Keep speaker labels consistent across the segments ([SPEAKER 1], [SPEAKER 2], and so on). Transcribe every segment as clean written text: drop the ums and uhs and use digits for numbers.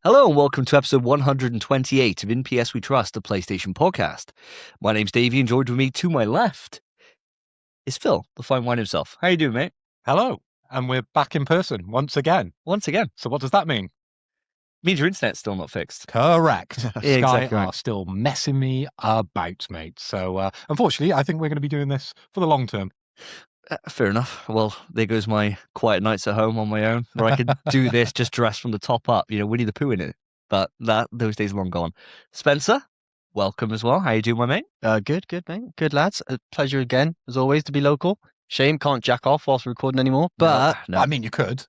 [SPEAKER 1] Hello and welcome to episode 128 of In PS We Trust, a PlayStation podcast. My name's Davey, and joined with me to my left is Phil, the fine wine himself. How you doing, mate?
[SPEAKER 2] Hello, and we're back in person once again.
[SPEAKER 1] Once again.
[SPEAKER 2] So what does that mean?
[SPEAKER 1] Means your internet's still not fixed.
[SPEAKER 2] Correct. Sky
[SPEAKER 1] exactly right.
[SPEAKER 2] are still messing me about, mate. So unfortunately, I think we're going to be doing this for the long term.
[SPEAKER 1] Fair enough. Well, there goes my quiet nights at home on my own, where I could do this just dressed from the top up, Winnie the Pooh in it. But those days are long gone. Spencer, welcome as well. How you doing, my mate?
[SPEAKER 3] Good, mate. Good, lads. A pleasure again, as always, to be local. Shame can't jack off whilst recording anymore. But
[SPEAKER 1] No.
[SPEAKER 2] I mean, you could.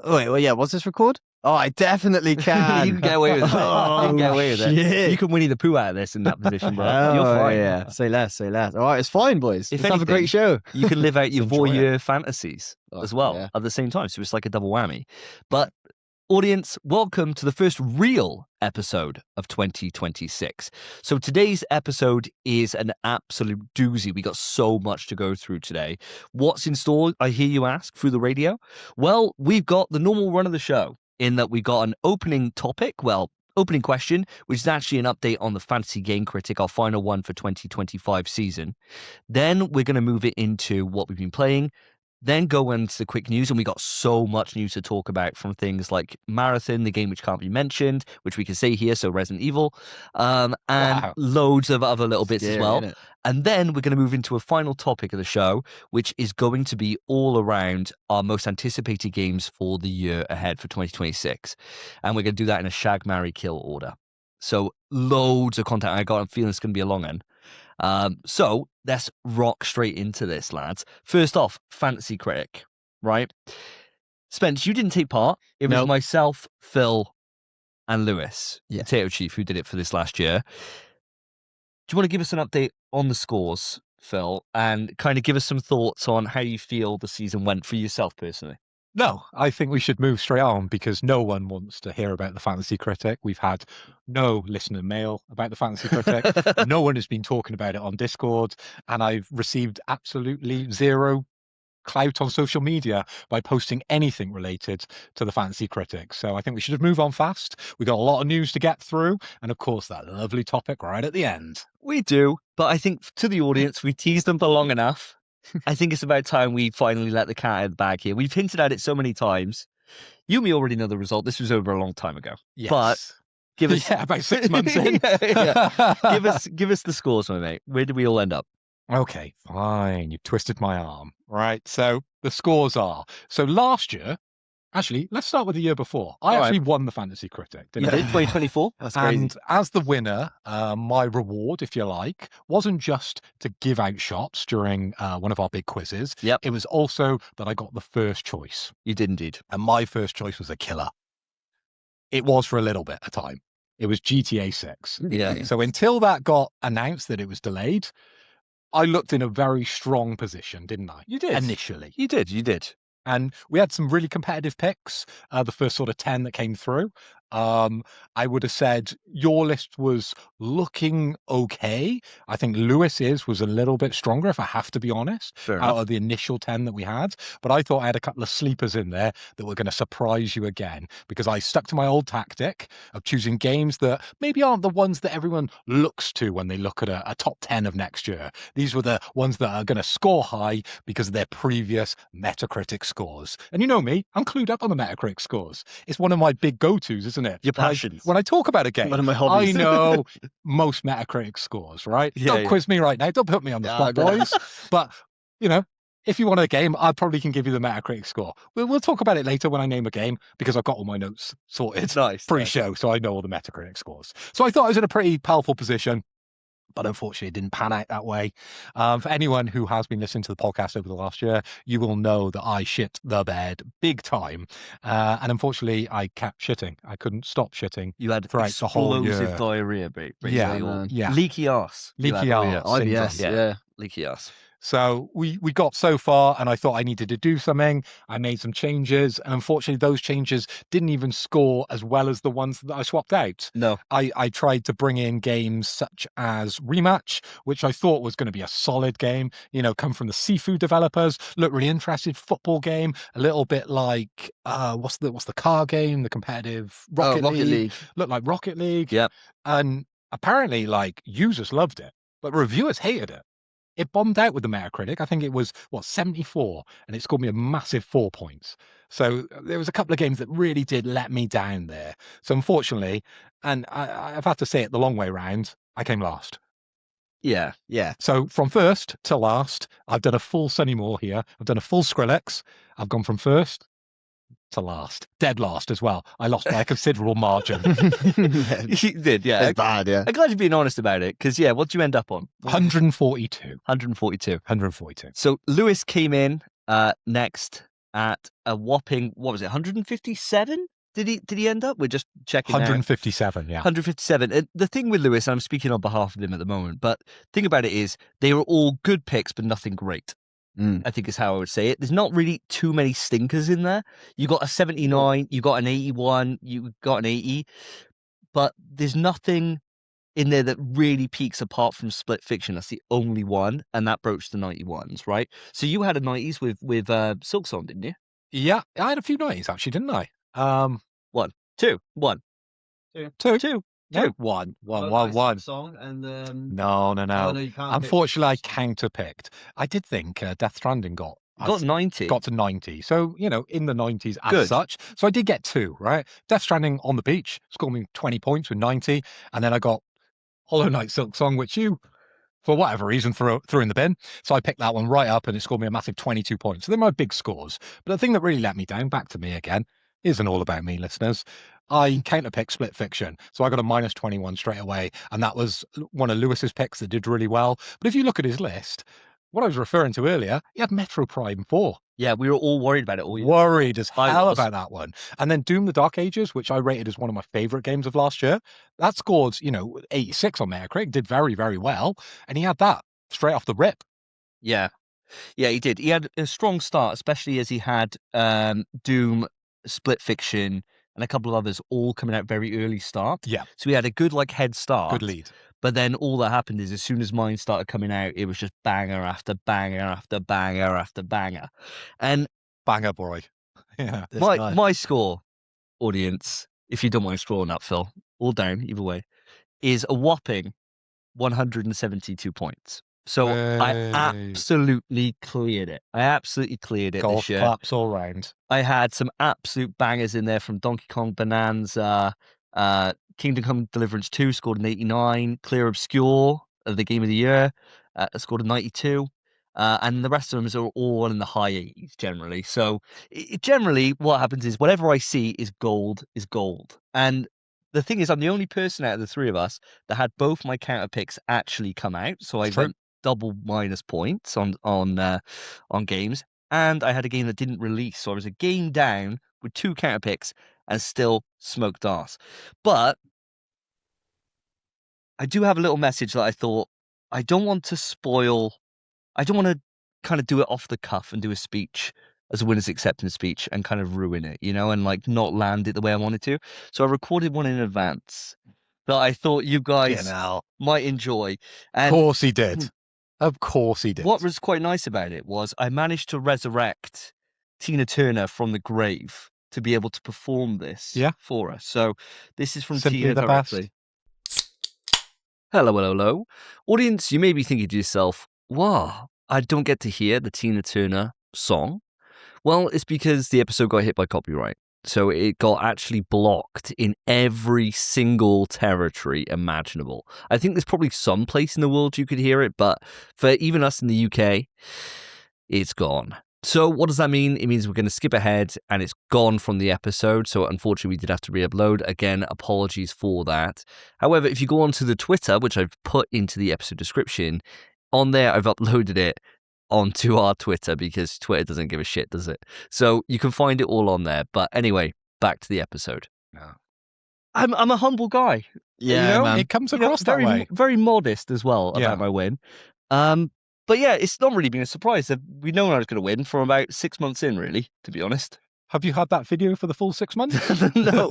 [SPEAKER 3] Was this record? Oh, I definitely can.
[SPEAKER 1] You can get away with it. You can get away with it. You can Winnie the Pooh out of this in that position, bro. You're fine.
[SPEAKER 3] Yeah. Say less. All right, it's fine, boys.
[SPEAKER 1] If
[SPEAKER 3] Let's have a great show.
[SPEAKER 1] You can live out your
[SPEAKER 3] Enjoy
[SPEAKER 1] voyeur fantasies as well
[SPEAKER 3] yeah.
[SPEAKER 1] at the same time. So it's like a double whammy. But audience, welcome to the first real episode of 2026. So today's episode is an absolute doozy. We got so much to go through today. What's in store, I hear you ask, through the radio? Well, we've got the normal run of the show in that we got an opening topic, opening question, which is actually an update on the Fantasy Game Critic, our final one for 2025 season. Then we're going to move it into what we've been playing, then go into the quick news, and we got so much news to talk about, from things like Marathon, the game which can't be mentioned, which we can say here, so Resident Evil, and loads of other little bits as well. And then we're going to move into a final topic of the show, which is going to be all around our most anticipated games for the year ahead for 2026. And we're going to do that in a shag, marry, kill order. So loads of content I got. I'm feeling it's going to be a long one. So let's rock straight into this, lads. First off, Fantasy Critic, right? Spence, you didn't take part. It was myself, Phil, and Lewis, Potato Chief, who did it for this last year. Do you want to give us an update on the scores, Phil, and kind of give us some thoughts on how you feel the season went for yourself personally?
[SPEAKER 2] No, I think we should move straight on because no one wants to hear about the Fantasy Critic. We've had no listener mail about the Fantasy Critic. No one has been talking about it on Discord, and I've received absolutely zero clout on social media by posting anything related to the Fantasy Critic. So I think we should move on fast. We got a lot of news to get through, and of course that lovely topic right at the end.
[SPEAKER 1] We do, but I think to the audience, we teased them for long enough. I think it's about time we finally let the cat out of the bag here. We've hinted at it so many times. You and me already know the result. This was over a long time ago.
[SPEAKER 2] Yes.
[SPEAKER 1] But give us
[SPEAKER 2] about 6 months in.
[SPEAKER 1] Give us the scores, my mate. Where did we all end up?
[SPEAKER 2] Okay, fine. You've twisted my arm. Right. So the scores are. So last year, actually, let's start with the year before. I actually won the Fantasy Critic.
[SPEAKER 1] You did, 2024?
[SPEAKER 3] That's crazy.
[SPEAKER 2] And as the winner, my reward, if you like, wasn't just to give out shots during one of our big quizzes.
[SPEAKER 1] Yep.
[SPEAKER 2] It was also that I got the first choice.
[SPEAKER 1] You did indeed.
[SPEAKER 2] And my first choice was a killer. It was for a little bit of time. It was GTA 6.
[SPEAKER 1] Yeah.
[SPEAKER 2] So until that got announced that it was delayed, I looked in a very strong position, didn't I?
[SPEAKER 1] You did.
[SPEAKER 2] Initially.
[SPEAKER 1] You did.
[SPEAKER 2] And we had some really competitive picks, the first sort of 10 that came through. I would have said your list was looking okay. I think Lewis's was a little bit stronger, if I have to be honest, out of the initial 10 that we had. But I thought I had a couple of sleepers in there that were going to surprise you again, because I stuck to my old tactic of choosing games that maybe aren't the ones that everyone looks to when they look at a top 10 of next year. These were the ones that are going to score high because of their previous Metacritic scores. And you know me, I'm clued up on the Metacritic scores. It's one of my big go-tos, isn't it?
[SPEAKER 1] Your passions.
[SPEAKER 2] When I talk about a game,
[SPEAKER 3] One of my hobbies.
[SPEAKER 2] I know most Metacritic scores, right?
[SPEAKER 1] Yeah,
[SPEAKER 2] Don't quiz me right now. Don't put me on the spot, boys. But, if you want a game, I probably can give you the Metacritic score. We'll talk about it later when I name a game, because I've got all my notes sorted pre-show, so I know all the Metacritic scores. So I thought I was in a pretty powerful position, but unfortunately it didn't pan out that way. For anyone who has been listening to the podcast over the last year, you will know that I shit the bed big time. And unfortunately, I kept shitting. I couldn't stop shitting.
[SPEAKER 1] You had
[SPEAKER 2] throughout the whole year.
[SPEAKER 1] Explosive diarrhea, basically.
[SPEAKER 2] Yeah.
[SPEAKER 1] Leaky arse.
[SPEAKER 2] Leaky arse.
[SPEAKER 3] IBS,
[SPEAKER 2] syndrome.
[SPEAKER 3] yeah.
[SPEAKER 1] Leaky arse.
[SPEAKER 2] So we got so far, and I thought I needed to do something. I made some changes, and unfortunately, those changes didn't even score as well as the ones that I swapped out.
[SPEAKER 1] No.
[SPEAKER 2] I tried to bring in games such as Rematch, which I thought was going to be a solid game. Come from the seafood developers. Look really interested. Football game, a little bit like what's the car game? The competitive Rocket League. Looked like Rocket League.
[SPEAKER 1] Yep.
[SPEAKER 2] And apparently, like users loved it, but reviewers hated it. It bombed out with the Metacritic. I think it was 74, and it scored me a massive 4 points. So there was a couple of games that really did let me down there. So unfortunately, and I've had to say it the long way round, I came last.
[SPEAKER 1] Yeah. Yeah.
[SPEAKER 2] So from first to last, I've done a full Sunnymore here. I've done a full Skrillex. I've gone from first to last, dead last as well. I lost by a considerable margin.
[SPEAKER 1] You did, yeah.
[SPEAKER 3] It's bad, yeah.
[SPEAKER 1] I'm glad you're being honest about it, because what did you end up on?
[SPEAKER 2] 142.
[SPEAKER 1] 142.
[SPEAKER 2] 142.
[SPEAKER 1] So Lewis came in next at a whopping, what was it, 157? Did he end up? We're just checking
[SPEAKER 2] 157, yeah.
[SPEAKER 1] 157. The thing with Lewis, and I'm speaking on behalf of him at the moment, but the thing about it is they were all good picks, but nothing great. I think is how I would say it. There's not really too many stinkers in there. You got a 79, you got an 81, you got an 80, but there's nothing in there that really peaks apart from Split Fiction. That's the only one, and that broached the 91s, right? So you had a 90s with Silksong, didn't you?
[SPEAKER 2] Yeah, I had a few 90s actually, didn't I?
[SPEAKER 1] One, two, one,
[SPEAKER 2] Two.
[SPEAKER 1] two.
[SPEAKER 2] No, one.
[SPEAKER 3] Song and
[SPEAKER 2] No.
[SPEAKER 3] no, you can't
[SPEAKER 2] Unfortunately, I counterpicked. I did think Death Stranding got
[SPEAKER 1] 90.
[SPEAKER 2] got to 90. So, in the 90s as
[SPEAKER 1] Good.
[SPEAKER 2] such. So I did get two, right? Death Stranding on the beach scored me 20 points with 90. And then I got Hollow Knight Silksong, which you, for whatever reason, threw in the bin. So I picked that one right up and it scored me a massive 22 points. So they're my big scores. But the thing that really let me down, back to me again, isn't all about me, listeners. I counterpicked Split Fiction. So I got a minus 21 straight away. And that was one of Lewis's picks that did really well. But if you look at his list, what I was referring to earlier, he had Metro Prime 4.
[SPEAKER 1] Yeah, we were all worried about it all year.
[SPEAKER 2] Worried as
[SPEAKER 1] I
[SPEAKER 2] hell
[SPEAKER 1] was.
[SPEAKER 2] about that one. And then Doom the Dark Ages, which I rated as one of my favorite games of last year, that scored, 86 on Metacritic, did very, very well. And he had that straight off the rip.
[SPEAKER 1] Yeah, he did. He had a strong start, especially as he had Doom, Split Fiction, and a couple of others all coming out very early start.
[SPEAKER 2] Yeah.
[SPEAKER 1] So he had a good head start.
[SPEAKER 2] Good lead.
[SPEAKER 1] But then all that happened is as soon as mine started coming out, it was just banger after banger after banger after banger. And
[SPEAKER 2] Banger boy. Yeah.
[SPEAKER 1] my score, audience, if you don't mind scrolling up, Phil, all down, either way, is a whopping 172 points. So I absolutely cleared it.
[SPEAKER 2] Golf
[SPEAKER 1] this year.
[SPEAKER 2] claps all round.
[SPEAKER 1] I had some absolute bangers in there from Donkey Kong Bonanza, Kingdom Come Deliverance 2 scored an 89, Clear Obscure, the game of the year, scored a 92, and the rest of them are all in the high 80s generally. So generally what happens is whatever I see is gold. And the thing is, I'm the only person out of the three of us that had both my counter picks actually come out. So I went double minus points on games. And I had a game that didn't release. So I was a game down with two counter picks and still smoked arse. But I do have a little message that I thought I don't want to kind of do it off the cuff and do a speech as a winner's acceptance speech and kind of ruin it, and not land it the way I wanted to. So I recorded one in advance that I thought you guys might enjoy. And
[SPEAKER 2] of course he did. Of course he did.
[SPEAKER 1] What was quite nice about it was I managed to resurrect Tina Turner from the grave to be able to perform this for us. So this is from Tina directly. Hello. Audience, you may be thinking to yourself, wow, I don't get to hear the Tina Turner song. Well, it's because the episode got hit by copyright. So it got actually blocked in every single territory imaginable. I think there's probably some place in the world you could hear it, but for even us in the UK, it's gone. So what does that mean? It means we're going to skip ahead and it's gone from the episode. So unfortunately, we did have to re-upload. Again, apologies for that. However, if you go onto the Twitter, which I've put into the episode description, on there, I've uploaded it onto our Twitter because Twitter doesn't give a shit, does it? So you can find it all on there. But anyway, back to the episode.
[SPEAKER 2] No.
[SPEAKER 1] I'm a humble guy.
[SPEAKER 3] Yeah, man.
[SPEAKER 2] It comes across that way.
[SPEAKER 1] Very modest as well about my win. But But yeah, it's not really been a surprise. We've known I was going to win from about 6 months in, really, to be honest.
[SPEAKER 2] Have you had that video for the full 6 months?
[SPEAKER 1] No.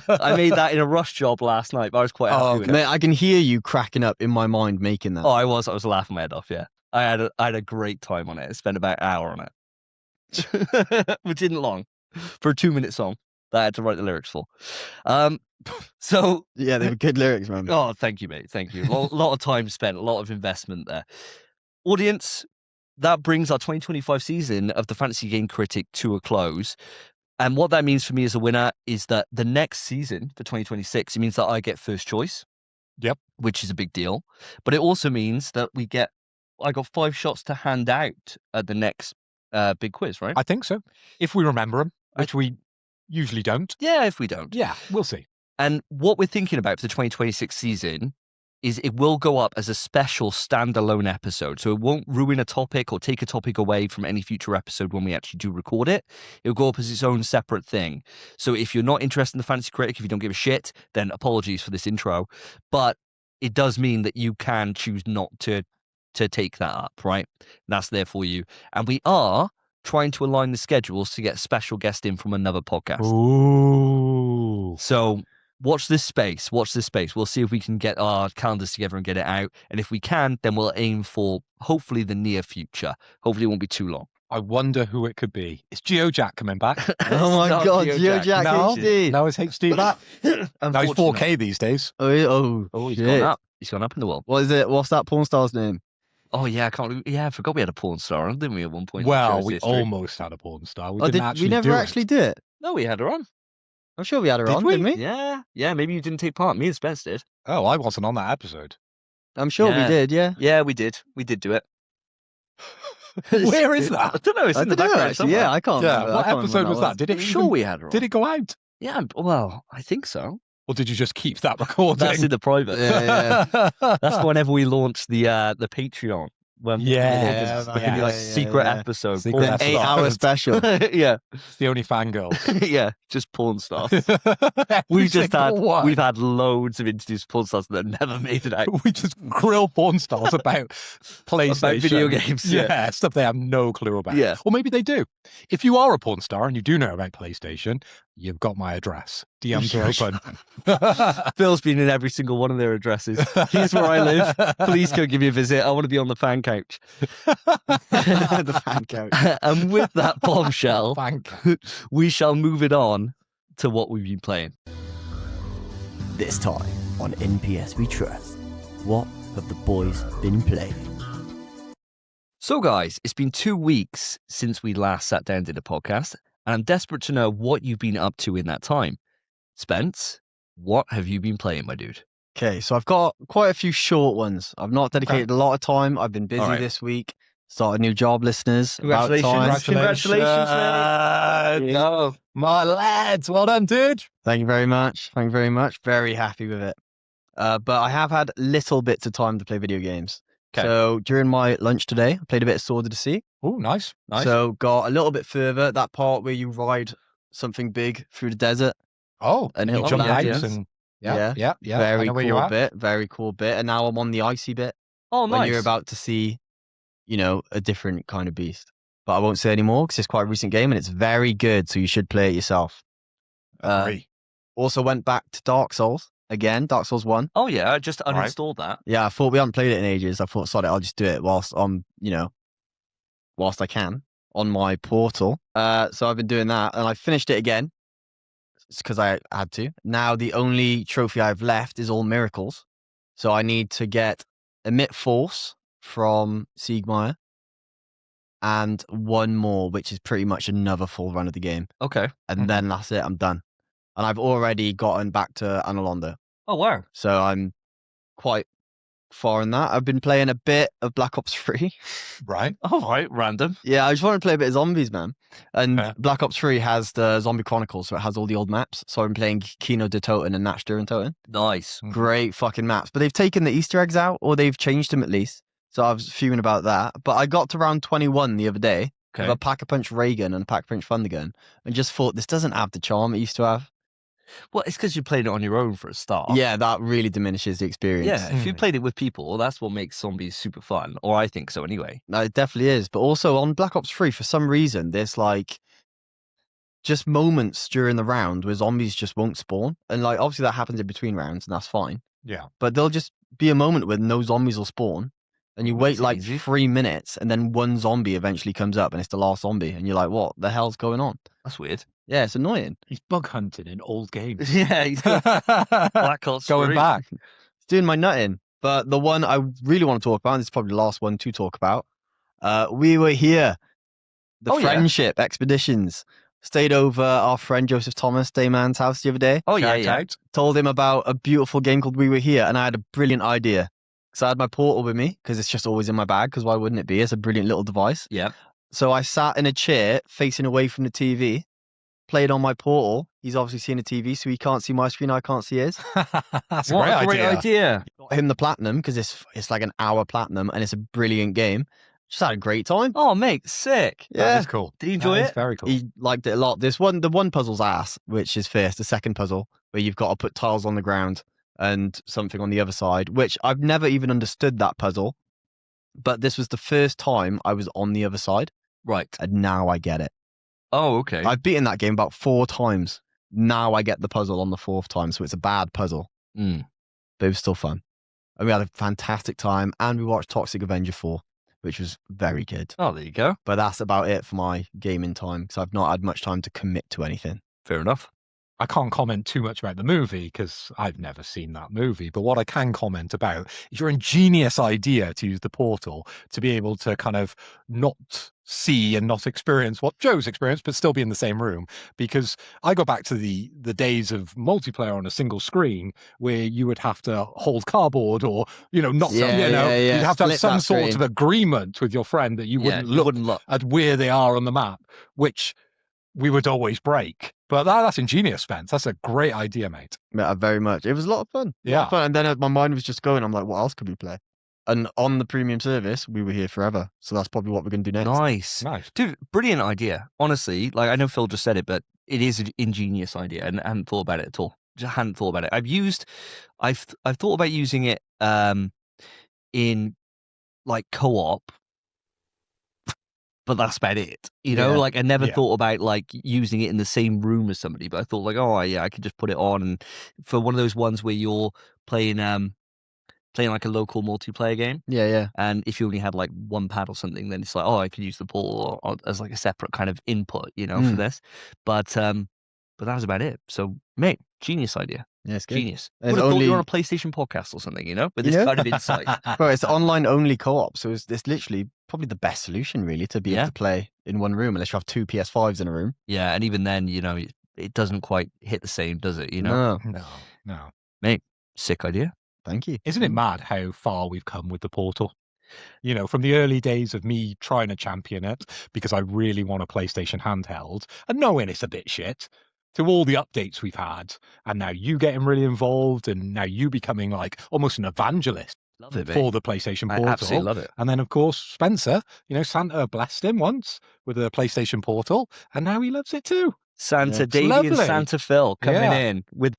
[SPEAKER 1] I made that in a rush job last night, but I was quite happy with it.
[SPEAKER 3] Mate, I can hear you cracking up in my mind making that.
[SPEAKER 1] Oh, I was laughing my head off, yeah. I had a great time on it. I spent about an hour on it. Which isn't long. For a 2-minute song that I had to write the lyrics for. So
[SPEAKER 3] Yeah, they were good lyrics, man.
[SPEAKER 1] oh, thank you, mate. Thank you. A lot of time spent, a lot of investment there. Audience, that brings our 2025 season of the Fantasy Game Critic to a close. And what that means for me as a winner is that the next season for 2026, it means that I get first choice.
[SPEAKER 2] Yep.
[SPEAKER 1] Which is a big deal. But it also means that I got 5 shots to hand out at the next big quiz, right?
[SPEAKER 2] I think so. If we remember them, which we usually don't.
[SPEAKER 1] Yeah, if we don't.
[SPEAKER 2] Yeah, we'll see.
[SPEAKER 1] And what we're thinking about for the 2026 season is it will go up as a special standalone episode. So it won't ruin a topic or take a topic away from any future episode when we actually do record it. It'll go up as its own separate thing. So if you're not interested in the Fantasy Critic, if you don't give a shit, then apologies for this intro. But it does mean that you can choose not to take that up, right? That's there for you. And we are trying to align the schedules to get a special guest in from another podcast.
[SPEAKER 2] Ooh.
[SPEAKER 1] So watch this space. We'll see if we can get our calendars together and get it out. And if we can, then we'll aim for hopefully the near future. Hopefully it won't be too long.
[SPEAKER 2] I wonder who it could be. Is GeoJack coming back?
[SPEAKER 3] Oh my God, GeoJack
[SPEAKER 2] No.
[SPEAKER 3] HD.
[SPEAKER 2] No, it's HD back. Now he's 4K these days.
[SPEAKER 3] Oh,
[SPEAKER 1] he's
[SPEAKER 3] shit.
[SPEAKER 1] gone up. He's gone up in the world.
[SPEAKER 3] What is it? What's that porn star's name?
[SPEAKER 1] Oh yeah, I forgot we had a porn star, didn't we, at one point?
[SPEAKER 2] Well, we almost had a porn star. We didn't actually
[SPEAKER 3] we never
[SPEAKER 2] do
[SPEAKER 3] actually did it.
[SPEAKER 1] No, we had her on.
[SPEAKER 3] I'm sure we had her
[SPEAKER 2] Did
[SPEAKER 3] on,
[SPEAKER 2] we?
[SPEAKER 3] didn't we?
[SPEAKER 1] Yeah, maybe you didn't take part. Me and Spence did.
[SPEAKER 2] Oh, I wasn't on that episode.
[SPEAKER 3] I'm sure we
[SPEAKER 1] Yeah.
[SPEAKER 3] did, yeah.
[SPEAKER 1] Yeah, we did. We did do it.
[SPEAKER 2] Where is
[SPEAKER 1] I
[SPEAKER 2] that?
[SPEAKER 1] don't know. It's
[SPEAKER 3] I
[SPEAKER 1] in the
[SPEAKER 3] don't know,
[SPEAKER 1] background
[SPEAKER 3] actually.
[SPEAKER 1] somewhere.
[SPEAKER 3] Yeah, I can't
[SPEAKER 2] Yeah,
[SPEAKER 3] remember.
[SPEAKER 2] what
[SPEAKER 3] I can't remember
[SPEAKER 2] episode was that? Did
[SPEAKER 1] I'm
[SPEAKER 2] it
[SPEAKER 1] sure
[SPEAKER 2] even,
[SPEAKER 1] we had her on.
[SPEAKER 2] did it go out?
[SPEAKER 1] Yeah, well, I think so.
[SPEAKER 2] Or did you just keep that recording?
[SPEAKER 1] That's in the private.
[SPEAKER 3] Yeah.
[SPEAKER 1] That's whenever we launched the Patreon. When
[SPEAKER 2] Yeah,
[SPEAKER 1] the
[SPEAKER 2] yeah,
[SPEAKER 1] secret episode.
[SPEAKER 2] Secret
[SPEAKER 1] Porn
[SPEAKER 2] episode.
[SPEAKER 3] 8-hour special.
[SPEAKER 1] star. Yeah,
[SPEAKER 2] It's the only fangirl.
[SPEAKER 1] yeah, just porn stars.
[SPEAKER 2] Every
[SPEAKER 1] We've
[SPEAKER 2] single one.
[SPEAKER 1] we've had loads of introduced porn stars that never made it out.
[SPEAKER 2] We just grill porn stars about PlayStation.
[SPEAKER 1] video games, yeah.
[SPEAKER 2] Stuff they have no clue about.
[SPEAKER 1] Yeah.
[SPEAKER 2] Or maybe they do. If you are a porn star and you do know about PlayStation, you've got my address. DMs are open.
[SPEAKER 1] Phil's been in every single one of their addresses. Here's where I live. Please come give me a visit. I want to be on the fan couch.
[SPEAKER 3] The fan couch.
[SPEAKER 1] And with that bombshell,
[SPEAKER 2] Thank
[SPEAKER 1] we shall move it on to what we've been playing.
[SPEAKER 4] This time on NPS We Trust. What have the boys been playing?
[SPEAKER 1] So, guys, it's been 2 weeks since we last sat down and did a podcast, and I'm desperate to know what you've been up to in that time. Spence, what have you been playing, my dude?
[SPEAKER 3] Okay, so I've got quite a few short ones. I've not dedicated a lot of time. I've been busy
[SPEAKER 1] All right.
[SPEAKER 3] this week. Started a new job, listeners. About time.
[SPEAKER 1] Congratulations, mate. No.
[SPEAKER 2] My lads. Well done, dude.
[SPEAKER 3] Thank you very much. Thank you very much. Very happy with it. But I have had little bits of time to play video games.
[SPEAKER 1] 'Kay.
[SPEAKER 3] So during my lunch today, I played a bit of Sword of the Sea.
[SPEAKER 2] Oh, nice. Nice.
[SPEAKER 3] So got a little bit further, that part where you ride something big through the desert.
[SPEAKER 2] and
[SPEAKER 3] it'll
[SPEAKER 2] you jump
[SPEAKER 3] land,
[SPEAKER 2] out
[SPEAKER 3] yes.
[SPEAKER 2] and yeah. I
[SPEAKER 3] Very
[SPEAKER 2] know where you're
[SPEAKER 3] cool
[SPEAKER 2] at.
[SPEAKER 3] bit. Very cool bit. And now I'm on the icy bit
[SPEAKER 1] Oh, nice.
[SPEAKER 3] when you're about to see, a different kind of beast. But I won't say any more because it's quite a recent game and it's very good. So you should play it yourself.
[SPEAKER 2] Agree.
[SPEAKER 3] Also went back to Dark Souls again, Dark Souls 1.
[SPEAKER 1] Oh, yeah, I just
[SPEAKER 2] Right.
[SPEAKER 1] uninstalled that.
[SPEAKER 3] Yeah, I thought we hadn't played it in ages. I thought, sod it, I'll just do it whilst whilst I can on my portal. So I've been doing that and I finished it again because I had to. Now the only trophy I've left is all miracles. So I need to get Emit Force from Siegmeyer and one more, which is pretty much another full run of the game.
[SPEAKER 1] Okay.
[SPEAKER 3] And then that's it, I'm done. And I've already gotten back to Analondo.
[SPEAKER 1] Oh, wow.
[SPEAKER 3] So I'm quite far in that. I've been playing a bit of Black Ops 3.
[SPEAKER 2] Right.
[SPEAKER 1] All right, random.
[SPEAKER 3] Yeah, I just want to play a bit of zombies, man. And
[SPEAKER 2] Okay.
[SPEAKER 3] Black Ops 3 has the Zombie Chronicles, so it has all the old maps. So I'm playing Kino de Toten and Natch and Toten.
[SPEAKER 1] Nice.
[SPEAKER 3] Great fucking maps. But they've taken the Easter eggs out, or they've changed them at least. So I was fuming about that. But I got to round 21 the other day
[SPEAKER 1] Okay.
[SPEAKER 3] with a Pack-a-Punch ray gun and a Pack-a-Punch thunder gun, and just thought, this doesn't have the charm it used to have.
[SPEAKER 1] Well, it's because you played it on your own for a start.
[SPEAKER 3] Yeah, that really diminishes the experience.
[SPEAKER 1] Yeah, if you played it with people, that's what makes zombies super fun. Or I think so anyway.
[SPEAKER 3] No, it definitely is. But also on Black Ops 3, for some reason, there's like just moments during the round where zombies just won't spawn. And like obviously that happens in between rounds and that's fine.
[SPEAKER 2] Yeah.
[SPEAKER 3] But there'll just be a moment when no zombies will spawn. And you wait
[SPEAKER 1] That's
[SPEAKER 3] like
[SPEAKER 1] easy.
[SPEAKER 3] 3 minutes and then one zombie eventually comes up and it's the last zombie. And you're like, what the hell's going on?
[SPEAKER 1] That's weird.
[SPEAKER 3] Yeah, it's annoying.
[SPEAKER 2] He's bug hunting in old games.
[SPEAKER 1] Yeah, he's got Black Ops
[SPEAKER 2] Going
[SPEAKER 1] 3.
[SPEAKER 2] back.
[SPEAKER 3] It's doing my nutting. But the one I really want to talk about, and this is probably the last one to talk about, we were here. The
[SPEAKER 1] Oh, yeah.
[SPEAKER 3] friendship expeditions. Stayed over our friend Joseph Thomas, Dayman's house the other day.
[SPEAKER 1] Oh, yeah,
[SPEAKER 2] Shout
[SPEAKER 1] yeah.
[SPEAKER 2] out.
[SPEAKER 3] Told him about a beautiful game called We Were Here, and I had a brilliant idea. So I had my portal with me, because it's just always in my bag, because why wouldn't it be? It's a brilliant little device.
[SPEAKER 1] Yeah.
[SPEAKER 3] So I sat in a chair facing away from the TV, played on my portal. He's obviously seeing the TV, so he can't see my screen, I can't see his.
[SPEAKER 2] That's
[SPEAKER 1] What
[SPEAKER 2] a
[SPEAKER 1] a great idea.
[SPEAKER 3] Got him the platinum, because it's like an hour platinum, and it's a brilliant game. Just had a great time.
[SPEAKER 1] Oh, mate, sick.
[SPEAKER 2] That
[SPEAKER 3] Yeah.
[SPEAKER 2] is cool.
[SPEAKER 1] Did he enjoy
[SPEAKER 2] That is
[SPEAKER 1] it?
[SPEAKER 2] very cool.
[SPEAKER 3] He liked it a lot. The one puzzle's ass, which is first. The second puzzle, where you've got to put tiles on the ground and something on the other side, which I've never even understood that puzzle. But this was the first time I was on the other side,
[SPEAKER 1] Right.
[SPEAKER 3] and now I get it.
[SPEAKER 1] Oh, okay.
[SPEAKER 3] I've beaten that game about 4 times. Now I get the puzzle on the 4th time, so it's a bad puzzle,
[SPEAKER 1] Mm.
[SPEAKER 3] but it was still fun. And we had a fantastic time, and we watched Toxic Avenger 4, which was very good.
[SPEAKER 1] Oh, there you go.
[SPEAKER 3] But that's about it for my gaming time, because I've not had much time to commit to anything.
[SPEAKER 1] Fair enough.
[SPEAKER 2] I can't comment too much about the movie because I've never seen that movie. But what I can comment about is your ingenious idea to use the portal to be able to kind of not see and not experience what Joe's experienced, but still be in the same room. Because I go back to the days of multiplayer on a single screen where you would have to hold cardboard or, not,
[SPEAKER 3] Yeah.
[SPEAKER 2] you'd have to have
[SPEAKER 3] Split
[SPEAKER 2] some
[SPEAKER 3] that
[SPEAKER 2] sort
[SPEAKER 3] screen.
[SPEAKER 2] of agreement with your friend that you wouldn't
[SPEAKER 1] You
[SPEAKER 2] look
[SPEAKER 1] wouldn't look.
[SPEAKER 2] at where they are on the map, which we would always break. But that's ingenious, Spence. That's a great idea, mate.
[SPEAKER 3] Yeah, very much. It was a lot of fun.
[SPEAKER 2] Yeah.
[SPEAKER 3] Fun. And then my mind was just going, I'm like, what else could we play? And on the premium service, We Were Here forever. So that's probably what we're going to do next.
[SPEAKER 1] Nice.
[SPEAKER 2] Nice.
[SPEAKER 1] Dude, brilliant idea. Honestly, like I know Phil just said it, but it is an ingenious idea and I hadn't thought about it at all. Just hadn't thought about it. I've thought about using it in like co-op, but that's about it.
[SPEAKER 3] Yeah.
[SPEAKER 1] Like I never
[SPEAKER 2] Yeah.
[SPEAKER 1] thought about like using it in the same room as somebody, but I thought like, oh yeah, I could just put it on and for one of those ones where you're playing like a local multiplayer game.
[SPEAKER 3] Yeah.
[SPEAKER 1] And if you only had like one pad or something, then it's like, oh, I could use the portal as like a separate kind of input, for this. But that was about it. So, mate, genius idea.
[SPEAKER 3] Yeah, it's good.
[SPEAKER 1] Genius.
[SPEAKER 3] There's
[SPEAKER 1] Would have thought you were
[SPEAKER 3] only-
[SPEAKER 1] on a PlayStation podcast or something, with this
[SPEAKER 3] Yeah.
[SPEAKER 1] kind of insight.
[SPEAKER 3] Well, it's online only co-op. So it's literally probably the best solution, really, to be
[SPEAKER 1] Yeah.
[SPEAKER 3] able to play in one room, unless you have 2 PS5s in a room.
[SPEAKER 1] Yeah, and even then, it doesn't quite hit the same, does it?
[SPEAKER 3] No.
[SPEAKER 2] No.
[SPEAKER 1] Mate, sick idea.
[SPEAKER 3] Thank you.
[SPEAKER 2] Isn't it mad how far we've come with the portal? From the early days of me trying to champion it because I really want a PlayStation handheld and knowing it's a bit shit, to all the updates we've had, and now you getting really involved, and now you becoming like almost an evangelist
[SPEAKER 1] Love it, mate.
[SPEAKER 2] for the PlayStation
[SPEAKER 1] I
[SPEAKER 2] Portal.
[SPEAKER 1] absolutely love it.
[SPEAKER 2] And then, of course, Spencer, Santa blessed him once with a PlayStation Portal, and now he loves it too.
[SPEAKER 1] Santa
[SPEAKER 3] Yeah.
[SPEAKER 1] Davey and
[SPEAKER 2] Lovely.
[SPEAKER 1] Santa Phil coming
[SPEAKER 2] Yeah.
[SPEAKER 1] in with.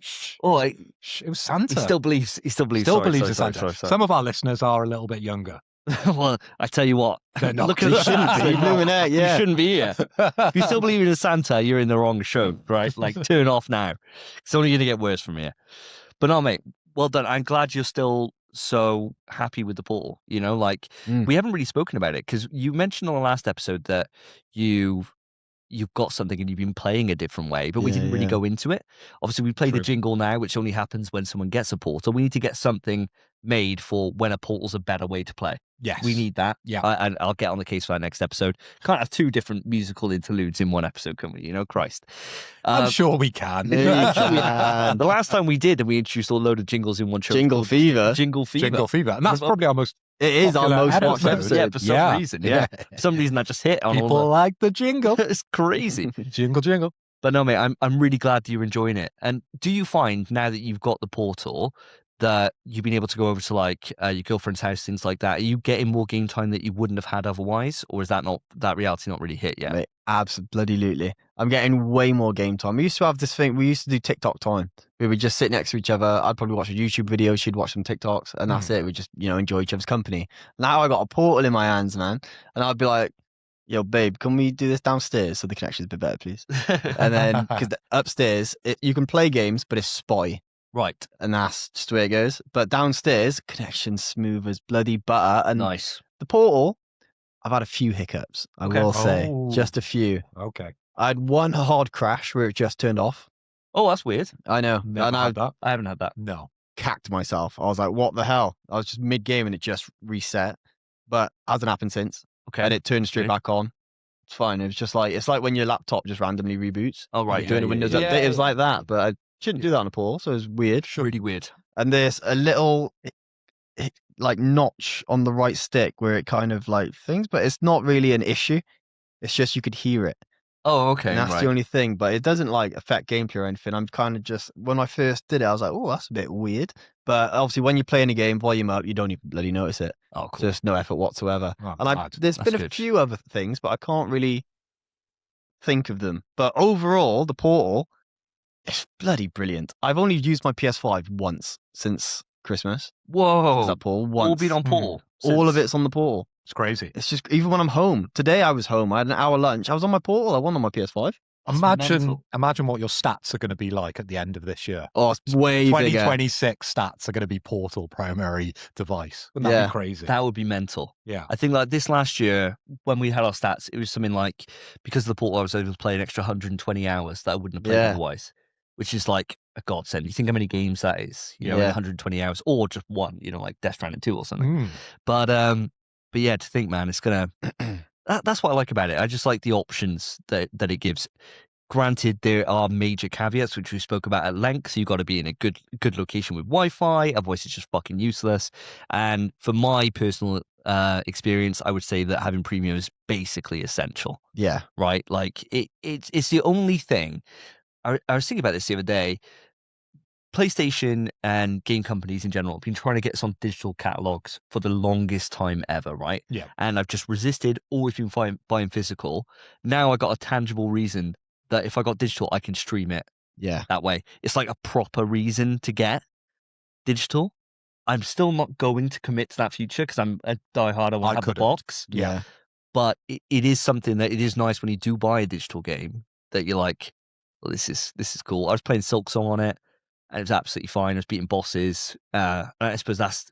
[SPEAKER 2] Shh,
[SPEAKER 1] Oh,
[SPEAKER 2] shh, it was Santa.
[SPEAKER 1] he still believes. He still believes.
[SPEAKER 2] Still
[SPEAKER 1] sorry,
[SPEAKER 2] believes
[SPEAKER 1] sorry,
[SPEAKER 2] in
[SPEAKER 1] sorry,
[SPEAKER 2] Santa.
[SPEAKER 1] sorry.
[SPEAKER 2] Some of our listeners are a little bit younger.
[SPEAKER 1] Well, I tell you what.
[SPEAKER 2] They're not.
[SPEAKER 1] Look at
[SPEAKER 2] They
[SPEAKER 1] the
[SPEAKER 2] shouldn't be.
[SPEAKER 1] Santa.
[SPEAKER 3] Blooming heck,
[SPEAKER 1] You
[SPEAKER 3] yeah.
[SPEAKER 1] shouldn't be here. If you still believe in Santa, you're in the wrong show, right? Like, turn off now. It's only going to get worse from here. But no, mate, well done. I'm glad you're still so happy with the portal.
[SPEAKER 3] Mm.
[SPEAKER 1] We haven't really spoken about it because you mentioned on the last episode that you've got something and you've been playing a different way, but we
[SPEAKER 3] Yeah,
[SPEAKER 1] didn't really
[SPEAKER 3] yeah.
[SPEAKER 1] go into it. Obviously, we play the
[SPEAKER 2] True.
[SPEAKER 1] jingle now, which only happens when someone gets a portal. We need to get something made for when a portal's a better way to play.
[SPEAKER 2] Yes.
[SPEAKER 1] We need that.
[SPEAKER 2] Yeah.
[SPEAKER 1] And I'll get on the case for that next episode. Can't have 2 different musical interludes in one episode, can we? Christ.
[SPEAKER 2] I'm sure we can.
[SPEAKER 3] Yeah, you can.
[SPEAKER 1] The last time we did, and we introduced a load of jingles in one show.
[SPEAKER 3] Jingle
[SPEAKER 1] called
[SPEAKER 3] Fever.
[SPEAKER 1] Jingle Fever.
[SPEAKER 2] Jingle Fever. And that's
[SPEAKER 1] Well,
[SPEAKER 2] probably our most
[SPEAKER 3] It is our
[SPEAKER 2] popular
[SPEAKER 3] most watched
[SPEAKER 2] episode.
[SPEAKER 3] episode.
[SPEAKER 1] Yeah, for some
[SPEAKER 2] Yeah.
[SPEAKER 1] reason. Yeah. For some reason that just hit on
[SPEAKER 2] people
[SPEAKER 1] all
[SPEAKER 2] like the jingle.
[SPEAKER 1] the... It's crazy.
[SPEAKER 2] Jingle, jingle.
[SPEAKER 1] But no, mate, I'm really glad that you're enjoying it. And do you find now that you've got the portal that you've been able to go over to like your girlfriend's house, things like that? Are you getting more game time that you wouldn't have had otherwise, or is that reality not really hit yet?
[SPEAKER 3] Mate, absolutely. I'm getting way more game time. We used to have this thing. We used to do TikTok time. We would just sit next to each other. I'd probably watch a YouTube video. She'd watch some TikToks, and that's it. We just, enjoy each other's company. Now I got a portal in my hands, man, and I'd be like, "Yo, babe, can we do this downstairs so the connection's a bit better, please?" And then because upstairs you can play games, but it's spotty.
[SPEAKER 1] Right.
[SPEAKER 3] And that's just the way it goes. But downstairs, connection's smooth as bloody butter. And
[SPEAKER 1] Nice.
[SPEAKER 3] the portal, I've had a few hiccups, I
[SPEAKER 1] Okay.
[SPEAKER 3] will say.
[SPEAKER 2] Oh.
[SPEAKER 3] Just a few.
[SPEAKER 2] Okay.
[SPEAKER 3] I had one hard crash where it just turned off.
[SPEAKER 1] Oh, that's weird.
[SPEAKER 3] I know.
[SPEAKER 2] Never
[SPEAKER 3] And I
[SPEAKER 2] had that.
[SPEAKER 1] I haven't had that.
[SPEAKER 2] No.
[SPEAKER 3] cacked myself. I was like, what the hell? I was just mid-game and it just reset. But hasn't happened since.
[SPEAKER 1] Okay.
[SPEAKER 3] And it turned straight
[SPEAKER 1] Okay.
[SPEAKER 3] back on. It's fine. It was just like, it's like when your laptop just randomly reboots.
[SPEAKER 1] Oh, right.
[SPEAKER 3] Doing a Windows
[SPEAKER 2] yeah.
[SPEAKER 3] update, it was like that. But I shouldn't do that on a portal, so it was weird.
[SPEAKER 1] Really weird.
[SPEAKER 3] And there's a little like notch on the right stick where it kind of like things, but it's not really an issue. It's just you could hear it.
[SPEAKER 1] Oh, okay.
[SPEAKER 3] And that's
[SPEAKER 1] right.
[SPEAKER 3] the only thing, but it doesn't like affect gameplay or anything. I'm kind of just, when I first did it, I was like, oh, that's a bit weird. But obviously when you're playing a game, volume up, you don't even bloody notice it.
[SPEAKER 1] Oh, cool.
[SPEAKER 3] So there's no effort whatsoever.
[SPEAKER 2] Oh,
[SPEAKER 3] And
[SPEAKER 2] mad.
[SPEAKER 3] there's
[SPEAKER 1] That's
[SPEAKER 3] been a
[SPEAKER 1] good.
[SPEAKER 3] few other things, but I can't really think of them. But overall, the Portal, it's bloody brilliant. I've only used my PS5 once since Christmas.
[SPEAKER 1] Whoa.
[SPEAKER 3] Is that Portal? Once.
[SPEAKER 1] All been on Portal.
[SPEAKER 3] All of
[SPEAKER 1] since-
[SPEAKER 3] it's on the Portal.
[SPEAKER 2] It's crazy.
[SPEAKER 3] It's just, even when I'm home. Today I was home. I had an hour lunch. I was on my Portal. I wasn't on my PS5.
[SPEAKER 1] That's
[SPEAKER 2] Imagine
[SPEAKER 1] mental.
[SPEAKER 2] what your stats are going to be like at the end of this year.
[SPEAKER 3] Oh, it's way bigger.
[SPEAKER 2] 2026 stats are going to be Portal primary device. Wouldn't that
[SPEAKER 3] Yeah.
[SPEAKER 2] be crazy?
[SPEAKER 1] That would be mental.
[SPEAKER 2] Yeah.
[SPEAKER 1] I think like this last year, when we had our stats, it was something like, because of the Portal, I was able to play an extra 120 hours that I wouldn't have played
[SPEAKER 3] Yeah.
[SPEAKER 1] otherwise, which is like a godsend. You think how many games that is, in
[SPEAKER 3] Yeah.
[SPEAKER 1] 120 hours, or just one, like Death Stranding 2 or something.
[SPEAKER 2] Mm.
[SPEAKER 1] But yeah, to think, man, it's gonna. That's what I like about it. I just like the options that it gives. Granted, there are major caveats which we spoke about at length. So you've got to be in a good location with Wi-Fi, otherwise it's just fucking useless. And for my personal experience, I would say that having premium is basically essential,
[SPEAKER 3] Yeah.
[SPEAKER 1] right? Like it's the only thing. I was thinking about this the other day. PlayStation and game companies in general have been trying to get us on digital catalogs for the longest time ever, right?
[SPEAKER 2] Yeah.
[SPEAKER 1] And I've just resisted, always been buying physical. Now I got a tangible reason that if I got digital, I can stream it
[SPEAKER 3] Yeah.
[SPEAKER 1] that way. It's like a proper reason to get digital. I'm still not going to commit to that future because I'm a diehard. I want to have the
[SPEAKER 2] couldn't.
[SPEAKER 1] box.
[SPEAKER 3] Yeah.
[SPEAKER 1] But it is something that it is nice when you do buy a digital game that you're like, well, this is cool. I was playing Silksong on it, and it was absolutely fine. I was beating bosses. I suppose that's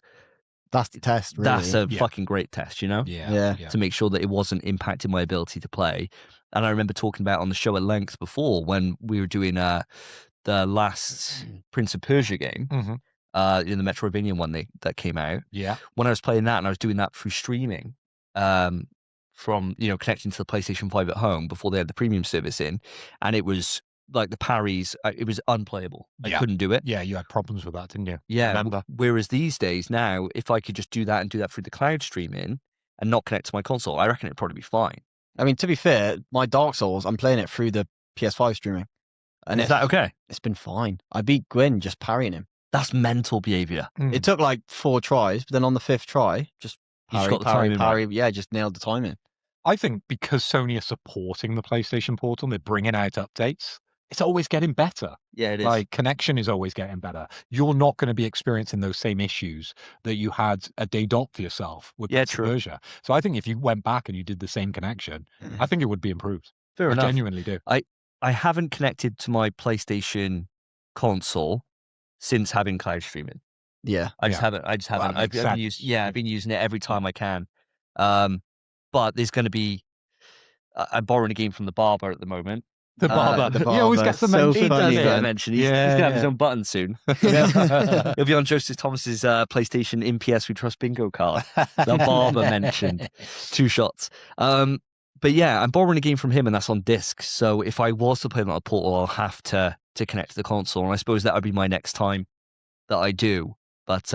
[SPEAKER 3] the test, really.
[SPEAKER 1] that's a
[SPEAKER 2] Yeah.
[SPEAKER 1] fucking great test,
[SPEAKER 2] Yeah.
[SPEAKER 3] Yeah.
[SPEAKER 1] to make sure that it wasn't impacting my ability to play. And I remember talking about on the show at length before when we were doing the last Prince of Persia game,
[SPEAKER 2] Mhm.
[SPEAKER 1] in the Metroidvania one that came out.
[SPEAKER 2] Yeah.
[SPEAKER 1] When I was playing that and I was doing that through streaming, from connecting to the PlayStation 5 at home before they had the premium service in, and it was like the parries, it was unplayable. I
[SPEAKER 2] Yeah.
[SPEAKER 1] couldn't do it.
[SPEAKER 2] Yeah. You had problems with that, didn't you?
[SPEAKER 1] Yeah.
[SPEAKER 2] Remember?
[SPEAKER 1] Whereas these days now, if I could just do that through the cloud streaming and not connect to my console, I reckon it'd probably be fine.
[SPEAKER 3] I mean, to be fair, my Dark Souls, I'm playing it through the PS5 streaming. And
[SPEAKER 1] Is that okay?
[SPEAKER 3] it's been fine. I beat Gwyn just parrying him.
[SPEAKER 1] That's mental behavior.
[SPEAKER 3] It took like 4 tries, but then on the 5th try, just
[SPEAKER 1] You just
[SPEAKER 3] parry,
[SPEAKER 1] got the
[SPEAKER 3] parry,
[SPEAKER 1] timing
[SPEAKER 3] parry. Yeah, just nailed the timing.
[SPEAKER 2] I think because Sony are supporting the PlayStation Portal, they're bringing out updates. It's always getting better.
[SPEAKER 1] Yeah, it is.
[SPEAKER 2] Like connection is always getting better. You're not going to be experiencing those same issues that you had a day dot for yourself with
[SPEAKER 1] Yeah,
[SPEAKER 2] Prince of
[SPEAKER 1] true.
[SPEAKER 2] Persia. So I think if you went back and you did the same connection, I think it would be improved.
[SPEAKER 1] Fair
[SPEAKER 2] I
[SPEAKER 1] enough.
[SPEAKER 2] genuinely do.
[SPEAKER 1] I haven't connected to my PlayStation console since having cloud streaming.
[SPEAKER 3] Yeah.
[SPEAKER 1] I just
[SPEAKER 2] Yeah.
[SPEAKER 1] haven't.
[SPEAKER 2] that
[SPEAKER 1] I've
[SPEAKER 2] makes sense.
[SPEAKER 1] been using it every time I can. But there's going to be. I'm borrowing a game from the barber at the moment.
[SPEAKER 2] The barber. He always
[SPEAKER 3] barber,
[SPEAKER 2] gets the
[SPEAKER 3] so
[SPEAKER 2] mention.
[SPEAKER 1] He does
[SPEAKER 3] funny,
[SPEAKER 1] get
[SPEAKER 3] man.
[SPEAKER 1] a mention. He's
[SPEAKER 2] Yeah,
[SPEAKER 1] gonna have his
[SPEAKER 2] yeah.
[SPEAKER 1] own button soon. He'll be on Joseph Thomas's PlayStation in PS We Trust bingo card. The barber mentioned 2 shots. But yeah, I'm borrowing a game from him, and that's on disc. So if I was to play that on a Portal, I'll have to connect to the console, and I suppose that would be my next time that I do. But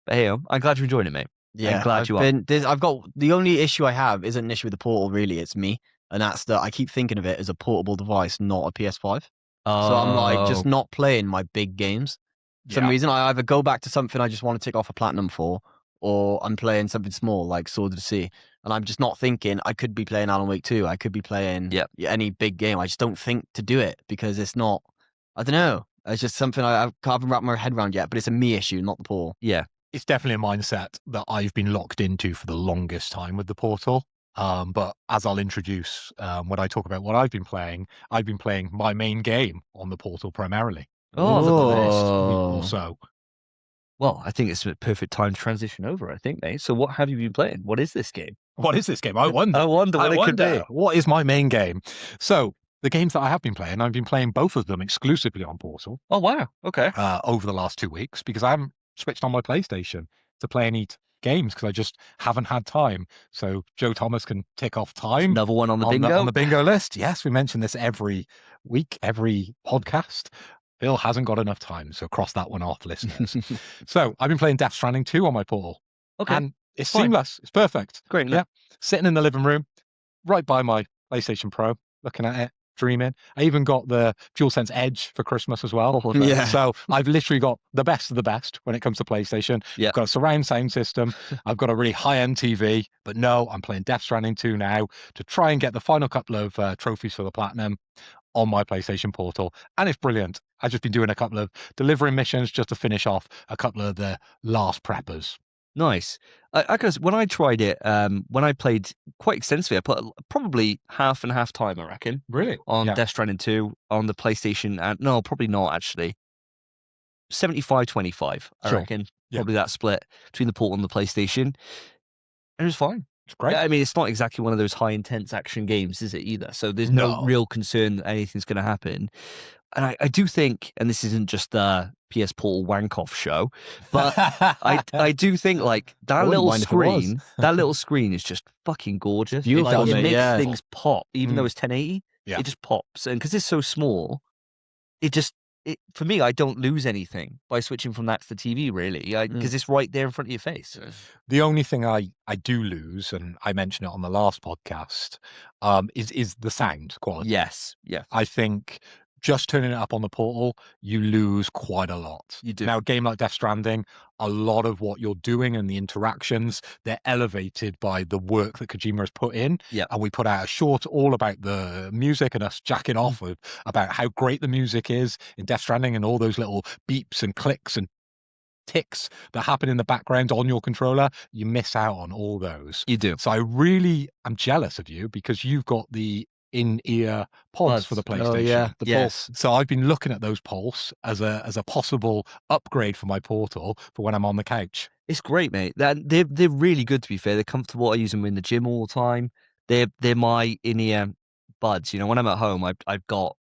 [SPEAKER 1] hey, I'm glad you're enjoying it, mate.
[SPEAKER 3] Yeah.
[SPEAKER 1] I'm glad you are.
[SPEAKER 3] I've got, the only issue I have isn't an issue with the Portal, really. It's me. And that's that I keep thinking of it as a portable device, not a PS5. So I'm like just not playing my big games. For some reason, I either go back to something I just want to tick off a platinum for, or I'm playing something small like Sword of the Sea. And I'm just not thinking I could be playing Alan Wake 2. I could be playing any big game. I just don't think to do it because it's not, I don't know. It's just something I haven't wrapped my head around yet, but it's a me issue, not the Portal.
[SPEAKER 1] Yeah.
[SPEAKER 2] It's definitely a mindset that I've been locked into for the longest time with the Portal. But as I'll introduce when I talk about what I've been playing my main game on the Portal primarily.
[SPEAKER 1] Oh, look at this.
[SPEAKER 2] Also,
[SPEAKER 1] Well, I think it's a perfect time to transition over, I think, mate. So what have you been playing? What is this game?
[SPEAKER 2] what is this game? I wonder.
[SPEAKER 1] I wonder what it could be.
[SPEAKER 2] What is my main game? So the games that I have been playing, I've been playing both of them exclusively on Portal
[SPEAKER 1] Oh, wow. Okay.
[SPEAKER 2] over the last 2 weeks because I haven't switched on my PlayStation to play any games because I just haven't had time. So Joe Thomas can tick off time.
[SPEAKER 1] Another one on the bingo.
[SPEAKER 2] On the bingo list. Yes, we mention this every week, every podcast. Bill hasn't got enough time, so cross that one off, listeners. So I've been playing Death Stranding 2 on my Portal.
[SPEAKER 1] Okay.
[SPEAKER 2] And it's
[SPEAKER 1] Fine.
[SPEAKER 2] seamless. It's perfect.
[SPEAKER 1] Great.
[SPEAKER 2] Yeah. Sitting in the living room, right by my PlayStation Pro, looking at it, dreaming. I even got the DualSense Edge for Christmas as well.
[SPEAKER 1] Oh, nice.
[SPEAKER 3] Yeah.
[SPEAKER 2] So I've literally got the best of the best when it comes to PlayStation.
[SPEAKER 1] Yeah.
[SPEAKER 2] I've got a surround sound system. I've got a really high-end TV. But no, I'm playing Death Stranding 2 now to try and get the final couple of trophies for the Platinum on my PlayStation Portal. And it's brilliant. I've just been doing a couple of delivery missions just to finish off a couple of the last preppers.
[SPEAKER 1] Nice. I guess when I tried it, when I played quite extensively, I put probably half and half time, I reckon,
[SPEAKER 2] Really?
[SPEAKER 1] on
[SPEAKER 2] Yeah.
[SPEAKER 1] Death Stranding 2 on the PlayStation. And no, probably not actually. 75-25, I
[SPEAKER 2] Sure.
[SPEAKER 1] reckon.
[SPEAKER 2] Yeah.
[SPEAKER 1] Probably that split between the Portal and the PlayStation. And it was fine.
[SPEAKER 2] It's great.
[SPEAKER 1] Yeah, I mean, it's not exactly one of those high intense action games, is it either? So there's no
[SPEAKER 2] No.
[SPEAKER 1] real concern that anything's going to happen. And I do think, and this isn't just a PS Portal wank-off show, but I do think like
[SPEAKER 3] I
[SPEAKER 1] that
[SPEAKER 3] wouldn't
[SPEAKER 1] little
[SPEAKER 3] mind if it was.
[SPEAKER 1] screen, that little screen is just fucking gorgeous.
[SPEAKER 3] Beautiful,
[SPEAKER 1] Like, it
[SPEAKER 3] mate,
[SPEAKER 1] makes
[SPEAKER 3] yeah.
[SPEAKER 1] things pop, even
[SPEAKER 2] Mm.
[SPEAKER 1] though it's 1080.
[SPEAKER 2] Yeah.
[SPEAKER 1] It just pops, and because it's so small, for me, I don't lose anything by switching from that to the TV, really, because it's right there in front of your face.
[SPEAKER 2] The only thing I do lose, and I mentioned it on the last podcast, is the sound quality.
[SPEAKER 1] Yes, yeah,
[SPEAKER 2] I think just turning it up on the Portal, you lose quite a lot.
[SPEAKER 1] you do.
[SPEAKER 2] Now, a game like Death Stranding, a lot of what you're doing and the interactions, they're elevated by the work that Kojima has put in.
[SPEAKER 1] Yeah.
[SPEAKER 2] And we put out a short all about the music and us jacking off about how great the music is in Death Stranding and all those little beeps and clicks and ticks that happen in the background on your controller. You miss out on all those.
[SPEAKER 1] You do.
[SPEAKER 2] So I really am jealous of you because you've got the in-ear pods for the
[SPEAKER 1] Buds.
[SPEAKER 2] PlayStation.
[SPEAKER 3] Oh yeah, the
[SPEAKER 1] Yes.
[SPEAKER 3] Pulse.
[SPEAKER 2] So I've been looking at those Pulse as a possible upgrade for my Portal for when I'm on the couch.
[SPEAKER 1] It's great, mate. They're really good, to be fair. They're comfortable. I use them in the gym all the time. They're my in-ear buds. You know, when I'm at home, I've got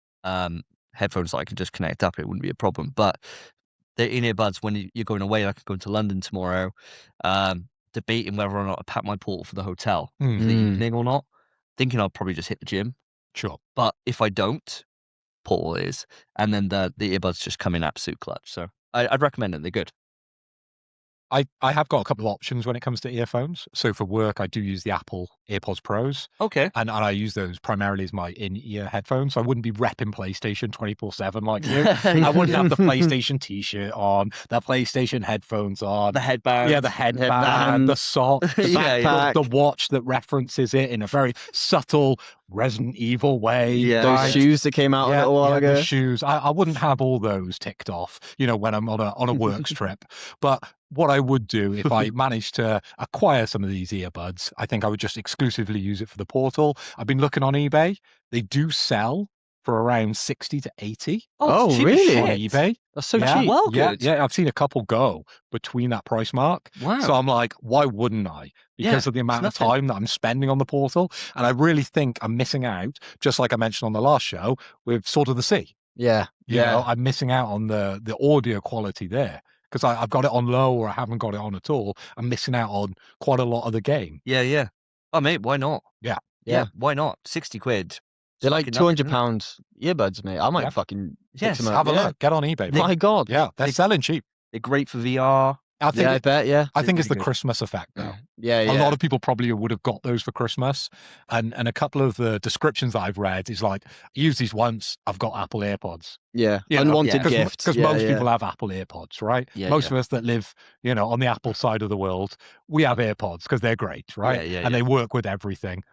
[SPEAKER 1] headphones that I can just connect up. It wouldn't be a problem. But they're in-ear buds when you're going away. Like I'm going to London tomorrow, debating whether or not I pack my Portal for the hotel for the
[SPEAKER 3] Mm.
[SPEAKER 1] evening or not. Thinking I'll probably just hit the gym.
[SPEAKER 2] Sure.
[SPEAKER 1] But if I don't, Portal is, and then the earbuds just come in absolute clutch. So I'd recommend them. They're good.
[SPEAKER 2] I have got a couple of options when it comes to earphones. So for work, I do use the Apple AirPods Pros,
[SPEAKER 1] Okay.
[SPEAKER 2] and I use those primarily as my in-ear headphones. So I wouldn't be repping PlayStation 24/7 like you. I wouldn't have the PlayStation T-shirt on, the PlayStation headphones on.
[SPEAKER 1] The headband.
[SPEAKER 2] Yeah, the headband,
[SPEAKER 3] Headband.
[SPEAKER 2] the sock, the,
[SPEAKER 1] Yeah,
[SPEAKER 3] backpack.
[SPEAKER 2] the watch that references it in a very subtle Resident Evil way.
[SPEAKER 1] Yeah.
[SPEAKER 3] Those
[SPEAKER 2] right?
[SPEAKER 3] shoes that came out a little while
[SPEAKER 2] the
[SPEAKER 3] ago.
[SPEAKER 2] shoes. I wouldn't have all those ticked off, when I'm on a works trip. But what I would do if I managed to acquire some of these earbuds, I think I would just exclusively use it for the Portal. I've been looking on eBay. They do sell for around 60 to 80
[SPEAKER 3] Oh,
[SPEAKER 1] it's cheap as
[SPEAKER 3] really?
[SPEAKER 2] on
[SPEAKER 1] shit.
[SPEAKER 2] eBay.
[SPEAKER 3] That's so
[SPEAKER 2] Yeah.
[SPEAKER 3] cheap.
[SPEAKER 1] Well,
[SPEAKER 2] Yeah,
[SPEAKER 1] good.
[SPEAKER 2] yeah, I've seen a couple go between that price mark.
[SPEAKER 1] Wow.
[SPEAKER 2] So I'm like, why wouldn't I? Because of the amount of
[SPEAKER 1] nothing.
[SPEAKER 2] time that I'm spending on the Portal. And I really think I'm missing out, just like I mentioned on the last show, with Sword of the Sea.
[SPEAKER 3] Yeah,
[SPEAKER 2] You know, I'm missing out on the audio quality there. Because I've got it on low or I haven't got it on at all. I'm missing out on quite a lot of the game.
[SPEAKER 1] Yeah. Oh, mate, why not?
[SPEAKER 2] Yeah.
[SPEAKER 1] Yeah, why not? 60 quid.
[SPEAKER 2] Fucking
[SPEAKER 3] they're like
[SPEAKER 2] nothing, isn't it?
[SPEAKER 3] £200 earbuds, mate. I might
[SPEAKER 2] Yeah.
[SPEAKER 3] fucking pick
[SPEAKER 1] Yes,
[SPEAKER 3] some up.
[SPEAKER 2] Have a
[SPEAKER 3] Yeah.
[SPEAKER 2] look. Get on eBay.
[SPEAKER 3] My God.
[SPEAKER 2] Yeah, they're selling cheap.
[SPEAKER 1] They're great for VR.
[SPEAKER 2] I think
[SPEAKER 3] Yeah, I bet. Yeah.
[SPEAKER 2] I think it's the
[SPEAKER 1] pretty good.
[SPEAKER 2] Christmas effect, though.
[SPEAKER 3] Yeah.
[SPEAKER 2] A lot of people probably would have got those for Christmas, and a couple of the descriptions that I've read is like, use these once, I've got Apple AirPods.
[SPEAKER 3] Yeah.
[SPEAKER 2] You know,
[SPEAKER 3] Unwanted
[SPEAKER 1] yeah.
[SPEAKER 3] gift.
[SPEAKER 2] Because
[SPEAKER 3] Yeah,
[SPEAKER 2] most
[SPEAKER 3] yeah.
[SPEAKER 2] people have Apple AirPods, right?
[SPEAKER 1] Yeah,
[SPEAKER 2] Most
[SPEAKER 1] yeah.
[SPEAKER 2] of us that live, on the Apple side of the world, we have AirPods because they're great, right?
[SPEAKER 1] Yeah,
[SPEAKER 2] And they work with everything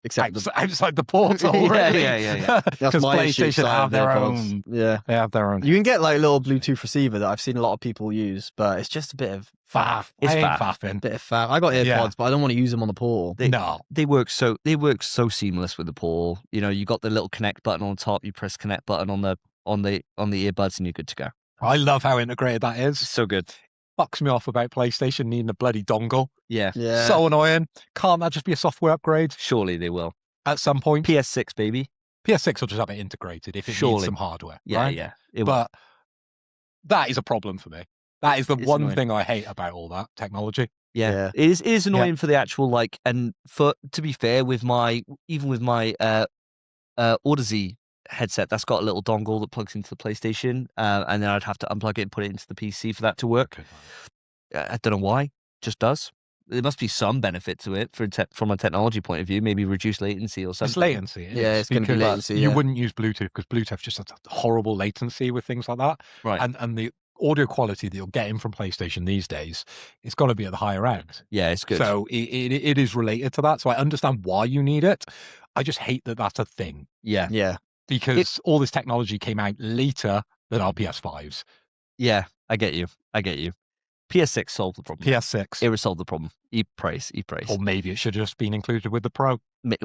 [SPEAKER 3] Except the,
[SPEAKER 2] outside the portal,
[SPEAKER 1] Yeah,
[SPEAKER 2] really.
[SPEAKER 1] yeah.
[SPEAKER 3] that's
[SPEAKER 2] Because
[SPEAKER 3] my issue.
[SPEAKER 2] PlayStation have their
[SPEAKER 3] AirPods.
[SPEAKER 2] own.
[SPEAKER 3] Yeah.
[SPEAKER 2] They have their own.
[SPEAKER 3] You can get like a little Bluetooth receiver that I've seen a lot of people use, but it's just a bit of
[SPEAKER 2] Faff.
[SPEAKER 1] It's
[SPEAKER 2] I ain't
[SPEAKER 1] faff.
[SPEAKER 2] faffing.
[SPEAKER 3] bit of fat. I got AirPods,
[SPEAKER 2] Yeah.
[SPEAKER 3] but I don't want to use them on the portal.
[SPEAKER 2] No.
[SPEAKER 1] They work so seamless with the portal. You got the little connect button on top. You press connect button on the earbuds, and you're good to go.
[SPEAKER 2] I love how integrated that is.
[SPEAKER 1] So good.
[SPEAKER 2] Fucks me off about PlayStation needing a bloody dongle.
[SPEAKER 1] Yeah.
[SPEAKER 3] Yeah.
[SPEAKER 2] So annoying. Can't that just be a software upgrade
[SPEAKER 1] Surely they will.
[SPEAKER 2] at some point?
[SPEAKER 1] PS6, baby.
[SPEAKER 2] PS6 will just have it integrated if it
[SPEAKER 1] Surely.
[SPEAKER 2] needs some hardware.
[SPEAKER 1] Yeah,
[SPEAKER 2] right?
[SPEAKER 1] yeah. It will.
[SPEAKER 2] But that is a problem for me. That is the
[SPEAKER 1] It's
[SPEAKER 2] one
[SPEAKER 1] annoying.
[SPEAKER 2] thing I hate about all that technology.
[SPEAKER 1] Yeah.
[SPEAKER 3] Yeah.
[SPEAKER 1] It is annoying for the actual and to be fair, with my Odyssey headset, that's got a little dongle that plugs into the PlayStation, and then I'd have to unplug it and put it into the PC for that to work. I don't know why. Just does. There must be some benefit to it from a technology point of view. Maybe reduce latency or something.
[SPEAKER 2] It's latency. it
[SPEAKER 3] Yeah,
[SPEAKER 2] is,
[SPEAKER 3] it's gonna be
[SPEAKER 2] because
[SPEAKER 3] latency,
[SPEAKER 2] You
[SPEAKER 3] yeah.
[SPEAKER 2] wouldn't use Bluetooth because Bluetooth just has horrible latency with things like that.
[SPEAKER 1] Right.
[SPEAKER 2] And the audio quality that you're getting from PlayStation these days, it's got to be at the higher end.
[SPEAKER 1] Yeah, it's good.
[SPEAKER 2] So it is related to that. So I understand why you need it. I just hate that that's a thing
[SPEAKER 1] yeah,
[SPEAKER 3] Yeah.
[SPEAKER 2] because all this technology came out later than our PS5s.
[SPEAKER 1] yeah. I get you. PS6 solved the problem.
[SPEAKER 2] PS6.
[SPEAKER 1] It would solve the problem. Eat praise.
[SPEAKER 2] Or maybe it should have just been included with the Pro.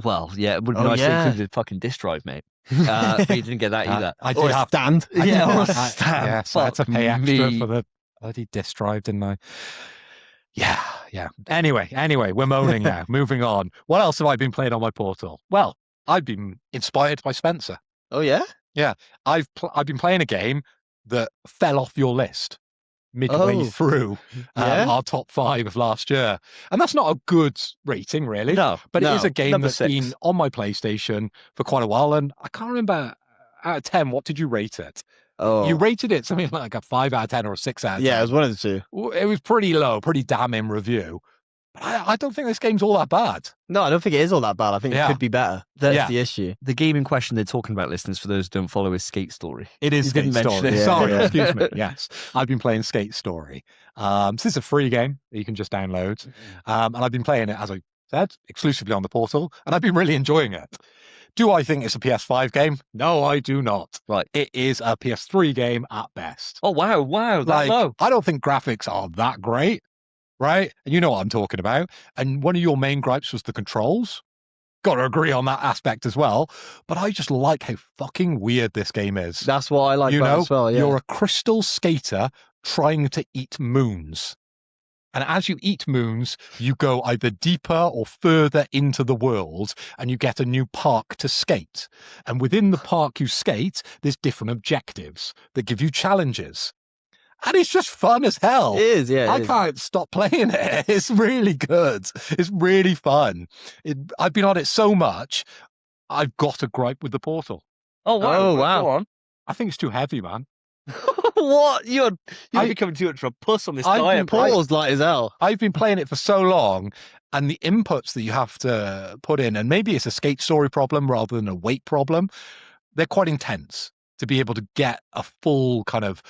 [SPEAKER 1] Well, yeah, it would be
[SPEAKER 3] Oh,
[SPEAKER 1] nice to
[SPEAKER 3] yeah.
[SPEAKER 1] include the fucking disk drive, mate. But you didn't get that either.
[SPEAKER 2] I
[SPEAKER 3] Or
[SPEAKER 2] did
[SPEAKER 3] a
[SPEAKER 2] have
[SPEAKER 3] stand.
[SPEAKER 2] I did
[SPEAKER 1] Yeah,
[SPEAKER 2] have-
[SPEAKER 1] or a
[SPEAKER 2] I-
[SPEAKER 1] stand.
[SPEAKER 2] Yes, I had to
[SPEAKER 1] Fuck
[SPEAKER 2] pay extra
[SPEAKER 1] me.
[SPEAKER 2] for the bloody disk drive, didn't I? Yeah. Anyway, we're moaning now. Moving on. What else have I been playing on my portal? Well, I've been inspired by Spencer.
[SPEAKER 3] Oh yeah.
[SPEAKER 2] I've been playing a game that fell off your list midway
[SPEAKER 3] Oh.
[SPEAKER 2] through
[SPEAKER 3] Yeah?
[SPEAKER 2] our top 5 of last year, and that's not a good rating, really.
[SPEAKER 1] No,
[SPEAKER 2] But it is
[SPEAKER 3] no.
[SPEAKER 2] a game
[SPEAKER 1] Number
[SPEAKER 2] that's
[SPEAKER 1] 6.
[SPEAKER 2] been on my PlayStation for quite a while, and I can't remember out of 10. What did you rate it?
[SPEAKER 3] Oh.
[SPEAKER 2] You rated it something like a 5 out of 10 or a 6 out of 10.
[SPEAKER 3] Yeah, it was one of the two.
[SPEAKER 2] It was pretty low, pretty damning review. But I don't think this game's all that bad.
[SPEAKER 3] No, I don't think it is all that bad. I think
[SPEAKER 2] Yeah.
[SPEAKER 3] it could be better. That's
[SPEAKER 2] Yeah.
[SPEAKER 3] the issue.
[SPEAKER 1] The game in question they're talking about, listeners, for those who don't follow, is Skate Story.
[SPEAKER 2] It is
[SPEAKER 1] You didn't
[SPEAKER 2] Skate
[SPEAKER 1] mention
[SPEAKER 2] Story.
[SPEAKER 1] it.
[SPEAKER 2] Sorry,
[SPEAKER 3] Yeah.
[SPEAKER 2] excuse me. Yes, I've been playing Skate Story. This is a free game that you can just download. And I've been playing it, as I said, exclusively on the portal, and I've been really enjoying it. Do I think it's a PS5 game? No, I do not.
[SPEAKER 1] Right.
[SPEAKER 2] It is a PS3 game at best.
[SPEAKER 1] Oh, wow, that
[SPEAKER 2] Like,
[SPEAKER 1] low.
[SPEAKER 2] I don't think graphics are that great, right? And you know what I'm talking about. And one of your main gripes was the controls. Got to agree on that aspect as well. But I just like how fucking weird this game is.
[SPEAKER 3] That's what I like
[SPEAKER 2] You
[SPEAKER 3] about
[SPEAKER 2] know,
[SPEAKER 3] it as well. Yeah.
[SPEAKER 2] You're a crystal skater trying to eat moons. And as you eat moons, you go either deeper or further into the world, and you get a new park to skate. And within the park you skate, there's different objectives that give you challenges. And it's just fun as hell.
[SPEAKER 3] It is, yeah.
[SPEAKER 2] I
[SPEAKER 3] it is.
[SPEAKER 2] can't stop playing it. It's really good. It's really fun. I've been on it so much, I've got a gripe with the portal.
[SPEAKER 1] Oh, wow.
[SPEAKER 3] Oh, wow.
[SPEAKER 1] Go on.
[SPEAKER 2] I think it's too heavy, man.
[SPEAKER 1] What? You're
[SPEAKER 2] I-
[SPEAKER 1] becoming too much of a puss on this
[SPEAKER 2] I've
[SPEAKER 1] diet.
[SPEAKER 2] been
[SPEAKER 1] Bryce.
[SPEAKER 3] Portal's light as hell.
[SPEAKER 2] I've been playing it for so long, and the inputs that you have to put in, and maybe it's a Skate Story problem rather than a weight problem, they're quite intense to be able to get a full kind of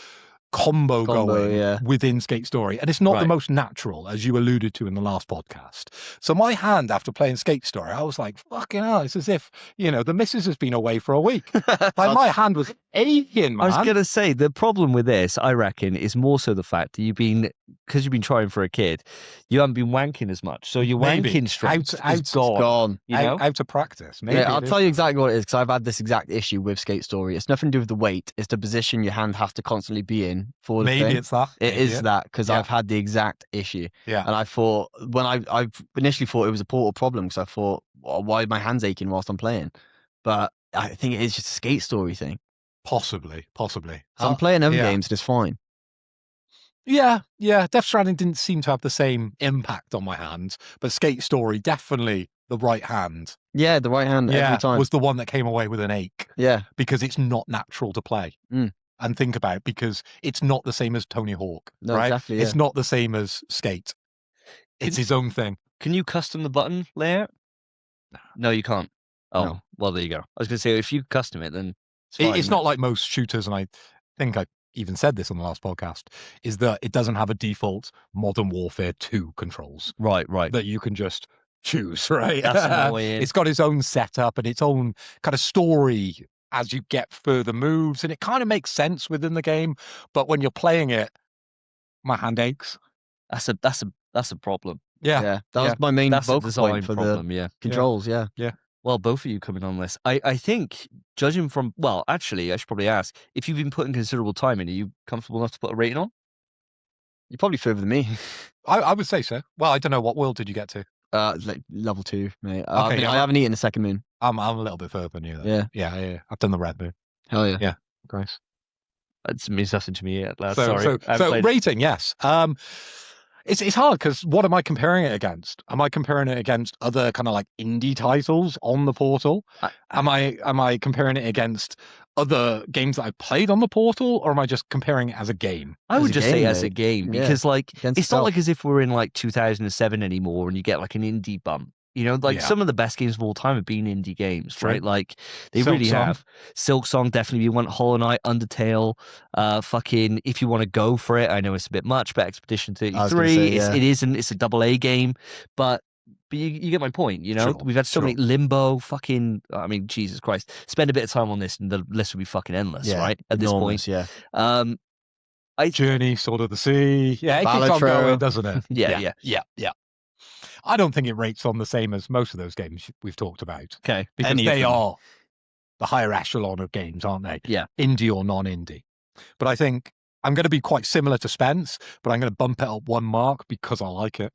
[SPEAKER 2] combo going
[SPEAKER 3] yeah.
[SPEAKER 2] within Skate Story. And it's not the
[SPEAKER 1] Right.
[SPEAKER 2] most natural, as you alluded to in the last podcast. So my hand after playing Skate Story, I was like, fucking hell, it's as if, the missus has been away for a week. Like my hand was aching, man.
[SPEAKER 1] I was going to say, the problem with this, I reckon, is more so the fact that because you've been trying for a kid, you haven't been wanking as much. So your
[SPEAKER 2] Maybe.
[SPEAKER 1] wanking strength
[SPEAKER 2] Out-
[SPEAKER 1] is gone.
[SPEAKER 3] Gone.
[SPEAKER 1] You know?
[SPEAKER 2] out of practice. Maybe
[SPEAKER 3] Yeah, I'll
[SPEAKER 2] it is.
[SPEAKER 3] tell you exactly what it is because I've had this exact issue with Skate Story. It's nothing to do with the weight. It's the position your hand has to constantly be in for the
[SPEAKER 2] Maybe
[SPEAKER 3] thing.
[SPEAKER 2] it's that.
[SPEAKER 3] It
[SPEAKER 2] Maybe
[SPEAKER 3] is that because
[SPEAKER 2] Yeah.
[SPEAKER 3] I've had the exact issue.
[SPEAKER 2] Yeah.
[SPEAKER 3] And I thought, when I initially thought it was a portal problem because I thought, well, why are my hands aching whilst I'm playing? But I think it is just a Skate Story thing.
[SPEAKER 2] Possibly.
[SPEAKER 3] So I'm playing other
[SPEAKER 2] yeah.
[SPEAKER 3] games and it's fine.
[SPEAKER 2] Yeah. Death Stranding didn't seem to have the same impact on my hand, but Skate Story definitely the right hand.
[SPEAKER 3] Yeah, the right hand every time.
[SPEAKER 2] was the one that came away with an ache
[SPEAKER 3] Yeah.
[SPEAKER 2] because it's not natural to play.
[SPEAKER 3] Mm.
[SPEAKER 2] and think about, because it's not the same as Tony Hawk,
[SPEAKER 3] No,
[SPEAKER 2] right?
[SPEAKER 3] exactly,
[SPEAKER 2] It's
[SPEAKER 3] yeah.
[SPEAKER 2] not the same as Skate. It's his own thing.
[SPEAKER 1] Can you custom the button layout? No, you can't. Oh,
[SPEAKER 3] No.
[SPEAKER 1] well, there you go. I was going to say, if you custom it, then it's fine.
[SPEAKER 2] It's not like most shooters, and I think I even said this on the last podcast, is that it doesn't have a default Modern Warfare 2 controls
[SPEAKER 1] Right.
[SPEAKER 2] that you can just choose, right?
[SPEAKER 1] That's annoying.
[SPEAKER 2] It's got its own setup and its own kind of story as you get further moves, and it kind of makes sense within the game. But when you're playing it, my hand aches.
[SPEAKER 1] That's a problem.
[SPEAKER 2] Yeah.
[SPEAKER 3] That was my main
[SPEAKER 1] That's a
[SPEAKER 3] focal
[SPEAKER 1] design
[SPEAKER 3] point for
[SPEAKER 1] problem.
[SPEAKER 3] the
[SPEAKER 1] Yeah.
[SPEAKER 3] controls. Yeah.
[SPEAKER 1] Well, both of you coming on this. I think, judging from, well, actually, I should probably ask, if you've been putting considerable time in, are you comfortable enough to put a rating on?
[SPEAKER 3] You're probably further than me.
[SPEAKER 2] I would say so. Well, I don't know, what world did you get to?
[SPEAKER 3] Like level 2, mate.
[SPEAKER 2] Okay,
[SPEAKER 3] I haven't eaten the second moon.
[SPEAKER 2] I'm a little bit further than you. Then. Yeah. I've done the red moon.
[SPEAKER 3] Hell yeah.
[SPEAKER 2] Grace.
[SPEAKER 1] It means nothing to me yet, lads.
[SPEAKER 2] So,
[SPEAKER 1] Sorry.
[SPEAKER 2] so rating, yes. It's hard, because what am I comparing it against? Am I comparing it against other kind of like indie titles on the Portal? Am I comparing it against other games that I've played on the Portal, or am I just comparing it as a game?
[SPEAKER 1] I would
[SPEAKER 3] a
[SPEAKER 1] just say
[SPEAKER 3] game,
[SPEAKER 1] as a
[SPEAKER 3] mate.
[SPEAKER 1] game,
[SPEAKER 3] Yeah,
[SPEAKER 1] because like
[SPEAKER 3] against
[SPEAKER 1] it's not
[SPEAKER 3] itself.
[SPEAKER 1] like as if we're in like 2007 anymore and you get like an indie bump. You know, like
[SPEAKER 2] Yeah.
[SPEAKER 1] some of the best games of all time have been indie games,
[SPEAKER 2] True.
[SPEAKER 1] right? Like they
[SPEAKER 2] Silk
[SPEAKER 1] really
[SPEAKER 2] Song.
[SPEAKER 1] have. Silk Song definitely one. Hollow Knight, Undertale, fucking. If you want to go for it, I know it's a bit much, but Expedition
[SPEAKER 3] was gonna
[SPEAKER 1] 33,
[SPEAKER 3] say, yeah.
[SPEAKER 1] it isn't. It's a AA game, but you get my point. You know,
[SPEAKER 2] Sure,
[SPEAKER 1] we've had so many
[SPEAKER 2] sure.
[SPEAKER 1] Limbo, fucking. I mean, Jesus Christ, spend a bit of time on this, and the list will be fucking endless,
[SPEAKER 3] Yeah,
[SPEAKER 1] right? At this point,
[SPEAKER 3] enormous, yeah.
[SPEAKER 2] Journey, Sword of the Sea. Yeah, it keeps on
[SPEAKER 3] Balatro.
[SPEAKER 2] going, doesn't it?
[SPEAKER 1] Yeah.
[SPEAKER 2] I don't think it rates on the same as most of those games we've talked about,
[SPEAKER 1] Okay.
[SPEAKER 2] because
[SPEAKER 3] Any of
[SPEAKER 2] they
[SPEAKER 3] them.
[SPEAKER 2] are the higher echelon of games, aren't they?
[SPEAKER 1] Yeah.
[SPEAKER 2] Indie or non-indie. But I think I'm going to be quite similar to Spence, but I'm going to bump it up one mark because I like it.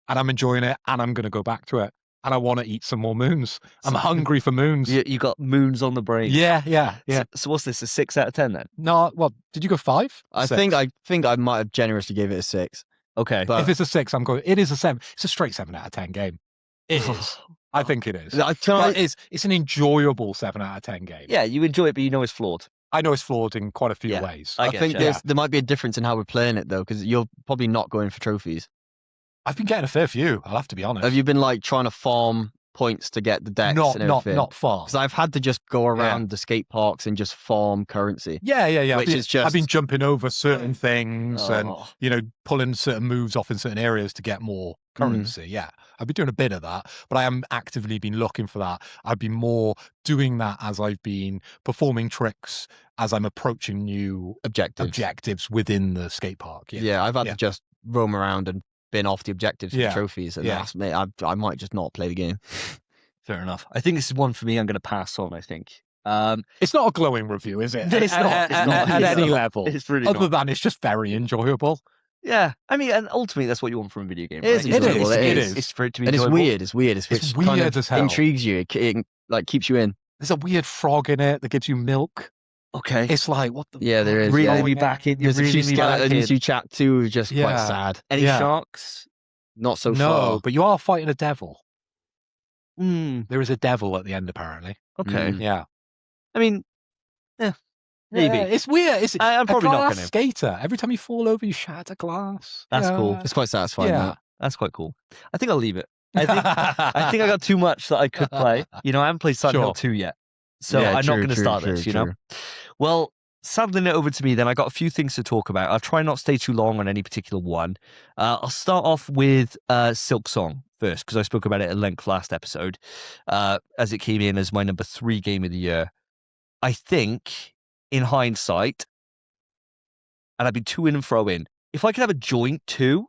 [SPEAKER 2] And I'm enjoying it, and I'm going to go back to it. And I want to eat some more moons. I'm hungry for moons.
[SPEAKER 1] You got moons on the brain.
[SPEAKER 2] Yeah.
[SPEAKER 1] So what's this? A 6 out of 10 then?
[SPEAKER 2] No, well, did you go 5?
[SPEAKER 3] I
[SPEAKER 2] 6?
[SPEAKER 3] think I might have generously gave it a 6.
[SPEAKER 1] Okay.
[SPEAKER 3] But
[SPEAKER 2] If it's a 6, I'm going. It is a 7. It's a straight 7 out of 10 game. It is. I think it is. But it's an enjoyable 7 out of 10 game.
[SPEAKER 1] yeah, you enjoy it, but you know it's flawed.
[SPEAKER 2] I know it's flawed in quite a few
[SPEAKER 1] Yeah.
[SPEAKER 2] ways.
[SPEAKER 1] I
[SPEAKER 3] I
[SPEAKER 1] get
[SPEAKER 3] think
[SPEAKER 1] you.
[SPEAKER 3] there might be a difference in how we're playing it though, because you're probably not going for trophies.
[SPEAKER 2] I've been getting a fair few. I'll have to be honest.
[SPEAKER 3] Have you been like trying to farm points to get the decks and everything?
[SPEAKER 2] Not far.
[SPEAKER 3] Because I've had to just go around the skate parks and just farm currency.
[SPEAKER 2] Yeah.
[SPEAKER 3] Which is
[SPEAKER 2] I've been
[SPEAKER 3] just-
[SPEAKER 2] jumping over certain things and
[SPEAKER 1] Oh.
[SPEAKER 2] pulling certain moves off in certain areas to get more currency. Yeah, I've been doing a bit of that, but I am actively been looking for that. I've been more doing that as I've been performing tricks as I'm approaching new objectives within the skate park.
[SPEAKER 3] Yeah, I've had to just roam around and bin off the objectives for trophies, and that's mate. I might just not play the game.
[SPEAKER 1] Fair enough. I think this is one for me I'm going to pass on, I think.
[SPEAKER 2] It's not a glowing review, is it?
[SPEAKER 1] It's not.
[SPEAKER 2] At
[SPEAKER 1] It's
[SPEAKER 2] any
[SPEAKER 1] not.
[SPEAKER 2] level.
[SPEAKER 1] It's really
[SPEAKER 2] Other
[SPEAKER 1] not.
[SPEAKER 2] than it's just very enjoyable.
[SPEAKER 1] Yeah. I mean, and ultimately, that's what you want from a video game.
[SPEAKER 3] It is
[SPEAKER 1] right?
[SPEAKER 3] enjoyable,
[SPEAKER 2] it is.
[SPEAKER 1] It's for it to be
[SPEAKER 3] And it's
[SPEAKER 1] enjoyable.
[SPEAKER 3] weird. It's weird.
[SPEAKER 2] It's
[SPEAKER 3] which kind
[SPEAKER 2] weird
[SPEAKER 3] of
[SPEAKER 2] as hell.
[SPEAKER 3] intrigues you. It like keeps you in.
[SPEAKER 2] There's a weird frog in it that gives you milk.
[SPEAKER 1] Okay.
[SPEAKER 2] It's like, what the
[SPEAKER 3] Yeah, there
[SPEAKER 2] fuck
[SPEAKER 3] is,
[SPEAKER 1] Really
[SPEAKER 3] yeah.
[SPEAKER 1] me
[SPEAKER 2] going on?
[SPEAKER 1] back in. You're
[SPEAKER 3] There's a few
[SPEAKER 1] really me back
[SPEAKER 3] skeletons
[SPEAKER 1] in.
[SPEAKER 3] you chat to, who are just quite
[SPEAKER 2] Yeah.
[SPEAKER 3] sad.
[SPEAKER 1] Any
[SPEAKER 2] Yeah.
[SPEAKER 1] sharks?
[SPEAKER 3] Not so
[SPEAKER 2] No,
[SPEAKER 3] far.
[SPEAKER 2] but you are fighting a devil.
[SPEAKER 1] Hmm.
[SPEAKER 2] There is a devil at the end, apparently.
[SPEAKER 1] Okay.
[SPEAKER 3] Mm.
[SPEAKER 2] Yeah.
[SPEAKER 1] I mean, maybe.
[SPEAKER 2] Yeah, it's weird.
[SPEAKER 1] I'm probably
[SPEAKER 2] a
[SPEAKER 1] not
[SPEAKER 2] glass
[SPEAKER 1] gonna.
[SPEAKER 2] skater. Every time you fall over, you shatter glass.
[SPEAKER 1] That's cool.
[SPEAKER 3] It's quite satisfying.
[SPEAKER 2] Yeah.
[SPEAKER 3] That.
[SPEAKER 1] That's quite cool. I think I'll leave it. I think I got too much that I could play. You know, I haven't played Silent Hill 2 yet. So
[SPEAKER 3] Yeah,
[SPEAKER 1] I'm not
[SPEAKER 3] true,
[SPEAKER 1] going to
[SPEAKER 3] true,
[SPEAKER 1] start
[SPEAKER 3] true,
[SPEAKER 1] this, you know?
[SPEAKER 3] true.
[SPEAKER 1] Well, saddling it over to me then, I got a few things to talk about. I'll try not to stay too long on any particular one. I'll start off with Silk Song first, because I spoke about it at length last episode, as it came in as my number 3 game of the year. I think, in hindsight, and I'd be to in and fro in, if I could have a joint 2,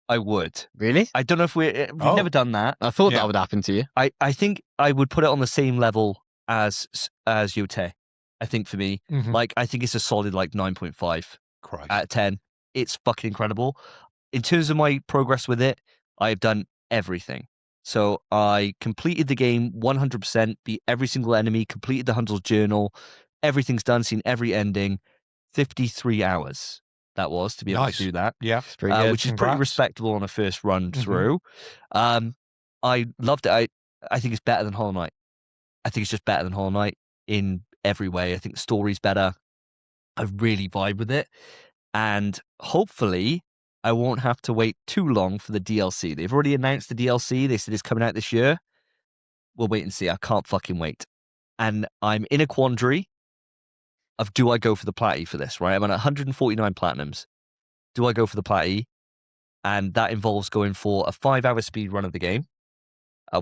[SPEAKER 1] I would.
[SPEAKER 3] Really?
[SPEAKER 1] I don't know if we've
[SPEAKER 2] Oh.
[SPEAKER 1] never done that.
[SPEAKER 3] I thought
[SPEAKER 2] Yeah.
[SPEAKER 3] that would happen to you.
[SPEAKER 1] I think I would put it on the same level as Yote. I think for me,
[SPEAKER 2] Mhm.
[SPEAKER 1] like I think it's a solid like 9.5
[SPEAKER 2] Christ.
[SPEAKER 1] out of 10. It's fucking incredible. In terms of my progress with it, I've done everything. So I completed the game 100%, beat every single enemy, completed the Hunter's Journal. Everything's done, seen every ending. 53 hours that was to be able
[SPEAKER 2] Nice.
[SPEAKER 1] to do that.
[SPEAKER 2] Yeah.
[SPEAKER 3] It's pretty good.
[SPEAKER 1] Which is pretty
[SPEAKER 2] Congrats.
[SPEAKER 1] respectable on a first run
[SPEAKER 2] Mhm.
[SPEAKER 1] through. I loved it. I think it's better than Hollow Knight. I think it's just better than Hollow Knight in every way. I think the story's better. I really vibe with it. And hopefully I won't have to wait too long for the DLC. They've already announced the DLC. They said it's coming out this year. We'll wait and see. I can't fucking wait. And I'm in a quandary of, do I go for the platy for this, right? I'm on 149 platinums. Do I go for the platy? And that involves going for a 5-hour speed run of the game,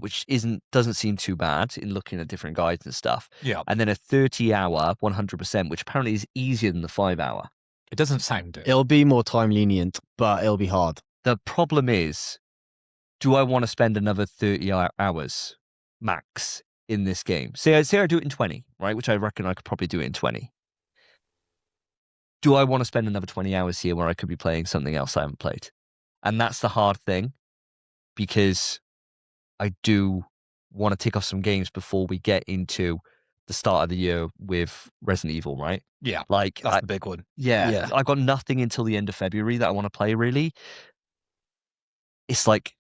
[SPEAKER 1] which doesn't seem too bad in looking at different guides and stuff.
[SPEAKER 2] Yeah.
[SPEAKER 1] And then a 30-hour 100%, which apparently is easier than the 5-hour.
[SPEAKER 2] It doesn't sound it.
[SPEAKER 3] It'll be more time lenient, but it'll be hard.
[SPEAKER 1] The problem is, do I want to spend another 30 hours max in this game? Say I do it in 20, right? Which I reckon I could probably do it in 20. Do I want to spend another 20 hours here where I could be playing something else I haven't played? And that's the hard thing, because I do want to tick off some games before we get into the start of the year with Resident Evil, right?
[SPEAKER 2] Yeah,
[SPEAKER 1] Like,
[SPEAKER 2] that's the big one.
[SPEAKER 1] Yeah, I've got nothing until the end of February that I want to play, really. It's like,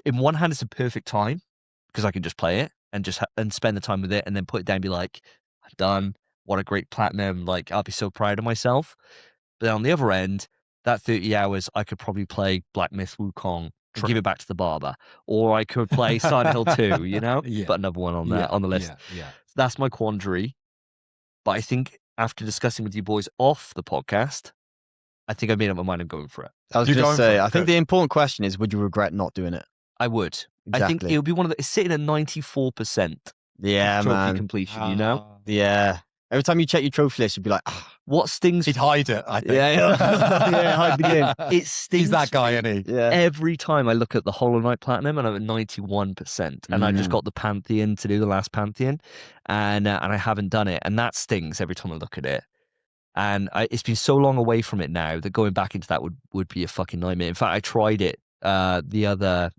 [SPEAKER 1] in one hand, it's a perfect time because I can just play it and just and spend the time with it and then put it down and be like, I'm done. What a great platinum. Like, I'll be so proud of myself. But on the other end, that 30 hours, I could probably play Black Myth Wukong and give it back to the barber. Or I could play Silent Hill 2, you know?
[SPEAKER 2] Yeah.
[SPEAKER 1] But another one on on the list.
[SPEAKER 2] Yeah.
[SPEAKER 1] That's my quandary. But I think after discussing with you boys off the podcast, I think I made up my mind. I'm going for it.
[SPEAKER 3] I was
[SPEAKER 2] You're
[SPEAKER 3] going to
[SPEAKER 2] going for
[SPEAKER 3] say,
[SPEAKER 2] it,
[SPEAKER 3] I think
[SPEAKER 2] good.
[SPEAKER 3] the important question is, would you regret not doing it?
[SPEAKER 1] I would. I think
[SPEAKER 3] Exactly.
[SPEAKER 1] it would be one of the. It's sitting at 94%.
[SPEAKER 3] Yeah,
[SPEAKER 1] trophy
[SPEAKER 3] man.
[SPEAKER 1] completion, you know?
[SPEAKER 3] Yeah. Every time you check your trophy list, you'd be like, ah.
[SPEAKER 1] What stings?
[SPEAKER 2] He'd hide it, I think.
[SPEAKER 3] Yeah. Yeah, hide the game.
[SPEAKER 1] It stings.
[SPEAKER 2] He's that guy,
[SPEAKER 1] me
[SPEAKER 2] isn't he?
[SPEAKER 3] Yeah.
[SPEAKER 1] every time I look at the Hollow Knight Platinum and I'm at 91%, and I just got the Pantheon to do the last Pantheon, and I haven't done it, and that stings every time I look at it. And it's been so long away from it now that going back into that would be a fucking nightmare. In fact, I tried it not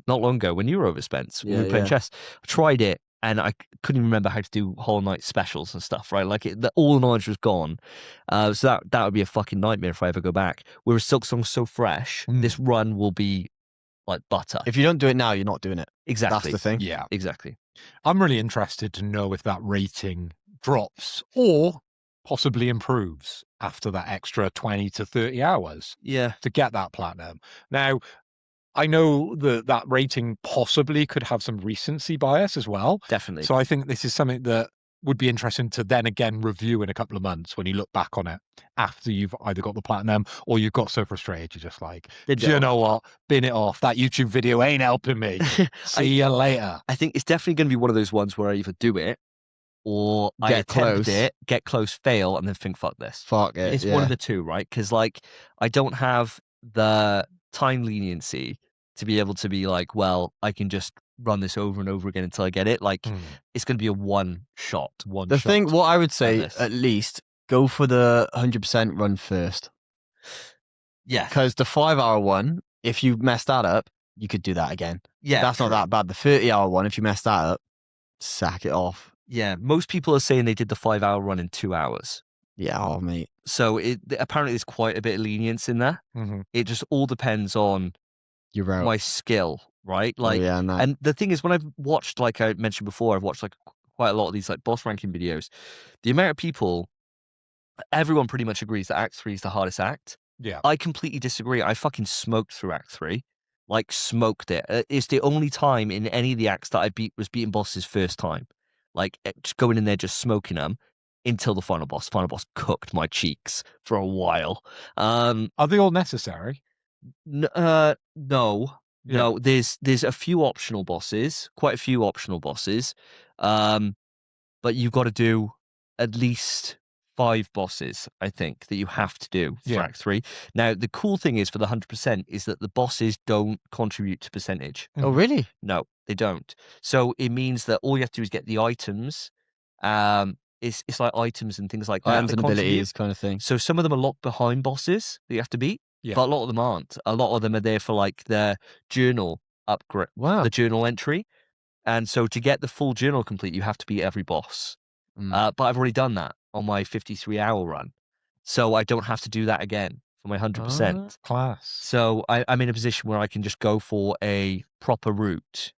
[SPEAKER 1] long ago when you were over, Spence. When we were playing chess. I tried it and I couldn't even remember how to do Hollow Knight specials and stuff, right? Like all the knowledge was gone. So that would be a fucking nightmare if I ever go back. Whereas Silksong's so fresh, this run will be like butter.
[SPEAKER 3] If you don't do it now, you're not doing it.
[SPEAKER 1] Exactly.
[SPEAKER 3] That's the thing.
[SPEAKER 2] Yeah.
[SPEAKER 1] Exactly.
[SPEAKER 2] I'm really interested to know if that rating drops or possibly improves after that extra 20 to 30 hours
[SPEAKER 1] Yeah.
[SPEAKER 2] to get that platinum. Now, I know that rating possibly could have some recency bias as well.
[SPEAKER 1] Definitely.
[SPEAKER 2] So I think this is something that would be interesting to then again review in a couple of months when you look back on it after you've either got the platinum or you've got so frustrated you're just like, do you know what? Bin it off. That YouTube video ain't helping me. See you later.
[SPEAKER 1] I think it's definitely going to be one of those ones where I either do it or I
[SPEAKER 3] Get
[SPEAKER 1] attempt
[SPEAKER 3] close.
[SPEAKER 1] it, get close, fail, and then think, fuck this.
[SPEAKER 3] Fuck it.
[SPEAKER 1] It's one of the two, right? Because like I don't have the time leniency to be able to be like, well, I can just run this over and over again until I get it. Like it's going to be a one shot.
[SPEAKER 3] The thing, what I would say,
[SPEAKER 1] this.
[SPEAKER 3] at least, go for the 100% run first.
[SPEAKER 1] Yeah.
[SPEAKER 3] Because the 5-hour one, if you mess that up, you could do that again.
[SPEAKER 1] Yeah.
[SPEAKER 3] That's not that bad. The 30-hour one, if you mess that up, sack it off.
[SPEAKER 1] Yeah. Most people are saying they did the 5-hour run in 2 hours.
[SPEAKER 3] Yeah, oh, mate.
[SPEAKER 1] So apparently there's quite a bit of lenience in there. It just all depends on
[SPEAKER 3] You're out.
[SPEAKER 1] my skill, right? Like,
[SPEAKER 3] yeah,
[SPEAKER 1] and the thing is, when I've watched, like I mentioned before, I've watched like quite a lot of these like boss ranking videos. The amount of people, everyone pretty much agrees that Act 3 is the hardest act.
[SPEAKER 2] Yeah.
[SPEAKER 1] I completely disagree. I fucking smoked through Act 3, like smoked it. It's the only time in any of the acts that I was beating bosses first time, like just going in there just smoking them until the final boss. Final boss cooked my cheeks for a while.
[SPEAKER 2] Are they all necessary?
[SPEAKER 1] No.
[SPEAKER 2] Yeah.
[SPEAKER 1] No, there's a few optional bosses, quite a few optional bosses, but you've got to do at least 5 bosses, I think, that you have to do for Act 3. Now, the cool thing is for the 100% is that the bosses don't contribute to percentage.
[SPEAKER 3] Oh, really?
[SPEAKER 1] No, they don't. So it means that all you have to do is get the items. It's like items and things like that.
[SPEAKER 3] Items
[SPEAKER 1] that
[SPEAKER 3] and
[SPEAKER 1] contribute.
[SPEAKER 3] abilities kind of thing.
[SPEAKER 1] So some of them are locked behind bosses that you have to beat.
[SPEAKER 2] Yeah.
[SPEAKER 1] But a lot of them aren't. A lot of them are there for like the journal upgrade,
[SPEAKER 3] Wow.
[SPEAKER 1] the journal entry. And so to get the full journal complete, you have to beat every boss. But I've already done that on my 53-hour run. So I don't have to do that again for my 100%.
[SPEAKER 2] Class.
[SPEAKER 1] So I'm in a position where I can just go for a proper route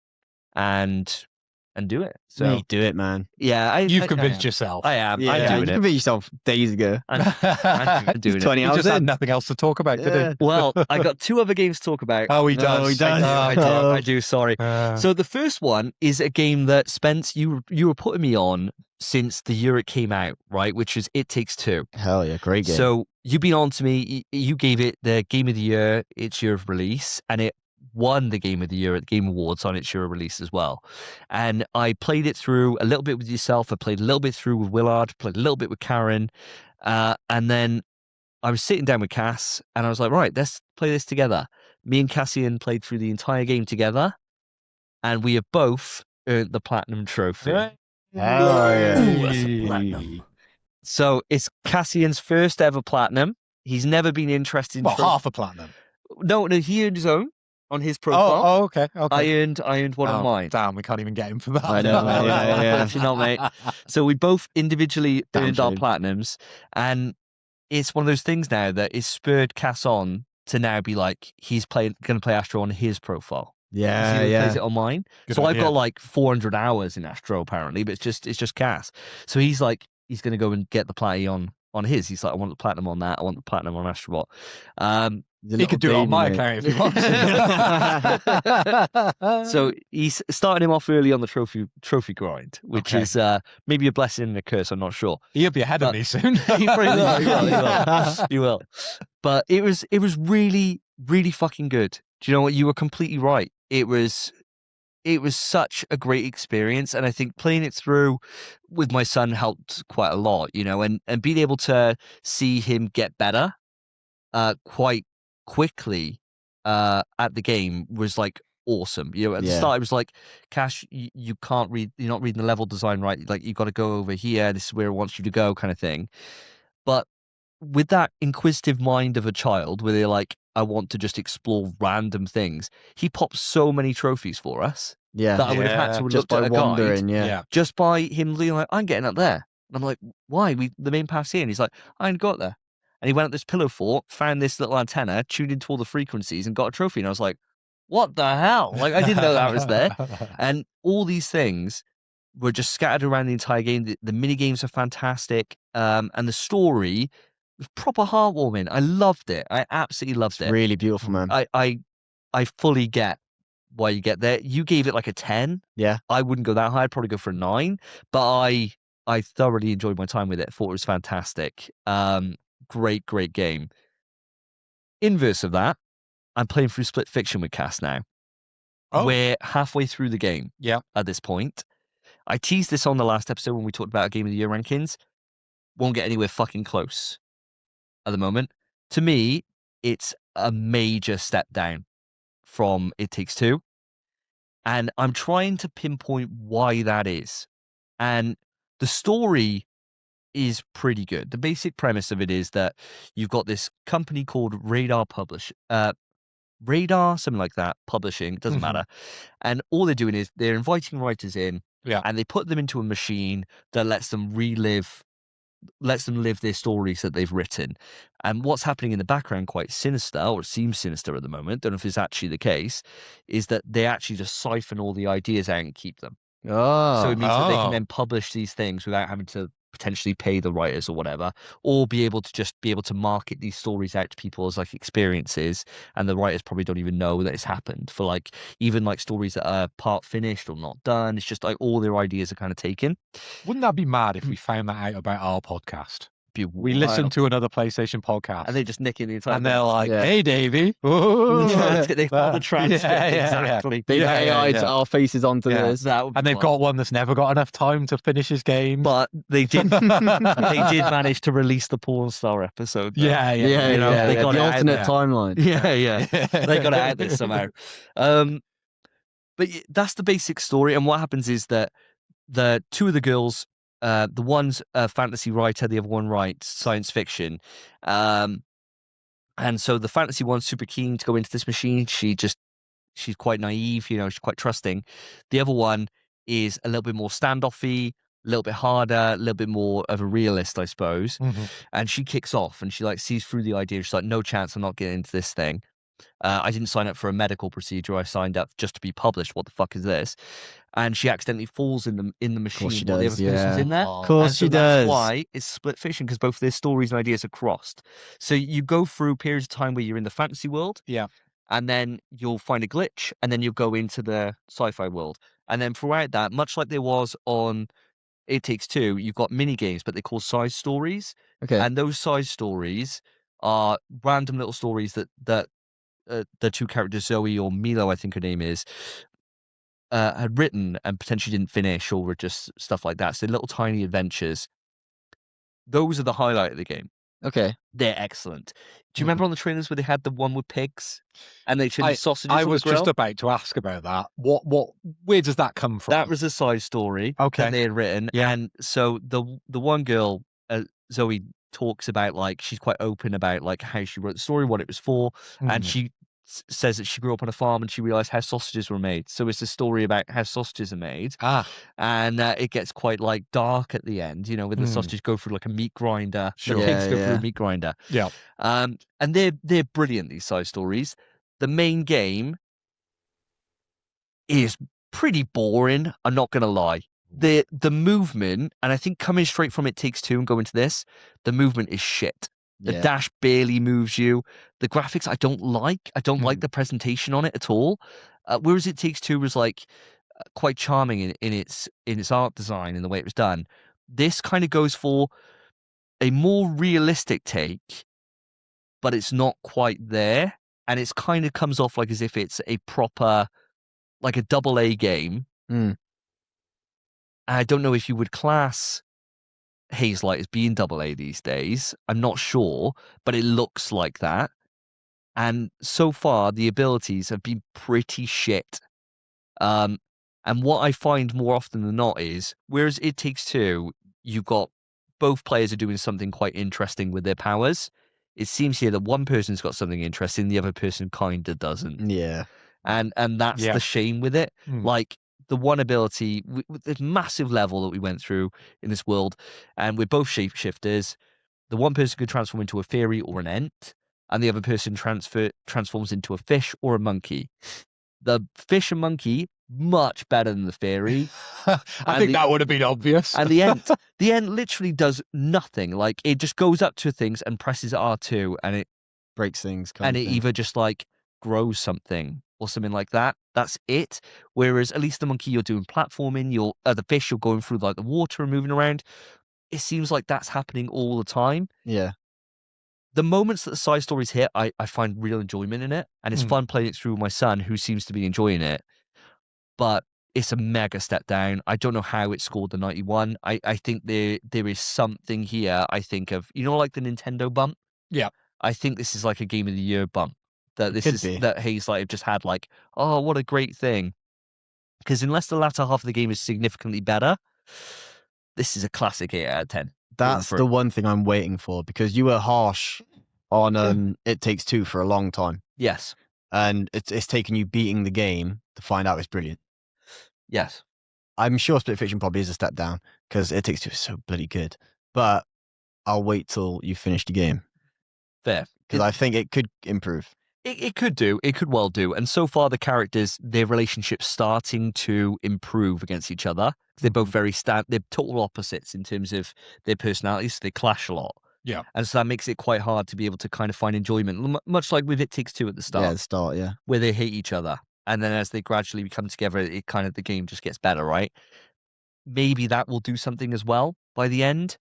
[SPEAKER 1] and and do it. So
[SPEAKER 3] Mate, do it, man.
[SPEAKER 1] yeah,
[SPEAKER 2] You've
[SPEAKER 1] I
[SPEAKER 2] convinced
[SPEAKER 1] am.
[SPEAKER 2] yourself.
[SPEAKER 1] I am.
[SPEAKER 3] Yeah,
[SPEAKER 1] I'm
[SPEAKER 3] you
[SPEAKER 1] doing it.
[SPEAKER 3] convinced yourself days ago.
[SPEAKER 1] I'm doing it.
[SPEAKER 3] 20
[SPEAKER 2] He
[SPEAKER 3] hours
[SPEAKER 2] just had
[SPEAKER 3] in.
[SPEAKER 2] nothing else to talk about, did
[SPEAKER 3] Yeah.
[SPEAKER 2] he?
[SPEAKER 1] Well, I got two other games to talk about.
[SPEAKER 2] Oh, he
[SPEAKER 3] No,
[SPEAKER 2] does.
[SPEAKER 3] he does.
[SPEAKER 1] I do. Sorry. So the first one is a game that Spence, you were putting me on since the year it came out, right? Which is It Takes Two.
[SPEAKER 3] Hell yeah, great game.
[SPEAKER 1] So you've been on to me. You gave it the Game of the Year its year of release, and it won the Game of the Year at the Game Awards on its year of release as well. And I played it through a little bit with yourself. I played a little bit through with Willard. Played a little bit with Karen, and then I was sitting down with Cass, and I was like, right, let's play this together. Me and Cassian played through the entire game together, and we have both earned the platinum trophy.
[SPEAKER 2] Right.
[SPEAKER 3] Hell yeah.
[SPEAKER 4] Ooh, that's a platinum.
[SPEAKER 1] So it's Cassian's first ever platinum. He's never been interested in
[SPEAKER 2] Well, half a platinum.
[SPEAKER 1] No, he earned his own on his profile.
[SPEAKER 2] Oh, okay.
[SPEAKER 1] I earned one on mine.
[SPEAKER 2] Damn, we can't even get him for that.
[SPEAKER 3] I know, yeah.
[SPEAKER 1] Actually not, mate. So we both individually
[SPEAKER 3] Damn
[SPEAKER 1] earned our
[SPEAKER 3] shame.
[SPEAKER 1] platinums, and it's one of those things now that is spurred Cass on to now be like he's going to play Astro on his profile.
[SPEAKER 3] Yeah,
[SPEAKER 1] He
[SPEAKER 3] yeah.
[SPEAKER 1] plays it on mine.
[SPEAKER 2] Good
[SPEAKER 1] So I've
[SPEAKER 2] idea.
[SPEAKER 1] got like 400 hours in Astro apparently, but it's just Cass. So he's like he's going to go and get the platinum on his. He's like, I want the platinum on that. I want the platinum on Astrobot.
[SPEAKER 2] He could do it on my account if he wants.
[SPEAKER 1] So he's starting him off early on the trophy grind, which
[SPEAKER 2] Okay.
[SPEAKER 1] is maybe a blessing and a curse. I'm not sure.
[SPEAKER 2] He'll be ahead of me soon.
[SPEAKER 1] He probably will. He will. He will. But it was really, really fucking good. Do you know what? You were completely right. It was such a great experience, and I think playing it through with my son helped quite a lot. You know, and being able to see him get better quite quickly at the game was like awesome. You know, at the
[SPEAKER 3] Yeah.
[SPEAKER 1] start it was like, Cash, you can't read, you're not reading the level design right. Like you got to go over here. This is where it wants you to go, kind of thing. But with that inquisitive mind of a child, where they're like, I want to just explore random things, he popped so many trophies for us
[SPEAKER 3] Yeah.
[SPEAKER 1] that I would have had to have
[SPEAKER 3] Just
[SPEAKER 1] looked
[SPEAKER 3] by
[SPEAKER 1] at a guide
[SPEAKER 3] wandering, yeah.
[SPEAKER 1] just by him being like, I'm getting up there. And I'm like, why? The main path's here. And he's like, I ain't got there. And he went up this pillow fort, found this little antenna, tuned into all the frequencies, and got a trophy. And I was like, what the hell? Like, I didn't know that was there. And all these things were just scattered around the entire game. The mini games are fantastic. And the story was proper heartwarming. I loved it. I absolutely loved
[SPEAKER 3] It's
[SPEAKER 1] it.
[SPEAKER 3] really beautiful, man.
[SPEAKER 1] I fully get why you get there. You gave it like a 10.
[SPEAKER 3] Yeah.
[SPEAKER 1] I wouldn't go that high. I'd probably go for a 9. But I thoroughly enjoyed my time with it. Thought it was fantastic. Great game. Inverse of that, I'm playing through Split Fiction with Cass now.
[SPEAKER 2] Oh.
[SPEAKER 1] We're halfway through the game.
[SPEAKER 2] Yeah.
[SPEAKER 1] At this point. I teased this on the last episode when we talked about Game of the Year rankings. Won't get anywhere fucking close at the moment. To me, it's a major step down from It Takes Two. And I'm trying to pinpoint why that is. And the story is pretty good. The basic premise of it is that you've got this company called Radar, something like that, publishing, doesn't
[SPEAKER 2] Mhm.
[SPEAKER 1] matter. And all they're doing is they're inviting writers in,
[SPEAKER 2] Yeah.
[SPEAKER 1] and they put them into a machine that lets them live their stories that they've written. And what's happening in the background, quite sinister, or it seems sinister at the moment, don't know if it's actually the case, is that they actually just siphon all the ideas out and keep them.
[SPEAKER 3] Oh.
[SPEAKER 1] So it means that they
[SPEAKER 2] Oh.
[SPEAKER 1] can then publish these things without having to potentially pay the writers or whatever, or be able to market these stories out to people as like experiences, and the writers probably don't even know that it's happened, for like even like stories that are part finished or not done. It's just like all their ideas are kind of taken.
[SPEAKER 2] Wouldn't that be mad if we found that out about our podcast?
[SPEAKER 1] Be
[SPEAKER 2] We
[SPEAKER 1] wild.
[SPEAKER 2] listened to another PlayStation podcast.
[SPEAKER 1] and they just nicking the entire
[SPEAKER 2] and they're like,
[SPEAKER 3] Yeah.
[SPEAKER 2] hey, Davey.
[SPEAKER 1] Yeah, they found the transcript
[SPEAKER 2] Yeah.
[SPEAKER 1] exactly.
[SPEAKER 3] They
[SPEAKER 2] Yeah, yeah,
[SPEAKER 3] AI'd
[SPEAKER 2] yeah.
[SPEAKER 3] our faces onto
[SPEAKER 2] Yeah.
[SPEAKER 3] this.
[SPEAKER 1] That would be
[SPEAKER 2] And they've
[SPEAKER 1] wild.
[SPEAKER 2] got one that's never got enough time to finish his game.
[SPEAKER 1] But they did manage to release the porn star episode though.
[SPEAKER 2] yeah, yeah.
[SPEAKER 3] Yeah,
[SPEAKER 1] you know,
[SPEAKER 3] yeah,
[SPEAKER 1] they
[SPEAKER 3] yeah.
[SPEAKER 1] got
[SPEAKER 3] The
[SPEAKER 1] it out
[SPEAKER 3] alternate
[SPEAKER 2] there.
[SPEAKER 3] timeline.
[SPEAKER 1] yeah they got it out there somehow. But that's the basic story. And what happens is that the two of the girls, the one's a fantasy writer, the other one writes science fiction. And so the fantasy one's super keen to go into this machine. She's quite naive, you know, she's quite trusting. The other one is a little bit more standoffy, a little bit harder, a little bit more of a realist, I suppose.
[SPEAKER 2] Mhm.
[SPEAKER 1] And she kicks off and she like sees through the idea. She's like, no chance, I'm not getting into this thing. I didn't sign up for a medical procedure. I signed up just to be published. What the fuck is this? and she accidentally falls in the machine
[SPEAKER 3] she
[SPEAKER 1] while the
[SPEAKER 3] does,
[SPEAKER 1] other person's
[SPEAKER 3] yeah.
[SPEAKER 1] in there.
[SPEAKER 2] Oh,
[SPEAKER 3] Of course
[SPEAKER 1] And so
[SPEAKER 3] she
[SPEAKER 1] that's
[SPEAKER 3] does.
[SPEAKER 1] why it's split fiction, because both their stories and ideas are crossed. So you go through periods of time where you're in the fantasy world,
[SPEAKER 2] yeah.
[SPEAKER 1] and then you'll find a glitch, and then you'll go into the sci-fi world. And then throughout that, much like there was on It Takes Two, you've got mini games, but they're called side stories.
[SPEAKER 3] Okay.
[SPEAKER 1] And those side stories are random little stories that the two characters, Zoe or Milo, I think her name is, had written and potentially didn't finish, or were just stuff like that. So little tiny adventures. Those are the highlight of the game.
[SPEAKER 3] Okay.
[SPEAKER 1] They're excellent. Do you remember on the trailers where they had the one with pigs and they showed
[SPEAKER 2] I,
[SPEAKER 1] sausages
[SPEAKER 2] I
[SPEAKER 1] on
[SPEAKER 2] was
[SPEAKER 1] the grill?
[SPEAKER 2] just about to ask about that. Where does that come from?
[SPEAKER 1] That was a side story
[SPEAKER 2] Okay.
[SPEAKER 1] that they had written.
[SPEAKER 2] Yeah.
[SPEAKER 1] And so the one girl, Zoe, talks about, like, she's quite open about like how she wrote the story, what it was for, and she says that she grew up on a farm and she realized how sausages were made. So it's a story about how sausages are made, and it gets quite like dark at the end, where the sausages go through like a meat grinder.
[SPEAKER 2] Sure.
[SPEAKER 1] The pigs go through
[SPEAKER 3] Yeah.
[SPEAKER 1] a meat grinder.
[SPEAKER 2] Yeah.
[SPEAKER 1] And they're brilliant, these side stories. The main game is pretty boring, I'm not gonna lie. The movement, and I think coming straight from It Takes Two and going to this, the movement is shit. The
[SPEAKER 3] Yeah.
[SPEAKER 1] dash barely moves you. The graphics I don't like. I don't like the presentation on it at all. Whereas It Takes Two was like quite charming in its art design and the way it was done. This kind of goes for a more realistic take, but it's not quite there, and it's kind of comes off like as if it's a proper, like a double A game.
[SPEAKER 3] Mm.
[SPEAKER 1] I don't know if you would class Hazelight as being double A these days. I'm not sure, but it looks like that. And so far, the abilities have been pretty shit. And what I find more often than not is, whereas It Takes Two, you've got both players are doing something quite interesting with their powers. It seems here that one person's got something interesting, the other person kinda doesn't.
[SPEAKER 3] Yeah.
[SPEAKER 1] And that's
[SPEAKER 2] Yeah.
[SPEAKER 1] the shame with it. Like, the one ability with this massive level that we went through in this world, and we're both shapeshifters. The one person could transform into a fairy or an ent, and the other person transforms into a fish or a monkey. The fish and monkey, much better than the fairy.
[SPEAKER 2] I think that would have been obvious.
[SPEAKER 1] And the ent literally does nothing. Like, it just goes up to things and presses R2, and it
[SPEAKER 3] Breaks things.
[SPEAKER 1] and it either just like grows something or something like that. That's it. Whereas at least the monkey, you're doing platforming. The fish, you're going through like the water and moving around. It seems like that's happening all the time.
[SPEAKER 3] Yeah.
[SPEAKER 1] The moments that the side stories hit, I find real enjoyment in it, and it's fun playing it through with my son, who seems to be enjoying it. But it's a mega step down. I don't know how it scored the 91. I think there is something here. I think of, like the Nintendo bump.
[SPEAKER 2] Yeah.
[SPEAKER 1] I think this is like a Game of the Year bump. That this
[SPEAKER 3] Could
[SPEAKER 1] is
[SPEAKER 3] be.
[SPEAKER 1] that Hazelight have just had, like, oh, what a great thing. Because unless the latter half of the game is significantly better, this is a classic 8 out of 10.
[SPEAKER 3] That's the one thing I'm waiting for, because you were harsh on It Takes Two for a long time.
[SPEAKER 1] Yes.
[SPEAKER 3] And it's taken you beating the game to find out it's brilliant.
[SPEAKER 1] Yes.
[SPEAKER 3] I'm sure Split Fiction probably is a step down, because It Takes Two is so bloody good. But I'll wait till you finish the game,
[SPEAKER 1] Fair.
[SPEAKER 3] because I think it could improve.
[SPEAKER 1] It could do. It could well do. And so far, the characters, their relationship's starting to improve against each other. They're both very they're total opposites in terms of their personalities. So they clash a lot.
[SPEAKER 2] Yeah.
[SPEAKER 1] And so that makes it quite hard to be able to kind of find enjoyment, much like with It Takes Two at the start.
[SPEAKER 3] Yeah, the start, yeah.
[SPEAKER 1] Where they hate each other. And then as they gradually come together, the game just gets better, right? Maybe that will do something as well by the end.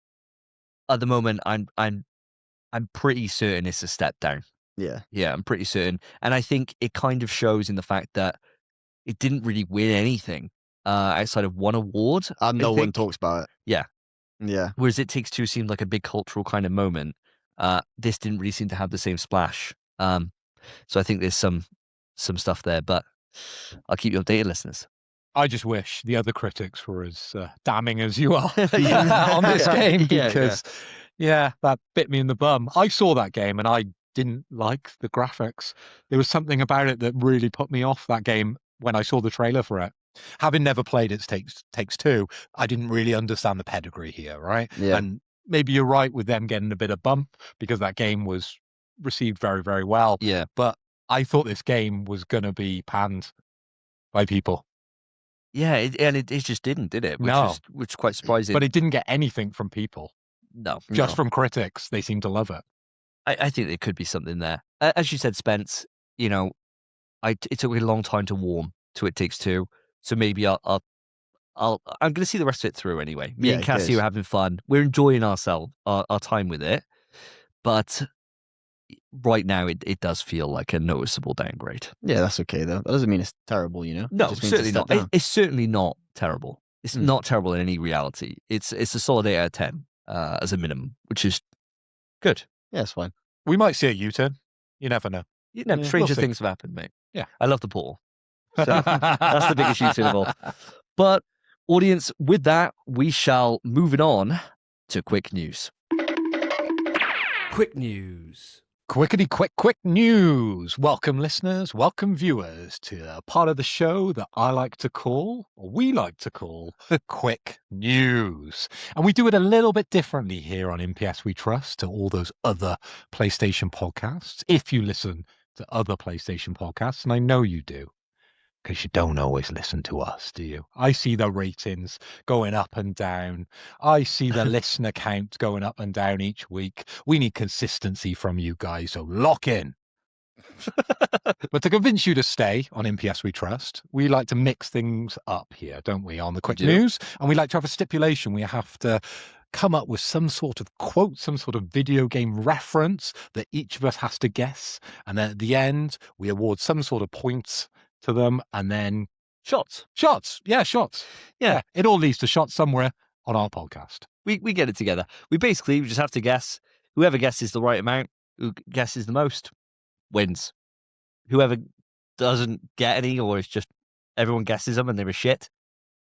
[SPEAKER 1] At the moment, I'm pretty certain it's a step down.
[SPEAKER 3] Yeah.
[SPEAKER 1] Yeah, I'm pretty certain. And I think it kind of shows in the fact that it didn't really win anything outside of one award.
[SPEAKER 3] No one talks about it.
[SPEAKER 1] Yeah.
[SPEAKER 3] Yeah.
[SPEAKER 1] Whereas It Takes Two seemed like a big cultural kind of moment. This didn't really seem to have the same splash. So I think there's some stuff there, but I'll keep you updated, listeners.
[SPEAKER 2] I just wish the other critics were as damning as you are on this game, because that bit me in the bum. I saw that game and I didn't like the graphics. There was something about it that really put me off that game when I saw the trailer for it. Having never played It Takes Two, I didn't really understand the pedigree here, right?
[SPEAKER 3] Yeah.
[SPEAKER 2] And maybe you're right with them getting a bit of bump, because that game was received very, very well.
[SPEAKER 1] Yeah.
[SPEAKER 2] But I thought this game was going to be panned by people.
[SPEAKER 1] Yeah, it just didn't, did it?
[SPEAKER 2] No.
[SPEAKER 1] Which is quite surprising.
[SPEAKER 2] But it didn't get anything from people.
[SPEAKER 1] No.
[SPEAKER 2] Just from critics. They seem to love it.
[SPEAKER 1] I think there could be something there. As you said, Spence, it took me a long time to warm to It Takes Two. So maybe I'm going to see the rest of it through anyway. Me and Cassie are having fun. We're enjoying our time with it. But right now, it does feel like a noticeable downgrade.
[SPEAKER 3] Yeah, that's okay though. That doesn't mean it's terrible, you know.
[SPEAKER 1] No, certainly not. It's certainly not terrible. It's not terrible in any reality. It's a solid 8 out of 10 as a minimum, which is good.
[SPEAKER 3] Yeah, it's fine.
[SPEAKER 2] We might see a U-turn. You never know.
[SPEAKER 1] Stranger things have happened, mate.
[SPEAKER 2] Yeah.
[SPEAKER 1] I love the Portal. So that's the biggest U-turn of all. But audience, with that, we shall move it on to quick news.
[SPEAKER 4] Quick news.
[SPEAKER 2] Quickety quick news. Welcome listeners, welcome viewers to a part of the show that I like to call, or we like to call, quick news. And we do it a little bit differently here on NPS We Trust to all those other PlayStation podcasts. If you listen to other PlayStation podcasts, and I know you do, because you don't always listen to us, do you? I see the ratings going up and down. I see the listener count going up and down each week. We need consistency from you guys, so lock in. But to convince you to stay on NPS We Trust, we like to mix things up here, don't we, on the quick news? And we like to have a stipulation. We have to come up with some sort of quote, some sort of video game reference that each of us has to guess. And then at the end, we award some sort of points to them, and then
[SPEAKER 1] shots.
[SPEAKER 2] Yeah. It all leads to shots somewhere on our podcast.
[SPEAKER 1] We get it together. We just have to guess. Whoever guesses the right amount, who guesses the most, wins. Whoever doesn't get any, or it's just everyone guesses them and they're a shit,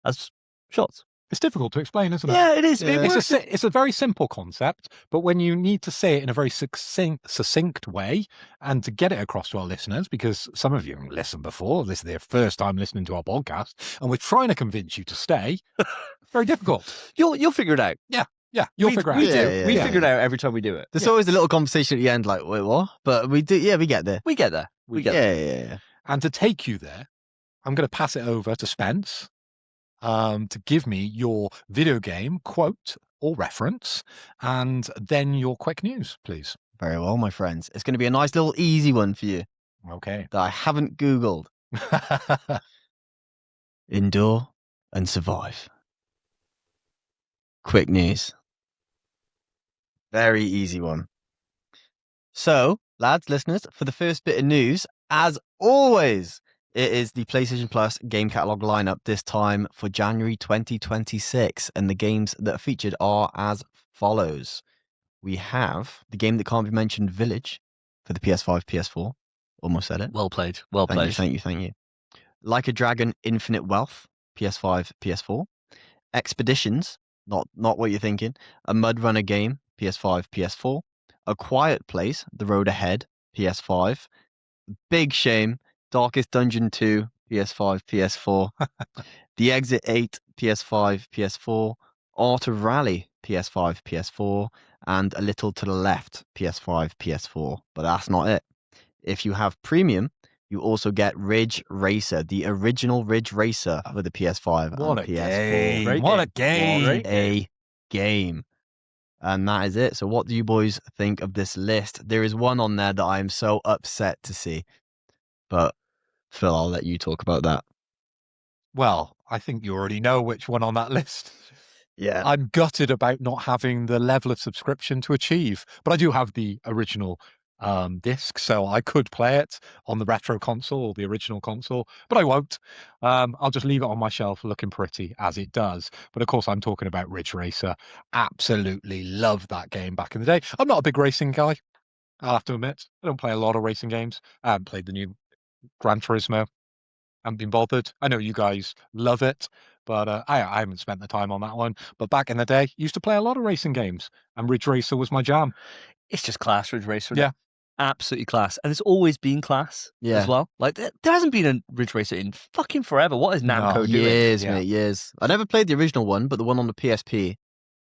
[SPEAKER 1] that's shots.
[SPEAKER 2] It's difficult to explain, isn't it?
[SPEAKER 1] Yeah, it is.
[SPEAKER 3] Yeah.
[SPEAKER 2] It's a very simple concept, but when you need to say it in a very succinct way, and to get it across to our listeners, because some of you haven't listened before, this is their first time listening to our podcast, and we're trying to convince you to stay, very difficult.
[SPEAKER 1] You'll figure it out.
[SPEAKER 2] Yeah, you'll figure it out.
[SPEAKER 1] We do.
[SPEAKER 3] Yeah,
[SPEAKER 1] We
[SPEAKER 3] yeah.
[SPEAKER 1] figure it out every time we do it.
[SPEAKER 3] There's always a little conversation at the end, like, wait, what? But we do. Yeah, we get there.
[SPEAKER 1] We get there.
[SPEAKER 3] Yeah.
[SPEAKER 2] And to take you there, I'm going to pass it over to Spence to give me your video game quote or reference, and then your quick news, please.
[SPEAKER 3] Very well, my friends. It's going to be a nice little easy one for you
[SPEAKER 2] Okay.
[SPEAKER 3] that I haven't Googled. Endure and survive. Quick news. Very easy one. So, lads, listeners, for the first bit of news, as always, it is the PlayStation Plus game catalog lineup this time for January 2026. And the games that are featured are as follows. We have the game that can't be mentioned, Village, for the PS5, PS4. Almost said it.
[SPEAKER 1] Well played.
[SPEAKER 3] Thank you. Like a Dragon, Infinite Wealth, PS5, PS4. Expeditions, not what you're thinking. A Mud Runner game, PS5, PS4. A Quiet Place, The Road Ahead, PS5. Big shame, Darkest Dungeon 2, PS5, PS4. The Exit 8, PS5, PS4. Art of Rally, PS5, PS4. And A Little to the Left, PS5, PS4. But that's not it. If you have Premium, you also get Ridge Racer, the original Ridge Racer for the PS5
[SPEAKER 2] What
[SPEAKER 3] and
[SPEAKER 2] a
[SPEAKER 3] PS4.
[SPEAKER 2] game. What a game.
[SPEAKER 3] What a game. And that is it. So what do you boys think of this list? There is one on there that I am so upset to see. But Phil, I'll let you talk about that.
[SPEAKER 2] Well, I think you already know which one on that list.
[SPEAKER 3] Yeah.
[SPEAKER 2] I'm gutted about not having the level of subscription to achieve, but I do have the original disc, so I could play it on the retro console or the original console, but I won't. I'll just leave it on my shelf looking pretty as it does. But of course, I'm talking about Ridge Racer. Absolutely loved that game back in the day. I'm not a big racing guy, I'll have to admit. I don't play a lot of racing games. I haven't played the new Gran Turismo. Haven't been bothered. I know you guys love it, but I haven't spent the time on that one. But back in the day, used to play a lot of racing games, and Ridge Racer was my jam.
[SPEAKER 1] It's just class, Ridge Racer.
[SPEAKER 2] Yeah.
[SPEAKER 1] Absolutely class. And it's always been class
[SPEAKER 3] Yeah.
[SPEAKER 1] as well. Like, there hasn't been a Ridge Racer in fucking forever. What is Namco doing?
[SPEAKER 3] Years,
[SPEAKER 2] Yeah.
[SPEAKER 3] mate, years. I never played the original one, but the one on the PSP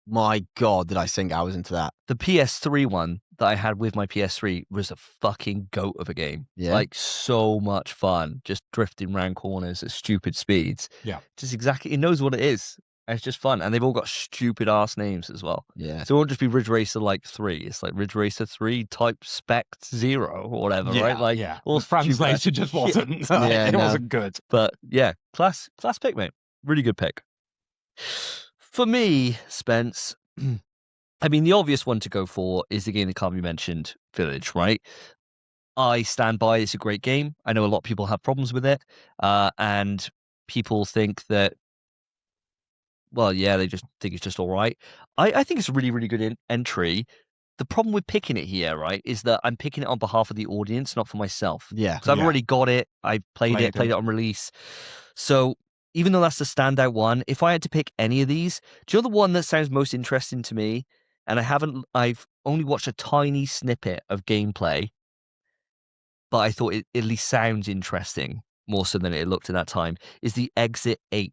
[SPEAKER 3] My God, did I sink hours into that?
[SPEAKER 1] The PS3 one that I had with my PS3 was a fucking goat of a game.
[SPEAKER 3] Yeah.
[SPEAKER 1] Like, so much fun, just drifting round corners at stupid speeds.
[SPEAKER 2] Yeah.
[SPEAKER 1] Just exactly, it knows what it is. And it's just fun. And they've all got stupid ass names as well.
[SPEAKER 3] Yeah.
[SPEAKER 1] So it won't just be Ridge Racer like 3. It's like Ridge Racer 3 Type Spec 0 or whatever, right? Like,
[SPEAKER 2] yeah.
[SPEAKER 1] all
[SPEAKER 2] The translation
[SPEAKER 1] stupid-
[SPEAKER 2] just wasn't.
[SPEAKER 3] Yeah,
[SPEAKER 2] it
[SPEAKER 3] no.
[SPEAKER 2] wasn't good.
[SPEAKER 1] But yeah, class pick, mate. Really good pick. For me, Spence, I mean, the obvious one to go for is the game that can't be mentioned, Village, right? I stand by it's a great game. I know a lot of people have problems with it. And people think that, well, yeah, they just think it's just all right. I think it's a really, really good entry. The problem with picking it here, right, is that I'm picking it on behalf of the audience, not for myself.
[SPEAKER 3] Yeah.
[SPEAKER 1] Because I've
[SPEAKER 2] Yeah.
[SPEAKER 1] already got it. I played it on release. So even though that's the standout one, if I had to pick any of these, do you know the one that sounds most interesting to me? And I've only watched a tiny snippet of gameplay, but I thought it at least sounds interesting more so than it looked at that time, is the Exit 8.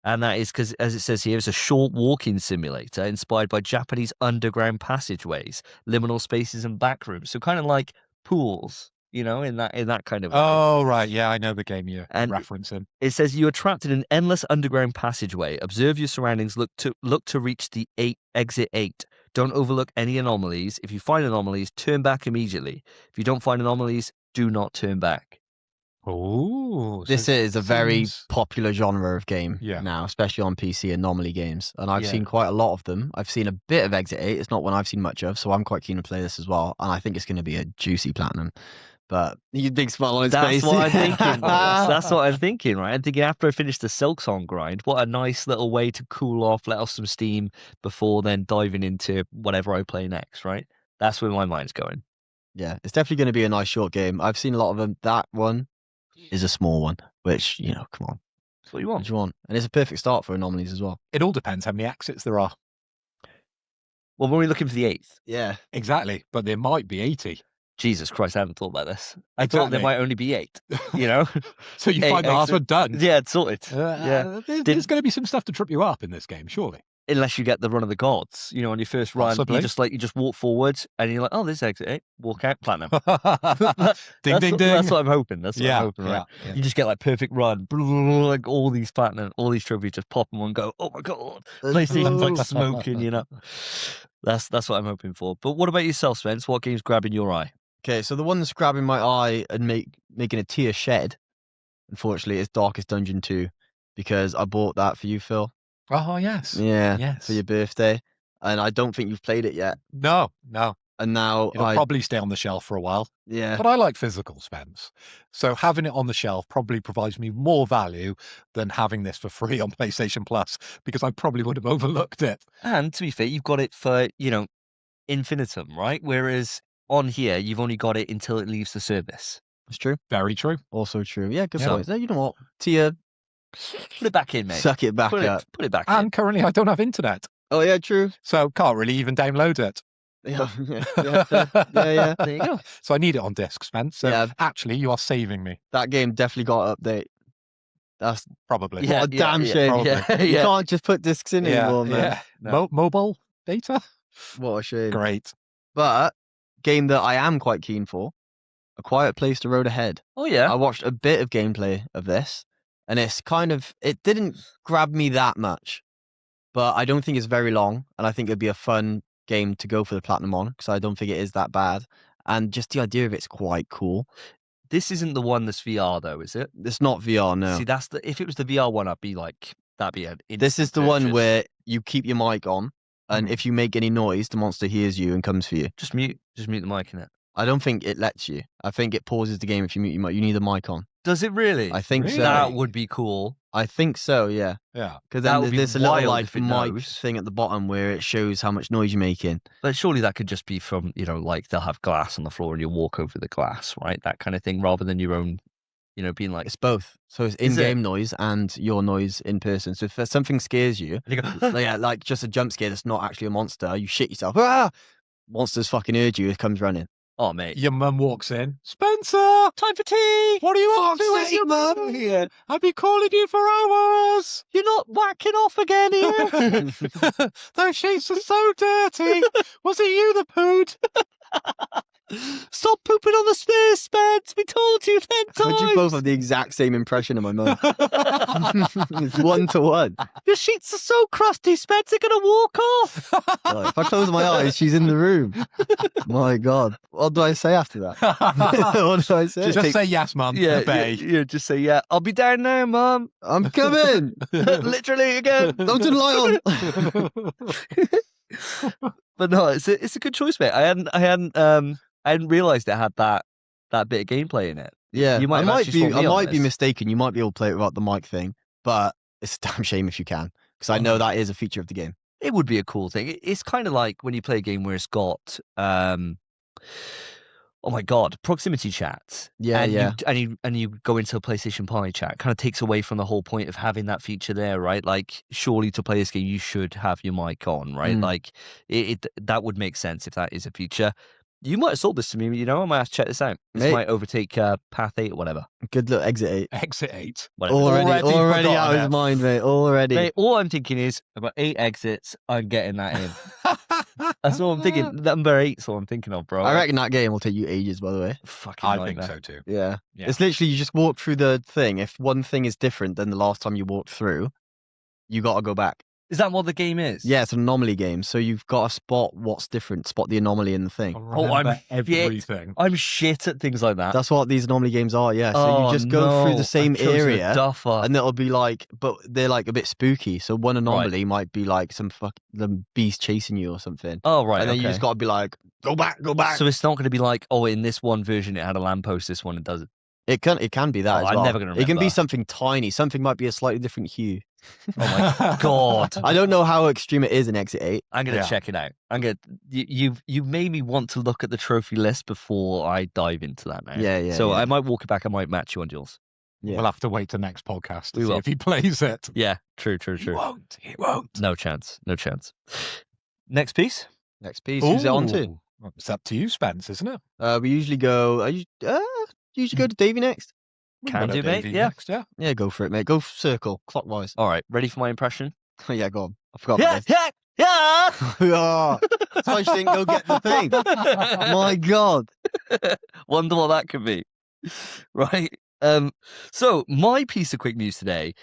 [SPEAKER 1] And that is because, as it says here, it's a short walking simulator inspired by Japanese underground passageways, liminal spaces, and backrooms. So kind of like pools, in that kind of way.
[SPEAKER 2] Oh, right. Yeah, I know the game you're
[SPEAKER 1] And
[SPEAKER 2] referencing.
[SPEAKER 1] It says you are trapped in an endless underground passageway. Observe your surroundings. Look to reach the exit 8. Don't overlook any anomalies. If you find anomalies, turn back immediately. If you don't find anomalies, do not turn back.
[SPEAKER 2] Oh,
[SPEAKER 3] This is a very popular genre of game
[SPEAKER 2] Yeah.
[SPEAKER 3] now, especially on PC, anomaly games. And I've
[SPEAKER 1] Yeah.
[SPEAKER 3] seen quite a lot of them. I've seen a bit of Exit 8. It's not one I've seen much of, so I'm quite keen to play this as well. And I think it's going to be a juicy platinum. But you big smile on his face.
[SPEAKER 1] That's what I'm thinking. That's what I'm thinking, right? I'm thinking after I finish the Silk Song grind, what a nice little way to cool off, let off some steam before then diving into whatever I play next, right? That's where my mind's going.
[SPEAKER 3] Yeah, it's definitely going to be a nice short game. I've seen a lot of them. That one is a small one, which, come on.
[SPEAKER 1] That's what you
[SPEAKER 3] What
[SPEAKER 1] want.
[SPEAKER 3] do you want? And it's a perfect start for anomalies as well.
[SPEAKER 2] It all depends how many exits there are.
[SPEAKER 1] Well, when we're looking for the 8th,
[SPEAKER 3] Yeah.
[SPEAKER 2] Exactly. But there might be 80.
[SPEAKER 1] Jesus Christ, I haven't thought about this. I thought there
[SPEAKER 2] Exactly.
[SPEAKER 1] might only be 8, you know?
[SPEAKER 2] So you
[SPEAKER 1] Eight
[SPEAKER 2] find the last
[SPEAKER 1] exit-
[SPEAKER 2] one done.
[SPEAKER 1] Yeah, it's sorted. Yeah.
[SPEAKER 2] There's going to be some stuff to trip you up in this game, surely.
[SPEAKER 1] Unless you get the run of the gods, on your first run,
[SPEAKER 2] Possibly.
[SPEAKER 1] you just walk forward and you're like, oh, this exit 8, walk out, platinum.
[SPEAKER 2] Ding, ding, ding.
[SPEAKER 1] That's what I'm hoping. That's what I'm hoping, right?
[SPEAKER 2] yeah.
[SPEAKER 1] You just get like perfect run, like all these platinum, all these trophies, just pop them and go, oh my God, PlayStation's like smoking, That's what I'm hoping for. But what about yourself, Spence? What game's grabbing your eye?
[SPEAKER 3] Okay, so the one that's grabbing my eye and making a tear shed, unfortunately, is Darkest Dungeon 2, because I bought that for you, Phil.
[SPEAKER 2] Oh, yes.
[SPEAKER 3] Yeah,
[SPEAKER 2] Yes.
[SPEAKER 3] for your birthday. And I don't think you've played it yet.
[SPEAKER 2] No.
[SPEAKER 3] And now
[SPEAKER 2] It'll probably stay on the shelf for a while.
[SPEAKER 3] yeah.
[SPEAKER 2] But I like physical, Spence. So having it on the shelf probably provides me more value than having this for free on PlayStation Plus, because I probably would have overlooked it.
[SPEAKER 1] And to be fair, you've got it for, infinitum, right? Whereas on here, you've only got it until it leaves the service.
[SPEAKER 3] It's true.
[SPEAKER 2] Very true.
[SPEAKER 3] Also true. Yeah, good
[SPEAKER 2] Yeah.
[SPEAKER 3] point. So, you know what? Tear,
[SPEAKER 1] Put it back in, mate.
[SPEAKER 3] suck it back
[SPEAKER 1] Put
[SPEAKER 3] up.
[SPEAKER 1] it back in.
[SPEAKER 2] And currently I don't have internet,
[SPEAKER 3] Oh, yeah, true.
[SPEAKER 2] so can't really even download it.
[SPEAKER 3] Yeah, yeah.
[SPEAKER 1] There you go.
[SPEAKER 2] So I need it on disc, Spence. So
[SPEAKER 3] Yeah.
[SPEAKER 2] actually, you are saving me,
[SPEAKER 3] That game definitely got an update. That's
[SPEAKER 2] probably.
[SPEAKER 1] Yeah,
[SPEAKER 3] what a damn shame.
[SPEAKER 2] probably.
[SPEAKER 1] Yeah,
[SPEAKER 3] You
[SPEAKER 1] yeah.
[SPEAKER 3] can't just put discs in anymore, man.
[SPEAKER 2] yeah.
[SPEAKER 1] No.
[SPEAKER 2] Mobile data?
[SPEAKER 3] What a shame.
[SPEAKER 2] Great.
[SPEAKER 3] But game that I am quite keen for, A Quiet Place: The Road Ahead.
[SPEAKER 1] Oh, yeah.
[SPEAKER 3] I watched a bit of gameplay of this, and it didn't grab me that much, but I don't think it's very long, and I think it'd be a fun game to go for the platinum on, because I don't think it is that bad, and just the idea of it's quite cool.
[SPEAKER 1] This isn't the one that's VR, though, is it?
[SPEAKER 3] It's not VR, no.
[SPEAKER 1] See, if it was the VR one, I'd be like, that'd be an
[SPEAKER 3] This is the
[SPEAKER 1] instant
[SPEAKER 3] one
[SPEAKER 1] purchase.
[SPEAKER 3] where you keep your mic on, and if you make any noise, the monster hears you and comes for you.
[SPEAKER 1] Just mute the mic in it.
[SPEAKER 3] I don't think it lets you. I think it pauses the game if you mute your mic. You need a mic on.
[SPEAKER 1] Does it really?
[SPEAKER 3] I think so.
[SPEAKER 2] Really?
[SPEAKER 1] That would be cool.
[SPEAKER 3] I think so, yeah.
[SPEAKER 2] Yeah.
[SPEAKER 3] Because
[SPEAKER 1] That
[SPEAKER 3] then
[SPEAKER 1] would be
[SPEAKER 3] there's a little
[SPEAKER 1] wild
[SPEAKER 3] like
[SPEAKER 1] if it
[SPEAKER 3] mic
[SPEAKER 1] knows.
[SPEAKER 3] thing at the bottom where it shows how much noise you're making.
[SPEAKER 1] But surely that could just be from, like they'll have glass on the floor and you walk over the glass, right? That kind of thing, rather than your own, being like,
[SPEAKER 3] It's both. So it's
[SPEAKER 1] Is it?
[SPEAKER 3] in-game noise and your noise in person. So if something scares you,
[SPEAKER 1] you go,
[SPEAKER 3] like just a jump scare that's not actually a monster, you shit yourself. Ah! Monsters fucking urge you, it comes running.
[SPEAKER 1] Oh, mate.
[SPEAKER 2] Your mum walks in. Spencer,
[SPEAKER 1] Time for tea.
[SPEAKER 2] what are you up to?
[SPEAKER 3] Fuck's
[SPEAKER 2] Where's
[SPEAKER 3] sake,
[SPEAKER 2] your
[SPEAKER 3] Mum.
[SPEAKER 2] mum here? I've been calling you for hours.
[SPEAKER 1] You're not whacking off again here.
[SPEAKER 2] Those sheets are so dirty. Was it you that pooed?
[SPEAKER 1] Stop pooping on the stairs, Spence. We told you 10 times.
[SPEAKER 3] You both have the exact same impression of my mum. It's 1-to-1.
[SPEAKER 1] Your sheets are so crusty, Spence. They're going to walk off.
[SPEAKER 3] Like, if I close my eyes, she's in the room. My God. What do I say after that? What do I say?
[SPEAKER 2] Just say yes, mum. Obey.
[SPEAKER 1] Yeah, just say, yeah, I'll be down now, Mum.
[SPEAKER 3] I'm coming.
[SPEAKER 1] Literally again.
[SPEAKER 3] Don't turn the light on.
[SPEAKER 1] But no, it's a good choice, mate. I hadn't realised it had that bit of gameplay in it.
[SPEAKER 3] Yeah,
[SPEAKER 1] You might
[SPEAKER 3] I
[SPEAKER 1] have
[SPEAKER 3] might
[SPEAKER 1] actually
[SPEAKER 3] be.
[SPEAKER 1] swung me
[SPEAKER 3] I
[SPEAKER 1] on
[SPEAKER 3] might be
[SPEAKER 1] this.
[SPEAKER 3] mistaken. You might be able to play it without the mic thing, but it's a damn shame if you can, because I know that is a feature of the game.
[SPEAKER 1] It would be a cool thing. It's kind of like when you play a game where it's got, oh my God, proximity chat.
[SPEAKER 3] Yeah,
[SPEAKER 1] and
[SPEAKER 3] yeah.
[SPEAKER 1] And you go into a PlayStation Party chat. Kind of takes away from the whole point of having that feature there, right? Like, surely to play this game, you should have your mic on, right?
[SPEAKER 3] Mm.
[SPEAKER 1] Like, that would make sense if that is a feature. You might have sold this to me, you know. I might have to check this out. This
[SPEAKER 3] Mate.
[SPEAKER 1] might overtake Path 8 or whatever.
[SPEAKER 3] Good luck, Exit 8.
[SPEAKER 2] Exit 8.
[SPEAKER 1] Whatever.
[SPEAKER 3] Already out
[SPEAKER 2] forgotten
[SPEAKER 3] of his
[SPEAKER 2] it.
[SPEAKER 3] mind, mate. Already.
[SPEAKER 1] Mate, all I'm thinking is about 8 exits. I'm getting that in. That's all I'm thinking. Number 8's all I'm thinking of, bro.
[SPEAKER 3] I reckon that game will take you ages, by the way.
[SPEAKER 1] Fucking
[SPEAKER 2] I
[SPEAKER 1] nightmare.
[SPEAKER 2] think so too.
[SPEAKER 3] Yeah.
[SPEAKER 2] Yeah.
[SPEAKER 3] It's literally you just walk through the thing. If one thing is different than the last time you walked through, you got to go back.
[SPEAKER 1] Is that what the game is?
[SPEAKER 3] Yeah, it's an anomaly game, so you've got to spot what's different, spot the anomaly in the thing.
[SPEAKER 1] Oh, I'm
[SPEAKER 2] Remember
[SPEAKER 1] shit.
[SPEAKER 2] everything.
[SPEAKER 1] I'm shit at things like that.
[SPEAKER 3] That's what these anomaly games are, yeah. So you just go through the same area,
[SPEAKER 1] Duffer.
[SPEAKER 3] and it'll be like, but they're like a bit spooky. So one anomaly might be like some the beast chasing you or something.
[SPEAKER 1] Oh, right.
[SPEAKER 3] And then you just got to be like, go back, go back.
[SPEAKER 1] So it's not going to be like, oh, in this one version it had a lamppost, this one it doesn't.
[SPEAKER 3] It can be that
[SPEAKER 1] Oh,
[SPEAKER 3] as
[SPEAKER 1] I'm
[SPEAKER 3] well.
[SPEAKER 1] never gonna
[SPEAKER 3] It can be
[SPEAKER 1] remember.
[SPEAKER 3] something tiny. Something might be a slightly different hue.
[SPEAKER 1] Oh my God.
[SPEAKER 3] I don't know how extreme it is in Exit 8.
[SPEAKER 1] I'm going to
[SPEAKER 2] Yeah.
[SPEAKER 1] check it out. You've made me want to look at the trophy list before I dive into that now.
[SPEAKER 3] Yeah.
[SPEAKER 1] So I might walk it back. I might match you on Jules.
[SPEAKER 3] Yeah.
[SPEAKER 2] We'll have to wait to next podcast to
[SPEAKER 1] We
[SPEAKER 2] see
[SPEAKER 1] will.
[SPEAKER 2] if he plays it.
[SPEAKER 1] Yeah, true.
[SPEAKER 2] He won't. He won't.
[SPEAKER 1] No chance. Next piece.
[SPEAKER 3] Next piece. Who's it on to?
[SPEAKER 2] Ooh. It's up to you, Spence, isn't it?
[SPEAKER 3] We usually go. Usually go to Davey next.
[SPEAKER 2] We
[SPEAKER 1] Can
[SPEAKER 2] got
[SPEAKER 1] do,
[SPEAKER 2] a
[SPEAKER 1] mate,
[SPEAKER 2] Davey
[SPEAKER 1] yeah.
[SPEAKER 2] Next, yeah.
[SPEAKER 3] Yeah, go for it, mate. Go circle clockwise.
[SPEAKER 1] All right, ready for my impression?
[SPEAKER 3] Yeah, go on. I forgot
[SPEAKER 1] Yeah,
[SPEAKER 3] about this.
[SPEAKER 1] yeah.
[SPEAKER 3] Oh, that's why she didn't go get the thing. My God.
[SPEAKER 1] Wonder what that could be. Right. So my piece of quick news today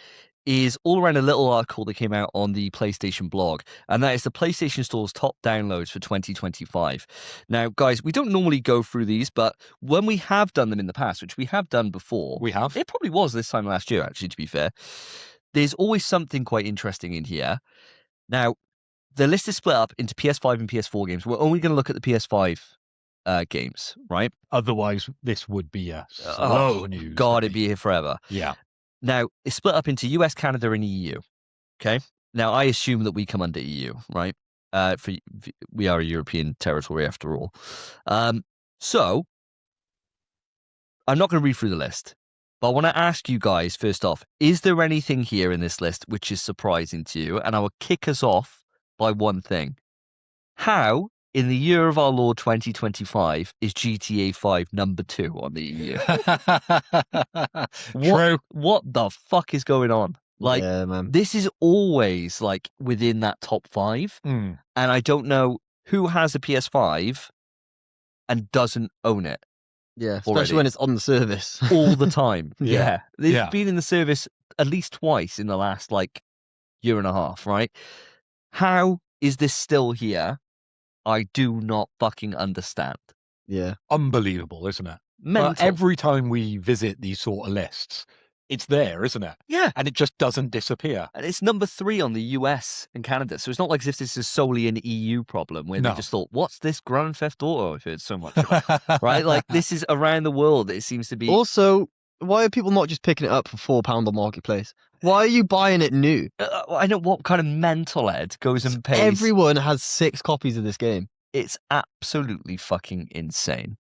[SPEAKER 1] is all around a little article that came out on the PlayStation blog, and that is the PlayStation Store's top downloads for 2025. Now, guys, we don't normally go through these, but when we have done them in the past, which we have done before,
[SPEAKER 2] We have.
[SPEAKER 1] it probably was this time last year, actually, to be fair, there's always something quite interesting in here. Now, the list is split up into PS5 and PS4 games. We're only going to look at the PS5 games, right?
[SPEAKER 2] Otherwise, this would be a slow news.
[SPEAKER 1] God, it'd be here forever.
[SPEAKER 2] Yeah.
[SPEAKER 1] Now, it's split up into US, Canada, and EU. Okay. Now, I assume that we come under EU, right? We are a European territory after all. So, I'm not going to read through the list, but I want to ask you guys first off: is there anything here in this list which is surprising to you? And I will kick us off by one thing: how, in the year of our Lord 2025, is GTA 5 number 2 on the EU?
[SPEAKER 2] True.
[SPEAKER 1] What the fuck is going on? Like,
[SPEAKER 3] yeah, man.
[SPEAKER 1] this is always like within that top 5,
[SPEAKER 2] Mm.
[SPEAKER 1] and I don't know who has a PS5 and doesn't own it
[SPEAKER 3] Yeah, especially
[SPEAKER 1] already.
[SPEAKER 3] when it's on the service.
[SPEAKER 1] all the time.
[SPEAKER 3] Yeah.
[SPEAKER 1] It's
[SPEAKER 2] Yeah.
[SPEAKER 1] been in the service at least twice in the last like year and a half, right? How is this still here? I do not fucking understand.
[SPEAKER 3] Yeah.
[SPEAKER 2] Unbelievable, isn't it?
[SPEAKER 1] Mental.
[SPEAKER 2] But every time we visit these sort of lists, it's there, isn't it?
[SPEAKER 1] Yeah.
[SPEAKER 2] And it just doesn't disappear.
[SPEAKER 1] And it's number 3 on the US and Canada. So it's not like as if this is solely an EU problem where
[SPEAKER 2] No.
[SPEAKER 1] they just thought, what's this Grand Theft Auto I've heard so much about? Right? Like, this is around the world. It seems to be.
[SPEAKER 3] Also, why are people not just picking it up for £4 on Marketplace? Why are you buying it new?
[SPEAKER 1] I know what kind of mental head goes and pays.
[SPEAKER 3] Everyone has 6 copies of this game.
[SPEAKER 1] It's absolutely fucking insane.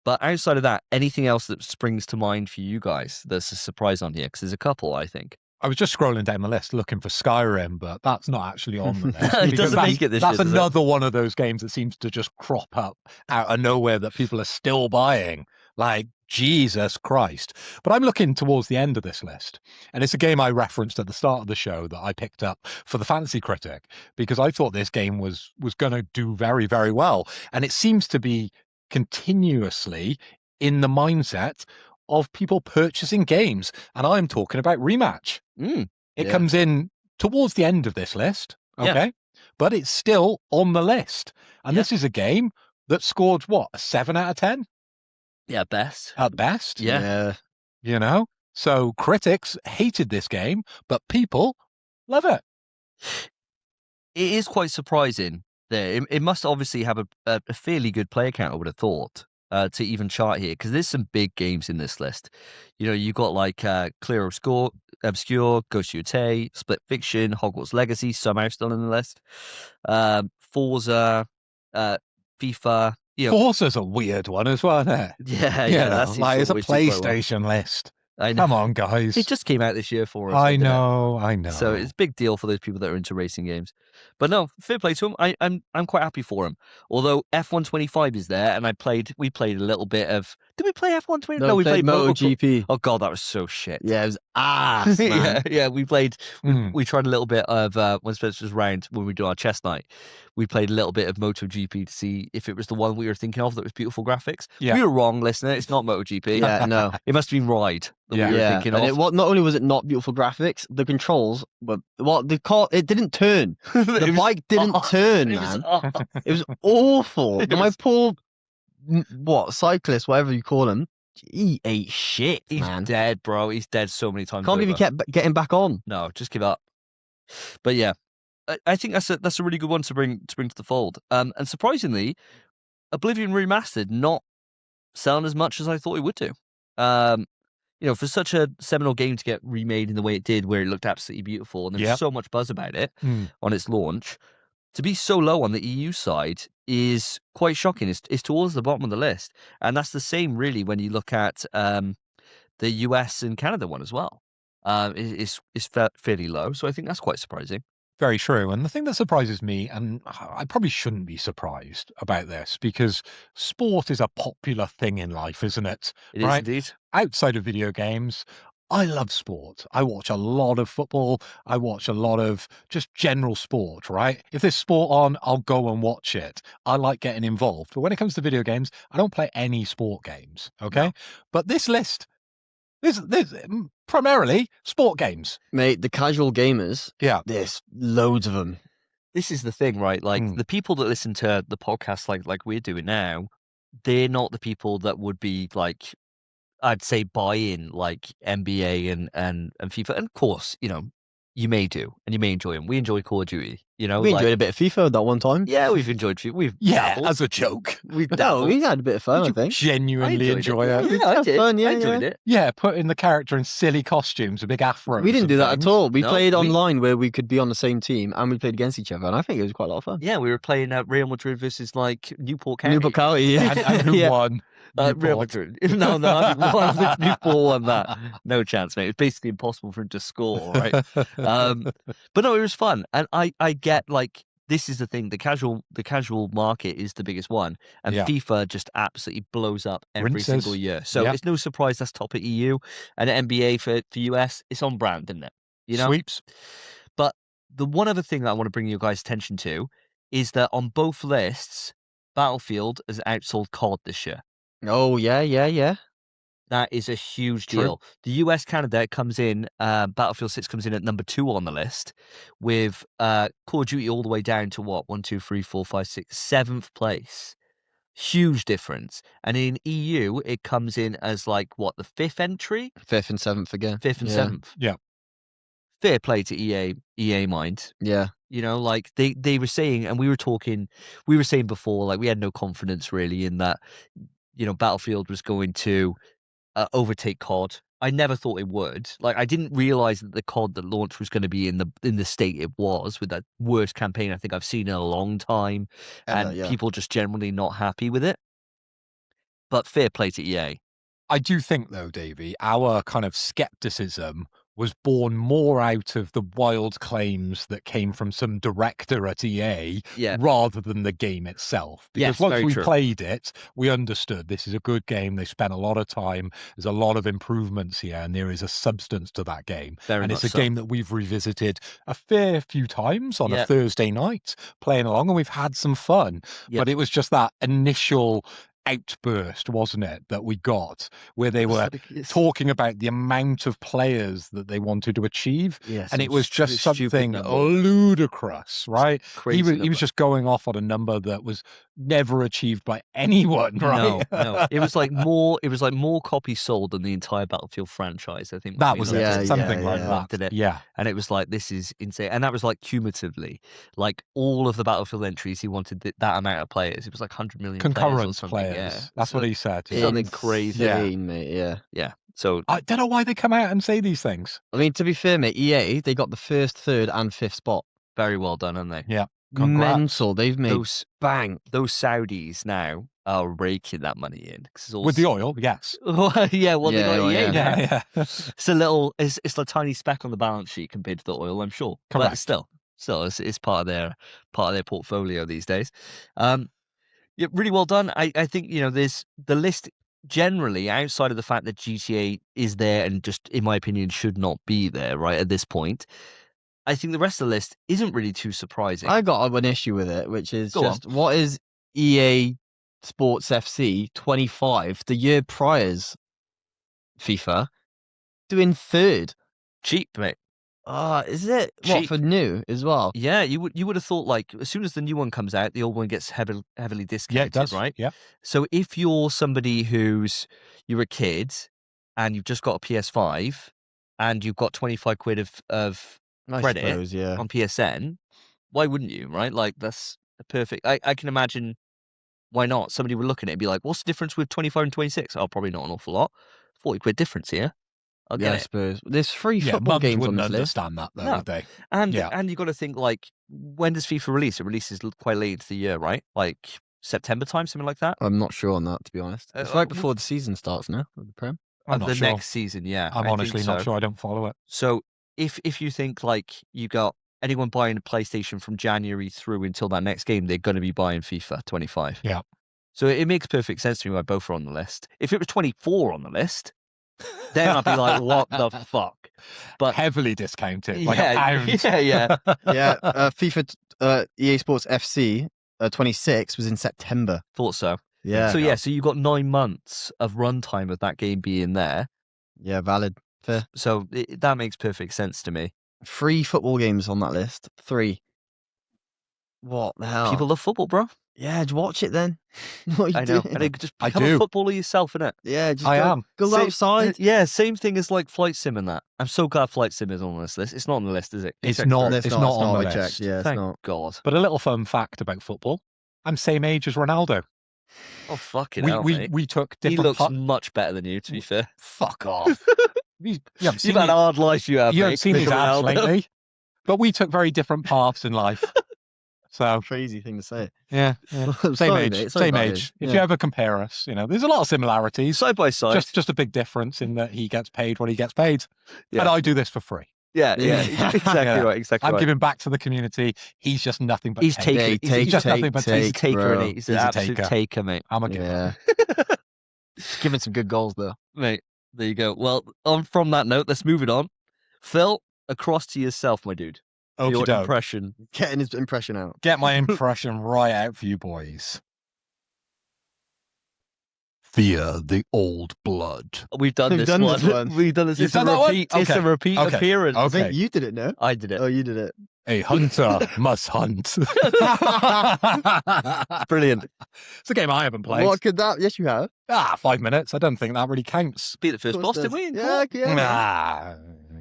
[SPEAKER 1] But outside of that, anything else that springs to mind for you guys that's a surprise on here? Because there's a couple, I think.
[SPEAKER 2] I was just scrolling down the list looking for Skyrim, but that's not actually on the list.
[SPEAKER 1] It
[SPEAKER 2] because
[SPEAKER 1] doesn't
[SPEAKER 2] that's,
[SPEAKER 1] make it this
[SPEAKER 2] that's
[SPEAKER 1] year, does it?
[SPEAKER 2] another one of those games that seems to just crop up out of nowhere that people are still buying. Like, Jesus Christ. But I'm looking towards the end of this list, and it's a game I referenced at the start of the show that I picked up for the Fantasy Critic because I thought this game was going to do very, very well. And it seems to be continuously in the mindset of people purchasing games. And I'm talking about Rematch. It
[SPEAKER 3] Yeah.
[SPEAKER 2] comes in towards the end of this list,
[SPEAKER 1] Yeah.
[SPEAKER 2] okay? But it's still on the list. And
[SPEAKER 1] Yeah.
[SPEAKER 2] this is a game that scored, what, a 7 out of 10
[SPEAKER 1] Yeah, best.
[SPEAKER 2] at best?
[SPEAKER 1] Yeah.
[SPEAKER 2] You know? So critics hated this game, but people love it.
[SPEAKER 1] It is quite surprising there. It must obviously have a fairly good player count, I would have thought, to even chart here, because there's some big games in this list. You know, you've got like Clear Obscure, Ghost of Yotei, Split Fiction, Hogwarts Legacy, somehow still in the list. Forza, FIFA. You know,
[SPEAKER 2] Forza's a weird one as well, isn't it?
[SPEAKER 1] yeah,
[SPEAKER 2] You
[SPEAKER 1] yeah.
[SPEAKER 2] know,
[SPEAKER 1] That's
[SPEAKER 2] like it's a
[SPEAKER 1] always did quite well.
[SPEAKER 2] PlayStation list.
[SPEAKER 1] I know.
[SPEAKER 2] Come on, guys.
[SPEAKER 1] It just came out this year for us.
[SPEAKER 2] I
[SPEAKER 1] didn't it?
[SPEAKER 2] know.
[SPEAKER 1] So it's a big deal for those people that are into racing games. But no, fair play to him. I'm quite happy for him. Although F125 is there, and we played a little bit of. Did we play F125?
[SPEAKER 3] No, we played MotoGP.
[SPEAKER 1] Oh god, that was so shit.
[SPEAKER 3] Yeah, it was ass, man.
[SPEAKER 1] yeah. We played.
[SPEAKER 2] Mm.
[SPEAKER 1] We tried a little bit of when Spence was round when we do our chess night. We played a little bit of MotoGP to see if it was the one we were thinking of that was beautiful graphics.
[SPEAKER 2] Yeah.
[SPEAKER 1] We were wrong, listener. It's not MotoGP.
[SPEAKER 3] Yeah, no.
[SPEAKER 1] It must have been Ride that
[SPEAKER 2] Yeah.
[SPEAKER 1] we were
[SPEAKER 3] Yeah,
[SPEAKER 1] thinking
[SPEAKER 3] and
[SPEAKER 1] of.
[SPEAKER 3] not only was it not beautiful graphics, the controls were it didn't turn. The bike didn't turn, man. It was awful.
[SPEAKER 1] It
[SPEAKER 3] My
[SPEAKER 1] was-
[SPEAKER 3] poor cyclist, whatever you call him, he ate shit,
[SPEAKER 1] He's
[SPEAKER 3] man.
[SPEAKER 1] dead, bro. He's dead so many times.
[SPEAKER 3] Can't believe he
[SPEAKER 1] over.
[SPEAKER 3] kept getting back on.
[SPEAKER 1] No, just give up. But yeah, I think that's a really good one to bring to the fold. And surprisingly, Oblivion Remastered not selling as much as I thought it would do. You know, for such a seminal game to get remade in the way it did, where it looked absolutely beautiful, and there's
[SPEAKER 2] Yep.
[SPEAKER 1] so much buzz about it
[SPEAKER 2] Mm.
[SPEAKER 1] on its launch, to be so low on the EU side is quite shocking. It's towards the bottom of the list, and that's the same really when you look at the US and Canada one as well. It's fairly low, so I think that's quite surprising.
[SPEAKER 2] Very true. And the thing that surprises me, and I probably shouldn't be surprised about this, because sport is a popular thing in life, isn't it?
[SPEAKER 1] It is
[SPEAKER 2] Right.
[SPEAKER 1] indeed.
[SPEAKER 2] Outside of video games, I love sport. I watch a lot of football. I watch a lot of just general sport, right? If there's sport on, I'll go and watch it. I like getting involved. But when it comes to video games, I don't play any sport games, okay? But this list, there's primarily sport games.
[SPEAKER 3] Mate, the casual gamers,
[SPEAKER 2] Yeah.
[SPEAKER 3] there's loads of them.
[SPEAKER 1] This is the thing, right? Like
[SPEAKER 2] Mm.
[SPEAKER 1] the people that listen to the podcast like we're doing now, they're not the people that would be like, I'd say, buy in like NBA and FIFA. And of course, you know, you may do and you may enjoy them. We enjoy Call of Duty, you know.
[SPEAKER 3] We
[SPEAKER 1] like,
[SPEAKER 3] enjoyed a bit of FIFA that one time.
[SPEAKER 1] Yeah, we've enjoyed FIFA. We've
[SPEAKER 2] Yeah,
[SPEAKER 1] dabbled.
[SPEAKER 2] as a joke.
[SPEAKER 1] We've
[SPEAKER 3] No,
[SPEAKER 1] dabbled.
[SPEAKER 3] we had a bit of fun, I
[SPEAKER 2] Did you
[SPEAKER 3] think.
[SPEAKER 2] genuinely enjoy it?
[SPEAKER 1] Yeah, I
[SPEAKER 3] Have
[SPEAKER 1] did.
[SPEAKER 3] fun, yeah,
[SPEAKER 1] I enjoyed
[SPEAKER 3] yeah.
[SPEAKER 1] it.
[SPEAKER 2] Yeah, putting the character in silly costumes, a big afro.
[SPEAKER 3] We didn't do that at all. We
[SPEAKER 1] No,
[SPEAKER 3] played
[SPEAKER 1] we-
[SPEAKER 3] online where we could be on the same team and we played against each other, and I think it was quite a lot of fun.
[SPEAKER 1] Yeah, we were playing Real Madrid versus like Newport County.
[SPEAKER 3] Newport County, yeah.
[SPEAKER 2] And who
[SPEAKER 3] Yeah.
[SPEAKER 2] won?
[SPEAKER 1] Real
[SPEAKER 2] Newport.
[SPEAKER 1] Madrid. No, Newport won that. No chance, mate. It was basically impossible for him to score, right? But no, it was fun, and I get like this is the thing. The casual market is the biggest one, and
[SPEAKER 2] Yeah.
[SPEAKER 1] FIFA just absolutely blows up every
[SPEAKER 2] Rinses.
[SPEAKER 1] single year. So
[SPEAKER 2] Yeah.
[SPEAKER 1] it's no surprise that's top at EU, and NBA for US. It's on brand, isn't it? You know.
[SPEAKER 2] Sweeps.
[SPEAKER 1] But the one other thing that I want to bring your guys' attention to is that on both lists, Battlefield has outsold COD this year.
[SPEAKER 3] Oh, yeah.
[SPEAKER 1] That is a huge
[SPEAKER 2] True.
[SPEAKER 1] deal. The US Canada comes in, Battlefield 6 comes in at number 2 on the list, with Call of Duty all the way down to what? 1, 2, 3, 4, 5, 6, 7th place. Huge difference. And in EU, it comes in as like what, the 5th entry?
[SPEAKER 3] 5th and 7th again.
[SPEAKER 1] 5th and
[SPEAKER 3] Yeah.
[SPEAKER 1] 7th.
[SPEAKER 2] Yeah.
[SPEAKER 1] Fair play to EA mind.
[SPEAKER 3] Yeah.
[SPEAKER 1] You know, like they were saying, and we were saying before, like we had no confidence really in that, you know, Battlefield was going to overtake COD. I never thought it would. Like, I didn't realize that the COD that launched was going to be in the state it was, with that worst campaign I think I've seen in a long time, and
[SPEAKER 3] yeah.
[SPEAKER 1] people just generally not happy with it. But fair play to EA.
[SPEAKER 2] I do think, though, Davey, our kind of skepticism was born more out of the wild claims that came from some director at EA
[SPEAKER 1] Yeah.
[SPEAKER 2] rather than the game itself. Because
[SPEAKER 1] Yes,
[SPEAKER 2] once
[SPEAKER 1] very
[SPEAKER 2] we
[SPEAKER 1] true.
[SPEAKER 2] played it, we understood this is a good game. They spent a lot of time. There's a lot of improvements here, and there is a substance to that game.
[SPEAKER 1] Very
[SPEAKER 2] and it's
[SPEAKER 1] much
[SPEAKER 2] a
[SPEAKER 1] so.
[SPEAKER 2] game that we've revisited a fair few times on
[SPEAKER 1] Yeah.
[SPEAKER 2] a Thursday night, playing along, and we've had some fun.
[SPEAKER 1] Yep.
[SPEAKER 2] But it was just that initial outburst, wasn't it, that we got, where they were talking about the amount of players that they wanted to achieve,
[SPEAKER 3] Yes,
[SPEAKER 2] and it was just
[SPEAKER 1] stupid
[SPEAKER 2] something
[SPEAKER 1] number.
[SPEAKER 2] ludicrous, right?
[SPEAKER 1] Crazy
[SPEAKER 2] He was
[SPEAKER 1] number.
[SPEAKER 2] just going off on a number that was never achieved by anyone, right?
[SPEAKER 1] No. It was like more copies sold than the entire Battlefield franchise, I think.
[SPEAKER 2] That was it.
[SPEAKER 3] Yeah,
[SPEAKER 2] Something
[SPEAKER 3] yeah,
[SPEAKER 2] like
[SPEAKER 3] yeah.
[SPEAKER 2] that.
[SPEAKER 1] Did it.
[SPEAKER 2] Yeah.
[SPEAKER 1] And it was like, this is insane. And that was like cumulatively, like all of the Battlefield entries, he wanted that amount of players. It was like 100 million players or
[SPEAKER 2] Concurrent
[SPEAKER 1] something.
[SPEAKER 2] players.
[SPEAKER 1] Yeah.
[SPEAKER 2] That's
[SPEAKER 1] So
[SPEAKER 2] what he said.
[SPEAKER 1] it's something crazy.
[SPEAKER 3] Insane, mate. Yeah.
[SPEAKER 1] Yeah. So
[SPEAKER 2] I don't know why they come out and say these things.
[SPEAKER 3] I mean, to be fair, mate, EA, they got the first, third, and fifth spot.
[SPEAKER 1] very well done, aren't they?
[SPEAKER 2] Yeah. Congrats.
[SPEAKER 3] Mental. They've made bang.
[SPEAKER 1] Those Saudis now are raking that money in. 'Cause it's all
[SPEAKER 2] With the oil, yes.
[SPEAKER 1] yeah, well, they got
[SPEAKER 3] well,
[SPEAKER 1] EA
[SPEAKER 3] yeah.
[SPEAKER 1] now.
[SPEAKER 2] Yeah, yeah.
[SPEAKER 1] It's a tiny speck on the balance sheet compared to the oil, I'm sure. But
[SPEAKER 2] Correct.
[SPEAKER 1] still, it's part of their portfolio these days. Yeah, really well done. I think there's the list generally outside of the fact that GTA is there and just, in my opinion, should not be there right at this point. I think the rest of the list isn't really too surprising.
[SPEAKER 3] I got an issue with it, which is
[SPEAKER 1] Go
[SPEAKER 3] just what is EA Sports FC 25, the year prior's FIFA, doing third?
[SPEAKER 1] Cheap, mate.
[SPEAKER 3] Is it? What,
[SPEAKER 1] Cheap.
[SPEAKER 3] for new as well?
[SPEAKER 1] Yeah, you would have thought, like, as soon as the new one comes out, the old one gets heavily discounted,
[SPEAKER 2] Yeah, it does.
[SPEAKER 1] right?
[SPEAKER 2] Yeah.
[SPEAKER 1] So if you're somebody you're a kid and you've just got a PS5 and you've got 25 quid of
[SPEAKER 3] I
[SPEAKER 1] credit
[SPEAKER 3] suppose, yeah.
[SPEAKER 1] on PSN, why wouldn't you, right? Like, that's a perfect. I can imagine why not. Somebody would look at it and be like, what's the difference with 25 and 26? Oh, probably not an awful lot. 40 quid difference here. I'll
[SPEAKER 3] Yeah,
[SPEAKER 1] get
[SPEAKER 3] I
[SPEAKER 1] it.
[SPEAKER 3] suppose. There's 3
[SPEAKER 2] Yeah,
[SPEAKER 3] football
[SPEAKER 2] mums
[SPEAKER 3] games on
[SPEAKER 2] wouldn't
[SPEAKER 3] this list.
[SPEAKER 2] understand that, though,
[SPEAKER 1] No.
[SPEAKER 2] would they?
[SPEAKER 1] And
[SPEAKER 2] Yeah.
[SPEAKER 1] and you got to think, like, when does FIFA release? It releases quite late into the year, right? Like September time, something like that.
[SPEAKER 3] I'm not sure on that, to be honest. It's right before the season starts now, with the Prem.
[SPEAKER 2] I'm not
[SPEAKER 1] the
[SPEAKER 2] sure.
[SPEAKER 1] next season, yeah.
[SPEAKER 2] I'm
[SPEAKER 1] I
[SPEAKER 2] honestly
[SPEAKER 1] think
[SPEAKER 2] not
[SPEAKER 1] so.
[SPEAKER 2] sure. I don't follow it.
[SPEAKER 1] So if you think, like, you got anyone buying a PlayStation from January through until that next game, they're going to be buying FIFA 25.
[SPEAKER 2] Yeah.
[SPEAKER 1] So it makes perfect sense to me why both are on the list. If it was 24 on the list, then I'd be like, what the fuck? But
[SPEAKER 2] Heavily discounted, like a pound.
[SPEAKER 1] yeah.
[SPEAKER 3] Yeah, FIFA EA Sports FC 26 was in September.
[SPEAKER 1] Thought so.
[SPEAKER 3] Yeah.
[SPEAKER 1] So you got 9 months of runtime of that game being there.
[SPEAKER 3] Yeah, valid. Fair.
[SPEAKER 1] So that makes perfect sense to me.
[SPEAKER 3] 3 football games on that list. 3. What the hell?
[SPEAKER 1] People love football, bro.
[SPEAKER 3] Yeah, just watch it then. What are you
[SPEAKER 1] I know.
[SPEAKER 3] doing?
[SPEAKER 1] And just
[SPEAKER 2] I
[SPEAKER 1] become a
[SPEAKER 2] do.
[SPEAKER 1] footballer yourself, innit?
[SPEAKER 3] Yeah, just
[SPEAKER 2] I
[SPEAKER 3] go,
[SPEAKER 2] am.
[SPEAKER 3] go
[SPEAKER 1] Same-
[SPEAKER 3] outside.
[SPEAKER 1] Yeah, same thing as like Flight Sim and that. I'm so glad Flight Sim is on this list. It's not on the list, is it?
[SPEAKER 2] It's
[SPEAKER 1] Check
[SPEAKER 2] not.
[SPEAKER 1] for it.
[SPEAKER 2] It's not on the
[SPEAKER 3] I checked.
[SPEAKER 2] list.
[SPEAKER 3] Yeah, it's
[SPEAKER 1] Thank
[SPEAKER 3] not.
[SPEAKER 1] God.
[SPEAKER 2] But a little fun fact about football: I'm same age as Ronaldo.
[SPEAKER 1] Oh, fucking hell, mate.
[SPEAKER 2] We took
[SPEAKER 1] He
[SPEAKER 2] different.
[SPEAKER 1] looks much better than you, to be fair.
[SPEAKER 2] Fuck off. You haven't seen
[SPEAKER 1] You've had a
[SPEAKER 2] me-
[SPEAKER 1] hard life, you have,
[SPEAKER 2] you haven't
[SPEAKER 1] mate.
[SPEAKER 2] seen these
[SPEAKER 1] Mr.
[SPEAKER 2] ads
[SPEAKER 1] Ronaldo.
[SPEAKER 2] lately. But we took very different paths in life. So
[SPEAKER 3] Crazy thing to say.
[SPEAKER 2] yeah, same
[SPEAKER 3] Sorry,
[SPEAKER 2] age,
[SPEAKER 3] mate. Sorry
[SPEAKER 2] same
[SPEAKER 3] about
[SPEAKER 2] age.
[SPEAKER 3] you.
[SPEAKER 2] If
[SPEAKER 3] Yeah.
[SPEAKER 2] you ever compare us, there's a lot of similarities.
[SPEAKER 1] Side by side.
[SPEAKER 2] Just a big difference in that he gets paid what he gets paid,
[SPEAKER 1] Yeah.
[SPEAKER 2] and I do this for free.
[SPEAKER 1] Yeah.
[SPEAKER 3] Yeah.
[SPEAKER 1] Exactly
[SPEAKER 2] Yeah.
[SPEAKER 1] right. Exactly
[SPEAKER 2] I'm
[SPEAKER 1] right.
[SPEAKER 2] giving back to the community. He's just nothing but
[SPEAKER 1] He's
[SPEAKER 2] take.
[SPEAKER 1] taking.
[SPEAKER 3] Take,
[SPEAKER 1] He's just
[SPEAKER 2] nothing but
[SPEAKER 1] He's a
[SPEAKER 3] take,
[SPEAKER 1] taker,
[SPEAKER 3] bro.
[SPEAKER 1] innit? He's an
[SPEAKER 2] He's a
[SPEAKER 1] absolute
[SPEAKER 2] taker.
[SPEAKER 1] taker, mate.
[SPEAKER 2] I'm a giver.
[SPEAKER 3] Yeah. Giving some good goals though.
[SPEAKER 1] Mate, there you go. Well, from that note, let's move it on. Phil, across to yourself, my dude. Your
[SPEAKER 2] Okey-doke.
[SPEAKER 1] impression.
[SPEAKER 3] Getting his impression out.
[SPEAKER 2] Get my impression right out for you boys. Fear the old blood.
[SPEAKER 1] We've done
[SPEAKER 3] We've
[SPEAKER 1] this
[SPEAKER 3] done
[SPEAKER 1] one.
[SPEAKER 3] this one.
[SPEAKER 1] We've done this.
[SPEAKER 2] You've
[SPEAKER 1] It's
[SPEAKER 2] done
[SPEAKER 1] a
[SPEAKER 2] that one?
[SPEAKER 1] repeat. It's a
[SPEAKER 2] Okay.
[SPEAKER 1] repeat
[SPEAKER 2] Okay.
[SPEAKER 1] appearance.
[SPEAKER 3] I
[SPEAKER 2] Okay.
[SPEAKER 3] think you did it, no?
[SPEAKER 1] I did it.
[SPEAKER 3] Oh, you did it.
[SPEAKER 2] A hunter must hunt.
[SPEAKER 1] Brilliant.
[SPEAKER 2] It's a game I haven't played.
[SPEAKER 3] What could that? Yes, you have.
[SPEAKER 2] 5 minutes. I don't think that really counts.
[SPEAKER 1] Beat the first
[SPEAKER 3] Of
[SPEAKER 1] boss,
[SPEAKER 3] course
[SPEAKER 1] didn't we?
[SPEAKER 3] it
[SPEAKER 1] in
[SPEAKER 3] does.
[SPEAKER 1] court?
[SPEAKER 3] Yeah,
[SPEAKER 2] Nah,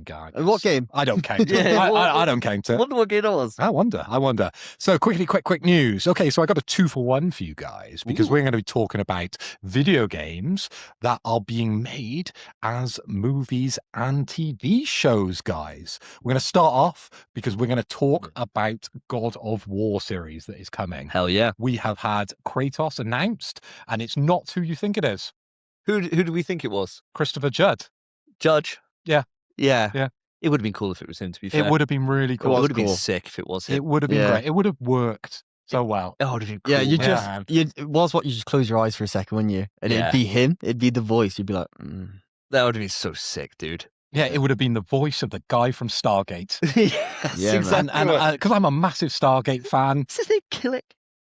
[SPEAKER 2] God.
[SPEAKER 3] What game?
[SPEAKER 2] I don't count.
[SPEAKER 1] Yeah,
[SPEAKER 2] I don't count
[SPEAKER 1] I
[SPEAKER 2] it.
[SPEAKER 1] wonder what game it was.
[SPEAKER 2] I wonder. So quick news. Okay, so I got a 2-for-1 for you guys because
[SPEAKER 1] Ooh.
[SPEAKER 2] we're going to be talking about video games that are being made as movies and TV shows, guys. We're going to start off because we're going to talk about God of War series that is coming.
[SPEAKER 1] Hell yeah.
[SPEAKER 2] We have had Kratos announced, and it's not who you think it is.
[SPEAKER 1] Who do we think it was?
[SPEAKER 2] Christopher Judd.
[SPEAKER 1] Judge.
[SPEAKER 2] Yeah.
[SPEAKER 1] Yeah.
[SPEAKER 2] Yeah.
[SPEAKER 1] It would have been cool if it was him, to be fair.
[SPEAKER 2] It would have been really
[SPEAKER 1] It
[SPEAKER 2] cool.
[SPEAKER 1] would have been
[SPEAKER 3] cool.
[SPEAKER 1] sick if it was him.
[SPEAKER 2] It would have been
[SPEAKER 3] Yeah.
[SPEAKER 2] great. It would have worked so well.
[SPEAKER 1] It would have been cool.
[SPEAKER 3] Yeah, you
[SPEAKER 2] Yeah,
[SPEAKER 3] just
[SPEAKER 2] man.
[SPEAKER 3] you you just close your eyes for a second, wouldn't you? And
[SPEAKER 1] Yeah.
[SPEAKER 3] it'd be him. It'd be the voice. You'd be like,
[SPEAKER 1] That would have been so sick, dude.
[SPEAKER 2] Yeah, it would have been the voice of the guy from Stargate.
[SPEAKER 1] Yes,
[SPEAKER 3] Yeah, man.
[SPEAKER 1] exactly.
[SPEAKER 2] And because I'm a massive Stargate fan,
[SPEAKER 1] Is his name Killick?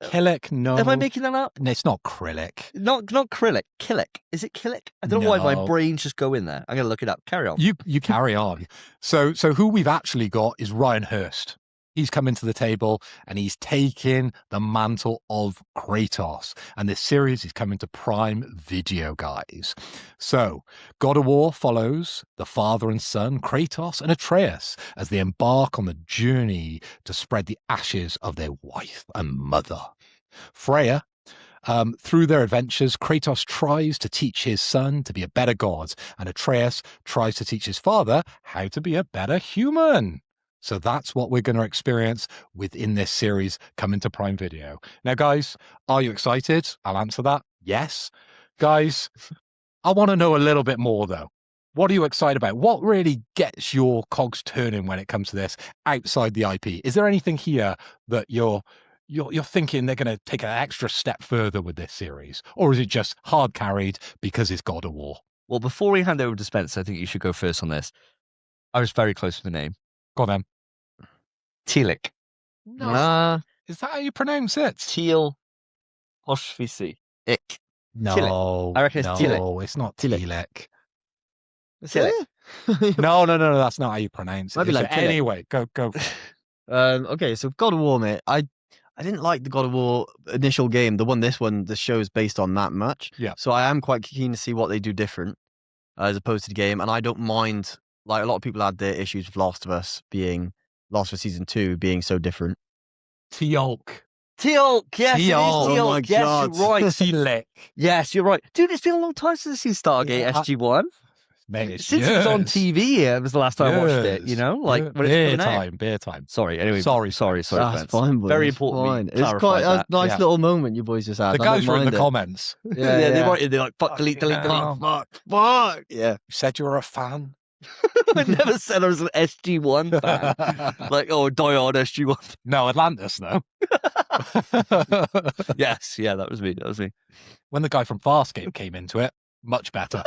[SPEAKER 2] Killick, no.
[SPEAKER 1] Am I making that up?
[SPEAKER 2] It's not Krillick.
[SPEAKER 1] Not Krillick. Killick. Is it Killick? I don't know why my
[SPEAKER 2] No.
[SPEAKER 1] brains just go in there. I'm gonna look it up. Carry on.
[SPEAKER 2] You carry on. So who we've actually got is Ryan Hurst. He's coming to the table and he's taking the mantle of Kratos. And this series is coming to Prime Video, guys. So God of War follows the father and son, Kratos and Atreus, as they embark on the journey to spread the ashes of their wife and mother. Freya, through their adventures, Kratos tries to teach his son to be a better god, and Atreus tries to teach his father how to be a better human. So that's what we're going to experience within this series coming to Prime Video. Now, guys, are you excited? I'll answer that. Yes. Guys, I want to know a little bit more, though. What are you excited about? What really gets your cogs turning when it comes to this outside the IP? Is there anything here that you're thinking they're going to take an extra step further with this series? Or is it just hard carried because it's God of War?
[SPEAKER 1] Well, before we hand over to Spence, I think you should go first on this. I was very close with the name.
[SPEAKER 2] Go on then.
[SPEAKER 1] Tealic.
[SPEAKER 2] No. Is that how you pronounce it?
[SPEAKER 1] Teal. Hoshvisi. Ick.
[SPEAKER 2] No.
[SPEAKER 1] I reckon it's Tillich.
[SPEAKER 2] No, it's not Tillich.
[SPEAKER 1] Tealic.
[SPEAKER 2] No, that's not how you pronounce it.
[SPEAKER 3] Might be
[SPEAKER 2] is
[SPEAKER 3] like
[SPEAKER 2] it?
[SPEAKER 3] Tillich.
[SPEAKER 2] Anyway, go.
[SPEAKER 3] Okay, so God of War, mate. I didn't like the God of War initial game. The show is based on that much.
[SPEAKER 2] Yeah.
[SPEAKER 3] So I am quite keen to see what they do different as opposed to the game. And I don't mind, like a lot of people had their issues with Last of Us Season 2 being so different.
[SPEAKER 2] Teal'c.
[SPEAKER 1] Teal'c. Yes,
[SPEAKER 2] Teal'c.
[SPEAKER 1] it is
[SPEAKER 3] Oh
[SPEAKER 1] Teal'c.
[SPEAKER 3] my
[SPEAKER 1] Yes,
[SPEAKER 3] God.
[SPEAKER 1] you're right.
[SPEAKER 2] Tillich.
[SPEAKER 1] Yes, you're right. Dude, it's been a long time since I've seen Stargate
[SPEAKER 2] Yeah,
[SPEAKER 1] SG-1.
[SPEAKER 2] Mate, it's
[SPEAKER 1] Since it was on
[SPEAKER 2] years.
[SPEAKER 1] TV, it was the last time I watched it, you
[SPEAKER 2] Years.
[SPEAKER 1] know? Like,
[SPEAKER 2] Yeah,
[SPEAKER 1] when it's
[SPEAKER 2] beer
[SPEAKER 1] coming out.
[SPEAKER 2] beer time.
[SPEAKER 1] Sorry, anyway.
[SPEAKER 2] Sorry,
[SPEAKER 1] Sorry,
[SPEAKER 3] That's
[SPEAKER 1] Spence.
[SPEAKER 3] fine, boys.
[SPEAKER 1] Very
[SPEAKER 3] It's
[SPEAKER 1] important.
[SPEAKER 3] fine.
[SPEAKER 1] We
[SPEAKER 3] It's quite
[SPEAKER 1] clarified
[SPEAKER 3] a
[SPEAKER 1] that.
[SPEAKER 3] nice
[SPEAKER 2] Yeah.
[SPEAKER 3] little moment you boys just had.
[SPEAKER 2] The
[SPEAKER 3] I don't
[SPEAKER 2] guys were in
[SPEAKER 3] mind
[SPEAKER 2] the
[SPEAKER 3] it.
[SPEAKER 2] comments.
[SPEAKER 1] Yeah, they wrote it. They're like, fuck, delete, delete, delete.
[SPEAKER 2] hell.
[SPEAKER 3] Fuck. Yeah.
[SPEAKER 2] You said you were a fan.
[SPEAKER 1] I never said I was an SG-1 fan. Like, oh, die on SG-1.
[SPEAKER 2] No, Atlantis, though.
[SPEAKER 1] Yes, yeah, that was me. That was me.
[SPEAKER 2] When the guy from Farscape came into it, much better.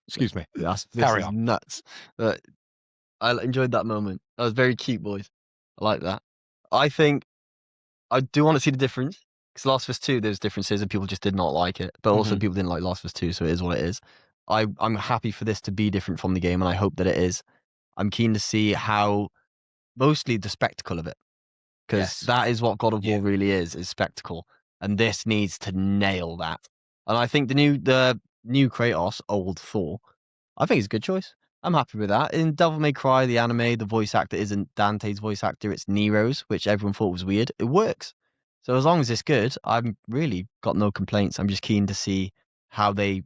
[SPEAKER 2] Excuse me.
[SPEAKER 3] This
[SPEAKER 2] Carry
[SPEAKER 3] is
[SPEAKER 2] on.
[SPEAKER 3] nuts. I enjoyed that moment. That was very cute, boys. I like that. I think I do want to see the difference because Last of Us 2, there's differences and people just did not like it. But also
[SPEAKER 2] Mhm.
[SPEAKER 3] people didn't like Last of Us 2, so it is what it is. I'm happy for this to be different from the game, and I hope that it is. I'm keen to see how, mostly the spectacle of it, because
[SPEAKER 1] Yes.
[SPEAKER 3] that is what God of War
[SPEAKER 2] Yeah.
[SPEAKER 3] really is spectacle, and this needs to nail that. And I think the new Kratos, old Thor, I think it's a good choice. I'm happy with that. In Devil May Cry, the anime, the voice actor isn't Dante's voice actor, it's Nero's, which everyone thought was weird. It works. So as long as it's good, I've really got no complaints. I'm just keen to see how they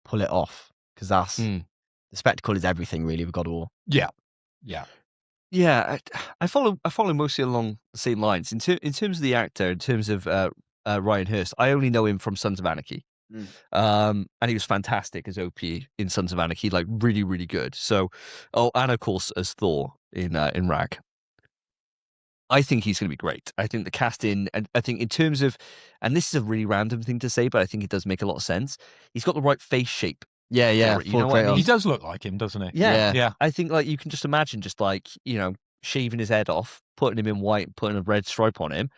[SPEAKER 3] pull it off, because that's
[SPEAKER 1] Mm.
[SPEAKER 3] the spectacle is everything really with God of War.
[SPEAKER 2] Yeah.
[SPEAKER 1] Yeah, I follow mostly along the same lines. In terms of the actor, in terms of Ryan Hurst, I only know him from Sons of Anarchy. And he was fantastic as OP in Sons of Anarchy, like really, really good. So, and of course as Thor in Rag. I think he's going to be great. I think the casting, and I think in terms of, and this is a really random thing to say, but I think it does make a lot of sense. He's got the right face shape.
[SPEAKER 3] Yeah,
[SPEAKER 1] You
[SPEAKER 3] for
[SPEAKER 1] know what I
[SPEAKER 3] Kratos.
[SPEAKER 1] mean?
[SPEAKER 2] He does look like him, doesn't he?
[SPEAKER 1] Yeah.
[SPEAKER 2] Yeah.
[SPEAKER 1] I think like you can just imagine just like, shaving his head off, putting him in white, putting a red stripe on him.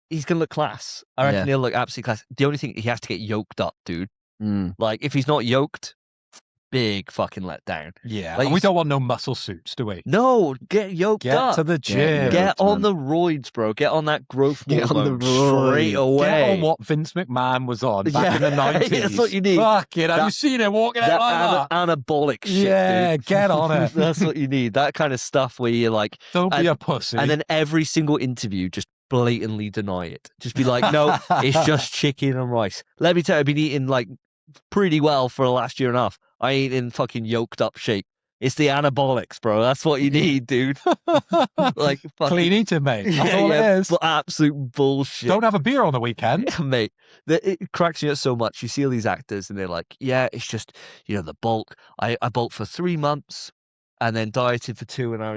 [SPEAKER 1] He's going to look class. I reckon
[SPEAKER 3] Yeah.
[SPEAKER 1] he'll look absolutely class. The only thing, he has to get yoked up, dude.
[SPEAKER 3] Mm.
[SPEAKER 1] Like, if he's not yoked, big fucking letdown.
[SPEAKER 2] Yeah.
[SPEAKER 1] Like
[SPEAKER 2] And we
[SPEAKER 1] you-
[SPEAKER 2] don't want no muscle suits, do we?
[SPEAKER 1] No, get yoked
[SPEAKER 2] Get
[SPEAKER 1] up.
[SPEAKER 2] to the gym.
[SPEAKER 1] Get
[SPEAKER 3] man.
[SPEAKER 1] on the roids, bro. Get on that growth
[SPEAKER 3] Get on
[SPEAKER 1] hormone
[SPEAKER 3] the
[SPEAKER 1] straight
[SPEAKER 3] roids.
[SPEAKER 1] away.
[SPEAKER 2] Get on what Vince McMahon was on back in the
[SPEAKER 1] Yeah,
[SPEAKER 2] 90s.
[SPEAKER 1] that's what you need.
[SPEAKER 2] Fuck it. Have
[SPEAKER 1] That-
[SPEAKER 2] you seen him walking
[SPEAKER 1] that
[SPEAKER 2] out like that?
[SPEAKER 1] anabolic shit,
[SPEAKER 2] Yeah,
[SPEAKER 1] dude.
[SPEAKER 2] get on it.
[SPEAKER 1] That's what you need. That kind of stuff where you're like,
[SPEAKER 2] Don't be
[SPEAKER 1] and-
[SPEAKER 2] a pussy.
[SPEAKER 1] and then every single interview, just blatantly deny it. Just be like, no, it's just chicken and rice. Let me tell you, I've been eating like pretty well for the last year and a half. I ain't in fucking yoked up shape. It's the anabolics, bro. That's what you need, dude. Like fucking
[SPEAKER 2] Clean eating, mate. That's
[SPEAKER 1] yeah,
[SPEAKER 2] all
[SPEAKER 1] yeah,
[SPEAKER 2] it is.
[SPEAKER 1] but absolute bullshit.
[SPEAKER 2] Don't have a beer on the weekend.
[SPEAKER 1] Yeah, mate, it cracks me up so much. You see all these actors, and they're like, "Yeah, it's just the bulk. I bulked for 3 months, and then dieted for 2, and I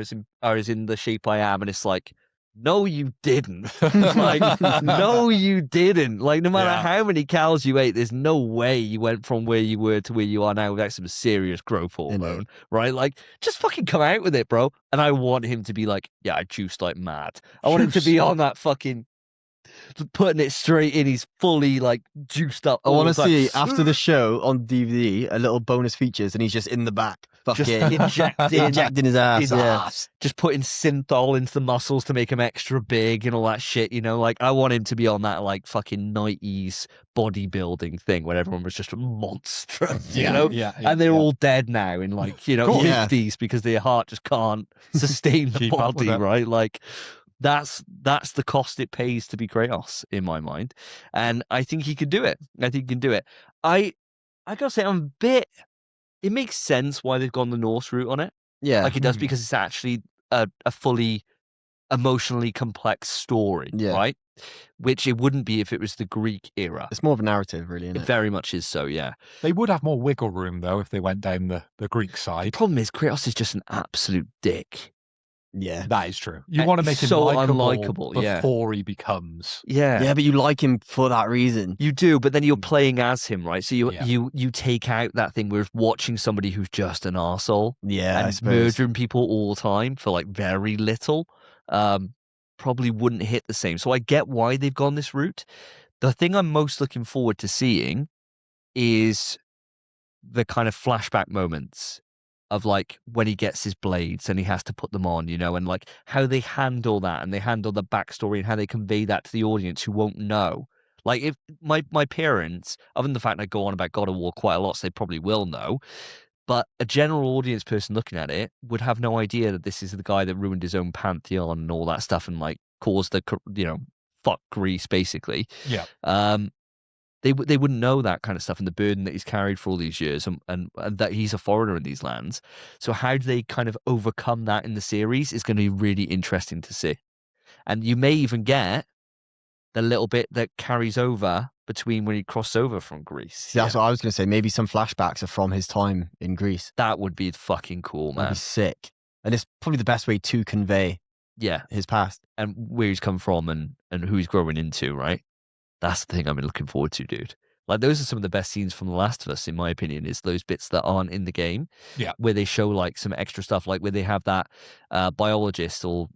[SPEAKER 1] was in the shape I am, and it's like, no, you didn't. Like, no, you didn't. Like, no matter
[SPEAKER 2] Yeah.
[SPEAKER 1] how many calories you ate, there's no way you went from where you were to where you are now without some serious growth hormone, right? Like, just fucking come out with it, bro. And I want him to be like, yeah, I juiced like mad. I want him to be on that fucking putting it straight in. He's fully like juiced up.
[SPEAKER 3] I want to
[SPEAKER 1] all the
[SPEAKER 3] see
[SPEAKER 1] time.
[SPEAKER 3] after the show on DVD a little bonus features, and he's just in the back,
[SPEAKER 1] Just
[SPEAKER 3] fucking injecting his ass.
[SPEAKER 1] his ass, just putting synthol into the muscles to make him extra big and all that shit. You know, like I want him to be on that like fucking 90s bodybuilding thing where everyone was just monstrous, you know. And they're all dead now in like, you know,
[SPEAKER 3] Cool. Yeah.
[SPEAKER 1] 50s because their heart just can't sustain the
[SPEAKER 2] Keep up with
[SPEAKER 1] body,
[SPEAKER 2] it.
[SPEAKER 1] right? Like that's the cost it pays to be Kratos in my mind, and I think he could do it. I think he can do it. I gotta say, I'm a bit. It makes sense why they've gone the Norse route on it.
[SPEAKER 3] Yeah,
[SPEAKER 1] Like it does, because it's actually a fully emotionally complex story,
[SPEAKER 3] Yeah.
[SPEAKER 1] right? Which it wouldn't be if it was the Greek era.
[SPEAKER 3] it's more of a narrative, really, isn't
[SPEAKER 1] It
[SPEAKER 3] it?
[SPEAKER 1] very much is so, yeah.
[SPEAKER 2] They would have more wiggle room though if they went down the Greek
[SPEAKER 1] The
[SPEAKER 2] side.
[SPEAKER 1] problem is Kratos is just an absolute dick.
[SPEAKER 3] Yeah,
[SPEAKER 2] That is true. You
[SPEAKER 1] And
[SPEAKER 2] want to
[SPEAKER 1] he's
[SPEAKER 2] make him
[SPEAKER 1] so
[SPEAKER 2] likable
[SPEAKER 1] unlikable, yeah.
[SPEAKER 2] before he becomes.
[SPEAKER 3] yeah, but you like him for that reason.
[SPEAKER 1] You do, but then you're playing as him, right? So
[SPEAKER 2] Yeah.
[SPEAKER 1] you take out that thing where watching somebody who's just an arsehole
[SPEAKER 3] Yeah, I
[SPEAKER 1] and
[SPEAKER 3] suppose.
[SPEAKER 1] murdering people all the time for like very little, probably wouldn't hit the same. So I get why they've gone this route. The thing I'm most looking forward to seeing is the kind of flashback moments of like when he gets his blades and he has to put them on, you know, and like how they handle that, and they handle the backstory and how they convey that to the audience who won't know. Like if my parents, other than the fact I go on about God of War quite a lot, so they probably will know, but a general audience person looking at it would have no idea that this is the guy that ruined his own pantheon and all that stuff and like caused the, you know, fuck Greece basically.
[SPEAKER 2] Yeah.
[SPEAKER 1] They wouldn't know that kind of stuff and the burden that he's carried for all these years, and that he's a foreigner in these lands. So how do they kind of overcome that in the series is going to be really interesting to see. And you may even get the little bit that carries over between when he crossed over from Greece.
[SPEAKER 3] See, that's what I was going to say. Maybe some flashbacks are from his time in Greece.
[SPEAKER 1] That would be fucking cool,
[SPEAKER 3] That'd
[SPEAKER 1] man.
[SPEAKER 3] be sick. And it's probably the best way to convey
[SPEAKER 1] Yeah,
[SPEAKER 3] his past.
[SPEAKER 1] and where he's come from and who he's growing into, right? That's the thing I've been looking forward to, dude. Like those are some of the best scenes from The Last of Us, in my opinion, is those bits that aren't in the game.
[SPEAKER 2] Yeah.
[SPEAKER 1] Where they show like some extra stuff, like where they have that biologist or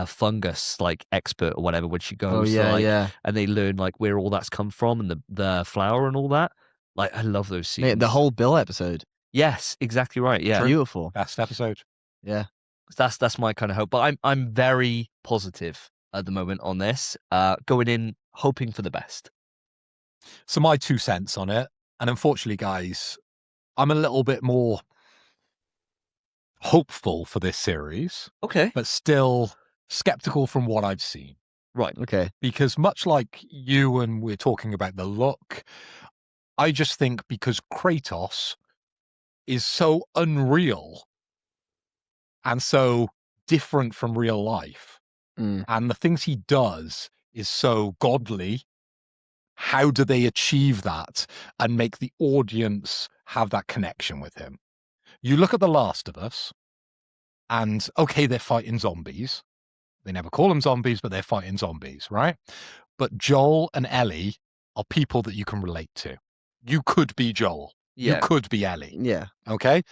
[SPEAKER 1] fungus like expert or whatever when she goes.
[SPEAKER 3] Oh,
[SPEAKER 1] to,
[SPEAKER 3] yeah,
[SPEAKER 1] like,
[SPEAKER 3] yeah.
[SPEAKER 1] And they learn like where all that's come from and the flower and all that. Like I love those scenes.
[SPEAKER 3] Mate, the whole Bill episode.
[SPEAKER 1] Yes, exactly right. Yeah.
[SPEAKER 3] Beautiful.
[SPEAKER 2] Best episode.
[SPEAKER 3] Yeah.
[SPEAKER 1] That's my kind of hope. But I'm very positive at the moment on this. Going in hoping for the best.
[SPEAKER 2] So my 2 cents on it, and unfortunately, guys, I'm a little bit more hopeful for this series,
[SPEAKER 1] Okay.
[SPEAKER 2] but still skeptical from what I've seen.
[SPEAKER 1] Right.
[SPEAKER 3] Okay.
[SPEAKER 2] Because much like you and we're talking about the look, I just think because Kratos is so unreal and so different from real life, and the things he does is so godly, how do they achieve that and make the audience have that connection with him? You look at The Last of Us, and okay, they're fighting zombies. They never call them zombies, but they're fighting zombies, right? But Joel and Ellie are people that you can relate to. You could be Joel.
[SPEAKER 1] Yeah.
[SPEAKER 2] You could be Ellie.
[SPEAKER 3] Yeah.
[SPEAKER 2] Okay?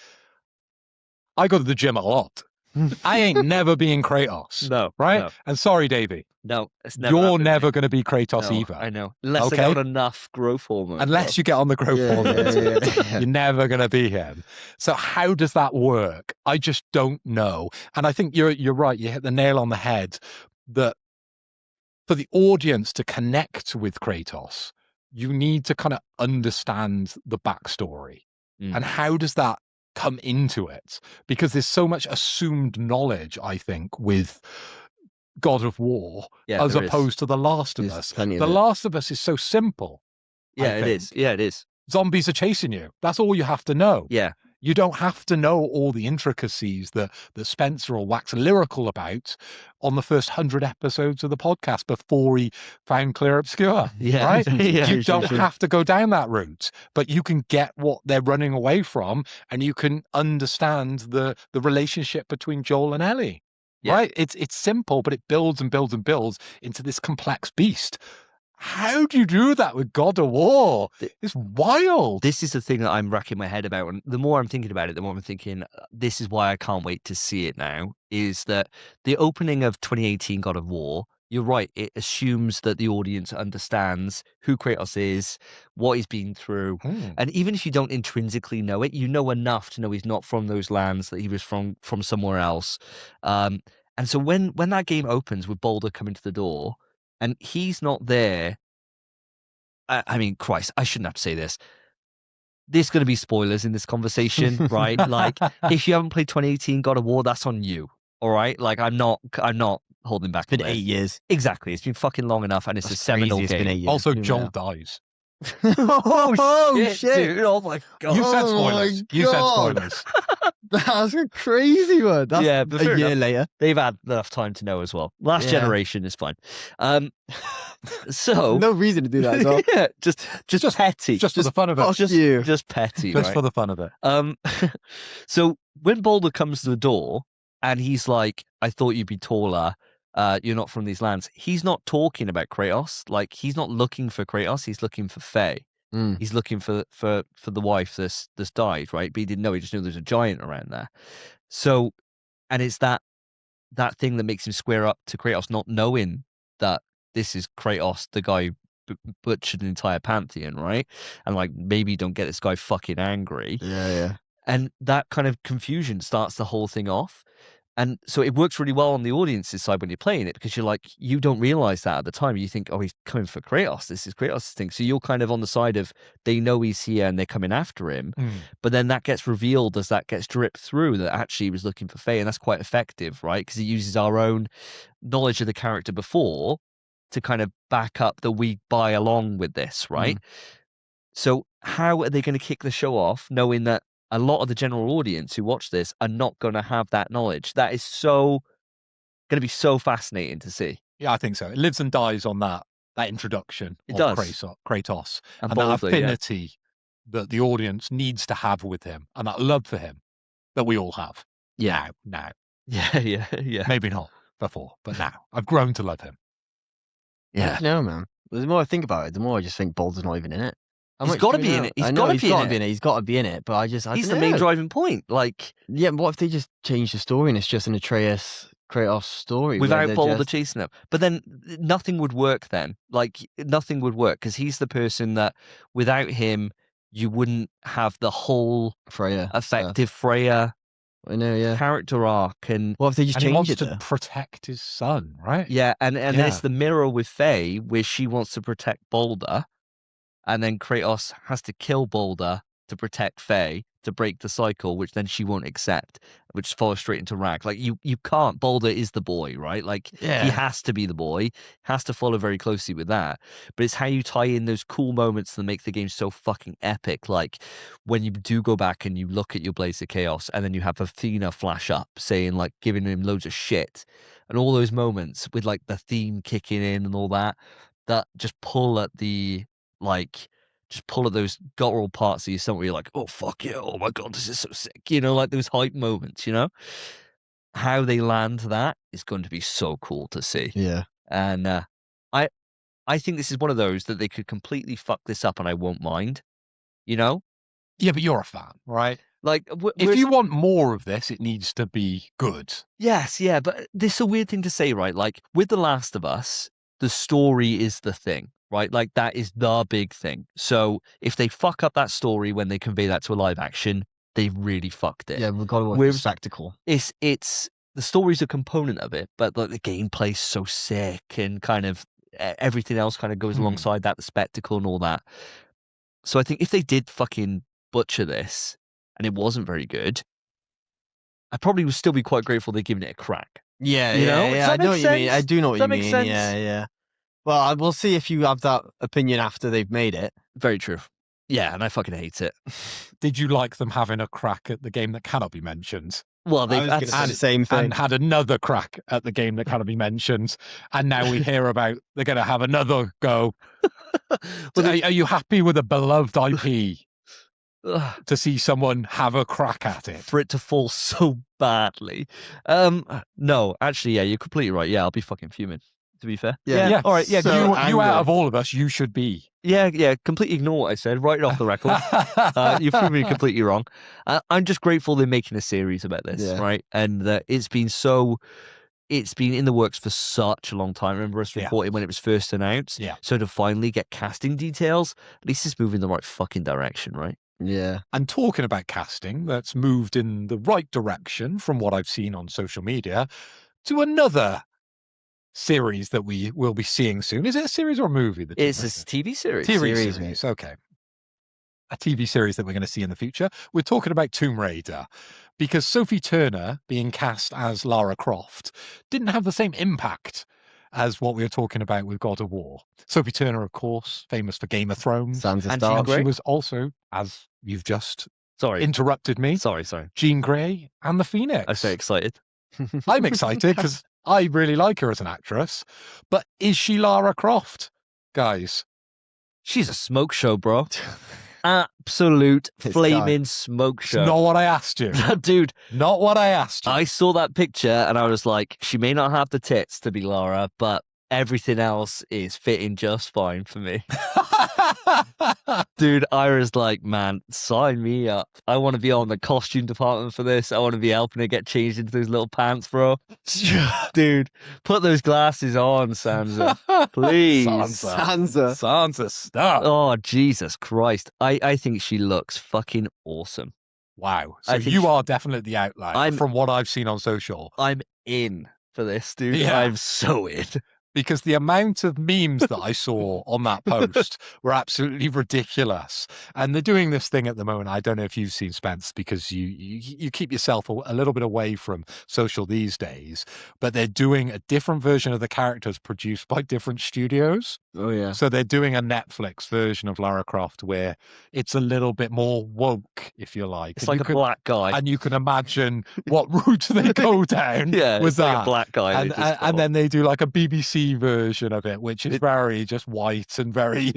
[SPEAKER 2] I go to the gym a lot. I ain't never being Kratos.
[SPEAKER 1] No.
[SPEAKER 2] Right?
[SPEAKER 1] No.
[SPEAKER 2] And sorry, Davey.
[SPEAKER 1] No. It's never
[SPEAKER 2] You're
[SPEAKER 1] happened.
[SPEAKER 2] never going to be Kratos
[SPEAKER 1] No,
[SPEAKER 2] either.
[SPEAKER 1] I know. Unless
[SPEAKER 2] Okay.
[SPEAKER 1] they got enough growth hormone.
[SPEAKER 2] Unless you get on the growth
[SPEAKER 3] Yeah,
[SPEAKER 2] hormones.
[SPEAKER 3] yeah.
[SPEAKER 2] You're never going to be him. So how does that work? I just don't know. And I think you're right. You hit the nail on the head that for the audience to connect with Kratos, you need to kind of understand the backstory.
[SPEAKER 1] Mm.
[SPEAKER 2] And how does that come into it? Because there's so much assumed knowledge, I think, with God of War
[SPEAKER 1] Yeah,
[SPEAKER 2] as
[SPEAKER 1] there is.
[SPEAKER 2] opposed to The Last of
[SPEAKER 3] There's
[SPEAKER 2] Us.
[SPEAKER 3] plenty of
[SPEAKER 2] The
[SPEAKER 3] it.
[SPEAKER 2] Last of Us is so simple.
[SPEAKER 1] Yeah,
[SPEAKER 2] I
[SPEAKER 1] it is.
[SPEAKER 2] think.
[SPEAKER 1] Yeah, it is.
[SPEAKER 2] Zombies are chasing you. That's all you have to know.
[SPEAKER 1] Yeah.
[SPEAKER 2] You don't have to know all the intricacies that Spencer will wax lyrical about on the first 100 episodes of the podcast before he found Clear Obscure.
[SPEAKER 1] Yeah.
[SPEAKER 2] Right?
[SPEAKER 1] Yeah,
[SPEAKER 2] You
[SPEAKER 1] sure,
[SPEAKER 2] don't
[SPEAKER 1] sure.
[SPEAKER 2] have to go down that route, but you can get what they're running away from, and you can understand the relationship between Joel and Ellie.
[SPEAKER 1] Yeah.
[SPEAKER 2] Right? It's simple, but it builds and builds and builds into this complex beast. How do you do that with God of War? It's wild.
[SPEAKER 1] This is the thing that I'm racking my head about. And the more I'm thinking about it, the more I'm thinking, this is why I can't wait to see it now, is that the opening of 2018 God of War, you're right, it assumes that the audience understands who Kratos is, what he's been through. And even if you don't intrinsically know it, you know enough to know he's not from those lands, that he was from somewhere else. And so when that game opens with Boulder coming to the door, and he's not there, I mean, Christ, I shouldn't have to say this. There's going to be spoilers in this conversation, right? Like, if you haven't played 2018 God of War, that's on you. All right, like I'm not holding back.
[SPEAKER 3] It's been
[SPEAKER 1] on this.
[SPEAKER 3] 8 years.
[SPEAKER 1] Exactly, it's been fucking long enough, and it's
[SPEAKER 3] That's
[SPEAKER 1] a seminal
[SPEAKER 3] crazy, it's been 8
[SPEAKER 1] game.
[SPEAKER 3] years.
[SPEAKER 2] Also,
[SPEAKER 3] Yeah.
[SPEAKER 2] Joel dies.
[SPEAKER 3] Oh,
[SPEAKER 1] Dude! Oh my god!
[SPEAKER 2] You said
[SPEAKER 3] Oh my
[SPEAKER 2] spoilers. You said
[SPEAKER 3] God.
[SPEAKER 2] spoilers.
[SPEAKER 3] That's a crazy one. That's
[SPEAKER 1] Yeah, but fair
[SPEAKER 3] a year
[SPEAKER 1] enough.
[SPEAKER 3] later.
[SPEAKER 1] They've had enough time to know as well. Last
[SPEAKER 3] Yeah.
[SPEAKER 1] generation is fine. So
[SPEAKER 3] No reason to do that as well.
[SPEAKER 1] yeah, just petty,
[SPEAKER 2] Just for the fun of it.
[SPEAKER 3] Fuck you.
[SPEAKER 1] just petty,
[SPEAKER 2] Just
[SPEAKER 1] right?
[SPEAKER 2] for the fun of it.
[SPEAKER 1] So when Boulder comes to the door and he's like, I thought you'd be taller. You're not from these lands. He's not talking about Kratos. Like, he's not looking for Kratos. He's looking for Faye.
[SPEAKER 3] Mm.
[SPEAKER 1] He's looking for the wife that's died, right? But he didn't know. He just knew there's a giant around there. So, and it's that thing that makes him square up to Kratos, not knowing that this is Kratos, the guy who butchered an entire pantheon, right? And like, maybe don't get this guy fucking angry.
[SPEAKER 3] Yeah.
[SPEAKER 1] And that kind of confusion starts the whole thing off. And so it works really well on the audience's side when you're playing it, because you're like, you don't realize that at the time. You think, oh, he's coming for Kratos. This is Kratos' thing. So you're kind of on the side of, they know he's here and they're coming after him. But then that gets revealed as that gets dripped through that actually he was looking for Faye. And that's quite effective, right? Because it uses our own knowledge of the character before to kind of back up that we buy along with this, right? So how are they going to kick the show off knowing that a lot of the general audience who watch this are not going to have that knowledge? That is going to be so fascinating to see.
[SPEAKER 2] Yeah, I think so. It lives and dies on that introduction
[SPEAKER 1] It
[SPEAKER 2] of
[SPEAKER 1] does.
[SPEAKER 2] Kratos
[SPEAKER 1] And
[SPEAKER 2] and that
[SPEAKER 1] Boulder, yeah.
[SPEAKER 2] affinity that the audience needs to have with him, and that love for him that we all have.
[SPEAKER 1] Yeah.
[SPEAKER 2] Now.
[SPEAKER 1] Yeah.
[SPEAKER 2] Maybe not before, but now. I've grown to love him.
[SPEAKER 1] Yeah.
[SPEAKER 3] No, man. The more I think about it, the more I just think Boulder's not even in it.
[SPEAKER 1] He's got to be in it. He's
[SPEAKER 3] I know
[SPEAKER 1] got to
[SPEAKER 3] he's
[SPEAKER 1] be
[SPEAKER 3] got to
[SPEAKER 1] in
[SPEAKER 3] be
[SPEAKER 1] it.
[SPEAKER 3] in it. He's got to be in it. But I
[SPEAKER 1] He's
[SPEAKER 3] don't
[SPEAKER 1] the main
[SPEAKER 3] know.
[SPEAKER 1] driving point. Like,
[SPEAKER 3] Yeah, but what if they just change the story and it's just an Atreus Kratos story where
[SPEAKER 1] without
[SPEAKER 3] they're
[SPEAKER 1] Boulder
[SPEAKER 3] just-
[SPEAKER 1] chasing him. But then nothing would work then. Like, nothing would work because he's the person that without him, you wouldn't have the whole
[SPEAKER 3] Freya
[SPEAKER 1] effective Freya
[SPEAKER 3] I know, yeah.
[SPEAKER 1] character arc. And
[SPEAKER 3] What if they just
[SPEAKER 2] And he
[SPEAKER 3] change
[SPEAKER 2] wants
[SPEAKER 3] it?
[SPEAKER 2] to
[SPEAKER 3] There?
[SPEAKER 2] protect his son, right?
[SPEAKER 1] yeah, and then
[SPEAKER 2] Yeah.
[SPEAKER 1] it's the mirror with Faye where she wants to protect Boulder, and then Kratos has to kill Boulder to protect Faye to break the cycle, which then she won't accept, which falls straight into Rag. Like, you can't. Boulder is the boy, right? Like, he
[SPEAKER 3] Yeah.
[SPEAKER 1] has to be the boy, has to follow very closely with that. But it's how you tie in those cool moments that make the game so fucking epic. Like when you do go back and you look at your Blades of Chaos, and then you have Athena flash up saying, like, giving him loads of shit, and all those moments with like the theme kicking in and all that just pull at the just pull at those guttural parts of you, somewhere you're like, oh fuck yeah, oh my god, this is so sick, like those hype moments. How they land that is going to be so cool to see.
[SPEAKER 3] Yeah.
[SPEAKER 1] And I think this is one of those that they could completely fuck this up and I won't mind.
[SPEAKER 2] Yeah, but you're a fan, right?
[SPEAKER 1] Like,
[SPEAKER 2] If you want more of this, it needs to be good.
[SPEAKER 1] yes, yeah, but this is a weird thing to say, right? Like with The Last of Us, the story is the thing, right? Like that is the big thing. So if they fuck up that story when they convey that to a live action, they really fucked it.
[SPEAKER 3] Yeah, we've got to watch the
[SPEAKER 1] Whereas-
[SPEAKER 3] spectacle.
[SPEAKER 1] It's the story's a component of it, but like the gameplay's so sick and kind of everything else kind of goes alongside that, the spectacle and all that. So I think if they did fucking butcher this and it wasn't very good, I probably would still be quite grateful they're giving it a crack.
[SPEAKER 3] Yeah,
[SPEAKER 1] You know?
[SPEAKER 3] yeah,
[SPEAKER 1] Does
[SPEAKER 3] yeah.
[SPEAKER 1] that
[SPEAKER 3] I know what
[SPEAKER 1] make
[SPEAKER 3] you mean. I
[SPEAKER 1] sense?
[SPEAKER 3] do know what
[SPEAKER 1] Does
[SPEAKER 3] you
[SPEAKER 1] that make
[SPEAKER 3] mean.
[SPEAKER 1] sense?
[SPEAKER 3] Yeah, yeah. Well, we'll see if you have that opinion after they've made it.
[SPEAKER 1] Very true. Yeah, and I fucking hate it.
[SPEAKER 2] Did you like them having a crack at the game that cannot be mentioned?
[SPEAKER 1] Well,
[SPEAKER 3] I was gonna say the same thing.
[SPEAKER 2] And had another crack at the game that cannot be mentioned. And now we hear about they're going to have another go.
[SPEAKER 1] Well,
[SPEAKER 2] Are you happy with a beloved IP
[SPEAKER 1] ugh,
[SPEAKER 2] to see someone have a crack at it?
[SPEAKER 1] for it to fall so badly. No, actually, yeah, you're completely right. Yeah, I'll be fucking fuming. To be fair.
[SPEAKER 3] Yeah.
[SPEAKER 1] All right. Yeah.
[SPEAKER 3] So
[SPEAKER 2] you
[SPEAKER 3] angry.
[SPEAKER 2] out of all of us, you should be.
[SPEAKER 1] Yeah. Completely ignore what I said. Write it off the record. You've proven me completely wrong. I'm just grateful they're making a series about this,
[SPEAKER 3] Yeah.
[SPEAKER 1] right? And that it's been in the works for such a long time. I remember us
[SPEAKER 2] Yeah.
[SPEAKER 1] reporting when it was first announced.
[SPEAKER 2] Yeah.
[SPEAKER 1] So to finally get casting details, at least it's moving in the right fucking direction, right?
[SPEAKER 3] Yeah.
[SPEAKER 2] And talking about casting, that's moved in the right direction from what I've seen on social media to another series that we will be seeing soon. Is it a series or a movie? The
[SPEAKER 1] It's
[SPEAKER 2] Tomb
[SPEAKER 1] a
[SPEAKER 2] Raider?
[SPEAKER 1] TV series.
[SPEAKER 2] TV
[SPEAKER 3] Series,
[SPEAKER 2] series. Okay. A TV series that we're going to see in the future. We're talking about Tomb Raider because Sophie Turner being cast as Lara Croft didn't have the same impact as what we were talking about with God of War. Sophie Turner, of course, famous for Game of Thrones.
[SPEAKER 3] Sansa
[SPEAKER 1] And
[SPEAKER 3] Stark.
[SPEAKER 1] Jean Grey?
[SPEAKER 2] She was also, as you've just
[SPEAKER 1] Sorry.
[SPEAKER 2] interrupted me,
[SPEAKER 1] Sorry.
[SPEAKER 2] Jean Grey and the Phoenix.
[SPEAKER 1] I'm so excited.
[SPEAKER 2] I'm excited because I really like her as an actress. But is she Lara Croft, guys?
[SPEAKER 1] She's a smoke show, bro. Absolute
[SPEAKER 3] This
[SPEAKER 1] flaming smoke
[SPEAKER 2] It's
[SPEAKER 1] show.
[SPEAKER 2] not what I asked you.
[SPEAKER 1] Dude,
[SPEAKER 2] Not what I asked you.
[SPEAKER 1] I saw that picture and I was like, she may not have the tits to be Lara, but everything else is fitting just fine for me. Dude, I was like, man, sign me up. I want to be on the costume department for this. I want to be helping her get changed into those little pants, bro. Dude, put those glasses on, Sansa. Please.
[SPEAKER 2] Sansa.
[SPEAKER 3] Sansa.
[SPEAKER 2] Sansa, stop.
[SPEAKER 1] Oh, Jesus Christ. I think she looks fucking awesome.
[SPEAKER 2] Wow. So
[SPEAKER 1] I think
[SPEAKER 2] you
[SPEAKER 1] she-
[SPEAKER 2] are definitely the outlier
[SPEAKER 1] I'm-
[SPEAKER 2] from what I've seen on social.
[SPEAKER 1] I'm in for this, dude.
[SPEAKER 2] Yeah.
[SPEAKER 1] I'm so in.
[SPEAKER 2] Because the amount of memes that I saw on that post were absolutely ridiculous. And they're doing this thing at the moment. I don't know if you've seen Spence because you keep yourself a little bit away from social these days, but they're doing a different version of the characters produced by different studios.
[SPEAKER 3] Oh yeah.
[SPEAKER 2] So they're doing a Netflix version of Lara Croft where it's a little bit more woke, if you like.
[SPEAKER 1] It's
[SPEAKER 2] And
[SPEAKER 1] like
[SPEAKER 2] you
[SPEAKER 1] a
[SPEAKER 2] can-
[SPEAKER 1] black guy.
[SPEAKER 2] and you can imagine what route they go down
[SPEAKER 1] Yeah,
[SPEAKER 2] with
[SPEAKER 1] it's like
[SPEAKER 2] that.
[SPEAKER 1] a black guy.
[SPEAKER 2] And,
[SPEAKER 1] they just
[SPEAKER 2] and
[SPEAKER 1] got.
[SPEAKER 2] then they do like a BBC version of it, which is very just white and very,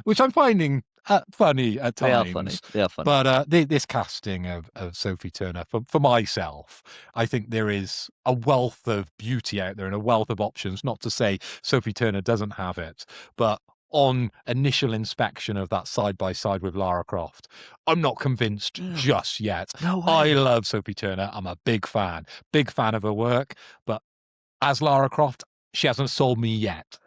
[SPEAKER 2] which I'm finding funny at
[SPEAKER 1] They are
[SPEAKER 2] times.
[SPEAKER 1] funny. They are funny.
[SPEAKER 2] But this casting of Sophie Turner, for myself, I think there is a wealth of beauty out there and a wealth of options. Not to say Sophie Turner doesn't have it, but on initial inspection of that side by side with Lara Croft, I'm not convinced just yet.
[SPEAKER 1] No way.
[SPEAKER 2] I love Sophie Turner. I'm a big fan of her work. But as Lara Croft, she hasn't sold me yet.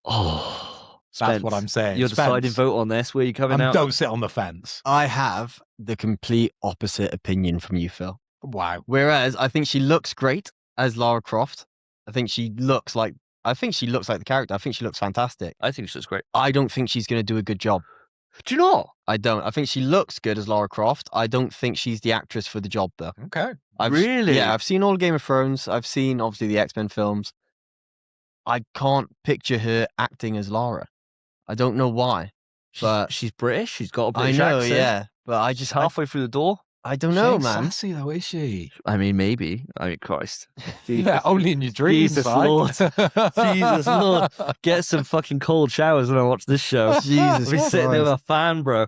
[SPEAKER 1] Oh,
[SPEAKER 2] That's what
[SPEAKER 1] Spence,
[SPEAKER 2] I'm saying.
[SPEAKER 1] Your deciding
[SPEAKER 2] Spence,
[SPEAKER 1] vote on this. Where are you coming out?
[SPEAKER 2] don't sit on the fence.
[SPEAKER 3] I have the complete opposite opinion from you, Phil.
[SPEAKER 2] Wow.
[SPEAKER 3] Whereas I think she looks great as Lara Croft. I think she looks like the character. I think she looks fantastic.
[SPEAKER 1] I think she looks great.
[SPEAKER 3] I don't think she's going to do a good job.
[SPEAKER 1] Do you not?
[SPEAKER 3] I don't. I think she looks good as Lara Croft. I don't think she's the actress for the job, though.
[SPEAKER 2] Okay.
[SPEAKER 1] Really?
[SPEAKER 3] Yeah, I've seen all Game of Thrones. I've seen, obviously, the X-Men films. I can't picture her acting as Lara. I don't know why, but
[SPEAKER 1] She's British. She's got a
[SPEAKER 3] I
[SPEAKER 1] British
[SPEAKER 3] know,
[SPEAKER 1] accent.
[SPEAKER 3] yeah. But I
[SPEAKER 1] She's
[SPEAKER 3] just
[SPEAKER 1] halfway through the door.
[SPEAKER 3] I don't know,
[SPEAKER 2] She ain't
[SPEAKER 3] man.
[SPEAKER 2] sassy though, is she?
[SPEAKER 1] I mean, maybe. I mean, Christ.
[SPEAKER 2] Yeah, only in your dreams.
[SPEAKER 1] Jesus
[SPEAKER 2] right?
[SPEAKER 1] Lord. Jesus Lord. Get some fucking cold showers when I watch this show.
[SPEAKER 3] Jesus
[SPEAKER 1] I'll be sitting there with
[SPEAKER 3] Christ.
[SPEAKER 1] a fan, bro.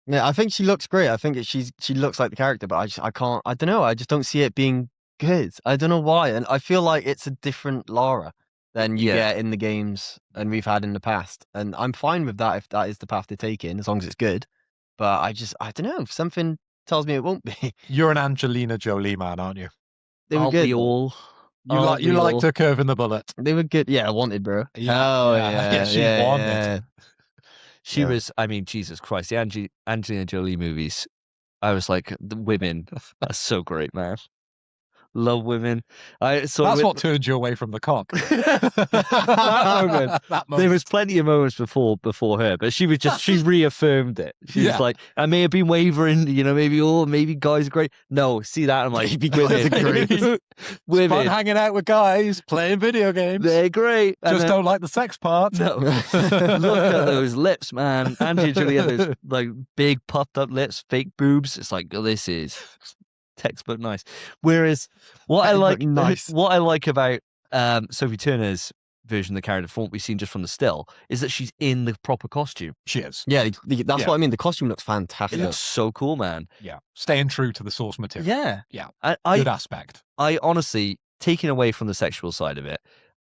[SPEAKER 3] Yeah, I think she looks great. I think she looks like the character, but I can't. I don't know. I just don't see it being good. I don't know why, and I feel like it's a different Lara than you
[SPEAKER 1] Yeah.
[SPEAKER 3] get in the games and we've had in the past. And I'm fine with that if that is the path they're taking, as long as it's good. But I don't know. Something tells me it won't be.
[SPEAKER 2] You're an Angelina Jolie man, aren't you?
[SPEAKER 3] They were
[SPEAKER 1] Aren't
[SPEAKER 3] good.
[SPEAKER 1] we all?
[SPEAKER 2] You
[SPEAKER 1] Aren't
[SPEAKER 2] you
[SPEAKER 1] we
[SPEAKER 2] liked
[SPEAKER 1] all?
[SPEAKER 2] her curve in the bullet.
[SPEAKER 3] They were good. Yeah, wanted, bro.
[SPEAKER 2] Yeah,
[SPEAKER 3] Oh
[SPEAKER 2] yeah,
[SPEAKER 3] yeah,
[SPEAKER 2] yeah, she wanted.
[SPEAKER 1] She
[SPEAKER 3] Yeah.
[SPEAKER 1] was, I mean, Jesus Christ, the Angelina Jolie movies. I was like, the women are so great, man. Love women.
[SPEAKER 2] That's what turned you away from the cock.
[SPEAKER 1] That moment.
[SPEAKER 2] That
[SPEAKER 1] There was plenty of moments before her, but she reaffirmed it. She was like, I may have been wavering, maybe guys are great. No, see that? I'm like,
[SPEAKER 3] Maybe guys are great.
[SPEAKER 2] It's
[SPEAKER 1] women,
[SPEAKER 2] fun hanging out with guys, playing video games.
[SPEAKER 1] they're great. And
[SPEAKER 2] Just
[SPEAKER 1] then-
[SPEAKER 2] don't like the sex part.
[SPEAKER 1] No, look at those lips, man. Angelina Jolie had those like big puffed up lips, fake boobs. It's like, oh, this is textbook nice. Whereas what I like,
[SPEAKER 3] Nice.
[SPEAKER 1] what I like about Sophie Turner's version of the character, from what we've seen just from the still, is that she's in the proper costume.
[SPEAKER 2] She is.
[SPEAKER 3] Yeah, that's
[SPEAKER 2] Yeah.
[SPEAKER 3] what I mean. The costume looks
[SPEAKER 1] It
[SPEAKER 3] fantastic.
[SPEAKER 1] looks so cool, man.
[SPEAKER 2] Yeah. Staying true to the source material.
[SPEAKER 1] Yeah,
[SPEAKER 2] Yeah.
[SPEAKER 1] I
[SPEAKER 2] Good aspect.
[SPEAKER 1] honestly, taking away from the sexual side of it,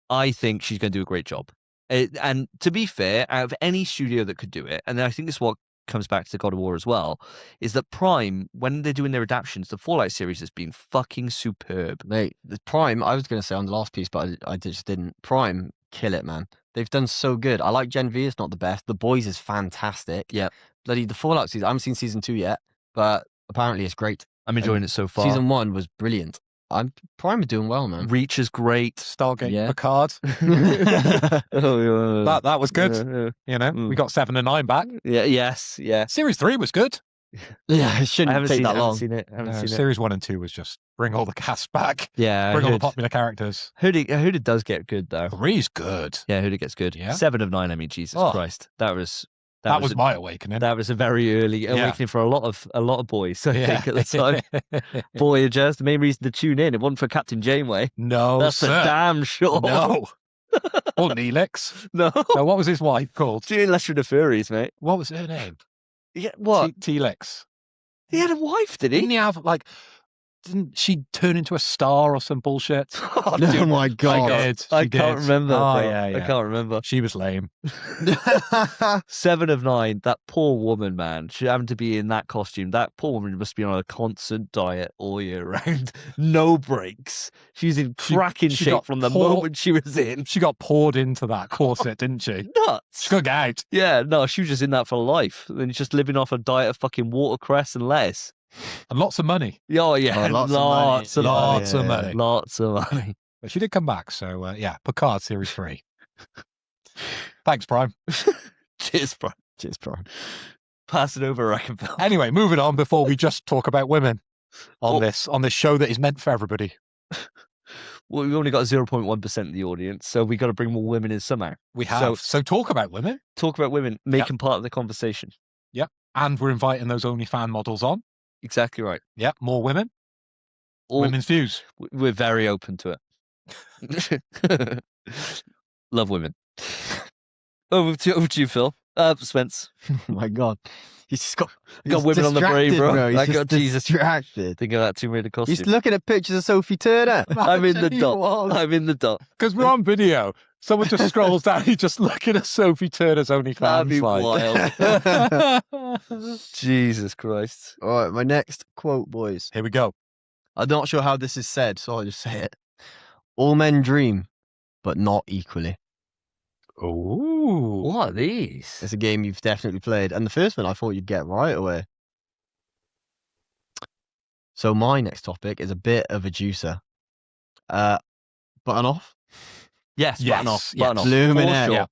[SPEAKER 1] I think she's going to do a great job. And to be fair, out of any studio that could do it, and I think this is what comes back to God of War as well, is that Prime, when they're doing their adaptations, the Fallout series has been fucking superb.
[SPEAKER 3] Mate, the Prime, I was going to say on the last piece, but I just didn't. Prime, kill it, man. They've done so good. I like Gen V, it's not the best. The Boys is fantastic.
[SPEAKER 1] Yeah.
[SPEAKER 3] Bloody, the Fallout season, I haven't seen season 2 yet, but apparently it's great.
[SPEAKER 1] I'm enjoying it so far.
[SPEAKER 3] Season 1 was brilliant. Prime are doing well, man.
[SPEAKER 1] Reach is great.
[SPEAKER 2] Stargate
[SPEAKER 3] Yeah.
[SPEAKER 2] Picard.
[SPEAKER 1] Oh,
[SPEAKER 2] That was good.
[SPEAKER 1] yeah.
[SPEAKER 2] We got 7 and 9 back.
[SPEAKER 1] Yes, yeah.
[SPEAKER 2] Series 3 was good.
[SPEAKER 3] Yeah, it
[SPEAKER 1] I
[SPEAKER 3] shouldn't
[SPEAKER 1] haven't
[SPEAKER 3] take
[SPEAKER 1] seen
[SPEAKER 3] that
[SPEAKER 1] it.
[SPEAKER 3] long.
[SPEAKER 1] I haven't seen it.
[SPEAKER 2] Series 1 and 2 was just bring all the cast back.
[SPEAKER 1] Yeah,
[SPEAKER 2] Bring all the popular characters.
[SPEAKER 1] Heard it does get good though.
[SPEAKER 2] 3's good.
[SPEAKER 1] Yeah, heard it gets good.
[SPEAKER 2] Yeah?
[SPEAKER 1] 7 of 9. I mean, Jesus
[SPEAKER 2] Oh.
[SPEAKER 1] Christ, that was
[SPEAKER 2] That was my awakening.
[SPEAKER 1] that was a very early awakening for a lot of boys. I think at the time, Voyagers. The main reason to tune in, it wasn't for Captain Janeway.
[SPEAKER 2] No,
[SPEAKER 1] That's for
[SPEAKER 2] sir.
[SPEAKER 1] damn sure.
[SPEAKER 2] No. Or Neelix.
[SPEAKER 1] no.
[SPEAKER 2] No, what was his wife called?
[SPEAKER 1] Unless you're the furries, mate.
[SPEAKER 2] What was her name?
[SPEAKER 1] Yeah, what?
[SPEAKER 2] T-Lex.
[SPEAKER 1] He had a wife, did
[SPEAKER 2] Didn't
[SPEAKER 1] he?
[SPEAKER 2] he have, like, didn't she turn into a star or some bullshit?
[SPEAKER 1] Oh,
[SPEAKER 3] Oh
[SPEAKER 1] dude,
[SPEAKER 3] my god.
[SPEAKER 2] did.
[SPEAKER 1] I
[SPEAKER 2] She
[SPEAKER 1] can't
[SPEAKER 2] did.
[SPEAKER 1] remember.
[SPEAKER 2] Oh,
[SPEAKER 1] bro.
[SPEAKER 2] yeah,
[SPEAKER 1] I
[SPEAKER 2] yeah.
[SPEAKER 1] can't remember.
[SPEAKER 2] She was lame.
[SPEAKER 1] 7 of 9. That poor woman, man. She having to be in that costume. That poor woman must be on a constant diet all year round. No breaks. She's in
[SPEAKER 2] She-
[SPEAKER 1] cracking
[SPEAKER 2] she
[SPEAKER 1] shape
[SPEAKER 2] got
[SPEAKER 1] from the
[SPEAKER 2] poor-
[SPEAKER 1] moment she was in.
[SPEAKER 2] She got poured into that corset, didn't she?
[SPEAKER 1] Nuts.
[SPEAKER 2] She got out.
[SPEAKER 1] Yeah, no, she was just in that for life. And just living off a diet of fucking watercress and lettuce.
[SPEAKER 2] And lots of money.
[SPEAKER 1] Oh, yeah.
[SPEAKER 3] Oh, lots of money.
[SPEAKER 1] lots of money.
[SPEAKER 2] Lots of money.
[SPEAKER 1] Lots of money.
[SPEAKER 2] But she did come back. So, yeah, Picard Series 3. Thanks, Prime.
[SPEAKER 1] Cheers, bro.
[SPEAKER 3] Cheers, Prime.
[SPEAKER 1] Pass it over, Rackenfell.
[SPEAKER 2] Anyway, moving on before we just talk about women
[SPEAKER 1] Oh.
[SPEAKER 2] on this show that is meant for everybody.
[SPEAKER 1] Well, we've only got 0.1% of the audience, so we got to bring more women in somehow.
[SPEAKER 2] We have. So talk about women.
[SPEAKER 1] Talk about women, make them part of the conversation.
[SPEAKER 2] And we're inviting those OnlyFans models on.
[SPEAKER 1] Exactly right.
[SPEAKER 2] Yeah, more women.
[SPEAKER 1] All,
[SPEAKER 2] Women's views.
[SPEAKER 1] we're very open to it. Love women. Over to you, Phil. Spence.
[SPEAKER 3] Oh my god. He's just got
[SPEAKER 1] Women on the brain,
[SPEAKER 3] distracted,
[SPEAKER 1] bro.
[SPEAKER 3] He's
[SPEAKER 1] I
[SPEAKER 3] just
[SPEAKER 1] got Jesus.
[SPEAKER 3] distracted.
[SPEAKER 1] Think of that Tomb Raider costume.
[SPEAKER 3] He's looking at pictures of Sophie Turner.
[SPEAKER 1] I'm in the
[SPEAKER 2] He
[SPEAKER 1] dot.
[SPEAKER 2] was.
[SPEAKER 1] I'm in the dot.
[SPEAKER 2] Because we're on video. Someone just scrolls down, he's just looking at Sophie Turner's
[SPEAKER 1] That'd
[SPEAKER 2] OnlyFans
[SPEAKER 1] be
[SPEAKER 2] slide.
[SPEAKER 1] wild. Jesus Christ.
[SPEAKER 3] All right, my next quote, boys.
[SPEAKER 2] Here we go.
[SPEAKER 3] I'm not sure how this is said, so I'll just say it. All men dream, but not equally.
[SPEAKER 2] Ooh.
[SPEAKER 1] What are these?
[SPEAKER 3] It's a game you've definitely played, and the first one I thought you'd get right away. So my next topic is a bit of a juicer. Button off.
[SPEAKER 1] Yes, button
[SPEAKER 2] Yes,
[SPEAKER 1] off.
[SPEAKER 2] yes.
[SPEAKER 1] Button off.
[SPEAKER 3] Blooming
[SPEAKER 1] For
[SPEAKER 3] heck.
[SPEAKER 1] sure.
[SPEAKER 2] Yeah.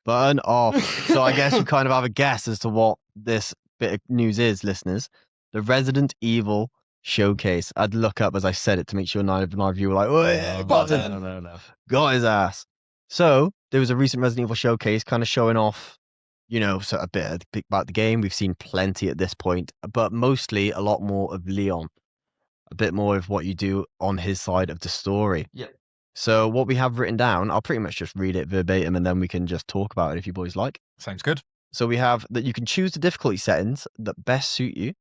[SPEAKER 3] Button off. So I guess you kind of have a guess as to what this bit of news is, listeners. The Resident Evil showcase. I'd look up as I said it to make sure neither of you were like, oh yeah, button.
[SPEAKER 1] No.
[SPEAKER 3] Got his ass. So there was a recent Resident Evil showcase kind of showing off, so a bit about the game. We've seen plenty at this point, but mostly a lot more of Leon, a bit more of what you do on his side of the story.
[SPEAKER 1] Yeah.
[SPEAKER 3] So what we have written down, I'll pretty much just read it verbatim and then we can just talk about it if you boys like.
[SPEAKER 2] Sounds good.
[SPEAKER 3] So we have that you can choose the difficulty settings that best suit you.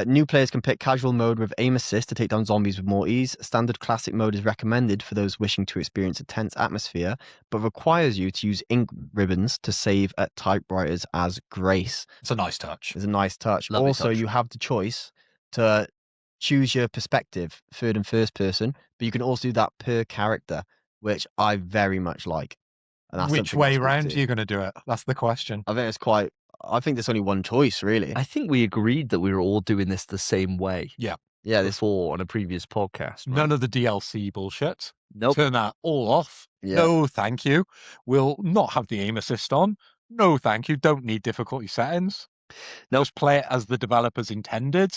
[SPEAKER 3] New players can pick casual mode with aim assist to take down zombies with more ease. Standard classic mode is recommended for those wishing to experience a tense atmosphere, but requires you to use ink ribbons to save at typewriters as grace.
[SPEAKER 2] It's a nice touch.
[SPEAKER 3] It's a nice touch.
[SPEAKER 1] Lovely
[SPEAKER 3] Also,
[SPEAKER 1] touch.
[SPEAKER 3] you have the choice to choose your perspective, third and first person, but you can also do that per character, which I very much like. And that's
[SPEAKER 2] Which
[SPEAKER 3] something
[SPEAKER 2] way
[SPEAKER 3] that's good
[SPEAKER 2] round
[SPEAKER 3] too.
[SPEAKER 2] are you going to do it? That's the question.
[SPEAKER 3] I think there's only one choice, really.
[SPEAKER 1] I think we agreed that we were all doing this the same way.
[SPEAKER 2] Yeah.
[SPEAKER 3] Yeah, this
[SPEAKER 1] before on a previous podcast. Right?
[SPEAKER 2] None of the DLC bullshit.
[SPEAKER 1] Nope.
[SPEAKER 2] Turn that all off.
[SPEAKER 3] Yeah.
[SPEAKER 2] No, thank you. We'll not have the aim assist on. No, thank you. Don't need difficulty settings.
[SPEAKER 1] Nope.
[SPEAKER 2] Just play it as the developers intended.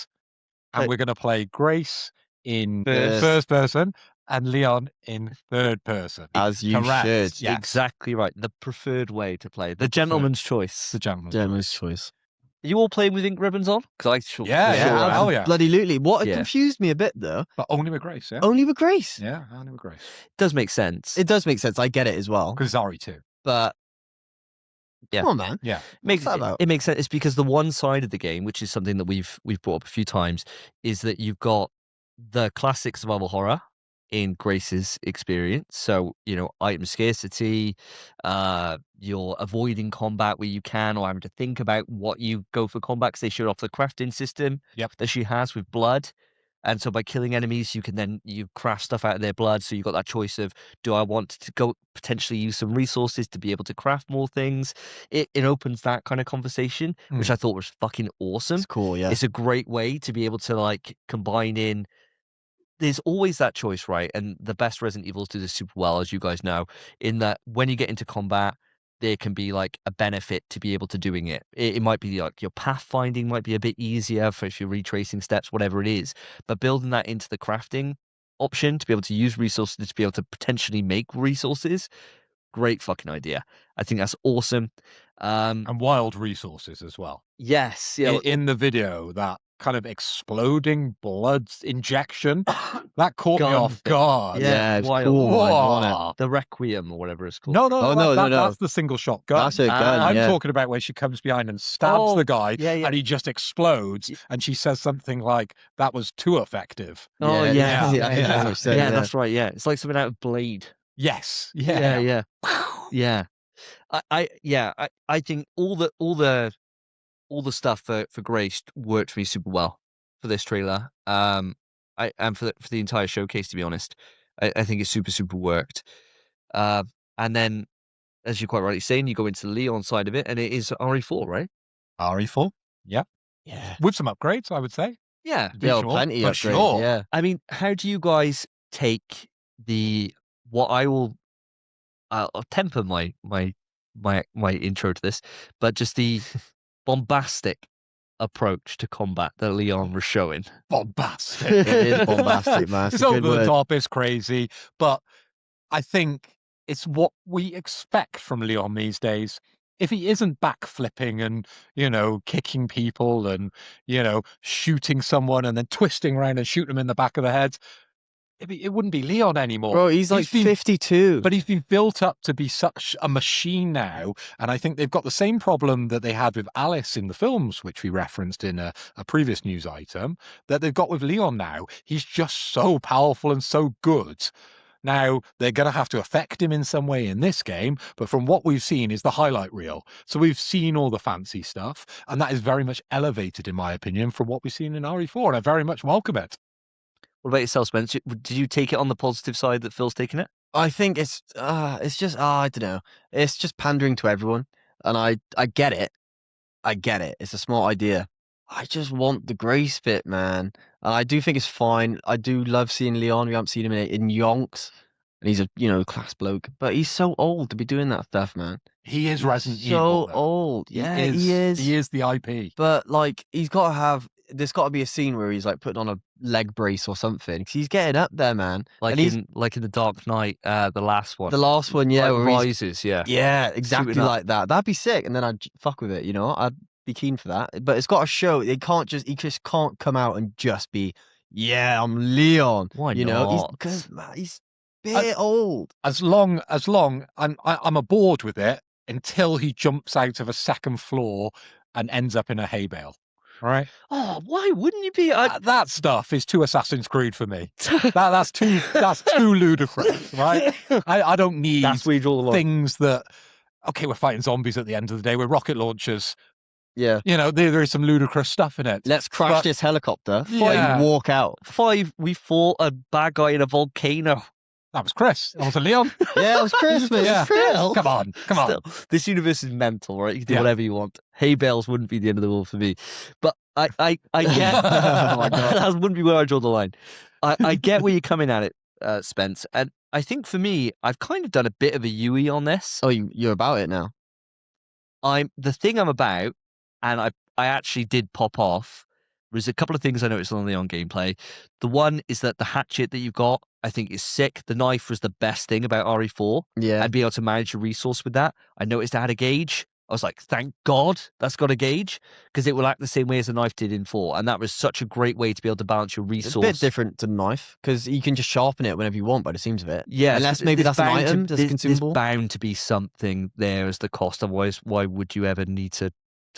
[SPEAKER 2] And
[SPEAKER 1] But-
[SPEAKER 2] we're going to play Grace in
[SPEAKER 3] First.
[SPEAKER 2] first person and Leon in third person.
[SPEAKER 3] as you
[SPEAKER 2] Correct.
[SPEAKER 3] should.
[SPEAKER 2] Yes.
[SPEAKER 1] Exactly right. The preferred way to play. The
[SPEAKER 2] preferred.
[SPEAKER 1] gentleman's choice.
[SPEAKER 2] The gentleman's
[SPEAKER 3] Gentleman's
[SPEAKER 2] choice.
[SPEAKER 3] choice.
[SPEAKER 1] Are you all playing with ink ribbons on? Because I sure.
[SPEAKER 2] Yeah,
[SPEAKER 1] for
[SPEAKER 2] yeah,
[SPEAKER 1] sure am.
[SPEAKER 2] hell yeah.
[SPEAKER 3] Bloody lootly. What
[SPEAKER 1] Yeah.
[SPEAKER 3] confused me a bit though,
[SPEAKER 2] But only with Grace, yeah?
[SPEAKER 3] only with Grace.
[SPEAKER 2] Yeah, only with Grace.
[SPEAKER 1] Does make sense.
[SPEAKER 3] It does make sense. I get it as well.
[SPEAKER 2] Because Zari too.
[SPEAKER 3] But
[SPEAKER 1] Yeah.
[SPEAKER 3] come on, man.
[SPEAKER 2] Yeah.
[SPEAKER 1] makes
[SPEAKER 3] that about?
[SPEAKER 1] it makes sense. It's because the one side of the game, which is something that we've brought up a few times, is that you've got the classic survival horror in Grace's experience. So, item scarcity, you're avoiding combat where you can, or having to think about what you go for combat, because they showed off the crafting system
[SPEAKER 2] Yep.
[SPEAKER 1] that she has with blood. And so by killing enemies, you craft stuff out of their blood. So you've got that choice of, do I want to go potentially use some resources to be able to craft more things? It opens that kind of conversation, which I thought was fucking awesome.
[SPEAKER 3] It's cool, yeah.
[SPEAKER 1] It's a great way to be able to combine in. There's always that choice, right? And the best Resident Evils do this super well, as you guys know, in that when you get into combat, there can be a benefit to be able to doing it. It might be your pathfinding might be a bit easier if you're retracing steps, whatever it is. But building that into the crafting option to be able to use resources, to be able to potentially make resources, great fucking idea. I think that's awesome.
[SPEAKER 2] And wild resources as well.
[SPEAKER 1] Yes, yeah.
[SPEAKER 2] In the video, that kind of exploding blood injection, that caught me
[SPEAKER 1] Gun
[SPEAKER 2] off
[SPEAKER 1] thing.
[SPEAKER 2] guard.
[SPEAKER 3] Yeah, it's
[SPEAKER 1] wild.
[SPEAKER 3] cool, man,
[SPEAKER 2] Whoa.
[SPEAKER 3] wasn't it?
[SPEAKER 1] The Requiem or whatever it's called.
[SPEAKER 2] No,
[SPEAKER 3] Oh, no,
[SPEAKER 2] that's the single shot gun.
[SPEAKER 3] That's a gun,
[SPEAKER 2] I'm
[SPEAKER 3] yeah.
[SPEAKER 2] talking about where she comes behind and stabs
[SPEAKER 1] Oh,
[SPEAKER 2] the guy,
[SPEAKER 1] yeah, yeah.
[SPEAKER 2] and he just explodes, and she says something like, "That was too effective."
[SPEAKER 1] Oh,
[SPEAKER 3] yeah,
[SPEAKER 1] yeah.
[SPEAKER 2] yeah,
[SPEAKER 3] that's what she said,
[SPEAKER 1] Yeah, that's right. Yeah, it's like something out of Blade.
[SPEAKER 2] Yes.
[SPEAKER 1] Yeah, yeah, yeah. I think all the stuff for Grace worked for me super well for this trailer. And for the entire showcase, to be honest, I think it super worked. And then, as you're quite rightly saying, you go into the Leon side of it, and it is RE4, right?
[SPEAKER 2] RE4. Yeah.
[SPEAKER 3] Yeah.
[SPEAKER 2] With some upgrades, I would say.
[SPEAKER 1] Yeah.
[SPEAKER 3] Yeah,
[SPEAKER 2] Visual,
[SPEAKER 3] plenty
[SPEAKER 2] for
[SPEAKER 3] of upgrades,
[SPEAKER 2] sure.
[SPEAKER 3] yeah.
[SPEAKER 1] I mean, how do you guys take what I will? I'll temper my intro to this, but just the bombastic approach to combat that Leon was showing.
[SPEAKER 2] Bombastic.
[SPEAKER 3] It is bombastic, man. It's
[SPEAKER 2] It's
[SPEAKER 3] a
[SPEAKER 2] over
[SPEAKER 3] good
[SPEAKER 2] the
[SPEAKER 3] word.
[SPEAKER 2] top. It's crazy, but I think it's what we expect from Leon these days. If he isn't backflipping and kicking people and shooting someone and then twisting around and shooting them in the back of the head, it wouldn't be Leon anymore.
[SPEAKER 3] Bro, he's like
[SPEAKER 2] been
[SPEAKER 3] 52.
[SPEAKER 2] But he's been built up to be such a machine now. And I think they've got the same problem that they had with Alice in the films, which we referenced in a previous news item, that they've got with Leon now. He's just so powerful and so good. Now, they're going to have to affect him in some way in this game, but from what we've seen is the highlight reel. So we've seen all the fancy stuff, and that is very much elevated, in my opinion, from what we've seen in RE4, and I very much welcome it.
[SPEAKER 1] What about yourself, Spence? Did you take it on the positive side that Phil's taken it?
[SPEAKER 3] I think it's just I don't know. It's just pandering to everyone, and I get it. I get it. It's a smart idea. I just want the Grace bit, man. And I do think it's fine. I do love seeing Leon. We haven't seen him in yonks, and he's a class bloke. But he's so old to be doing that stuff, man.
[SPEAKER 2] He is Resident
[SPEAKER 3] So
[SPEAKER 2] Evil. though.
[SPEAKER 3] old. Yeah, he is.
[SPEAKER 2] He is the IP.
[SPEAKER 3] But he's got to have. There's got to be a scene where he's putting on a leg brace or something. 'Cause he's getting up there, man.
[SPEAKER 1] Like
[SPEAKER 3] And
[SPEAKER 1] in the Dark Knight, the last one.
[SPEAKER 3] the last one, yeah,
[SPEAKER 1] Like
[SPEAKER 3] where he's
[SPEAKER 1] Rises, yeah.
[SPEAKER 3] Yeah, exactly
[SPEAKER 1] Shooting up.
[SPEAKER 3] like that. That'd be sick, and then I'd fuck with it. I'd be keen for that. But it's got to show. He just can't come out and just be, yeah, I'm Leon.
[SPEAKER 1] Why
[SPEAKER 3] He's
[SPEAKER 1] not?
[SPEAKER 3] because he's a bit old.
[SPEAKER 2] As long I'm aboard with it until he jumps out of a second floor and ends up in a hay bale. Right?
[SPEAKER 1] Oh, why wouldn't you be?
[SPEAKER 2] That stuff is too Assassin's Creed for me. That's too ludicrous, right? I don't need
[SPEAKER 1] That's where you draw the line.
[SPEAKER 2] things that. Okay, we're fighting zombies at the end of the day with rocket launchers.
[SPEAKER 3] Yeah.
[SPEAKER 2] There is some ludicrous stuff in it.
[SPEAKER 3] Let's crash
[SPEAKER 2] But-
[SPEAKER 3] this helicopter.
[SPEAKER 2] Yeah.
[SPEAKER 3] And walk out.
[SPEAKER 1] 5, we fought a bad guy in a volcano.
[SPEAKER 2] That was Chris. That wasn't Leon.
[SPEAKER 3] Yeah, it was Christmas.
[SPEAKER 2] Yeah.
[SPEAKER 1] Still.
[SPEAKER 2] Come on.
[SPEAKER 1] Still, this universe is mental, right? You can do
[SPEAKER 2] Yeah.
[SPEAKER 1] whatever you want. Hay bales wouldn't be the end of the world for me. But I get
[SPEAKER 3] Oh my God.
[SPEAKER 1] that wouldn't be where I draw the line. I get where you're coming at it, Spence. And I think for me, I've kind of done a bit of a Yui on this.
[SPEAKER 3] Oh, you're about it now.
[SPEAKER 1] The thing I'm about, and I actually did pop off. There's a couple of things I noticed on the gameplay. The one is that the hatchet that you've got, I think, is sick. The knife was the best thing about RE4.
[SPEAKER 3] Yeah.
[SPEAKER 1] And being able to manage your resource with that. I noticed it had a gauge. I was like, thank God that's got a gauge, because it will act the same way as a knife did in 4. And that was such a great way to be able to balance your
[SPEAKER 3] It's
[SPEAKER 1] resource.
[SPEAKER 3] a bit different to knife because you can just sharpen it whenever you want by the seems of it.
[SPEAKER 1] Yeah.
[SPEAKER 3] Unless maybe that's an item, that's consumable.
[SPEAKER 1] There's bound to be something there as the cost. Otherwise, why would you ever need to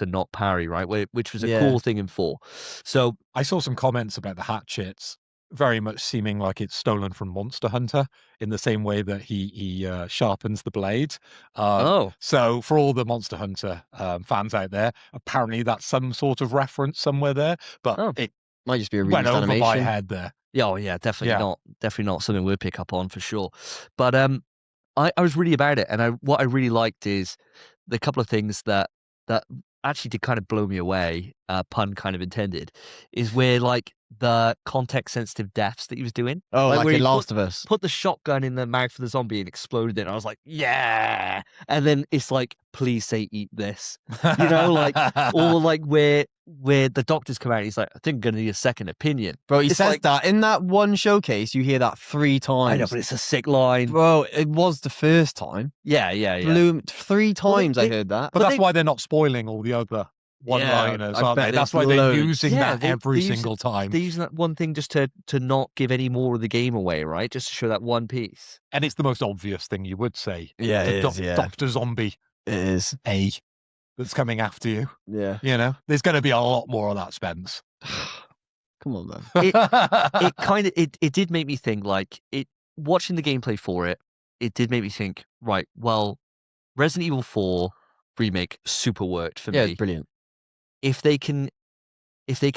[SPEAKER 1] not parry, right? Which was a cool thing in 4. So
[SPEAKER 2] I saw some comments about the hatchets very much seeming like it's stolen from Monster Hunter in the same way that he sharpens the blade. So for all the Monster Hunter fans out there, apparently that's some sort of reference somewhere there, but it
[SPEAKER 3] might just be a
[SPEAKER 2] went over
[SPEAKER 3] animation.
[SPEAKER 2] my head there.
[SPEAKER 1] Oh yeah, definitely not something we'll pick up on for sure. But I was really about it, and what I really liked is the couple of things that actually did kind of blow me away, pun kind of intended, is where like the context sensitive deaths that he was doing.
[SPEAKER 3] Oh, like
[SPEAKER 1] where
[SPEAKER 3] in
[SPEAKER 1] he
[SPEAKER 3] Last of Us.
[SPEAKER 1] Put the shotgun in the mouth of the zombie and exploded it. And I was like, yeah. And then it's like, please say eat this. You know, like, or like where the doctors come out and he's like, I think I'm gonna need a second opinion.
[SPEAKER 3] Bro, he
[SPEAKER 1] It's
[SPEAKER 3] says
[SPEAKER 1] like,
[SPEAKER 3] that in that one showcase, you hear that 3 times.
[SPEAKER 1] I know, but it's a sick line.
[SPEAKER 3] Bro, it was the first time.
[SPEAKER 1] Yeah.
[SPEAKER 3] Blew 3 times
[SPEAKER 1] Well,
[SPEAKER 3] I heard that.
[SPEAKER 2] But that's why they're not spoiling all the other one-liners,
[SPEAKER 3] I
[SPEAKER 2] aren't
[SPEAKER 3] bet
[SPEAKER 2] they?
[SPEAKER 3] there's
[SPEAKER 2] That's why they're
[SPEAKER 3] loads.
[SPEAKER 2] using
[SPEAKER 1] Yeah,
[SPEAKER 2] that every
[SPEAKER 1] they use-
[SPEAKER 2] single time.
[SPEAKER 1] They're using that one thing just to not give any more of the game away, right? Just to show that one piece.
[SPEAKER 2] And it's the most obvious thing you would say.
[SPEAKER 3] Yeah,
[SPEAKER 2] The
[SPEAKER 3] it is, yeah.
[SPEAKER 2] Dr. Zombie
[SPEAKER 3] It is.
[SPEAKER 2] A that's coming after you.
[SPEAKER 3] Yeah.
[SPEAKER 2] You know, there's going to be a lot more of that, Spence.
[SPEAKER 3] Come on, man.
[SPEAKER 1] It kind of it did make me think, like, watching the gameplay for it did make me think, right, well, Resident Evil 4 remake super worked for
[SPEAKER 3] Yeah,
[SPEAKER 1] me.
[SPEAKER 3] it's brilliant.
[SPEAKER 1] If they can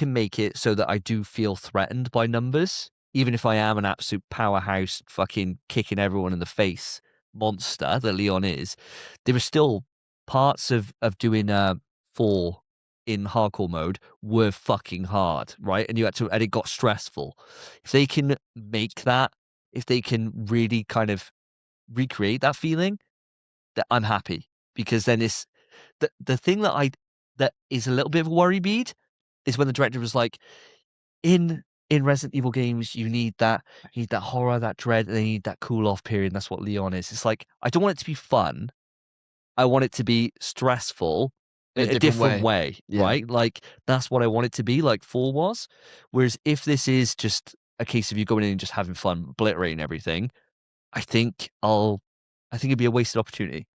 [SPEAKER 1] make it so that I do feel threatened by numbers, even if I am an absolute powerhouse fucking kicking everyone in the face monster that Leon is, there are still parts of doing 4 in hardcore mode were fucking hard, right? And it got stressful. If they can make that, if they can really kind of recreate that feeling, that I'm happy, because then it's the thing that is a little bit of a worry bead is when the director was like, in Resident Evil games, you need that horror, that dread, and they need that cool off period. And that's what Leon is. It's like, I don't want it to be fun. I want it to be stressful in a different way, right? Like, that's what I want it to be, like 4 was. Whereas if this is just a case of you going in and just having fun, obliterating everything, I think it'd be a wasted opportunity.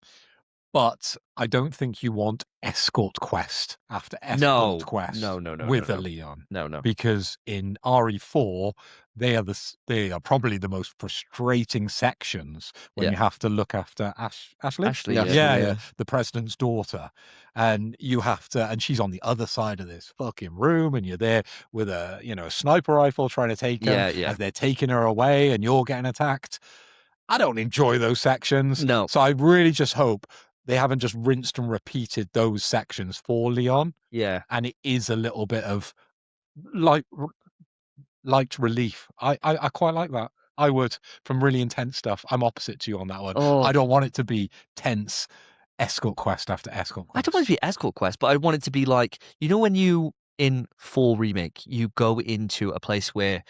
[SPEAKER 2] But I don't think you want escort quest after escort quest with a Leon.
[SPEAKER 1] No.
[SPEAKER 2] Because in RE4, they are probably the most frustrating sections when you have to look after Ashley.
[SPEAKER 1] Ashley,
[SPEAKER 2] yeah, the president's daughter, and you have to, and she's on the other side of this fucking room, and you're there with a sniper rifle trying to take her, as they're taking her away, and you're getting attacked. I don't enjoy those sections.
[SPEAKER 1] No.
[SPEAKER 2] So I really just hope they haven't just rinsed and repeated those sections for Leon.
[SPEAKER 1] Yeah.
[SPEAKER 2] And it is a little bit of light relief. I quite like that. I would, from really intense stuff. I'm opposite to you on that one.
[SPEAKER 1] Oh.
[SPEAKER 2] I don't want it to be tense escort quest after escort quest.
[SPEAKER 1] I don't want it to be escort quest, but I want it to be like, when you, in 4 remake, you go into a place where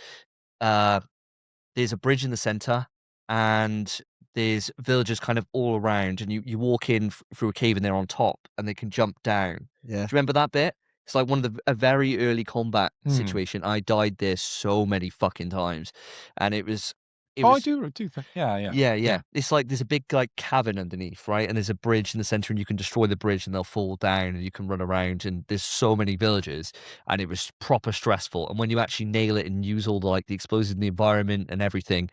[SPEAKER 1] there's a bridge in the center and there's villagers kind of all around, and you walk in through a cave and they're on top and they can jump down.
[SPEAKER 3] Yeah.
[SPEAKER 1] Do you remember that bit? It's like a very early combat situation. I died there so many fucking times, and it was.
[SPEAKER 2] I do think. Yeah.
[SPEAKER 1] It's like there's a big like cavern underneath, right? And there's a bridge in the center, and you can destroy the bridge, and they'll fall down, and you can run around. And there's so many villagers, and it was proper stressful. And when you actually nail it and use all the explosives in the environment and everything,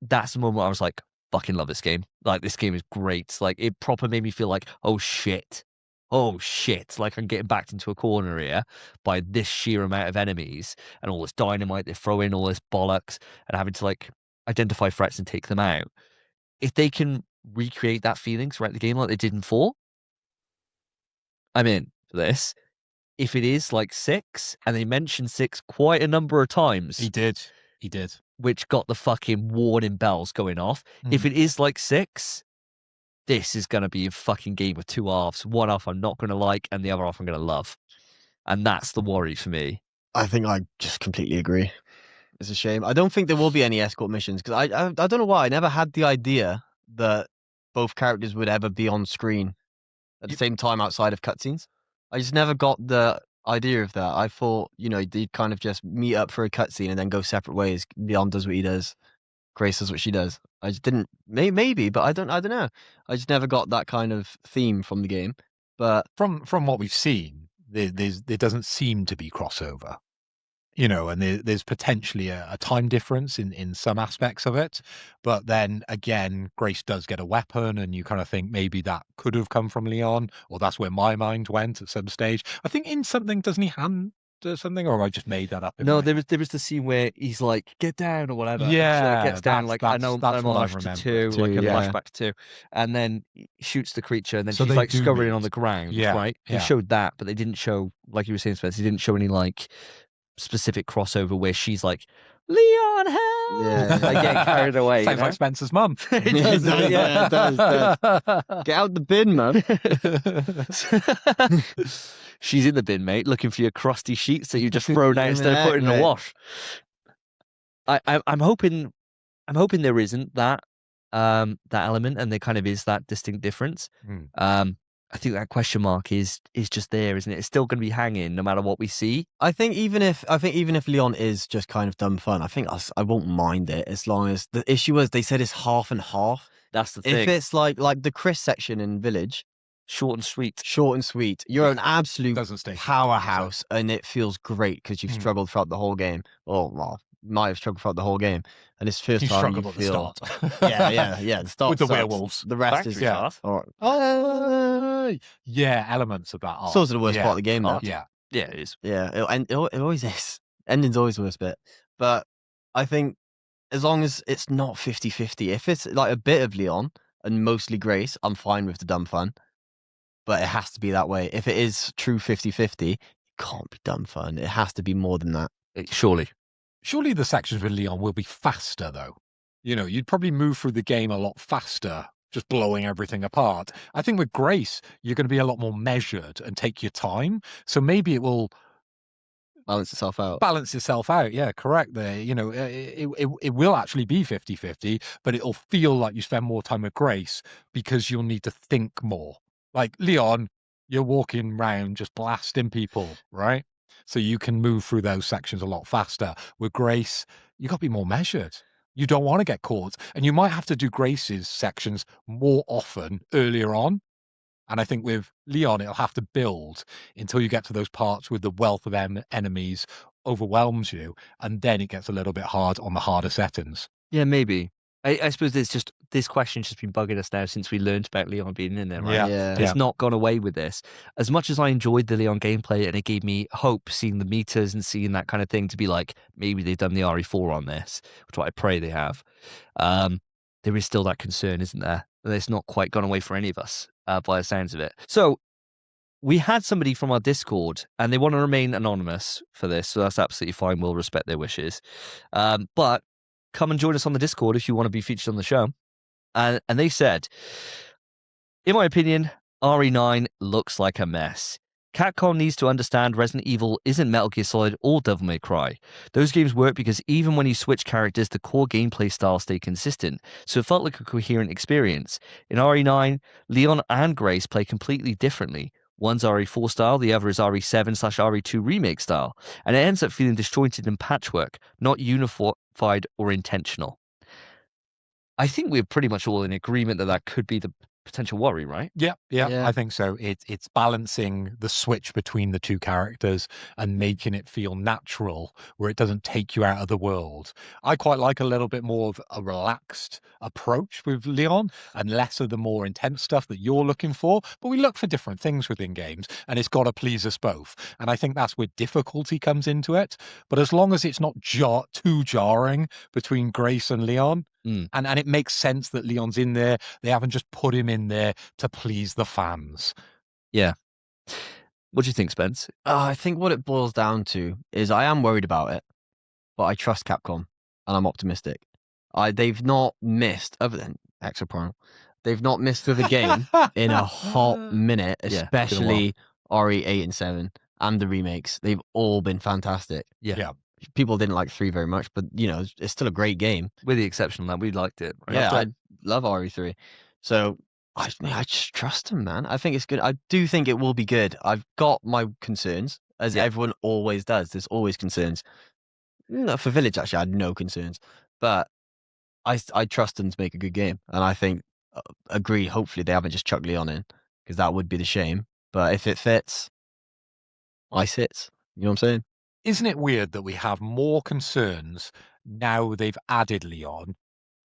[SPEAKER 1] that's the moment I was like, fucking love this game. Like, this game is great. Like, it proper made me feel like, oh shit, like I'm getting backed into a corner here by this sheer amount of enemies and all this dynamite they're throwing, all this bollocks, and having to identify threats and take them out. If they can recreate that feeling throughout the game like they did in 4, I'm in for this. If it is like 6, and they mentioned 6 quite a number of times,
[SPEAKER 2] He did.
[SPEAKER 1] which got the fucking warning bells going off. If it is like 6, this is going to be a fucking game of 2 halves. One half I'm not going to like, and the other half I'm going to love. And that's the worry for me.
[SPEAKER 3] I think I just completely agree. It's a shame. I don't think there will be any escort missions because I don't know why I never had the idea that both characters would ever be on screen at the same time outside of cutscenes. I just never got the idea of that. I thought, they'd kind of just meet up for a cutscene and then go separate ways. Leon does what he does. Grace does what she does. I just didn't. Maybe, but I don't know. I just never got that kind of theme from the game. But
[SPEAKER 2] From what we've seen, there doesn't seem to be crossover. And there's potentially a time difference in some aspects of it. But then again, Grace does get a weapon, and you kind of think maybe that could have come from Leon, or that's where my mind went at some stage. I think in something, doesn't he hand something, or have I just made that up?
[SPEAKER 1] No, there was the scene where he's like, get down or whatever.
[SPEAKER 2] Yeah,
[SPEAKER 1] she, like, gets down, like, I know
[SPEAKER 2] that's
[SPEAKER 1] I'm
[SPEAKER 2] what I
[SPEAKER 1] flash to
[SPEAKER 2] remember.
[SPEAKER 1] 2, like a
[SPEAKER 3] yeah.
[SPEAKER 1] flashback to 2, and then he shoots the creature, and then
[SPEAKER 2] So
[SPEAKER 1] she's
[SPEAKER 2] they
[SPEAKER 1] like
[SPEAKER 2] do
[SPEAKER 1] scurrying
[SPEAKER 2] meet.
[SPEAKER 1] on the ground,
[SPEAKER 2] Yeah,
[SPEAKER 1] right? They
[SPEAKER 2] yeah.
[SPEAKER 1] showed that, but they didn't show, like you were saying, Spence, they didn't show any like specific crossover where she's like, Leon, help!
[SPEAKER 3] Yeah.
[SPEAKER 1] Like getting carried away.
[SPEAKER 2] Sounds like Spencer's mum.
[SPEAKER 1] It does,
[SPEAKER 3] Yeah, it does. Get out the bin, man.
[SPEAKER 1] She's in the bin, mate, looking for your crusty sheets that you just thrown out instead of
[SPEAKER 3] Heck,
[SPEAKER 1] putting in the
[SPEAKER 3] mate.
[SPEAKER 1] wash. I'm hoping there isn't that element, and there kind of is that distinct difference. I think that question mark is just there, isn't it? It's still going to be hanging no matter what we see.
[SPEAKER 3] I think even if Leon is just kind of dumb fun, I think I won't mind it as long as the issue is they said it's half and half.
[SPEAKER 1] That's the thing.
[SPEAKER 3] If it's like the Chris section in Village,
[SPEAKER 1] Short and sweet.
[SPEAKER 3] You're an absolute
[SPEAKER 2] Doesn't stay
[SPEAKER 3] powerhouse, and it feels great because you've struggled throughout the whole game. Or well, might have struggled throughout the whole game, and it's first
[SPEAKER 2] He
[SPEAKER 3] time you
[SPEAKER 2] struggled at the
[SPEAKER 3] feel.
[SPEAKER 2] start.
[SPEAKER 3] Yeah. The start
[SPEAKER 2] With the
[SPEAKER 3] sucks.
[SPEAKER 2] werewolves.
[SPEAKER 3] The rest
[SPEAKER 1] Factory
[SPEAKER 3] is
[SPEAKER 1] start.
[SPEAKER 2] Yeah, elements of that.
[SPEAKER 3] It's also the worst part of the game, though.
[SPEAKER 2] Yeah.
[SPEAKER 1] Yeah, it is.
[SPEAKER 3] Yeah, it always is. Ending's always the worst bit. But I think as long as it's not 50-50, if it's like a bit of Leon and mostly Grace, I'm fine with the dumb fun. But it has to be that way. If it is true 50-50, it can't be dumb fun. It has to be more than that.
[SPEAKER 1] Surely.
[SPEAKER 2] Surely the sections with Leon will be faster, though. You'd probably move through the game a lot faster, just blowing everything apart. I think with Grace, you're going to be a lot more measured and take your time. So maybe it will
[SPEAKER 3] Balance itself out.
[SPEAKER 2] Yeah, correct there. It will actually be 50-50, but it'll feel like you spend more time with Grace because you'll need to think more. Like Leon, you're walking around just blasting people, right? So you can move through those sections a lot faster. With Grace, you got to be more measured. You don't want to get caught. And you might have to do Grace's sections more often earlier on. And I think with Leon, it'll have to build until you get to those parts with the wealth of enemies overwhelms you. And then it gets a little bit hard on the harder settings.
[SPEAKER 1] Yeah, maybe. I suppose this question's just been bugging us now since we learned about Leon being in there, right?
[SPEAKER 2] Yeah.
[SPEAKER 1] It's not gone away with this. As much as I enjoyed the Leon gameplay and it gave me hope seeing the meters and seeing that kind of thing to be like, maybe they've done the RE4 on this, which I pray they have. There is still that concern, isn't there? That it's not quite gone away for any of us by the sounds of it. So we had somebody from our Discord and they want to remain anonymous for this. So that's absolutely fine. We'll respect their wishes. But come and join us on the Discord if you want to be featured on the show. And they said, in my opinion, RE9 looks like a mess. Capcom needs to understand Resident Evil isn't Metal Gear Solid or Devil May Cry. Those games work because even when you switch characters, the core gameplay style stay consistent, so it felt like a coherent experience. In RE9, Leon and Grace play completely differently. One's RE4 style, the other is RE7/RE2 remake style, and it ends up feeling disjointed and patchwork, not unified or intentional. I think we're pretty much all in agreement that could be the potential worry, right?
[SPEAKER 2] Yeah,
[SPEAKER 3] Yeah.
[SPEAKER 2] I think so. It's balancing the switch between the two characters and making it feel natural, where it doesn't take you out of the world. I quite like a little bit more of a relaxed approach with Leon and less of the more intense stuff that you're looking for. But we look for different things within games, and it's got to please us both. And I think that's where difficulty comes into it. But as long as it's not too jarring between Grace and Leon,
[SPEAKER 1] Mm.
[SPEAKER 2] and it makes sense that Leon's in there, they haven't just put him in there to please the fans.
[SPEAKER 1] Yeah. What do you think, Spence?
[SPEAKER 3] I think what it boils down to is I am worried about it, but I trust Capcom and I'm optimistic. They've not missed, other than Exoprimal, they've not missed with a game in a hot minute,
[SPEAKER 1] Yeah, it's been a while.
[SPEAKER 3] especially RE 8 and 7 and the remakes. They've all been fantastic.
[SPEAKER 1] Yeah.
[SPEAKER 3] People didn't like 3 very much, but you know, it's still a great game.
[SPEAKER 1] With the exception of that, we liked it. Right?
[SPEAKER 3] Yeah, I love RE3. So I just trust them, man. I think it's good. I do think it will be good. I've got my concerns, as everyone always does. There's always concerns. No, for Village, actually, I had no concerns. But I trust them to make a good game. And I think, agree, hopefully they haven't just chucked Leon in, because that would be the shame. But if it fits, I sit. You know what I'm saying?
[SPEAKER 2] Isn't it weird that we have more concerns now they've added Leon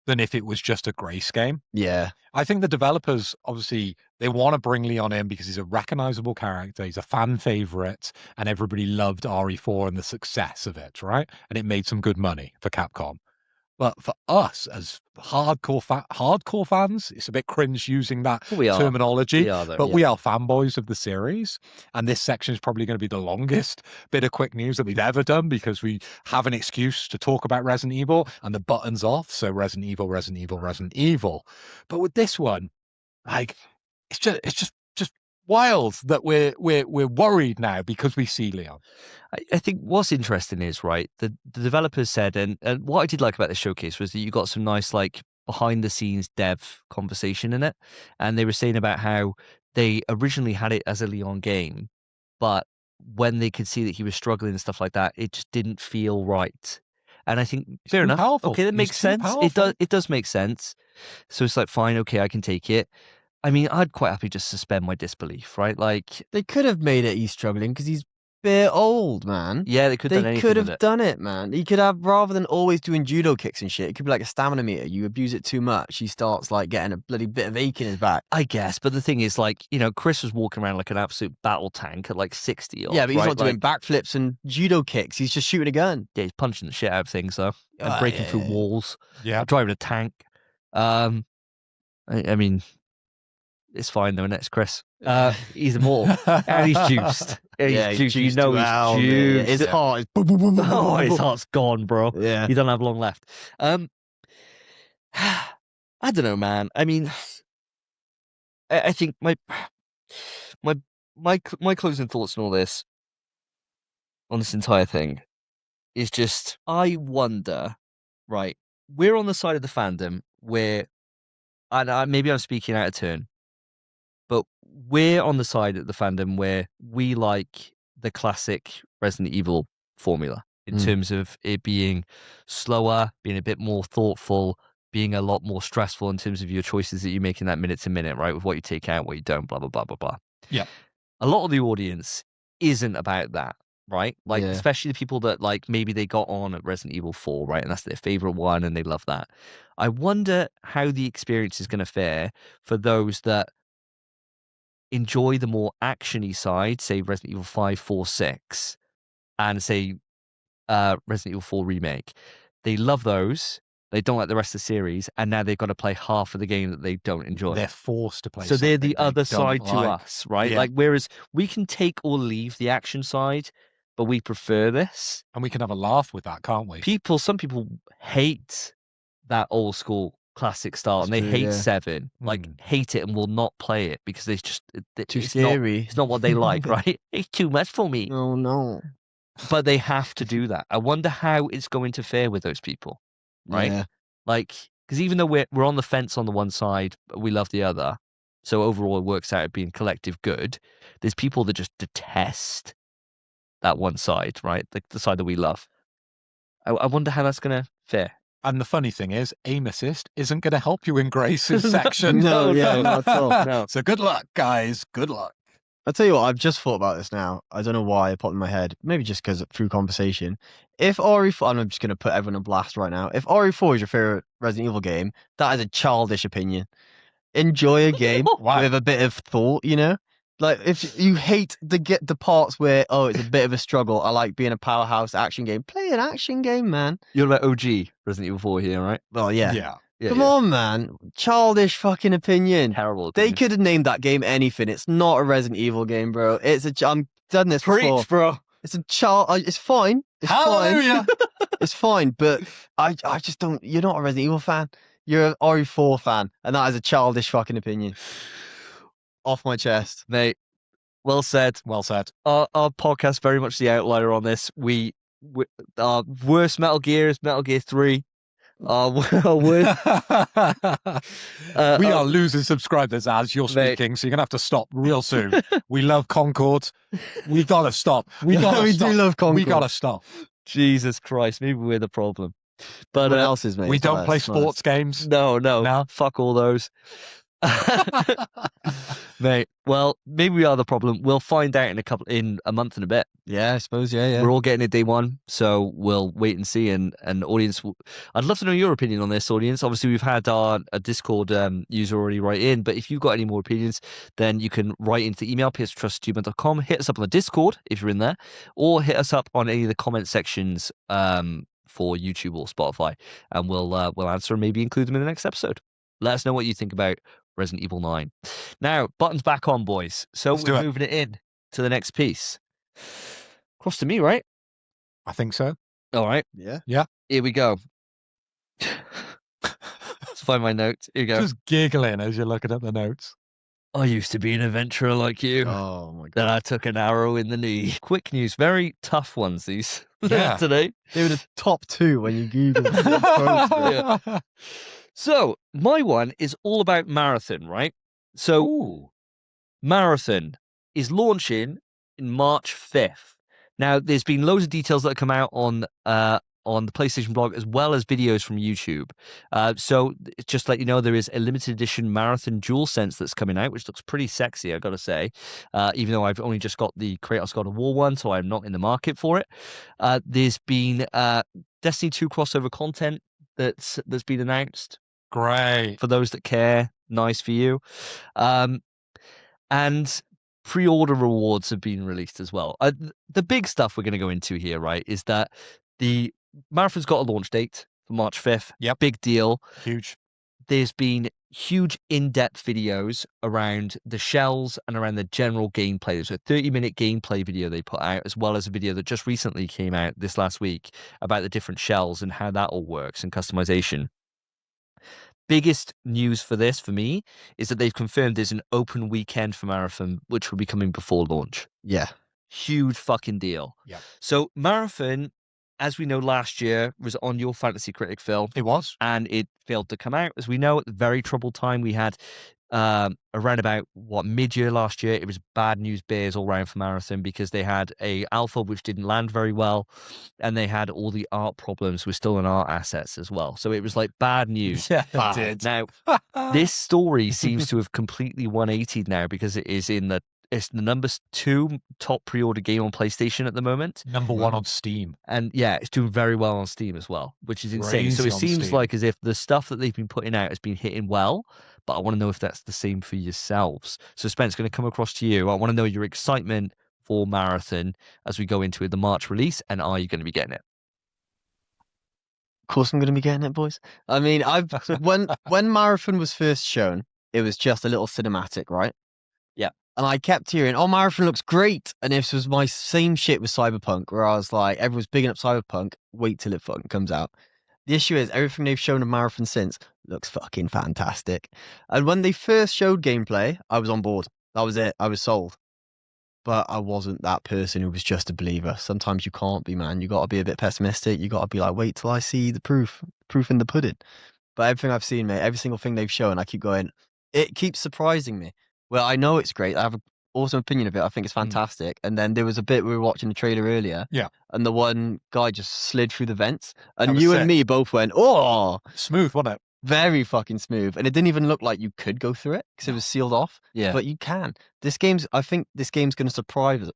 [SPEAKER 2] than if it was just a Grace game?
[SPEAKER 3] Yeah.
[SPEAKER 2] I think the developers, obviously, they want to bring Leon in because he's a recognizable character. He's a fan favorite, and everybody loved RE4 and the success of it, right? And it made some good money for Capcom. But for us as hardcore fans, it's a bit cringe using that
[SPEAKER 1] We are.
[SPEAKER 2] terminology.
[SPEAKER 1] We are, though.
[SPEAKER 2] But we are fanboys of the series, and this section is probably going to be the longest bit of quick news that we've ever done because we have an excuse to talk about Resident Evil and the button's off. So Resident Evil, Resident Evil, Resident Evil. But with this one, like it's just wild that we're worried now because we see Leon.
[SPEAKER 1] I think what's interesting is, right, the developers said, and what I did like about the showcase was that you got some nice, like, behind the scenes dev conversation in it. And they were saying about how they originally had it as a Leon game, but when they could see that he was struggling and stuff like that, it just didn't feel right. And I think fair
[SPEAKER 2] too
[SPEAKER 1] enough.
[SPEAKER 2] powerful.
[SPEAKER 1] Okay, that
[SPEAKER 2] He's
[SPEAKER 1] makes
[SPEAKER 2] too
[SPEAKER 1] sense.
[SPEAKER 2] powerful.
[SPEAKER 1] It does make sense. So it's like, fine, okay, I can take it. I mean, I'd quite happily just suspend my disbelief, right? Like,
[SPEAKER 3] They could have made it he's struggling because he's a bit old, man.
[SPEAKER 1] yeah, they could have done
[SPEAKER 3] They
[SPEAKER 1] anything
[SPEAKER 3] could
[SPEAKER 1] with
[SPEAKER 3] have
[SPEAKER 1] it.
[SPEAKER 3] done it, man. He could have, rather than always doing judo kicks and shit, it could be like a stamina meter. You abuse it too much, he starts like getting a bloody bit of ache in his back.
[SPEAKER 1] I guess, but the thing is, like, you know, Chris was walking around like an absolute battle tank at like 60 odd,
[SPEAKER 3] Yeah, but he's
[SPEAKER 1] right?
[SPEAKER 3] not doing backflips and judo kicks. He's just shooting a gun.
[SPEAKER 1] Yeah, he's punching the shit out of things, though, and breaking through
[SPEAKER 3] Yeah.
[SPEAKER 1] walls,
[SPEAKER 2] Yeah.
[SPEAKER 1] driving a tank. I mean, it's fine, though, next Chris. He's immortal, and he's juiced.
[SPEAKER 3] Yeah,
[SPEAKER 1] He's juiced. You know
[SPEAKER 3] to hell,
[SPEAKER 1] he's
[SPEAKER 3] man.
[SPEAKER 1] juiced.
[SPEAKER 3] His heart is boom, boom, boom, boom,
[SPEAKER 1] Oh,
[SPEAKER 3] boom,
[SPEAKER 1] his
[SPEAKER 3] boom.
[SPEAKER 1] heart's gone, bro.
[SPEAKER 3] Yeah.
[SPEAKER 1] He doesn't have long left. I don't know, man. I mean, I think my closing thoughts on all this, on this entire thing, is just, I wonder, right? We're on the side of the fandom where, and maybe I'm speaking out of turn, but we're on the side of the fandom where we like the classic Resident Evil formula in terms of it being slower, being a bit more thoughtful, being a lot more stressful in terms of your choices that you make in that minute to minute, right? With what you take out, what you don't, blah, blah, blah, blah, blah.
[SPEAKER 2] Yeah.
[SPEAKER 1] A lot of the audience isn't about that, right? Like,
[SPEAKER 3] Yeah.
[SPEAKER 1] especially the people that, like, maybe they got on at Resident Evil 4, right? And that's their favorite one and they love that. I wonder how the experience is going to fare for those that enjoy the more actiony side, say Resident Evil 5, 4, 6, and say Resident Evil 4 Remake. They love those. They don't like the rest of the series, and now they've got to play half of the game that they don't enjoy.
[SPEAKER 2] They're forced to play.
[SPEAKER 1] So they're the
[SPEAKER 2] something they
[SPEAKER 1] other
[SPEAKER 2] don't
[SPEAKER 1] side to
[SPEAKER 2] like.
[SPEAKER 1] us, right?
[SPEAKER 2] Yeah.
[SPEAKER 1] Like, whereas we can take or leave the action side, but we prefer this.
[SPEAKER 2] And we can have a laugh with that, can't we?
[SPEAKER 1] Some people hate that old school classic style, and they
[SPEAKER 3] true,
[SPEAKER 1] hate
[SPEAKER 3] yeah.
[SPEAKER 1] 7, like hate it, and will not play it because they just
[SPEAKER 3] Too
[SPEAKER 1] it's
[SPEAKER 3] scary.
[SPEAKER 1] it's not what they like, right? It's too much for me.
[SPEAKER 3] Oh no.
[SPEAKER 1] But they have to do that. I wonder how it's going to fare with those people, right?
[SPEAKER 3] Yeah.
[SPEAKER 1] Like, because even though we're on the fence on the one side, but we love the other, so overall it works out being collective good. There's people that just detest that one side, right? The side that we love. I wonder how that's going to fare.
[SPEAKER 2] And the funny thing is, aim assist isn't going to help you in Grace's section.
[SPEAKER 3] No, yeah, not at all.
[SPEAKER 1] No.
[SPEAKER 2] So good luck, guys. Good luck.
[SPEAKER 3] I'll tell you what, I've just thought about this now. I don't know why it popped in my head. Maybe just because through conversation. If RE4, and I'm just going to put everyone on blast right now. If RE4 is your favorite Resident Evil game, that is a childish opinion. Enjoy a game
[SPEAKER 2] Why?
[SPEAKER 3] with a bit of thought, you know? Like, if you hate the parts where, oh, it's a bit of a struggle, I like being a powerhouse action game, play an action game, man.
[SPEAKER 1] You're about OG Resident Evil 4 here, right?
[SPEAKER 3] Well, yeah.
[SPEAKER 1] Yeah,
[SPEAKER 3] Come on, man. Childish fucking opinion.
[SPEAKER 1] Terrible.
[SPEAKER 3] They
[SPEAKER 1] opinion.
[SPEAKER 3] could have named that game anything. It's not a Resident Evil game, bro. It's I'm done this before.
[SPEAKER 1] Preach, bro.
[SPEAKER 3] It's a child. It's fine. It's
[SPEAKER 2] Hallelujah.
[SPEAKER 3] fine. It's fine, but I just don't. You're not a Resident Evil fan. You're an RE4 fan, and that is a childish fucking opinion. Off my chest,
[SPEAKER 1] Mate, well said.
[SPEAKER 2] Well said.
[SPEAKER 1] Our podcast very much the outlier on this. Our worst Metal Gear is Metal Gear 3. Our worst.
[SPEAKER 2] We are losing subscribers as you're
[SPEAKER 1] Mate.
[SPEAKER 2] speaking, so you're gonna have to stop real soon. We love Concord. We gotta stop. We gotta
[SPEAKER 3] we
[SPEAKER 2] stop.
[SPEAKER 3] do love Concord.
[SPEAKER 2] We gotta stop.
[SPEAKER 1] Jesus Christ, maybe we're the problem. But
[SPEAKER 3] What else is, mate?
[SPEAKER 2] We
[SPEAKER 3] It's
[SPEAKER 2] don't
[SPEAKER 3] nice,
[SPEAKER 2] play
[SPEAKER 3] it's nice.
[SPEAKER 2] sports games.
[SPEAKER 1] no,
[SPEAKER 2] No.
[SPEAKER 1] fuck all those. Mate, well, maybe we are the problem. We'll find out in a month and a bit.
[SPEAKER 3] Yeah, I suppose. Yeah.
[SPEAKER 1] We're all getting it day one, so we'll wait and see. And audience, I'd love to know your opinion on this, audience. Obviously, we've had a Discord user already write in, but if you've got any more opinions, then you can write into the email pstrust@gmail.com. Hit us up on the Discord if you're in there, or hit us up on any of the comment sections for YouTube or Spotify, and we'll answer and maybe include them in the next episode. Let us know what you think about Resident Evil 9. Now, buttons back on, boys. So
[SPEAKER 2] Let's do
[SPEAKER 1] we're
[SPEAKER 2] it.
[SPEAKER 1] moving it in to the next piece. Cross to me, right?
[SPEAKER 2] I think so.
[SPEAKER 1] All right.
[SPEAKER 3] Yeah.
[SPEAKER 1] Here we go. Let's find my notes. Here we go.
[SPEAKER 2] Just giggling as you're looking at the notes.
[SPEAKER 1] I used to be an adventurer like you.
[SPEAKER 3] Oh my god.
[SPEAKER 1] Then I took an arrow in the knee. Quick news, very tough ones these
[SPEAKER 2] Yeah.
[SPEAKER 1] today.
[SPEAKER 3] They were the top two when you Google it.
[SPEAKER 1] Yeah. So my one is all about Marathon, right? So
[SPEAKER 2] Ooh.
[SPEAKER 1] Marathon is launching in March 5th. Now, there's been loads of details that have come out on the PlayStation blog as well as videos from YouTube. So just to let you know, there is a limited edition Marathon DualSense that's coming out, which looks pretty sexy, I gotta say. Even though I've only just got the Kratos God of War one, so I'm not in the market for it. There's been Destiny 2 crossover content that's been announced.
[SPEAKER 2] Great.
[SPEAKER 1] For those that care, nice for you. And pre-order rewards have been released as well. The big stuff we're going to go into here, right, is that the Marathon's got a launch date for March 5th.
[SPEAKER 2] Yep.
[SPEAKER 1] Big deal.
[SPEAKER 2] Huge.
[SPEAKER 1] There's been huge in-depth videos around the shells and around the general gameplay. There's a 30-minute gameplay video they put out, as well as a video that just recently came out this last week about the different shells and how that all works and customization. Biggest news for this, for me, is that they've confirmed there's an open weekend for Marathon, which will be coming before launch.
[SPEAKER 3] Yeah.
[SPEAKER 1] Huge fucking deal.
[SPEAKER 2] Yeah.
[SPEAKER 1] So Marathon, as we know, last year was on your Fantasy Critic, Phil,
[SPEAKER 2] It was.
[SPEAKER 1] and it failed to come out. As we know, at the very troubled time we had around about mid-year last year, it was bad news bears all around for Marathon because they had a alpha which didn't land very well, and they had all the art problems with stolen art assets as well. So it was like bad news.
[SPEAKER 2] Yeah,
[SPEAKER 3] Bad.
[SPEAKER 2] it did.
[SPEAKER 1] Now, this story seems to have completely 180'd now because it's the number 2 top pre-order game on PlayStation at the moment.
[SPEAKER 2] Number one on Steam.
[SPEAKER 1] And yeah, it's doing very well on Steam as well, which is insane. So
[SPEAKER 2] Crazy
[SPEAKER 1] it
[SPEAKER 2] on
[SPEAKER 1] seems
[SPEAKER 2] Steam.
[SPEAKER 1] like as if the stuff that they've been putting out has been hitting well, but I want to know if that's the same for yourselves. So Spence, going to come across to you. I want to know your excitement for Marathon as we go into the March release, and are you going to be getting it?
[SPEAKER 3] Of course I'm going to be getting it, boys. I mean, when Marathon was first shown, it was just a little cinematic, right?
[SPEAKER 1] Yeah.
[SPEAKER 3] And I kept hearing, oh, Marathon looks great. And this was my same shit with Cyberpunk, where I was like, everyone's bigging up Cyberpunk. Wait till it fucking comes out. The issue is everything they've shown of Marathon since looks fucking fantastic. And when they first showed gameplay, I was on board. That was it. I was sold. But I wasn't that person who was just a believer. Sometimes you can't be, man. You got to be a bit pessimistic. You got to be like, wait till I see the proof in the pudding. But everything I've seen, mate, every single thing they've shown, I keep going, it keeps surprising me. Well, I know it's great. I have awesome opinion of it. I think it's fantastic. And then there was a bit we were watching the trailer earlier.
[SPEAKER 2] Yeah.
[SPEAKER 3] And the one guy just slid through the vents.
[SPEAKER 2] That
[SPEAKER 3] And
[SPEAKER 2] was
[SPEAKER 3] you
[SPEAKER 2] sick.
[SPEAKER 3] and me both went, oh,
[SPEAKER 2] Smooth, wasn't it?
[SPEAKER 3] very fucking smooth. And it didn't even look like you could go through it because it was sealed off.
[SPEAKER 1] Yeah.
[SPEAKER 3] But you can. I think this game's going to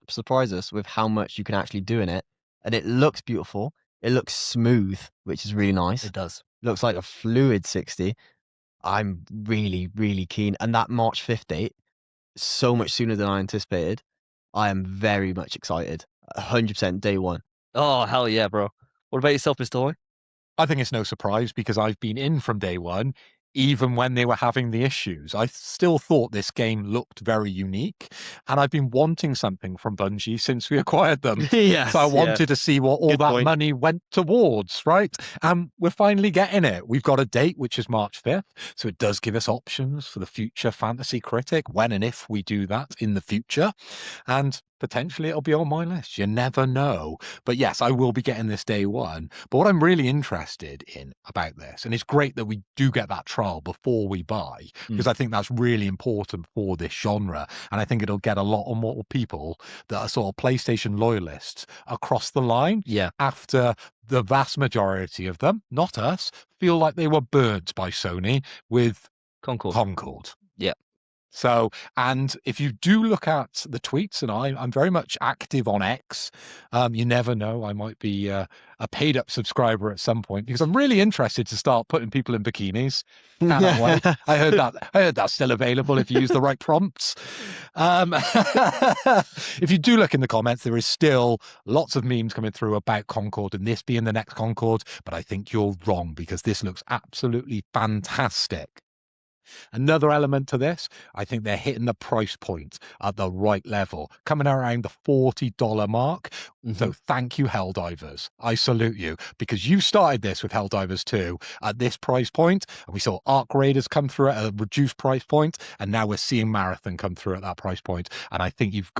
[SPEAKER 3] surprise us with how much you can actually do in it. And it looks beautiful. It looks smooth, which is really nice.
[SPEAKER 1] It does.
[SPEAKER 3] Looks like a fluid 60. I'm really, really keen. And that March 5th date, so much sooner than I anticipated. I am very much excited. 100% day one.
[SPEAKER 1] Oh, hell yeah, bro. What about yourself, Mr. Hoy?
[SPEAKER 2] I think it's no surprise because I've been in from day one, even when they were having the issues. I still thought this game looked very unique, and I've been wanting something from Bungie since we acquired them.
[SPEAKER 1] Yes.
[SPEAKER 2] So I wanted to see what all
[SPEAKER 1] Good
[SPEAKER 2] that
[SPEAKER 1] point.
[SPEAKER 2] money went towards, right? And we're finally getting it. We've got a date, which is March 5th. So it does give us options for the future fantasy critic, when and if we do that in the future. And potentially it'll be on my list. You never know. But yes, I will be getting this day one. But what I'm really interested in about this, and it's great that we do get that trial before we buy, because I think that's really important for this genre. And I think it'll get a lot more people that are sort of PlayStation loyalists across the line.
[SPEAKER 1] Yeah.
[SPEAKER 2] After the vast majority of them, not us, feel like they were burnt by Sony with Concord.
[SPEAKER 1] Yeah.
[SPEAKER 2] So, and if you do look at the tweets, and I'm very much active on X, you never know, I might be a paid up subscriber at some point because I'm really interested to start putting people in bikinis. Cannot wait. I heard that's still available if you use the right prompts. If you do look in the comments, there is still lots of memes coming through about Concord and this being the next Concord, but I think you're wrong because this looks absolutely fantastic. Another element to this, I think they're hitting the price point at the right level, coming around the $40 mark. So thank you, Helldivers. I salute you because you started this with Helldivers 2 at this price point, and we saw Arc Raiders come through at a reduced price point, and now we're seeing Marathon come through at that price point. And I think you've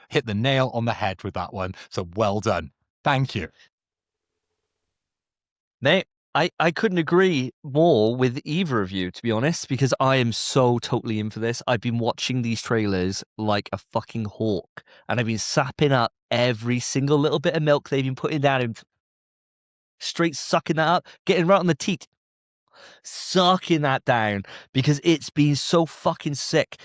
[SPEAKER 2] hit the nail on the head with that one. So well done. Thank you.
[SPEAKER 1] Mate, I couldn't agree more with either of you, to be honest, because I am so totally in for this. I've been watching these trailers like a fucking hawk, and I've been sapping up every single little bit of milk they've been putting down and straight sucking that up, getting right on the teat, sucking that down because it's been so fucking sick.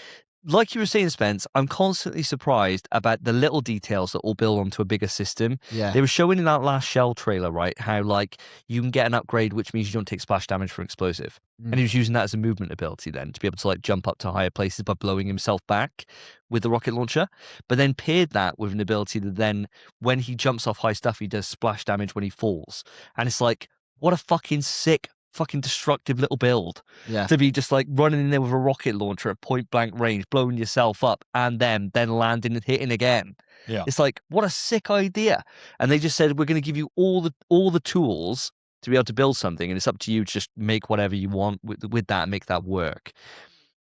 [SPEAKER 1] Like you were saying, Spence, I'm constantly surprised about the little details that all build onto a bigger system.
[SPEAKER 3] Yeah.
[SPEAKER 1] They were showing in that last Shell trailer, right, how like you can get an upgrade, which means you don't take splash damage from explosive. And he was using that as a movement ability then to be able to like jump up to higher places by blowing himself back with the rocket launcher. But then paired that with an ability that then when he jumps off high stuff, he does splash damage when he falls. And it's like, what a fucking sick, fucking destructive little build.
[SPEAKER 3] Yeah.
[SPEAKER 1] To be just like running in there with a rocket launcher at point blank range, blowing yourself up, and then landing and hitting again.
[SPEAKER 2] Yeah.
[SPEAKER 1] It's like, what a sick idea. And they just said, we're going to give you all the tools to be able to build something, and it's up to you to just make whatever you want with that and make that work.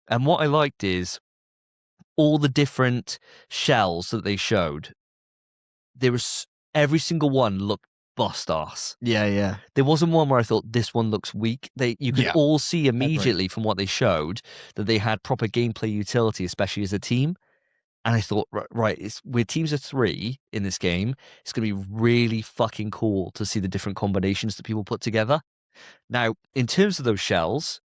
[SPEAKER 1] And what I liked is all the different shells that they showed. There was every single one looked bust ass.
[SPEAKER 3] Yeah.
[SPEAKER 1] There wasn't one where I thought this one looks weak. You could all see immediately from what they showed that they had proper gameplay utility, especially as a team. And I thought, right, we're teams of 3 in this game. It's going to be really fucking cool to see the different combinations that people put together. Now, in terms of those shells,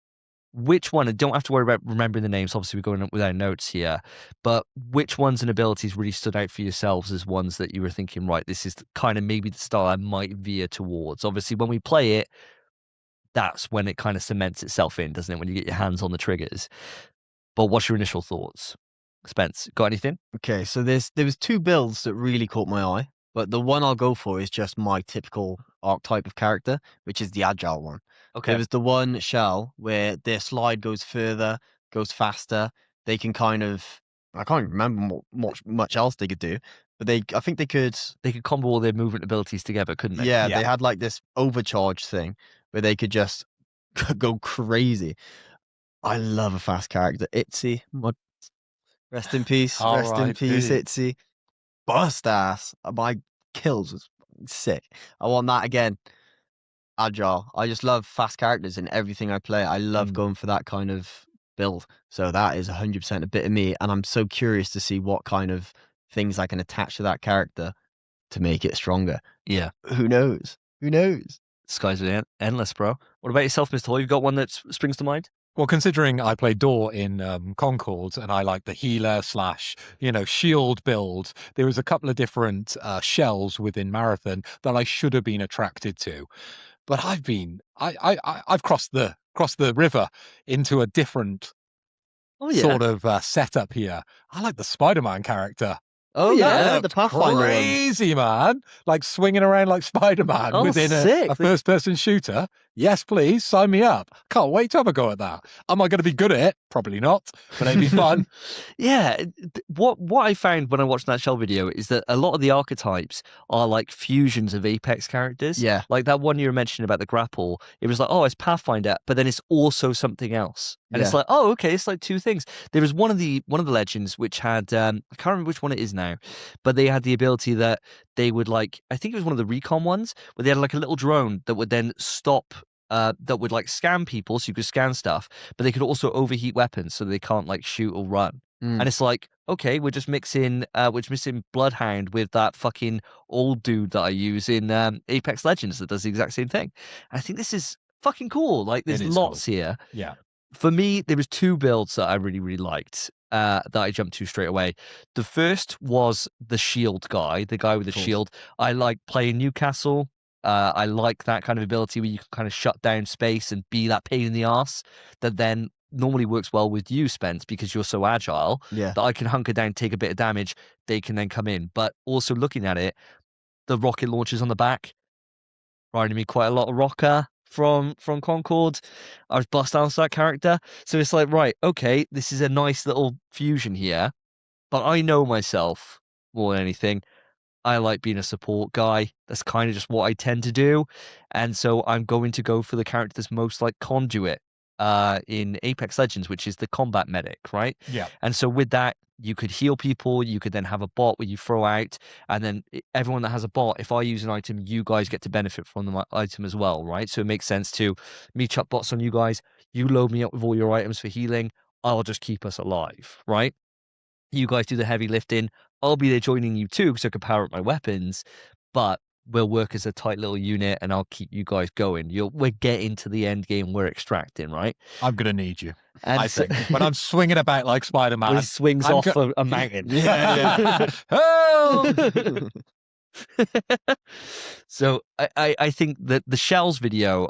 [SPEAKER 1] which one, and don't have to worry about remembering the names, obviously we're going up with our notes here, but which ones and abilities really stood out for yourselves as ones that you were thinking, right, this is kind of maybe the style I might veer towards? Obviously, when we play it, that's when it kind of cements itself in, doesn't it, when you get your hands on the triggers? But what's your initial thoughts? Spence, got anything?
[SPEAKER 3] Okay, so there was 2 builds that really caught my eye, but the one I'll go for is just my typical archetype of character, which is the agile one.
[SPEAKER 1] Okay.
[SPEAKER 3] There was the one shell where their slide goes further, goes faster. They can kind of, I can't remember much else they could do, but I think they could
[SPEAKER 1] combo all their movement abilities together, couldn't they?
[SPEAKER 3] Yeah, they had like this overcharge thing where they could just go crazy. I love a fast character. Itzy, rest in peace. Rest in peace, Itzy. Bust ass. My kills was sick. I want that again. Agile. I just love fast characters in everything I play. I love going for that kind of build. So that is 100% a bit of me, and I'm so curious to see what kind of things I can attach to that character to make it stronger.
[SPEAKER 1] Yeah.
[SPEAKER 3] Who knows? Who knows?
[SPEAKER 1] Skies are endless, bro. What about yourself, Mr. Hall? You've got one that springs to mind?
[SPEAKER 2] Well, considering I play Door in Concord and I like the healer / shield build, there was a couple of different shells within Marathon that I should have been attracted to. But I've crossed the river into a different
[SPEAKER 1] Oh, yeah.
[SPEAKER 2] sort of setup here. I like the Spider-Man character.
[SPEAKER 3] Oh yeah, the
[SPEAKER 2] Looked
[SPEAKER 3] Pathfinder one.
[SPEAKER 2] crazy, man. Like swinging around like Spider-Man
[SPEAKER 1] Oh,
[SPEAKER 2] within
[SPEAKER 1] sick.
[SPEAKER 2] a first-person shooter. Yes, please, sign me up. Can't wait to have a go at that. Am I going to be good at it? Probably not, but it'd be fun.
[SPEAKER 1] Yeah, what I found when I watched that shell video is that a lot of the archetypes are like fusions of Apex characters.
[SPEAKER 3] Yeah.
[SPEAKER 1] Like that one you were mentioning about the grapple, it was like, oh, it's Pathfinder, but then it's also something else. And it's
[SPEAKER 3] Yeah.
[SPEAKER 1] like, oh, okay, it's like two things. There was one of the legends which had I can't remember which one it is now, but they had the ability that they would like, I think it was one of the recon ones, where they had like a little drone that would then stop that would like scan people so you could scan stuff, but they could also overheat weapons so they can't like shoot or run.
[SPEAKER 3] Mm.
[SPEAKER 1] And it's like, okay, we're just mixing Bloodhound with that fucking old dude that I use in Apex Legends that does the exact same thing. And I think this is fucking cool. Like there's
[SPEAKER 2] It is
[SPEAKER 1] lots
[SPEAKER 2] cool.
[SPEAKER 1] here.
[SPEAKER 2] Yeah.
[SPEAKER 1] For me, there was two builds that I really, really liked that I jumped to straight away. The first was the shield guy, the guy with the
[SPEAKER 3] Cool.
[SPEAKER 1] shield. I like playing Newcastle. I like that kind of ability where you can kind of shut down space and be that pain in the ass that then normally works well with you, Spence, because you're so agile
[SPEAKER 3] Yeah.
[SPEAKER 1] that I can hunker down, take a bit of damage, they can then come in. But also looking at it, the rocket launchers on the back, reminding me quite a lot of Rocker from Concord. I was bust out that character. So it's like, right, okay, this is a nice little fusion here. But I know myself more than anything. I like being a support guy. That's kind of just what I tend to do. And so I'm going to go for the character that's most like Conduit in Apex Legends, which is the combat medic, right?
[SPEAKER 2] Yeah.
[SPEAKER 1] And so with that, you could heal people. You could then have a bot where you throw out, and then everyone that has a bot, if I use an item, you guys get to benefit from the item as well, right? So it makes sense to me chuck bots on you guys. You load me up with all your items for healing. I'll just keep us alive, right? You guys do the heavy lifting. I'll be there joining you too because I can power up my weapons, but we'll work as a tight little unit and I'll keep you guys going. We're getting to the end game. We're extracting, right?
[SPEAKER 2] I'm going to need you,
[SPEAKER 1] And
[SPEAKER 2] I think. When I'm swinging about like Spider-Man.
[SPEAKER 1] he swings
[SPEAKER 2] I'm
[SPEAKER 1] off a mountain.
[SPEAKER 2] Yeah. Oh!
[SPEAKER 1] So I think that the shells video,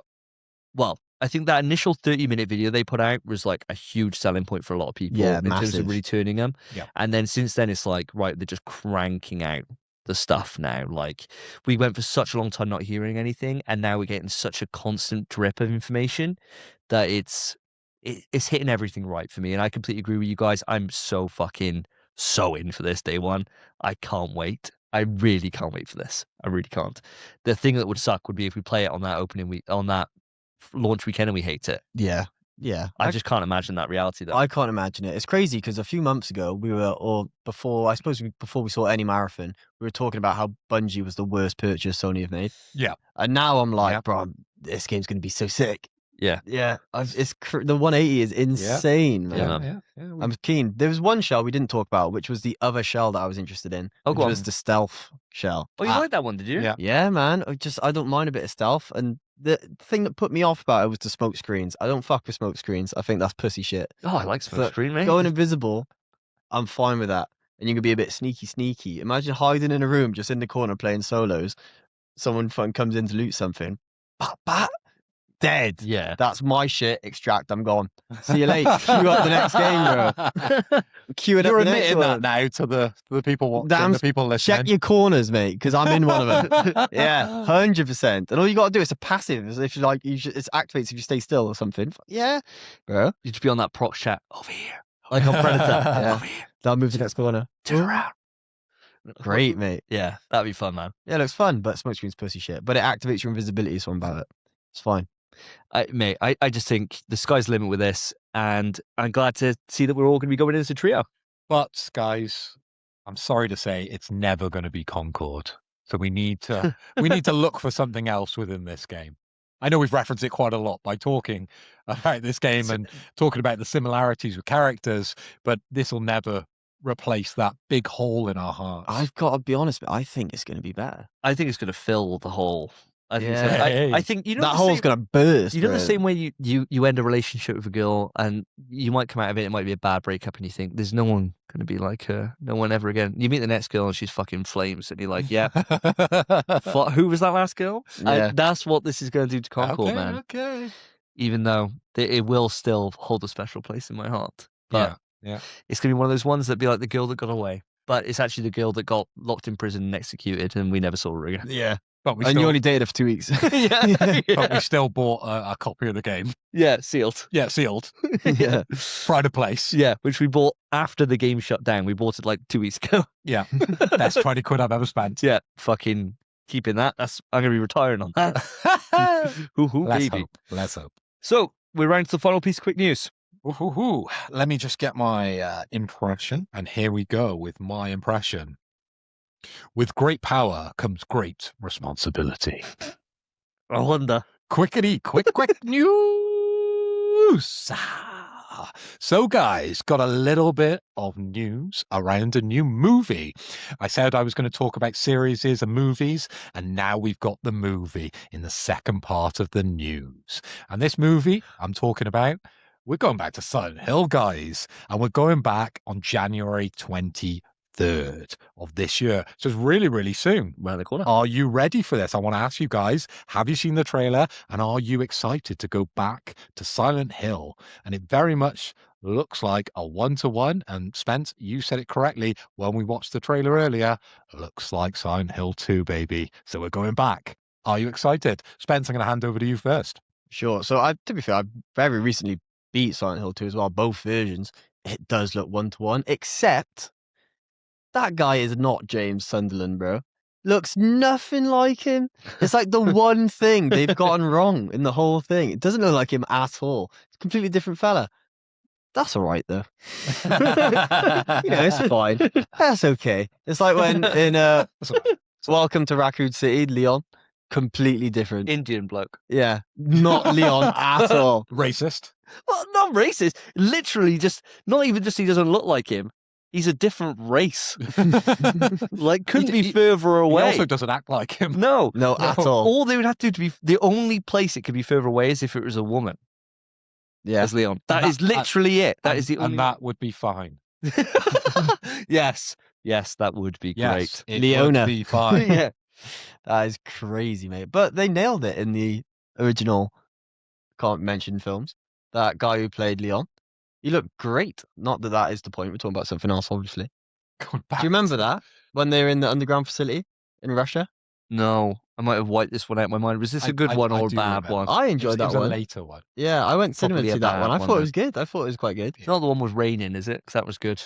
[SPEAKER 1] well, I think that initial 30-minute video they put out was like a huge selling point for a lot of people
[SPEAKER 3] Yeah,
[SPEAKER 1] in terms of
[SPEAKER 3] massive.
[SPEAKER 1] really turning them.
[SPEAKER 2] Yeah.
[SPEAKER 1] And then since then, it's like, right, they're just cranking out the stuff now. Like we went for such a long time not hearing anything, and now we're getting such a constant drip of information that it's hitting everything right for me. And I completely agree with you guys. I'm so in for this day one. I can't wait. I really can't wait for this. I really can't. The thing that would suck would be if we play it on that opening week, on that launch weekend, and we hate it.
[SPEAKER 3] Yeah. Yeah.
[SPEAKER 1] I just can't imagine that reality though.
[SPEAKER 3] I can't imagine it. It's crazy because a few months ago before we saw any marathon, we were talking about how Bungie was the worst purchase Sony have made.
[SPEAKER 2] Yeah.
[SPEAKER 3] And now I'm like,
[SPEAKER 2] Yeah.
[SPEAKER 3] bro, this game's going to be so sick.
[SPEAKER 1] Yeah.
[SPEAKER 3] Yeah. The 180 is insane, man.
[SPEAKER 1] Yeah,
[SPEAKER 2] Yeah. Yeah.
[SPEAKER 3] I'm keen. There was one shell we didn't talk about, which was the other shell that I was interested in.
[SPEAKER 1] Oh,
[SPEAKER 3] which
[SPEAKER 1] go on.
[SPEAKER 3] was the stealth shell.
[SPEAKER 1] Oh, you like that one, did you?
[SPEAKER 2] Yeah.
[SPEAKER 3] Yeah, man. I don't mind a bit of stealth. And the thing that put me off about it was the smoke screens. I don't fuck with smoke screens. I think that's pussy shit.
[SPEAKER 1] Oh, I like smoke
[SPEAKER 3] But
[SPEAKER 1] screen, mate.
[SPEAKER 3] Going invisible, I'm fine with that. And you can be a bit sneaky. Imagine hiding in a room just in the corner playing solos. Someone fun comes in to loot something. Bat, dead.
[SPEAKER 1] Yeah.
[SPEAKER 3] That's my shit. Extract. I'm gone. See you later. Queue up the next game, bro. Queue it
[SPEAKER 2] You're
[SPEAKER 3] up the next
[SPEAKER 2] admitting that
[SPEAKER 3] one.
[SPEAKER 2] now to the people watching,
[SPEAKER 3] Damn,
[SPEAKER 2] the people listening.
[SPEAKER 3] Check your corners, mate, because I'm in one of them. Yeah, 100%. And all you got to do is a passive. As if it activates if you stay still or something. Yeah, bro.
[SPEAKER 1] You just be on that proc chat over here, like on Predator.
[SPEAKER 3] Yeah.
[SPEAKER 1] Over here,
[SPEAKER 3] I'll move to the next corner.
[SPEAKER 1] turn around.
[SPEAKER 3] Great, mate.
[SPEAKER 1] Yeah, that'd be fun, man.
[SPEAKER 3] Yeah, it looks fun, but smoke screen's pussy shit. But it activates your invisibility, so I'm about it. It's fine.
[SPEAKER 1] I just think the sky's the limit with this, and I'm glad to see that we're all going to be going in as a trio.
[SPEAKER 2] But guys, I'm sorry to say it's never going to be Concord. So we need to look for something else within this game. I know we've referenced it quite a lot by talking about this game and talking about the similarities with characters, but this will never replace that big hole in our hearts.
[SPEAKER 3] I've got to be honest, but I think it's going to be better.
[SPEAKER 1] I think it's going to fill the hole. I think.
[SPEAKER 3] Yeah.
[SPEAKER 1] I think you know
[SPEAKER 3] That
[SPEAKER 1] the
[SPEAKER 3] hole's
[SPEAKER 1] same-
[SPEAKER 3] going to burst.
[SPEAKER 1] You know the
[SPEAKER 3] bro.
[SPEAKER 1] same way you end a relationship with a girl and you might come out of it, it might be a bad breakup, and you think there's no one going to be like her, no one ever again. You meet the next girl and she's fucking flames, and you're like, yeah, who was that last girl?
[SPEAKER 3] Yeah.
[SPEAKER 1] That's what this is going to do to Concord,
[SPEAKER 2] Okay,
[SPEAKER 1] man.
[SPEAKER 2] okay.
[SPEAKER 1] Even though it will still hold a special place in my heart. But
[SPEAKER 2] Yeah.
[SPEAKER 1] it's going to be one of those ones that be like the girl that got away, but it's actually the girl that got locked in prison and executed, and we never saw her again.
[SPEAKER 3] Yeah.
[SPEAKER 2] But we
[SPEAKER 3] And
[SPEAKER 2] still,
[SPEAKER 3] you only dated her for 2 weeks.
[SPEAKER 2] but we still bought a copy of the game.
[SPEAKER 1] Yeah, sealed.
[SPEAKER 2] Yeah, sealed.
[SPEAKER 3] Yeah.
[SPEAKER 2] Pride of place.
[SPEAKER 1] Yeah, which we bought after the game shut down. We bought it like 2 weeks ago.
[SPEAKER 2] Yeah. Best 20 quid I've ever spent.
[SPEAKER 1] Yeah, fucking keeping that. I'm going to be retiring on that. Hoo-hoo,
[SPEAKER 2] Let's
[SPEAKER 1] baby.
[SPEAKER 2] hope. Let's hope.
[SPEAKER 1] So we're round to the final piece of quick news.
[SPEAKER 2] Ooh. Let me just get my impression. And here we go with my impression. With great power comes great responsibility.
[SPEAKER 1] I wonder.
[SPEAKER 2] Quick news. So, guys, got a little bit of news around a new movie. I said I was going to talk about series and movies, and now we've got the movie in the second part of the news. And this movie I'm talking about, we're going back to Silent Hill, guys, and we're going back on January 23rd of this year. So it's really, really soon.
[SPEAKER 1] Round the corner.
[SPEAKER 2] Are you ready for this? I want to ask you guys, have you seen the trailer? And are you excited to go back to Silent Hill? And it very much looks like a 1-to-1. And Spence, you said it correctly when we watched the trailer earlier. Looks like Silent Hill 2, baby. So we're going back. Are you excited? Spence, I'm going to hand over to you first.
[SPEAKER 3] Sure. So to be fair, I very recently beat Silent Hill 2 as well, both versions. It does look 1-to-1, except that guy is not James Sunderland, bro. Looks nothing like him. It's like the one thing they've gotten wrong in the whole thing. It doesn't look like him at all. It's a completely different fella. That's all right, though. It's fine. That's okay. It's like when in Welcome to Raccoon City, Leon, completely different.
[SPEAKER 1] Indian bloke.
[SPEAKER 3] Yeah, not Leon at all.
[SPEAKER 2] Racist.
[SPEAKER 1] Well, not racist. Literally, not even just he doesn't look like him. He's a different race. Like, couldn't be further away.
[SPEAKER 2] He also doesn't act like him.
[SPEAKER 1] No.
[SPEAKER 3] No, at all.
[SPEAKER 1] All they would have to do to be the only place it could be further away is if it was a woman.
[SPEAKER 3] Yeah.
[SPEAKER 1] As Leon. That is literally it. That is the only.
[SPEAKER 2] And that would be fine.
[SPEAKER 1] Yes, that would be
[SPEAKER 2] Yes,
[SPEAKER 1] great.
[SPEAKER 2] it
[SPEAKER 3] Leona.
[SPEAKER 2] would be fine.
[SPEAKER 3] Yeah. That is crazy, mate. But they nailed it in the original can't mention films. That guy who played Leon, he looked great. Not that that is the point. We're talking about something else, obviously.
[SPEAKER 2] Going
[SPEAKER 3] Do
[SPEAKER 2] back
[SPEAKER 3] you remember that? When they were in the underground facility in Russia?
[SPEAKER 1] No, I might have wiped this one out of my mind. Was this a good
[SPEAKER 2] I
[SPEAKER 1] one or a
[SPEAKER 2] do
[SPEAKER 1] bad
[SPEAKER 2] remember.
[SPEAKER 1] one?
[SPEAKER 3] I
[SPEAKER 2] It
[SPEAKER 3] enjoyed
[SPEAKER 2] was
[SPEAKER 3] that
[SPEAKER 2] a
[SPEAKER 3] one.
[SPEAKER 2] later one.
[SPEAKER 3] Yeah, I went cinema
[SPEAKER 1] Probably
[SPEAKER 3] to
[SPEAKER 1] a
[SPEAKER 3] see that
[SPEAKER 1] bad
[SPEAKER 3] one. I
[SPEAKER 1] one
[SPEAKER 3] thought it
[SPEAKER 1] then.
[SPEAKER 3] was good. I thought it was quite good.
[SPEAKER 1] It's not the one with rain in, is it? Because that was good.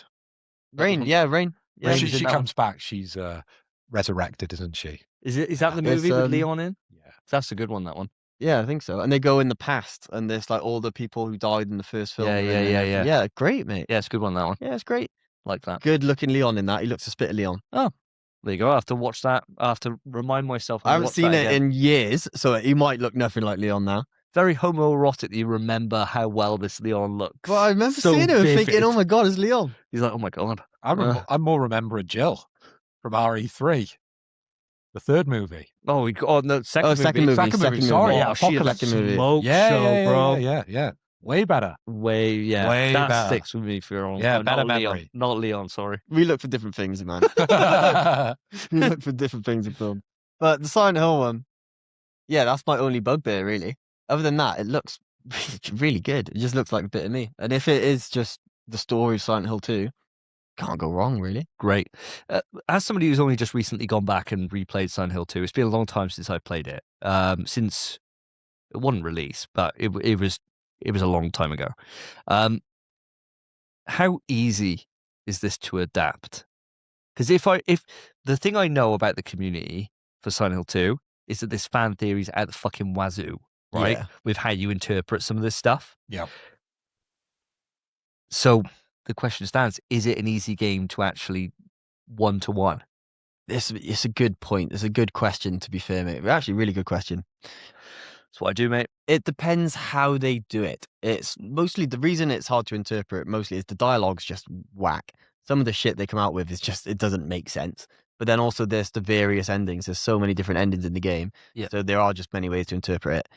[SPEAKER 3] Rain. Yeah, Rain. Yeah,
[SPEAKER 2] she
[SPEAKER 3] he did
[SPEAKER 2] she
[SPEAKER 3] that
[SPEAKER 2] comes back. She's resurrected, isn't she?
[SPEAKER 1] Is that the
[SPEAKER 3] It's,
[SPEAKER 1] movie with Leon in?
[SPEAKER 2] Yeah.
[SPEAKER 1] That's a good one, that one.
[SPEAKER 3] Yeah, I think so. And they go in the past, and there's like all the people who died in the first film.
[SPEAKER 1] Yeah,
[SPEAKER 3] are in
[SPEAKER 1] yeah,
[SPEAKER 3] it and
[SPEAKER 1] yeah,
[SPEAKER 3] everything.
[SPEAKER 1] yeah.
[SPEAKER 3] Yeah, great, mate.
[SPEAKER 1] Yeah, it's a good one, that one.
[SPEAKER 3] Yeah, it's great.
[SPEAKER 1] Like that.
[SPEAKER 3] Good looking Leon in that. He looks a spit of Leon.
[SPEAKER 1] There you go. I have to watch that. I have to remind myself.
[SPEAKER 3] I haven't seen it in years, so he might look nothing like Leon now.
[SPEAKER 1] Very homoerotic that you remember how well this Leon looks.
[SPEAKER 3] But I remember
[SPEAKER 1] So
[SPEAKER 3] seeing him and thinking,
[SPEAKER 1] vivid.
[SPEAKER 3] oh my God, it's Leon.
[SPEAKER 1] He's like, oh my God.
[SPEAKER 2] I'm more remembering Jill from RE3, the third movie.
[SPEAKER 1] Oh, no, second movie.
[SPEAKER 3] second movie.
[SPEAKER 2] Second movie,
[SPEAKER 3] Second
[SPEAKER 2] sorry,
[SPEAKER 3] movie.
[SPEAKER 2] yeah,
[SPEAKER 1] Oh, she had a
[SPEAKER 2] Apocalypse
[SPEAKER 3] movie.
[SPEAKER 1] smoke show, bro.
[SPEAKER 2] Yeah. Way better.
[SPEAKER 1] Way
[SPEAKER 2] Way
[SPEAKER 1] that
[SPEAKER 2] better.
[SPEAKER 1] sticks with me for
[SPEAKER 2] Yeah,
[SPEAKER 1] not
[SPEAKER 2] better
[SPEAKER 1] Leon.
[SPEAKER 2] memory.
[SPEAKER 1] Not Leon, sorry.
[SPEAKER 3] We look for different things, man.
[SPEAKER 2] Yeah,
[SPEAKER 3] We look for different things in film. But the Silent Hill one, yeah, that's my only bugbear, really. Other than that, it looks really good. It just looks like a bit of me. And if it is just the story of Silent Hill 2, can't go wrong, really.
[SPEAKER 1] Great. As somebody who's only just recently gone back and replayed Silent Hill 2, it's been a long time since I played it. Since it wasn't released, but it was a long time ago. How easy is this to adapt? Because if the thing I know about the community for Silent Hill 2 is that there's fan theories out the fucking wazoo, right?
[SPEAKER 3] Yeah.
[SPEAKER 1] With how you interpret some of this stuff.
[SPEAKER 2] Yeah.
[SPEAKER 1] So the question stands, is it an easy game to actually 1-to-1?
[SPEAKER 3] It's a good point. It's a good question, to be fair, mate. Actually, really good question.
[SPEAKER 1] That's what I do, mate.
[SPEAKER 3] It depends how they do it. It's mostly the reason it's hard to interpret mostly is the dialogue's just whack. Some of the shit they come out with is just, it doesn't make sense. But then also there's the various endings. There's so many different endings in the game.
[SPEAKER 1] Yeah.
[SPEAKER 3] So there are just many ways to interpret it.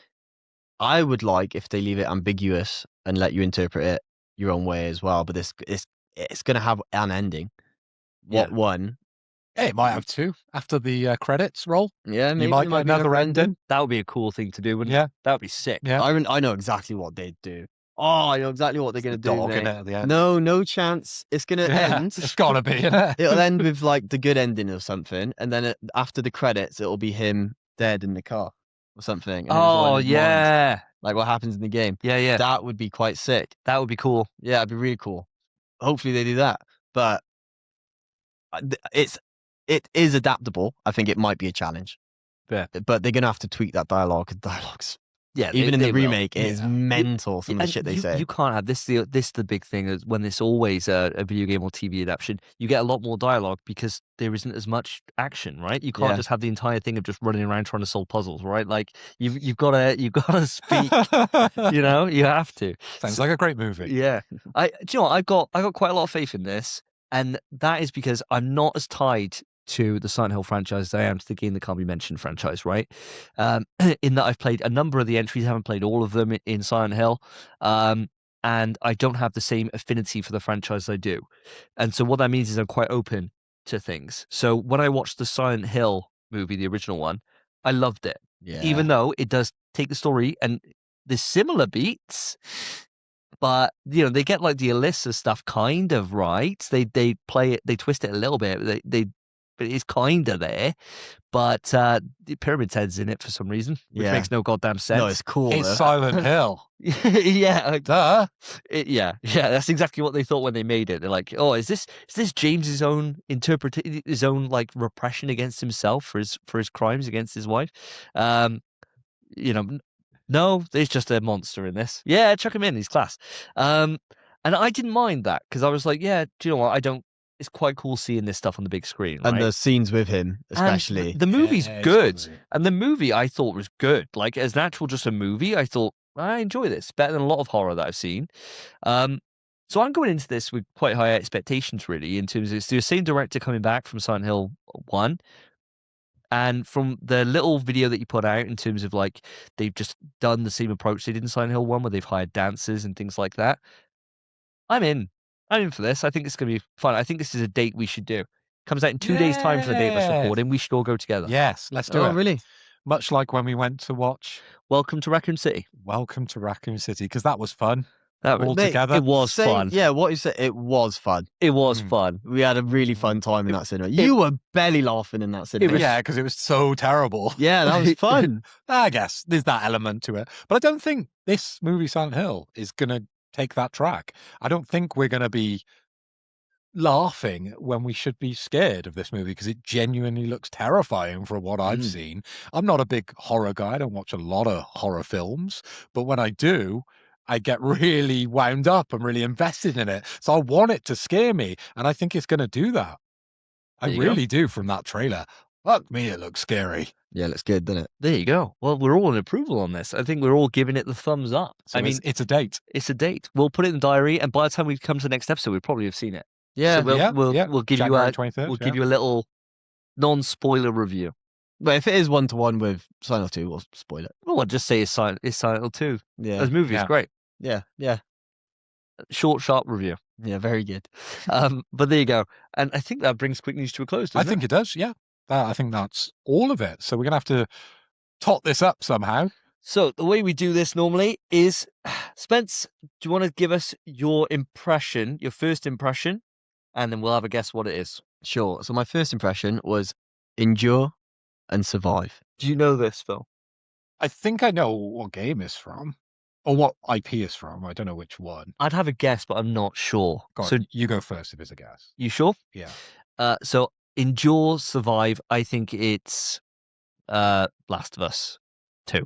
[SPEAKER 3] I would like if they leave it ambiguous and let you interpret it your own way as well. But it's going to have an ending. What
[SPEAKER 1] Yeah.
[SPEAKER 3] one?
[SPEAKER 2] Hey, it might have two after the credits roll.
[SPEAKER 3] Yeah, maybe
[SPEAKER 2] You might
[SPEAKER 3] there
[SPEAKER 2] get
[SPEAKER 3] be
[SPEAKER 2] another ending.
[SPEAKER 1] That would be a cool thing to do, wouldn't
[SPEAKER 2] Yeah.
[SPEAKER 1] it? That would be sick.
[SPEAKER 2] Yeah.
[SPEAKER 3] I know exactly what they'd do. Oh, I know exactly what they're going to do.
[SPEAKER 2] Dog in
[SPEAKER 3] mate.
[SPEAKER 2] it at the end.
[SPEAKER 3] No chance. It's going to
[SPEAKER 2] Yeah,
[SPEAKER 3] end.
[SPEAKER 2] it's gotta be, innit?
[SPEAKER 3] It'll end with like the good ending or something, and then after the credits, it'll be him dead in the car or something. And it's all
[SPEAKER 1] Oh,
[SPEAKER 3] in his mind,
[SPEAKER 1] yeah.
[SPEAKER 3] like what happens in the game.
[SPEAKER 1] Yeah, yeah.
[SPEAKER 3] That would be quite sick.
[SPEAKER 1] That would be cool.
[SPEAKER 3] Yeah, it'd be really cool. Hopefully they do that, but it is adaptable. I think it might be a challenge.
[SPEAKER 1] Yeah.
[SPEAKER 3] But they're gonna have to tweak that dialogue. Dialogues,
[SPEAKER 1] Yeah,
[SPEAKER 3] even in the
[SPEAKER 1] they will.
[SPEAKER 3] remake, it is
[SPEAKER 2] Yeah.
[SPEAKER 3] mental. Some of the
[SPEAKER 1] And
[SPEAKER 3] shit they say.
[SPEAKER 1] You can't have this. This the big thing is when it's always a video game or TV adaptation. You get a lot more dialogue because there isn't as much action, right? You can't
[SPEAKER 3] Yeah.
[SPEAKER 1] just have the entire thing of just running around trying to solve puzzles, right? Like you've got to speak. You know, you have to.
[SPEAKER 2] Sounds like a great movie.
[SPEAKER 1] Yeah, do you know what? I got quite a lot of faith in this, and that is because I'm not as tied to the Silent Hill franchise as I am to the Game That Can't Be Mentioned franchise, right? In that I've played a number of the entries, haven't played all of them in Silent Hill, and I don't have the same affinity for the franchise I do, and so what that means is I'm quite open to things. So when I watched the Silent Hill movie, the original one, I loved it,
[SPEAKER 3] Yeah.
[SPEAKER 1] even though it does take the story and there's similar beats. But you know they get like the Alyssa stuff kind of right. They play it, they twist it a little bit. But it's kind of there. But the Pyramid Head's in it for some reason, which
[SPEAKER 3] Yeah.
[SPEAKER 1] makes no goddamn sense.
[SPEAKER 3] No, it's cool.
[SPEAKER 2] It's
[SPEAKER 3] though.
[SPEAKER 2] Silent Hill.
[SPEAKER 1] Yeah,
[SPEAKER 2] Duh.
[SPEAKER 1] yeah. That's exactly what they thought when they made it. They're like, oh, is this James's own his own like repression against himself for his crimes against his wife? You know. No, there's just a monster in this. Yeah, chuck him in. He's class. And I didn't mind that because I was like, yeah, do you know what? It's quite cool seeing this stuff on the big screen.
[SPEAKER 3] And
[SPEAKER 1] right?
[SPEAKER 3] the scenes with him,
[SPEAKER 1] And
[SPEAKER 3] especially.
[SPEAKER 1] the movie's
[SPEAKER 2] Yeah, it's
[SPEAKER 1] good.
[SPEAKER 2] good.
[SPEAKER 1] And the movie I thought was good. Like as an actual just a movie, I thought I enjoy this better than a lot of horror that I've seen. So I'm going into this with quite high expectations, really, in terms of it's the same director coming back from Silent Hill 1. And from the little video that you put out in terms of like they've just done the same approach they did in Silent Hill 1 where they've hired dancers and things like that. I'm in for this. I think it's going to be fun. I think this is a date we should do. Comes out in 2 days' time for the date of us
[SPEAKER 2] Yeah.
[SPEAKER 1] recording. We should all go together.
[SPEAKER 2] Yes, let's do
[SPEAKER 3] Oh,
[SPEAKER 2] it.
[SPEAKER 3] really?
[SPEAKER 2] Much like when we went to watch
[SPEAKER 1] Welcome to Raccoon City.
[SPEAKER 2] Welcome to Raccoon City, because that was fun.
[SPEAKER 1] That
[SPEAKER 2] All
[SPEAKER 1] was,
[SPEAKER 2] together.
[SPEAKER 1] it was
[SPEAKER 3] Same-
[SPEAKER 1] fun.
[SPEAKER 3] Yeah, what you said, it was fun.
[SPEAKER 1] It was
[SPEAKER 2] Mm.
[SPEAKER 1] fun.
[SPEAKER 3] We had a really fun time in that cinema. You were belly laughing in that cinema.
[SPEAKER 2] Yeah, because it was so terrible.
[SPEAKER 3] Yeah, that was fun.
[SPEAKER 2] I guess there's that element to it. But I don't think this movie, Silent Hill, is going to take that track. I don't think we're going to be laughing when we should be scared of this movie because it genuinely looks terrifying from what I've seen. I'm not a big horror guy. I don't watch a lot of horror films. But when I do, I get really wound up and really invested in it. So I want it to scare me. And I think it's going to do that. I
[SPEAKER 1] There you go.
[SPEAKER 2] really do from that trailer. Fuck me, it looks scary.
[SPEAKER 3] Yeah, looks good, doesn't it?
[SPEAKER 1] There you go. Well, we're all in approval on this. I think we're all giving it the thumbs up.
[SPEAKER 2] So
[SPEAKER 1] I mean,
[SPEAKER 2] it's a date.
[SPEAKER 1] it's a date. We'll put it in the diary, and by the time we come to the next episode, we'll probably have seen it.
[SPEAKER 3] Yeah.
[SPEAKER 1] So we'll give
[SPEAKER 2] January
[SPEAKER 1] you
[SPEAKER 2] 23rd,
[SPEAKER 1] we'll give you a little non-spoiler review.
[SPEAKER 3] But if it is 1-to-1 with Silent Hill 2, we'll spoil it.
[SPEAKER 1] Well, I'll just say it's Silent Hill 2.
[SPEAKER 3] Yeah.
[SPEAKER 1] This movie is
[SPEAKER 2] Yeah.
[SPEAKER 1] great.
[SPEAKER 3] Yeah.
[SPEAKER 1] Short, sharp review.
[SPEAKER 3] Yeah, very good.
[SPEAKER 1] But there you go. And I think that brings Quick News to a close,
[SPEAKER 2] I
[SPEAKER 1] doesn't
[SPEAKER 2] think it does, yeah. I think that's all of it. So we're going to have to tot this up somehow.
[SPEAKER 1] So the way we do this normally is, Spence, do you want to give us your impression, your first impression, and then we'll have a guess what it is.
[SPEAKER 3] Sure. So my first impression was endure and survive.
[SPEAKER 1] Do you know this, Phil?
[SPEAKER 2] I think I know what game it's from or what IP it's from. I don't know which one.
[SPEAKER 1] I'd have a guess, but I'm not sure.
[SPEAKER 2] Go on,
[SPEAKER 1] So
[SPEAKER 2] you go first if it's a guess.
[SPEAKER 1] you sure?
[SPEAKER 2] Yeah.
[SPEAKER 1] So endure, survive. I think it's Last of Us 2.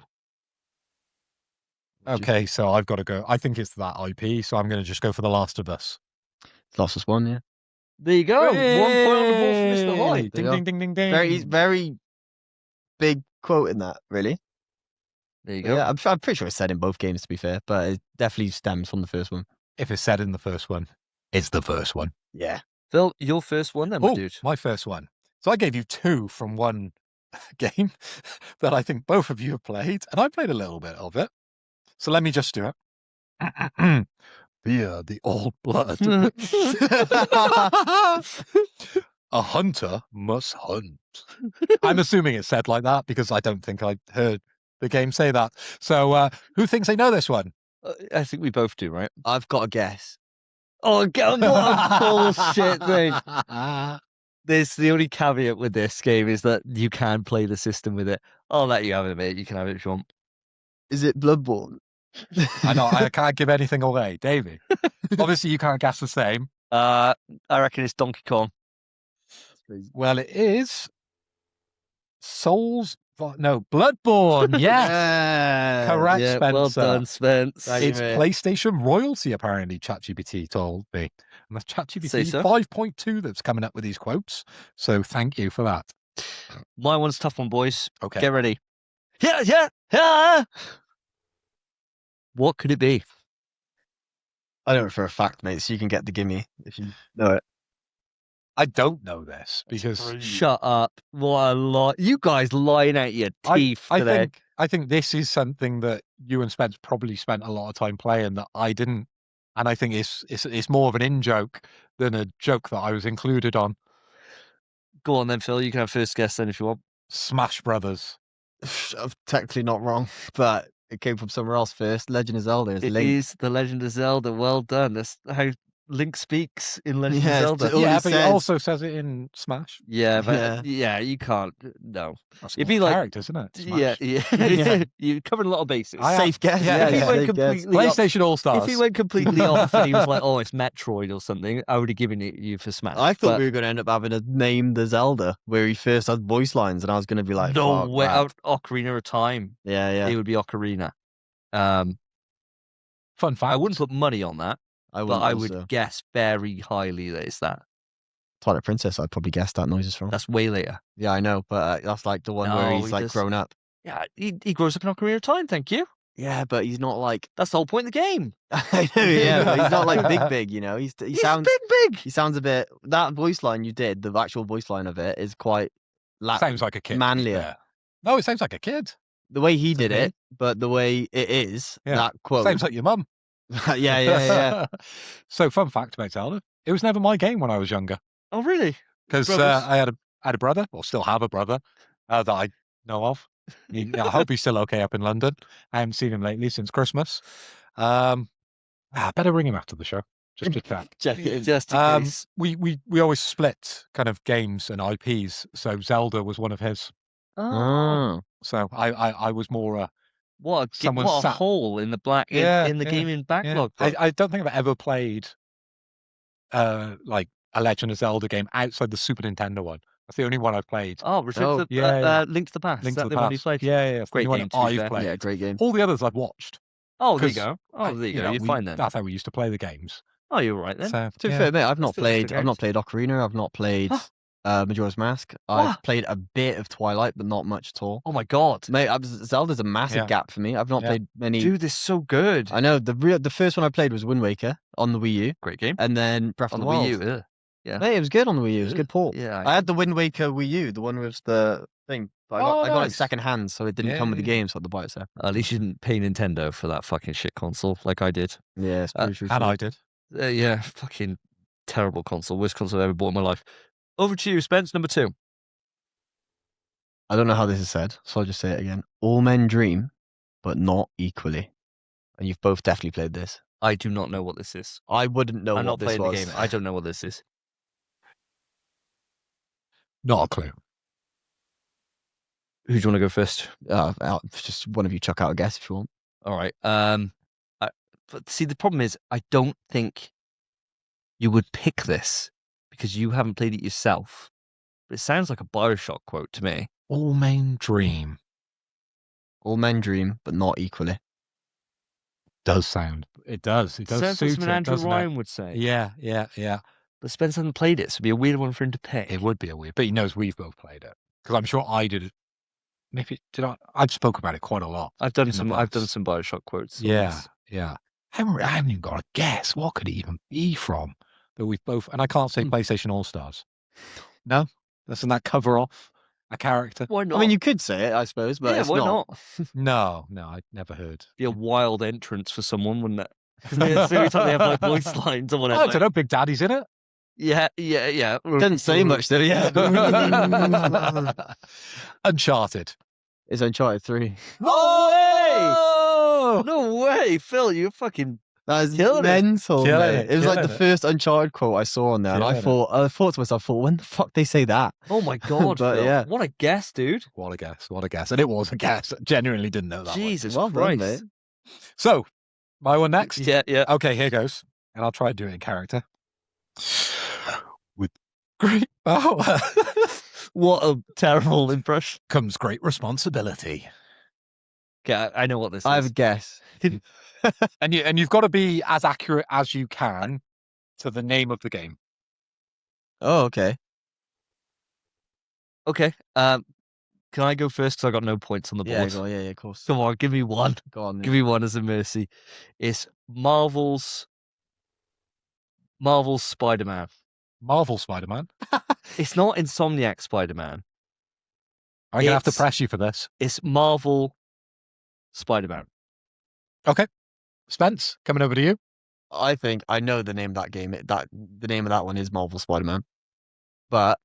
[SPEAKER 2] Okay, so I've got to go. I think it's that IP, so I'm going to just go for The Last of Us.
[SPEAKER 3] Last of Us 1, yeah.
[SPEAKER 1] There you go. 1 point on the board for Mr.
[SPEAKER 2] Hey,
[SPEAKER 1] White.
[SPEAKER 2] Ding,
[SPEAKER 3] Yeah.
[SPEAKER 2] ding, ding, ding, ding.
[SPEAKER 3] Very big quote in that, really.
[SPEAKER 1] There you go.
[SPEAKER 3] Yeah, I'm pretty sure it's said in both games, to be fair, but it definitely stems from the first one.
[SPEAKER 2] If it's said in the first one, it's the first one.
[SPEAKER 3] Yeah.
[SPEAKER 1] Phil, your first one then, my
[SPEAKER 2] Oh,
[SPEAKER 1] dude.
[SPEAKER 2] my first one. So I gave you 2 from one game that I think both of you have played, and I played a little bit of it. So let me just do it. Fear the old blood. A hunter must hunt. I'm assuming it's said like that because I don't think I heard the game say that. So who thinks they know this one?
[SPEAKER 1] I think we both do, right?
[SPEAKER 3] I've got a guess.
[SPEAKER 1] Oh, what a bullshit thing. The only caveat with this game is that you can play the system with it. I'll let you have it, mate. You can have it if you want.
[SPEAKER 3] Is it Bloodborne?
[SPEAKER 2] I know, I can't give anything away. Davey, obviously you can't guess the same.
[SPEAKER 1] I reckon it's Donkey Kong.
[SPEAKER 2] Well, it is Bloodborne. Yes. Correct,
[SPEAKER 1] Yeah,
[SPEAKER 2] Spencer.
[SPEAKER 1] well done, Spence.
[SPEAKER 3] Thank you,
[SPEAKER 2] It's
[SPEAKER 3] mate.
[SPEAKER 2] PlayStation royalty, apparently, ChatGPT told me. And that's
[SPEAKER 1] Say
[SPEAKER 2] ChatGPT
[SPEAKER 1] so.
[SPEAKER 2] 5.2 that's coming up with these quotes. So thank you for that.
[SPEAKER 1] My one's a tough one, boys.
[SPEAKER 2] Okay.
[SPEAKER 1] Get ready. Yeah. What could it be?
[SPEAKER 3] I know it for a fact, mate, so you can get the gimme if you know it.
[SPEAKER 2] I don't know this because
[SPEAKER 1] Shut up. What a lie. You guys lying out your teeth
[SPEAKER 2] I
[SPEAKER 1] today.
[SPEAKER 2] think this is something that you and Spence probably spent a lot of time playing that I didn't. And I think it's more of an in-joke than a joke that I was included on.
[SPEAKER 1] Go on then, Phil. You can have first guess then if you want.
[SPEAKER 2] Smash Brothers.
[SPEAKER 3] I'm technically not wrong, but it came from somewhere else first. Legend of Zelda is
[SPEAKER 1] It
[SPEAKER 3] Link.
[SPEAKER 1] is The Legend of Zelda. Well done. That's how Link speaks in Legend
[SPEAKER 3] Yeah,
[SPEAKER 1] of
[SPEAKER 3] it's
[SPEAKER 1] Zelda.
[SPEAKER 3] all
[SPEAKER 2] Yeah,
[SPEAKER 3] it
[SPEAKER 2] but
[SPEAKER 3] says.
[SPEAKER 2] he also says it in Smash.
[SPEAKER 1] Yeah, but
[SPEAKER 3] Yeah.
[SPEAKER 1] yeah, you can't. No.
[SPEAKER 2] That's
[SPEAKER 1] It'd
[SPEAKER 2] more
[SPEAKER 1] be like-
[SPEAKER 2] characters, isn't it?
[SPEAKER 1] Yeah,
[SPEAKER 2] Smash.
[SPEAKER 1] yeah. You covered a lot of bases.
[SPEAKER 2] I
[SPEAKER 3] Safe guess.
[SPEAKER 2] yeah,
[SPEAKER 1] if he
[SPEAKER 2] yeah,
[SPEAKER 1] went
[SPEAKER 3] safe guess.
[SPEAKER 1] completely off,
[SPEAKER 2] PlayStation All Stars.
[SPEAKER 1] if he went completely off and he was like, "Oh, it's Metroid or something," I would have given it you for Smash.
[SPEAKER 3] I thought
[SPEAKER 1] but
[SPEAKER 3] we were going to end up having a name the Zelda where he first had voice lines, and I was going to be like,
[SPEAKER 1] no
[SPEAKER 3] fuck
[SPEAKER 1] way.
[SPEAKER 3] that.
[SPEAKER 1] Ocarina of Time.
[SPEAKER 3] Yeah, yeah.
[SPEAKER 1] It would be Ocarina.
[SPEAKER 2] Fun fact.
[SPEAKER 1] I wouldn't put money on that,
[SPEAKER 3] I
[SPEAKER 1] but I would
[SPEAKER 3] also.
[SPEAKER 1] guess very highly that it's that.
[SPEAKER 3] Twilight Princess, I'd probably guess that noise is from.
[SPEAKER 1] That's way later.
[SPEAKER 3] Yeah, I know, but that's like the one where
[SPEAKER 1] No,
[SPEAKER 3] he's
[SPEAKER 1] he
[SPEAKER 3] like
[SPEAKER 1] just-
[SPEAKER 3] grown up.
[SPEAKER 1] Yeah, he grows up in Ocarina of Time. Thank you.
[SPEAKER 3] Yeah, but he's not like.
[SPEAKER 1] That's the whole point of the game.
[SPEAKER 3] I know, yeah, but he's not like big, you know. He
[SPEAKER 1] He's
[SPEAKER 3] sounds.
[SPEAKER 1] big.
[SPEAKER 3] He sounds a bit. That voice line you did, the actual voice line of it, is quite.
[SPEAKER 2] Sounds like a kid.
[SPEAKER 3] manlier.
[SPEAKER 2] Yeah. No, it sounds like a kid.
[SPEAKER 3] The way he did
[SPEAKER 2] Okay.
[SPEAKER 3] it, but the way it is,
[SPEAKER 2] Yeah.
[SPEAKER 3] that quote.
[SPEAKER 2] Sounds like your mum.
[SPEAKER 3] yeah.
[SPEAKER 2] So, fun fact about Zelda: it was never my game when I was younger
[SPEAKER 1] Oh, really?
[SPEAKER 2] because
[SPEAKER 1] Brothers?
[SPEAKER 2] I had a brother, or still have a brother that I know of. I hope he's still okay up in London. I haven't seen him lately since Christmas. I better ring him after the show just to chat.
[SPEAKER 1] Just in case.
[SPEAKER 2] We always split kind of games and IPs, so Zelda was one of his.
[SPEAKER 1] Oh,
[SPEAKER 3] Oh.
[SPEAKER 2] So I was more
[SPEAKER 1] what
[SPEAKER 2] someone
[SPEAKER 1] a
[SPEAKER 2] sat-
[SPEAKER 1] hole in the black
[SPEAKER 2] Yeah,
[SPEAKER 1] in the
[SPEAKER 2] yeah,
[SPEAKER 1] gaming
[SPEAKER 2] yeah.
[SPEAKER 1] backlog. book.
[SPEAKER 2] I don't think I've ever played like a Legend of Zelda game outside the Super Nintendo one. That's the only one I've played.
[SPEAKER 1] Oh, Return
[SPEAKER 3] Oh,
[SPEAKER 1] to the
[SPEAKER 2] yeah.
[SPEAKER 1] Link to the Past.
[SPEAKER 2] Link
[SPEAKER 1] Is
[SPEAKER 2] to
[SPEAKER 1] that
[SPEAKER 2] the
[SPEAKER 1] the one you
[SPEAKER 2] Past.
[SPEAKER 1] played?
[SPEAKER 2] Yeah.
[SPEAKER 1] Great
[SPEAKER 2] the one
[SPEAKER 1] game, to be
[SPEAKER 2] I've
[SPEAKER 1] fair.
[SPEAKER 2] played.
[SPEAKER 3] Yeah, great game.
[SPEAKER 2] All the others I've watched.
[SPEAKER 1] Oh, there you
[SPEAKER 2] 'Cause
[SPEAKER 1] go. Oh, there you go.
[SPEAKER 2] know,
[SPEAKER 1] You're fine then.
[SPEAKER 2] That's how we used to play the games.
[SPEAKER 1] Oh, you're right then.
[SPEAKER 2] So,
[SPEAKER 3] To be
[SPEAKER 2] yeah.
[SPEAKER 3] fair, mate, I've not
[SPEAKER 1] Still good
[SPEAKER 3] played. I've not
[SPEAKER 1] games.
[SPEAKER 3] played Ocarina. I've not played Majora's Mask.
[SPEAKER 1] What?
[SPEAKER 3] I've played a bit of Twilight, but not much at all.
[SPEAKER 1] Oh my god,
[SPEAKER 3] Mate, Zelda's a massive
[SPEAKER 2] Yeah.
[SPEAKER 3] gap for me. I've not
[SPEAKER 2] Yeah.
[SPEAKER 3] played many.
[SPEAKER 1] dude, this is so good.
[SPEAKER 3] I know the first one I played was Wind Waker on the Wii U,
[SPEAKER 1] Great game
[SPEAKER 3] and then Breath
[SPEAKER 1] on
[SPEAKER 3] of
[SPEAKER 1] the
[SPEAKER 3] the
[SPEAKER 1] Wii
[SPEAKER 3] Wild.
[SPEAKER 1] U. Yeah.
[SPEAKER 3] Mate, it was good on the Wii U. It was a good port.
[SPEAKER 1] Yeah.
[SPEAKER 3] I had the Wind Waker Wii U, the one with the thing. But
[SPEAKER 2] Oh,
[SPEAKER 3] I got it
[SPEAKER 2] nice.
[SPEAKER 3] second hand, so it didn't come with the
[SPEAKER 2] Yeah.
[SPEAKER 3] game, so I had to buy it separate.
[SPEAKER 1] At least you didn't pay Nintendo for that fucking shit console like I did.
[SPEAKER 3] Yeah, it's pretty true.
[SPEAKER 2] And I did.
[SPEAKER 1] Yeah, fucking terrible console. Worst console I've ever bought in my life. Over to you, Spence, number 2.
[SPEAKER 3] I don't know how this is said, so I'll just say it again. All men dream, but not equally. And you've both definitely played this.
[SPEAKER 1] I do not know what this is.
[SPEAKER 3] I wouldn't know
[SPEAKER 1] I'm
[SPEAKER 3] what
[SPEAKER 1] not
[SPEAKER 3] this
[SPEAKER 1] playing
[SPEAKER 3] was.
[SPEAKER 1] the game. I don't know what this is.
[SPEAKER 2] Not a clue.
[SPEAKER 1] Who do you want to go first?
[SPEAKER 3] Just one of you chuck out a guess if you want.
[SPEAKER 1] All right. But see, the problem is, I don't think you would pick this because you haven't played it yourself. But it sounds like a Bioshock quote to me.
[SPEAKER 2] All men dream.
[SPEAKER 3] All men dream, but not equally.
[SPEAKER 2] Does sound. It does. It does
[SPEAKER 1] Sounds like
[SPEAKER 2] suit
[SPEAKER 1] something
[SPEAKER 2] it,
[SPEAKER 1] Andrew
[SPEAKER 2] doesn't it?
[SPEAKER 1] Ryan would say.
[SPEAKER 2] Yeah.
[SPEAKER 1] But Spence hasn't played it, so it'd be a weird one for him to pick.
[SPEAKER 2] It would be a weird, but he knows we've both played it because I'm sure I did maybe did I? I've spoke about it quite a lot.
[SPEAKER 1] I've done
[SPEAKER 2] in the
[SPEAKER 1] some
[SPEAKER 2] past.
[SPEAKER 1] Bioshock quotes. so
[SPEAKER 2] Yeah,
[SPEAKER 1] it's-
[SPEAKER 2] yeah. I haven't even got a guess. What could it even be from? That we've both, and I can't say
[SPEAKER 1] Hmm.
[SPEAKER 2] PlayStation All Stars. No, doesn't that cover off a character?
[SPEAKER 1] Why not?
[SPEAKER 3] I mean, you could say it, I suppose, but
[SPEAKER 1] yeah,
[SPEAKER 3] it's
[SPEAKER 1] why
[SPEAKER 3] not.
[SPEAKER 1] not?
[SPEAKER 2] No, I'd never heard.
[SPEAKER 1] Be a wild entrance for someone, wouldn't it? Because every time they have like voice lines or
[SPEAKER 2] I
[SPEAKER 1] whatever.
[SPEAKER 2] don't know. Big Daddy's in it.
[SPEAKER 1] Yeah.
[SPEAKER 3] Didn't say much though. Yeah,
[SPEAKER 2] Uncharted.
[SPEAKER 3] it's Uncharted 3.
[SPEAKER 1] Oh, no way, Phil! You fucking
[SPEAKER 3] That is
[SPEAKER 1] Killing it.
[SPEAKER 3] mental.
[SPEAKER 2] Killing
[SPEAKER 3] mate.
[SPEAKER 2] it,
[SPEAKER 3] It was like the
[SPEAKER 2] killing it.
[SPEAKER 3] first Uncharted quote I saw on there, and I
[SPEAKER 2] Killing it.
[SPEAKER 3] thought to myself, when the fuck they say that?
[SPEAKER 1] oh my god,
[SPEAKER 3] But
[SPEAKER 1] Phil!
[SPEAKER 3] yeah.
[SPEAKER 1] What a guess, dude!
[SPEAKER 2] What a guess! What a guess! And it was a guess. I genuinely didn't know that. one.
[SPEAKER 1] Jesus
[SPEAKER 3] Well done,
[SPEAKER 1] Christ!
[SPEAKER 3] mate.
[SPEAKER 2] So, my one next.
[SPEAKER 1] Yeah.
[SPEAKER 2] Okay, here goes. And I'll try to do it in character. With great power
[SPEAKER 1] What a terrible impression.
[SPEAKER 2] comes great responsibility.
[SPEAKER 1] Okay, I know what this
[SPEAKER 3] I have
[SPEAKER 1] is.
[SPEAKER 3] a guess.
[SPEAKER 2] And you've got to be as accurate as you can to the name of the game.
[SPEAKER 3] Oh, okay.
[SPEAKER 1] Okay. Can I go first? Because I got no points on the
[SPEAKER 3] Yeah,
[SPEAKER 1] board.
[SPEAKER 3] yeah, of course.
[SPEAKER 1] Come on, give me one.
[SPEAKER 3] Go on.
[SPEAKER 1] Give me one as a mercy. It's Marvel's Spider-Man.
[SPEAKER 2] Marvel Spider-Man.
[SPEAKER 1] It's not Insomniac Spider-Man.
[SPEAKER 2] I'm going to have to
[SPEAKER 1] It's-
[SPEAKER 2] press you for this.
[SPEAKER 1] It's Marvel Spider-Man.
[SPEAKER 2] Spence, coming over to you.
[SPEAKER 3] I think I know the name of that game. The name of that one is Marvel Spider-Man. But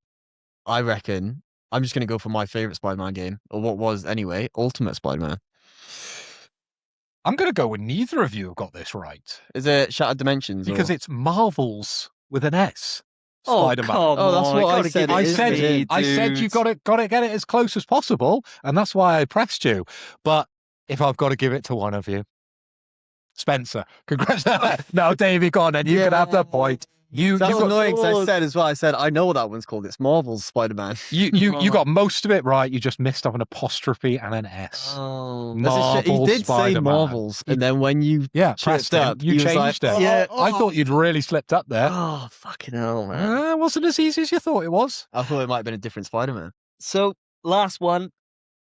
[SPEAKER 3] I reckon I'm just gonna go for my favorite Spider-Man game, or what was anyway, Ultimate Spider-Man.
[SPEAKER 2] I'm going to go with neither of you have got this right.
[SPEAKER 3] Is it Shattered Dimensions?
[SPEAKER 2] Because
[SPEAKER 3] or...
[SPEAKER 2] it's Marvel's with an S.
[SPEAKER 1] Oh,
[SPEAKER 2] Spider-Man.
[SPEAKER 1] come
[SPEAKER 3] Oh, that's
[SPEAKER 1] on.
[SPEAKER 3] what I
[SPEAKER 1] gotta
[SPEAKER 3] said
[SPEAKER 1] give
[SPEAKER 3] it
[SPEAKER 1] it
[SPEAKER 3] is,
[SPEAKER 1] to me,
[SPEAKER 2] I said you
[SPEAKER 1] dude.
[SPEAKER 2] got to get it as close as possible, and that's why I pressed you. But if I've got to give it to one of you, Spencer, congratulations. No, Davey, go on, and you can have the point. You
[SPEAKER 3] That's
[SPEAKER 2] got,
[SPEAKER 3] annoying because I
[SPEAKER 1] yours.
[SPEAKER 3] said as well. I said I know what that one's called. It's Marvel's Spider-Man.
[SPEAKER 2] you got most of it right. You just missed off an apostrophe and an S.
[SPEAKER 1] Oh,
[SPEAKER 2] No.
[SPEAKER 3] That's a he
[SPEAKER 2] Marvel
[SPEAKER 3] did say
[SPEAKER 2] Spider-Man.
[SPEAKER 3] Marvels, and then when you
[SPEAKER 2] Yeah,
[SPEAKER 3] chipped
[SPEAKER 2] pressed him.
[SPEAKER 3] up,
[SPEAKER 2] You
[SPEAKER 3] he was
[SPEAKER 2] changed
[SPEAKER 3] like,
[SPEAKER 2] it.
[SPEAKER 1] Yeah.
[SPEAKER 2] I thought you'd really slipped up there.
[SPEAKER 1] oh, fucking hell, man.
[SPEAKER 2] It wasn't as easy as you thought it was.
[SPEAKER 3] I thought it might have been a different Spider-Man.
[SPEAKER 1] So, last one.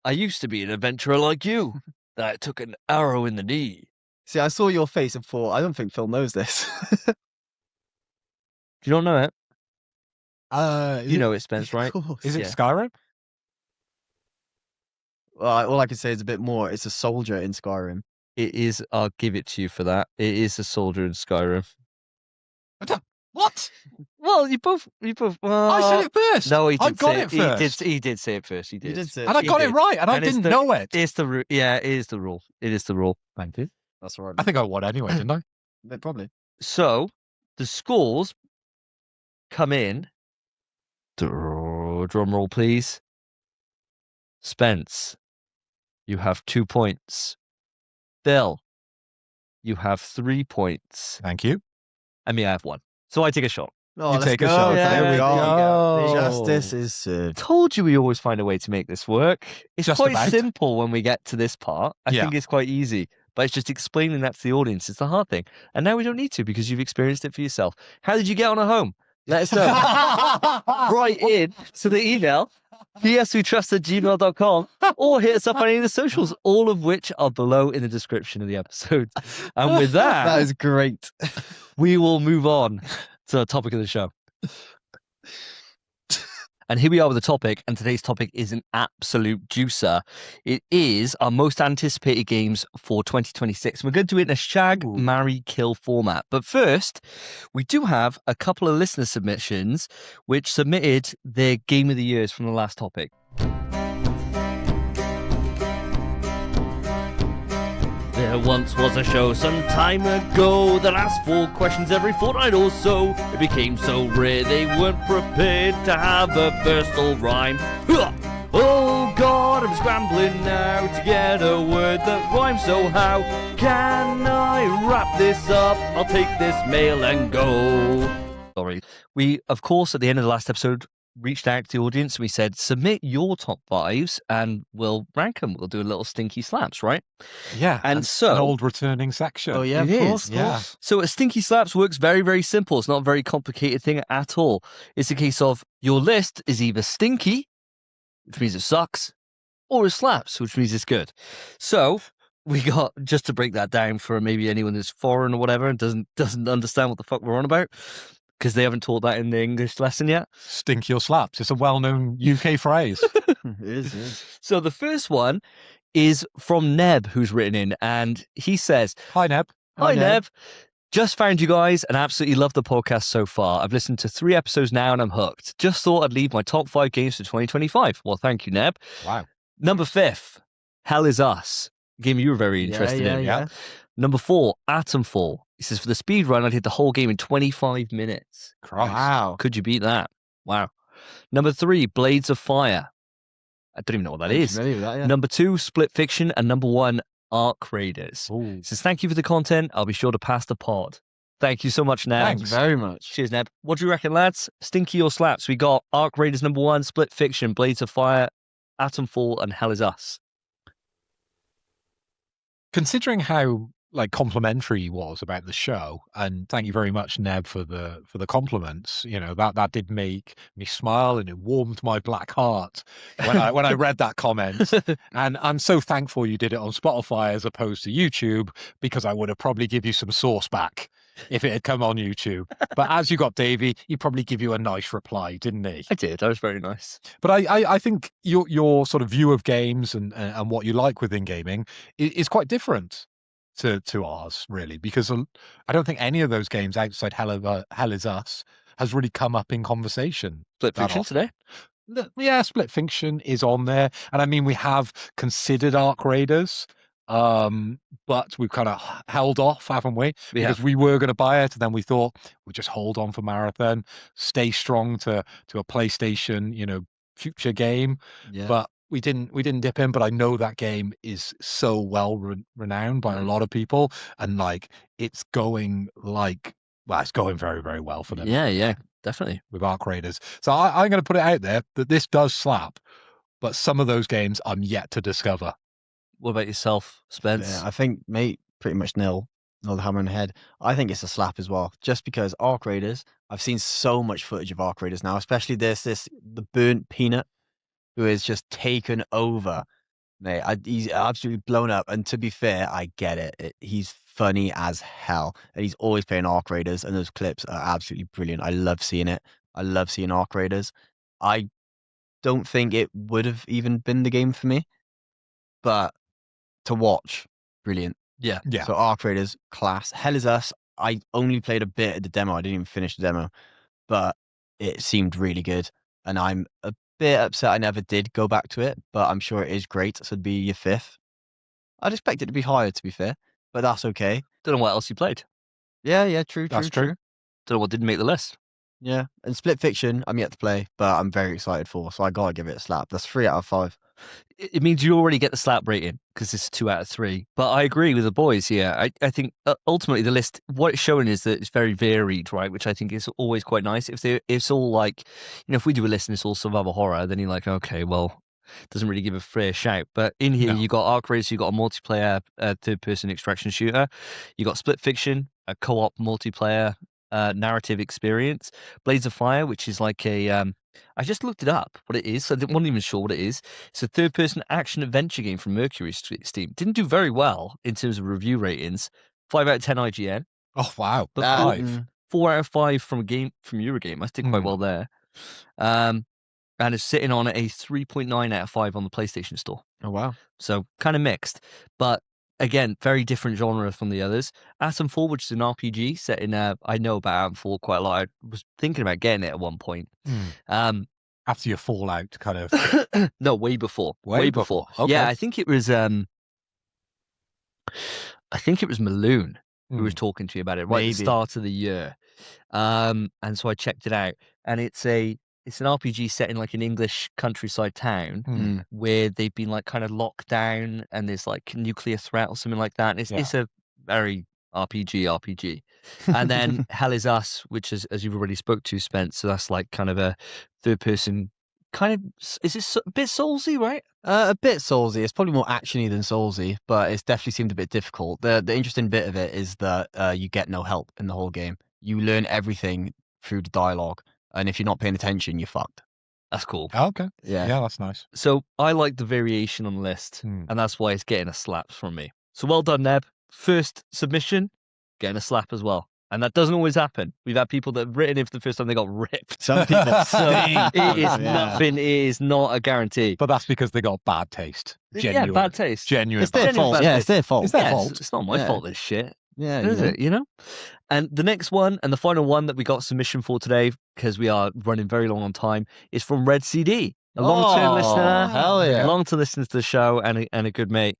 [SPEAKER 1] I used to be an adventurer like you. That took an arrow in the knee.
[SPEAKER 3] See, I saw your face and thought, I don't think Phil knows this.
[SPEAKER 1] You don't know it?
[SPEAKER 2] Is
[SPEAKER 1] You
[SPEAKER 2] it-
[SPEAKER 1] know it, Spence, right?
[SPEAKER 3] Of course.
[SPEAKER 2] Is it
[SPEAKER 1] Yeah.
[SPEAKER 2] Skyrim?
[SPEAKER 3] Well, all I can say is a bit more. It's a soldier in Skyrim.
[SPEAKER 1] It is. I'll give it to you for that. It is a soldier in Skyrim.
[SPEAKER 2] What?
[SPEAKER 1] Well, you both.
[SPEAKER 2] I said it first.
[SPEAKER 1] No, he did
[SPEAKER 2] I got
[SPEAKER 1] say
[SPEAKER 2] it first.
[SPEAKER 1] He did say it first. He
[SPEAKER 3] You
[SPEAKER 1] did.
[SPEAKER 3] did say
[SPEAKER 2] And I
[SPEAKER 1] He
[SPEAKER 2] got it
[SPEAKER 1] did.
[SPEAKER 2] right, and I
[SPEAKER 1] And it's
[SPEAKER 2] didn't
[SPEAKER 1] the-
[SPEAKER 2] know it.
[SPEAKER 1] It's the yeah. It is the rule. It is the rule.
[SPEAKER 2] Thank you.
[SPEAKER 3] That's all right.
[SPEAKER 2] I think I won anyway, didn't I?
[SPEAKER 3] Probably.
[SPEAKER 1] So the scores come in. Drum roll, please. Spence, you have 2 points. Bill, you have 3 points.
[SPEAKER 2] Thank you.
[SPEAKER 1] I mean, I have 1. So I take a shot.
[SPEAKER 3] Oh,
[SPEAKER 2] You
[SPEAKER 3] let's
[SPEAKER 2] take a
[SPEAKER 3] go.
[SPEAKER 2] shot.
[SPEAKER 1] Yeah,
[SPEAKER 3] There we
[SPEAKER 1] there you
[SPEAKER 3] go.
[SPEAKER 1] go. There you go.
[SPEAKER 3] Justice is served.
[SPEAKER 1] Told you we always find a way to make this work. It's
[SPEAKER 2] Just
[SPEAKER 1] quite
[SPEAKER 2] about.
[SPEAKER 1] simple when we get to this part. I
[SPEAKER 2] Yeah.
[SPEAKER 1] think it's quite easy. But it's just explaining that to the audience. It's the hard thing. And now we don't need to because you've experienced it for yourself. How did you get on at home? Let us know. Write in to the email pswetrust@gmail.com or hit us up on any of the socials, all of which are below in the description of the episode. And with
[SPEAKER 3] That
[SPEAKER 1] that,
[SPEAKER 3] is great.
[SPEAKER 1] we will move on to the topic of the show. And here we are with the topic, and today's topic is an absolute juicer. It is our most anticipated games for 2026. We're going to do it in a shag,
[SPEAKER 2] Ooh.
[SPEAKER 1] marry, kill format. But first, we do have a couple of listener submissions which submitted their game of the years from the last topic. There once was a show some time ago that asked 4 questions every fortnight or so. It became so rare they weren't prepared to have a verse or rhyme. Huh! Oh God, I'm scrambling now to get a word that rhymes. So how can I wrap this up? I'll take this mail and go. Sorry. We, of course, at the end of the last episode, reached out to the audience and we said, submit your top 5s and we'll rank them. We'll do a little stinky slaps, right?
[SPEAKER 2] Yeah.
[SPEAKER 1] And so-
[SPEAKER 2] an old returning section.
[SPEAKER 3] Oh, yeah,
[SPEAKER 1] It
[SPEAKER 3] of
[SPEAKER 1] is,
[SPEAKER 3] course.
[SPEAKER 2] yeah.
[SPEAKER 1] So a stinky slaps works very, very simple. It's not a very complicated thing at all. It's a case of your list is either stinky, which means it sucks, or it slaps, which means it's good. So we got, just to break that down for maybe anyone who's foreign or whatever and doesn't understand what the fuck we're on about, because they haven't taught that in the English lesson yet.
[SPEAKER 2] Stinky or slaps. It's a well-known UK phrase.
[SPEAKER 3] It is.
[SPEAKER 1] So the first one is from Neb, who's written in, and he says,
[SPEAKER 2] Hi, Neb.
[SPEAKER 1] Hi, Neb. Just found you guys and absolutely love the podcast so far. I've listened to 3 episodes now and I'm hooked. Just thought I'd leave my top 5 games for 2025. Well, thank you, Neb.
[SPEAKER 2] Wow.
[SPEAKER 1] Number 5, Hell Is Us. A game you were very interested in.
[SPEAKER 3] Yeah.
[SPEAKER 1] Number 4, Atomfall. He says, for the speed run, I did the whole game in 25 minutes.
[SPEAKER 2] Christ.
[SPEAKER 3] Wow.
[SPEAKER 1] Could you beat that? Wow. Number 3, Blades of Fire. I don't even know what that
[SPEAKER 3] I'm
[SPEAKER 1] is.
[SPEAKER 3] familiar with that, yeah.
[SPEAKER 1] Number 2, Split Fiction. And number 1, Arc Raiders.
[SPEAKER 2] Ooh.
[SPEAKER 1] He says, thank you for the content. I'll be sure to pass the pod. Thank you so much, Neb.
[SPEAKER 2] Thanks.
[SPEAKER 3] Thank you very much.
[SPEAKER 1] Cheers, Neb. What do you reckon, lads? Stinky or slaps? We got Arc Raiders number 1, Split Fiction, Blades of Fire, Atomfall, and Hell Is Us.
[SPEAKER 2] Considering how complimentary he was about the show, and thank you very much, Neb, for the compliments. You know, that did make me smile, and it warmed my black heart when I read that comment. And I'm so thankful you did it on Spotify as opposed to YouTube, because I would have probably give you some sauce back if it had come on YouTube. But as you got Davey, he probably give you a nice reply, didn't he?
[SPEAKER 1] I did. That was very nice.
[SPEAKER 2] But I think your sort of view of games and what you like within gaming is quite different to ours, really, because I don't think any of those games outside Hell Is Us has really come up in conversation.
[SPEAKER 1] Split
[SPEAKER 2] that
[SPEAKER 1] Fiction
[SPEAKER 2] often.
[SPEAKER 1] today?
[SPEAKER 2] Yeah, Split Fiction is on there, and I mean we have considered Arc Raiders, but we've kind of held off, haven't we? Because we were going to buy it, and then we thought we'll just hold on for Marathon, stay strong to a PlayStation, future game.
[SPEAKER 3] Yeah.
[SPEAKER 2] But we didn't dip in. But I know that game is so well renowned by a lot of people, and it's going it's going very, very well for them.
[SPEAKER 1] Yeah, definitely.
[SPEAKER 2] With Arc Raiders. So I'm going to put it out there that this does slap, but some of those games I'm yet to discover.
[SPEAKER 1] What about yourself, Spence?
[SPEAKER 3] Yeah, I think, mate, pretty much nil the hammer on the head. I think it's a slap as well, just because Arc Raiders, I've seen so much footage of Arc Raiders now, especially the burnt peanut who is just taken over. Mate, he's absolutely blown up. And to be fair, I get it. He's funny as hell. And he's always playing Arc Raiders, and those clips are absolutely brilliant. I love seeing it. I love seeing Arc Raiders. I don't think it would have even been the game for me, but to watch, brilliant.
[SPEAKER 1] Yeah.
[SPEAKER 2] Yeah.
[SPEAKER 3] So Arc Raiders, class. Hell Is Us, I only played a bit of the demo. I didn't even finish the demo, but it seemed really good. And I'm a bit upset I never did go back to it, but I'm sure it is great. So it'd be your 5th. I'd expect it to be higher, to be fair, but that's okay.
[SPEAKER 1] Don't know what else you played.
[SPEAKER 3] Yeah, true.
[SPEAKER 2] That's
[SPEAKER 3] true.
[SPEAKER 2] true.
[SPEAKER 1] Don't know what didn't make the list.
[SPEAKER 3] Yeah, and Split Fiction, I'm yet to play, but I'm very excited for, so I gotta give it a slap. That's 3 out of 5.
[SPEAKER 1] It means you already get the slap rating because it's 2 out of 3. But I agree with the boys here. I think ultimately the list, what it's showing is that it's very varied, right? Which I think is always quite nice. If it's all like, if we do a list and it's all survival horror, then you're like, okay, well, doesn't really give a fair shout. But in here, you got Arc Raiders, you got a multiplayer third-person extraction shooter, you got Split Fiction, a co-op multiplayer narrative experience, Blades of Fire, which is like a I just looked it up what it is, so I wasn't even sure what it is. It's a third-person action adventure game from Mercury Steam. Didn't do very well in terms of review ratings. 5 out of 10 IGN.
[SPEAKER 2] Oh wow,
[SPEAKER 1] But
[SPEAKER 2] 5.
[SPEAKER 1] 4 out of 5 from Eurogame. I think quite well there. And it's sitting on a 3.9 out of 5 on the PlayStation Store.
[SPEAKER 3] Oh wow.
[SPEAKER 1] So kind of mixed, but again, very different genre from the others. Atomfall, which is an RPG set in I know about Atomfall quite a lot. I was thinking about getting it at one point.
[SPEAKER 2] After your Fallout kind of
[SPEAKER 1] No, way before.
[SPEAKER 2] Way before. Okay.
[SPEAKER 1] Yeah, I think it was Maloon who was talking to you about it right at the start of the year. And so I checked it out, and it's an RPG set in like an English countryside town where they've been like kind of locked down, and there's like nuclear threat or something like that. And it's a very RPG. And then Hell Is Us, which is, as you've already spoke to, Spence, so that's like kind of a third person kind of, is it a bit soulsy, right?
[SPEAKER 3] A bit soulsy. It's probably more actiony than soulsy, but it's definitely seemed a bit difficult. The interesting bit of it is that you get no help in the whole game. You learn everything through the dialogue, and if you're not paying attention, you're fucked.
[SPEAKER 1] That's cool.
[SPEAKER 2] Oh, okay.
[SPEAKER 3] Yeah.
[SPEAKER 2] Yeah, that's nice.
[SPEAKER 1] So I like the variation on the list, and that's why it's getting a slap from me. So well done, Neb. First submission, getting a slap as well. And that doesn't always happen. We've had people that have written it for the first time, they got ripped.
[SPEAKER 3] Some people
[SPEAKER 1] So
[SPEAKER 3] stink.
[SPEAKER 1] it is
[SPEAKER 2] Yeah.
[SPEAKER 1] nothing. It is not a guarantee.
[SPEAKER 2] But that's because they got bad taste. Genuine.
[SPEAKER 1] Yeah, bad taste.
[SPEAKER 2] Genuine.
[SPEAKER 3] It's their
[SPEAKER 2] bad
[SPEAKER 1] Genuine
[SPEAKER 3] fault.
[SPEAKER 1] bad
[SPEAKER 3] Yeah,
[SPEAKER 1] taste.
[SPEAKER 3] it's their fault.
[SPEAKER 2] It's their
[SPEAKER 1] Yeah,
[SPEAKER 2] fault.
[SPEAKER 1] It's not my
[SPEAKER 3] Yeah.
[SPEAKER 1] fault, this shit.
[SPEAKER 3] Yeah,
[SPEAKER 1] Is it, you know? And the next one, and the final one that we got submission for today, because we are running very long on time, is from Red CD, a long-term listener.
[SPEAKER 3] Hell yeah.
[SPEAKER 1] Long-term listener to the show and a good mate.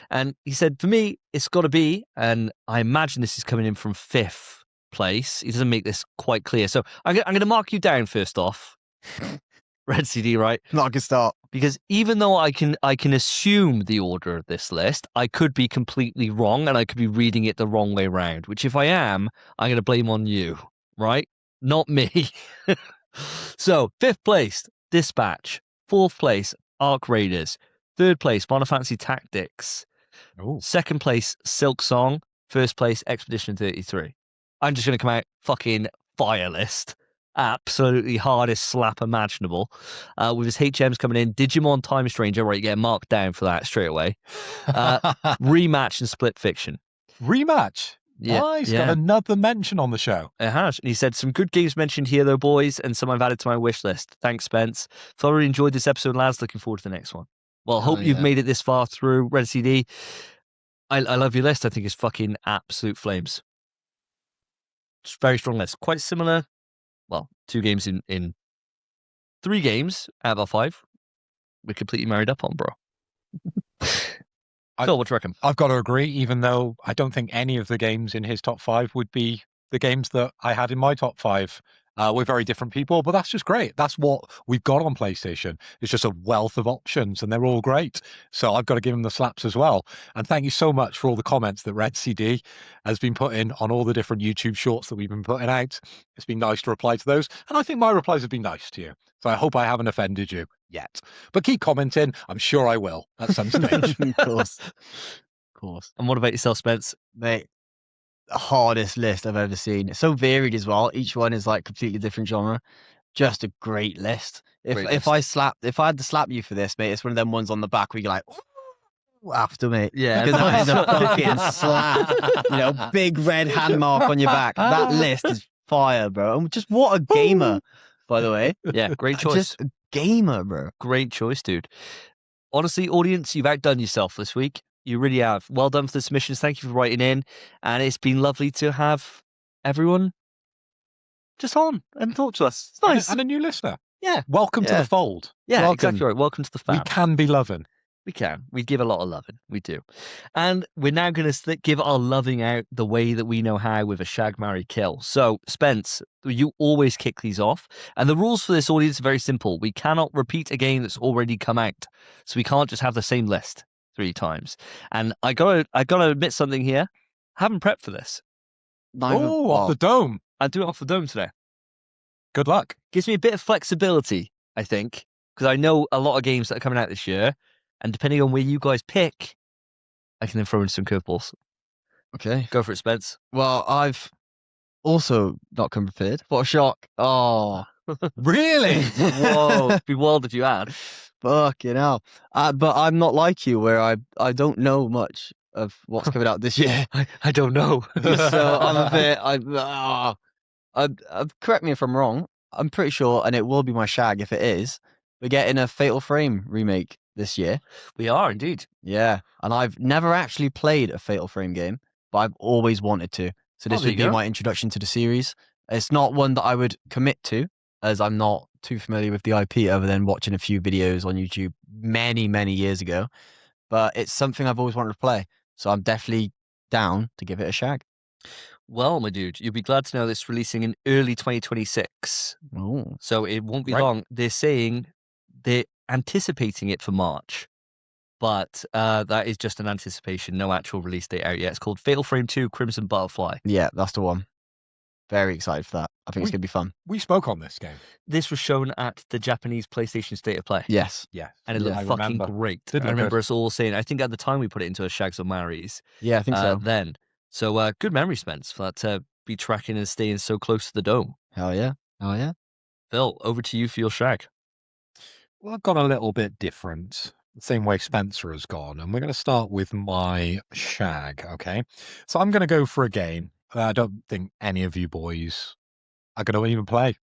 [SPEAKER 1] And he said, for me, it's got to be, and I imagine this is coming in from 5th place. He doesn't make this quite clear. So I'm going to mark you down first off. Red CD, right?
[SPEAKER 3] Not a good start.
[SPEAKER 1] Because even though I can assume the order of this list, I could be completely wrong and I could be reading it the wrong way around, which if I am, I'm going to blame on you, right? Not me. So 5th place, Dispatch. 4th place, Arc Raiders. 3rd place, Final Fantasy Tactics.
[SPEAKER 2] Ooh.
[SPEAKER 1] 2nd place, Silk Song. 1st place, Expedition 33. I'm just going to come out fucking fire list. Absolutely hardest slap imaginable. With his HMs coming in, Digimon Time Stranger, right, you get marked down for that straight away. Rematch and Split Fiction.
[SPEAKER 2] Rematch.
[SPEAKER 1] Yeah,
[SPEAKER 2] Nice.
[SPEAKER 1] yeah.
[SPEAKER 2] Got another mention on the show.
[SPEAKER 1] It has. And he said, some good games mentioned here, though, boys, and some I've added to my wish list. Thanks, Spence. Thoroughly enjoyed this episode, lads. Looking forward to the next one. Well, hope you've made it this far through, Red CD. I love your list. I think it's fucking absolute flames. It's a very strong list. Quite similar. Well, 2 games in 3 games out of our 5. We're completely married up on, bro. Phil, what do you reckon?
[SPEAKER 2] I've got to agree, even though I don't think any of the games in his top 5 would be the games that I had in my top 5. We're very different people, but that's just great. That's what we've got on PlayStation. It's just a wealth of options, and they're all great. So I've got to give him the slaps as well. And thank you so much for all the comments that Red CD has been putting on all the different YouTube shorts that we've been putting out. It's been nice to reply to those, and I think my replies have been nice to you. So I hope I haven't offended you yet. But keep commenting. I'm sure I will at some stage.
[SPEAKER 3] Of course. Of course.
[SPEAKER 1] And what about yourself, Spence?
[SPEAKER 3] Mate, the hardest list I've ever seen. It's so varied as well. Each one is like completely different genre. Just a great list. If I had to slap you for this, mate, it's one of them ones on the back where you're like, ooh, after, mate.
[SPEAKER 1] Yeah,
[SPEAKER 3] Because that is a fucking slap. You know, big red hand mark on your back. That list is fire, bro. And just what a gamer, by the way.
[SPEAKER 1] Yeah, great choice.
[SPEAKER 3] Just a gamer, bro.
[SPEAKER 1] Great choice, dude. Honestly, audience, you've outdone yourself this week. You really have. Well done for the submissions. Thank you for writing in. And it's been lovely to have everyone just on and talk to us. It's nice.
[SPEAKER 2] And a new listener.
[SPEAKER 1] Yeah.
[SPEAKER 2] Welcome to the fold.
[SPEAKER 1] Yeah,
[SPEAKER 3] welcome.
[SPEAKER 1] exactly right. Welcome to the
[SPEAKER 2] We
[SPEAKER 1] fam.
[SPEAKER 2] can be loving.
[SPEAKER 1] We can. We give a lot of loving. We do. And we're now going to give our loving out the way that we know how with a shag, marry, kill. So, Spence, you always kick these off. And the rules for this audience are very simple. We cannot repeat a game that's already come out. So we can't just have the same list 3 times. And I gotta admit something here. I haven't prepped for this.
[SPEAKER 2] Off the dome.
[SPEAKER 1] I'll do it off the dome today.
[SPEAKER 2] Good luck.
[SPEAKER 1] Gives me a bit of flexibility, I think, because I know a lot of games that are coming out this year. And depending on where you guys pick, I can then throw in some curveballs.
[SPEAKER 3] Okay.
[SPEAKER 1] Go for it, Spence.
[SPEAKER 3] Well, I've also not come prepared. What a shock. Oh.
[SPEAKER 2] Really?
[SPEAKER 1] Whoa, it'd be wild if you had.
[SPEAKER 3] Fucking hell. But I'm not like you, where I don't know much of what's coming out this year.
[SPEAKER 1] I don't know.
[SPEAKER 3] So I'm a bit. Correct me if I'm wrong. I'm pretty sure, and it will be my shag if it is. We're getting a Fatal Frame remake this year.
[SPEAKER 1] We are indeed.
[SPEAKER 3] Yeah, and I've never actually played a Fatal Frame game, but I've always wanted to. So this
[SPEAKER 1] there
[SPEAKER 3] would
[SPEAKER 1] you
[SPEAKER 3] be
[SPEAKER 1] go.
[SPEAKER 3] my introduction to the series. It's not one that I would commit to, as I'm not too familiar with the IP other than watching a few videos on YouTube many, many years ago. But it's something I've always wanted to play. So I'm definitely down to give it a shag.
[SPEAKER 1] Well, my dude, you'll be glad to know this releasing in early 2026.
[SPEAKER 3] Oh.
[SPEAKER 1] So it won't be
[SPEAKER 2] Right.
[SPEAKER 1] long. They're saying they're anticipating it for March. But that is just an anticipation, no actual release date out yet. It's called Fatal Frame 2 Crimson Butterfly.
[SPEAKER 3] Yeah, that's the one. Very excited for that. I think it's
[SPEAKER 2] We-
[SPEAKER 3] going to be fun.
[SPEAKER 2] We spoke on this game.
[SPEAKER 1] This was shown at the Japanese PlayStation State of Play.
[SPEAKER 3] Yes.
[SPEAKER 2] Yes.
[SPEAKER 1] And it
[SPEAKER 3] Yeah,
[SPEAKER 1] looked
[SPEAKER 2] I
[SPEAKER 1] fucking
[SPEAKER 2] remember.
[SPEAKER 1] great.
[SPEAKER 2] Did
[SPEAKER 1] I
[SPEAKER 2] look
[SPEAKER 1] remember
[SPEAKER 2] good.
[SPEAKER 1] us all saying, I think at the time we put it into a Shags or Marries
[SPEAKER 3] Yeah, I think so.
[SPEAKER 1] then. So good memory, Spence, for that to be tracking and staying so close to the dome.
[SPEAKER 3] Hell yeah. Hell yeah.
[SPEAKER 1] Phil, over to you for your shag.
[SPEAKER 2] Well, I've gone a little bit different, the same way Spencer has gone. And we're going to start with my shag, okay? So I'm going to go for a game that I don't think any of you boys are going to even play.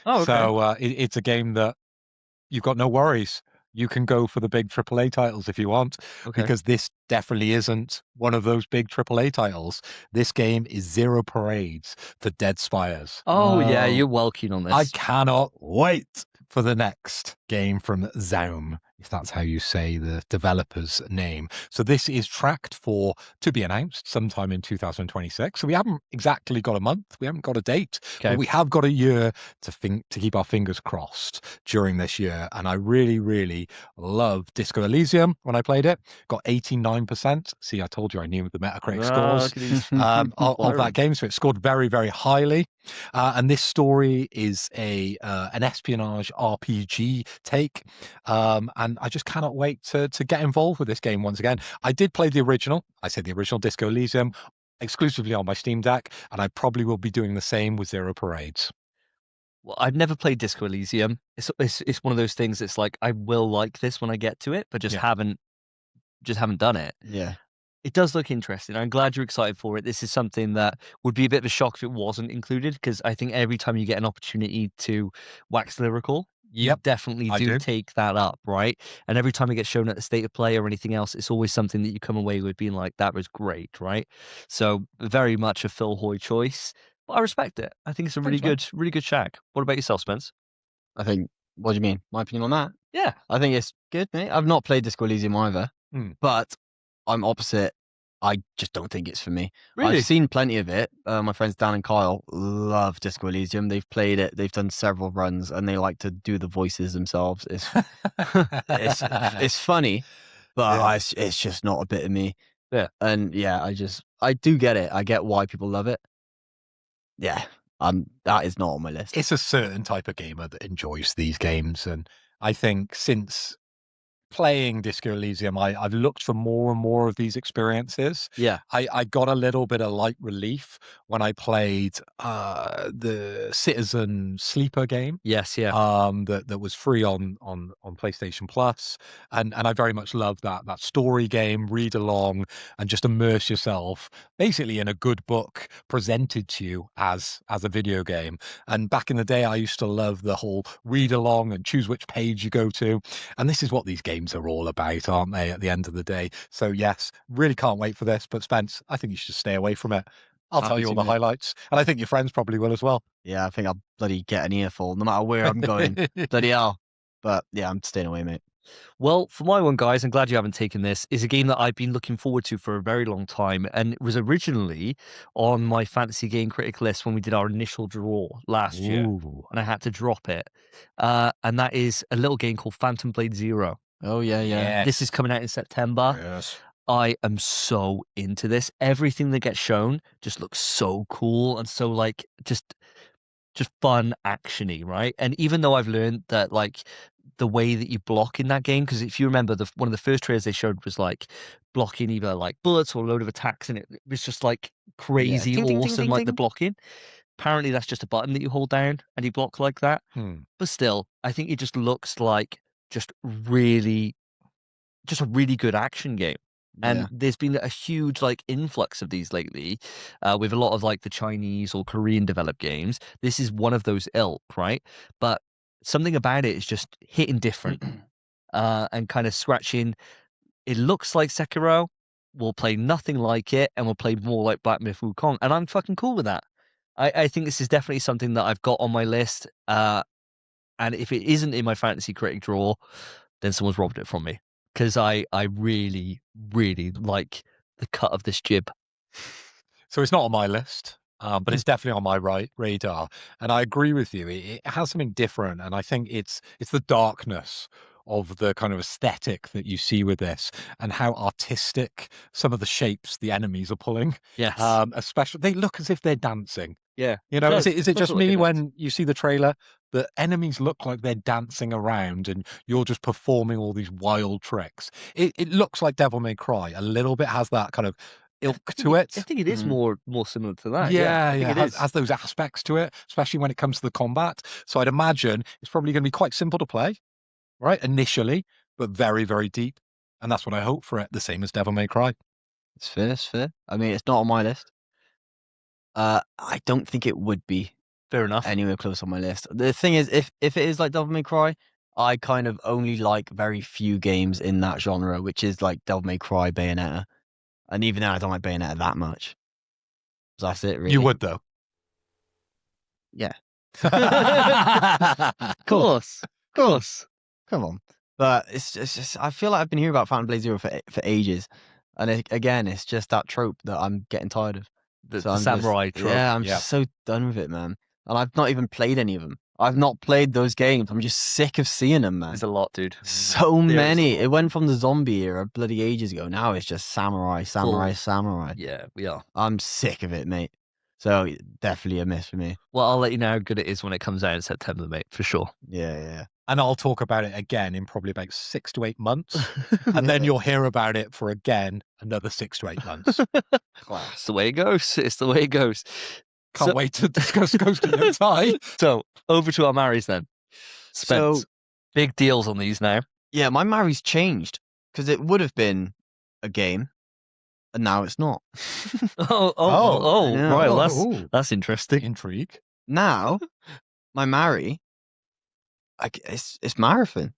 [SPEAKER 1] Oh, okay.
[SPEAKER 2] So it's a game that you've got no worries. You can go for the big AAA titles if you want,
[SPEAKER 1] Okay.
[SPEAKER 2] because this definitely isn't one of those big AAA titles. This game is Zero Parades for Dead Spires.
[SPEAKER 1] Oh, yeah,
[SPEAKER 3] Oh.
[SPEAKER 1] you're well keen on
[SPEAKER 2] I
[SPEAKER 1] this.
[SPEAKER 2] cannot wait for the next game from Zaum, if that's how you say the developer's name. So this is tracked for to be announced sometime in 2026. So we haven't exactly got a month, we haven't got a date,
[SPEAKER 1] Okay.
[SPEAKER 2] but we have got a year to keep our fingers crossed during this year. And I really, really love Disco Elysium when I played it. Got 89%. See, I told you I knew the Metacritic scores
[SPEAKER 1] Look at these.
[SPEAKER 2] of that game. So it scored very, very highly. And this story is an espionage RPG take, and I just cannot wait to get involved with this game once again. I did play the original. I said the original Disco Elysium exclusively on my Steam Deck, and I probably will be doing the same with Zero Parades.
[SPEAKER 1] Well, I've never played Disco Elysium. It's one of those things. It's like I will like this when I get to it, but
[SPEAKER 2] Yeah.
[SPEAKER 1] haven't done it.
[SPEAKER 3] Yeah.
[SPEAKER 1] It does look interesting. I'm glad you're excited for it. This is something that would be a bit of a shock if it wasn't included, because I think every time you get an opportunity to wax lyrical, you
[SPEAKER 2] Yep,
[SPEAKER 1] definitely
[SPEAKER 2] I
[SPEAKER 1] do
[SPEAKER 2] do.
[SPEAKER 1] take that up, right? And every time it gets shown at the state of play or anything else, it's always something that you come away with being like, that was great, right? So very much a Phil Hoy choice, but I respect it. I think it's a
[SPEAKER 2] Thanks, man.
[SPEAKER 1] really good shag. What about yourself, Spence?
[SPEAKER 3] I think. What do you mean? My opinion on that?
[SPEAKER 1] Yeah.
[SPEAKER 3] I think it's good, mate. I've not played Disco Elysium either,
[SPEAKER 2] Hmm.
[SPEAKER 3] but I'm opposite. I just don't think it's for me.
[SPEAKER 1] Really?
[SPEAKER 3] I've seen plenty of it. My friends Dan and Kyle love Disco Elysium. They've played it. They've done several runs, and they like to do the voices themselves. It's funny, but
[SPEAKER 2] Yeah.
[SPEAKER 3] it's just not a bit of me.
[SPEAKER 1] Yeah.
[SPEAKER 3] And yeah, I do get it. I get why people love it. Yeah, that is not on my list.
[SPEAKER 2] It's a certain type of gamer that enjoys these games, and I think since playing Disco Elysium, I've looked for more and more of these experiences.
[SPEAKER 1] Yeah.
[SPEAKER 2] I got a little bit of light relief when I played the Citizen Sleeper game.
[SPEAKER 1] Yes. Yeah.
[SPEAKER 2] That was free on PlayStation Plus, and I very much love that story game. Read along and just immerse yourself, basically in a good book presented to you as a video game. And back in the day, I used to love the whole read along and choose which page you go to. And this is what these games are all about, aren't they? At the end of the day, so yes, really can't wait for this. But Spence, I think you should stay away from it. I'll tell
[SPEAKER 3] Happy
[SPEAKER 2] you all
[SPEAKER 3] to,
[SPEAKER 2] the
[SPEAKER 3] mate.
[SPEAKER 2] highlights, and I think your friends probably will as well.
[SPEAKER 3] Yeah, I think I'll bloody get an earful no matter where I'm going. Bloody hell. But yeah, I'm staying away, mate.
[SPEAKER 1] Well, for my one, guys, I'm glad you haven't taken this. Is a game that I've been looking forward to for a very long time, and it was originally on my fantasy game critic list when we did our initial draw last year,
[SPEAKER 2] Ooh.
[SPEAKER 1] and I had to drop it. And that is a little game called Phantom Blade Zero.
[SPEAKER 3] Oh yeah, yeah.
[SPEAKER 1] This is coming out in September.
[SPEAKER 2] Yes.
[SPEAKER 1] I am so into this. Everything that gets shown just looks so cool and so like just fun actiony, right? And even though I've learned that like the way that you block in that game, because if you remember one of the first trailers they showed was like blocking either like bullets or a load of attacks, and it was just like crazy
[SPEAKER 3] Ding, ding, ding,
[SPEAKER 1] awesome,
[SPEAKER 3] ding,
[SPEAKER 1] like the
[SPEAKER 3] ding.
[SPEAKER 1] blocking. Apparently that's just a button that you hold down and you block like that. But still, I think it just looks like just a really good action game. And
[SPEAKER 3] Yeah.
[SPEAKER 1] there's been a huge like influx of these lately, with a lot of like the Chinese or Korean developed games. This is one of those ilk, right? But something about it is just hitting different, and kind of scratching. It looks like Sekiro. We'll play nothing like it, and we'll play more like Black Myth Wukong, and I'm fucking cool with that. I think this is definitely something that I've got on my list. And if it isn't in my fantasy critic draw, then someone's robbed it from me. Because I really, really like the cut of this jib.
[SPEAKER 2] So it's not on my list, but it's definitely on my radar. And I agree with you. It has something different, and I think it's the darkness of the kind of aesthetic that you see with this, and how artistic some of the shapes the enemies are pulling.
[SPEAKER 1] Yes.
[SPEAKER 2] Especially, they look as if they're dancing.
[SPEAKER 1] Yeah.
[SPEAKER 2] You know, is it
[SPEAKER 1] does
[SPEAKER 2] just
[SPEAKER 1] look like
[SPEAKER 2] me
[SPEAKER 1] a dance.
[SPEAKER 2] when you see the trailer? The enemies look like they're dancing around and you're just performing all these wild tricks. It looks like Devil May Cry. A little bit has that kind of ilk to it.
[SPEAKER 1] I think it is more similar to that.
[SPEAKER 2] Yeah,
[SPEAKER 1] I think
[SPEAKER 2] yeah,
[SPEAKER 1] it is.
[SPEAKER 2] has those aspects to it, especially when it comes to the combat. So I'd imagine it's probably going to be quite simple to play. right? Initially, but very, very deep. And that's what I hope for it. The same as Devil May Cry.
[SPEAKER 3] It's fair. It's fair. I mean, it's not on my list. I don't think it would be
[SPEAKER 1] Fair enough.
[SPEAKER 3] anywhere close on my list. The thing is, if it is like Devil May Cry, I kind of only like very few games in that genre, which is like Devil May Cry, Bayonetta, and even then, I don't like Bayonetta that much. So that's it, really.
[SPEAKER 2] You would, though.
[SPEAKER 3] Yeah.
[SPEAKER 1] Of course. Of course.
[SPEAKER 3] Come on. But it's just I feel like I've been hearing about Phantom Blade Zero for ages, and again, it's just that trope that I'm getting tired of.
[SPEAKER 1] The
[SPEAKER 3] I'm
[SPEAKER 1] samurai trope.
[SPEAKER 3] Yeah, I'm
[SPEAKER 2] Yeah.
[SPEAKER 3] just so done with it, man. And I've not even played any of them. I've not played those games. I'm just sick of seeing them, man.
[SPEAKER 1] There's a lot, dude.
[SPEAKER 3] So
[SPEAKER 1] There is a
[SPEAKER 3] many.
[SPEAKER 1] lot.
[SPEAKER 3] It went from the zombie era bloody ages ago. Now it's just samurai.
[SPEAKER 1] Yeah, we are.
[SPEAKER 3] I'm sick of it, mate. So definitely a miss for me.
[SPEAKER 1] Well, I'll let you know how good it is when it comes out in September, mate, for sure.
[SPEAKER 3] Yeah.
[SPEAKER 2] And I'll talk about it again in probably about 6 to 8 months. And then you'll hear about it for again another 6 to 8 months.
[SPEAKER 1] It's the way it goes. It's the way it goes.
[SPEAKER 2] Can't
[SPEAKER 1] So-
[SPEAKER 2] wait to discuss Ghost of No Time.
[SPEAKER 1] So, over to our Marys then. Spence,
[SPEAKER 3] So
[SPEAKER 1] big deals on these now.
[SPEAKER 3] yeah, my Mary's changed because it would have been a game, and now it's not.
[SPEAKER 1] Oh,
[SPEAKER 3] yeah.
[SPEAKER 1] right. Well,
[SPEAKER 2] Ooh,
[SPEAKER 1] that's interesting.
[SPEAKER 2] intrigue.
[SPEAKER 3] Now my Mary, it's Marathon.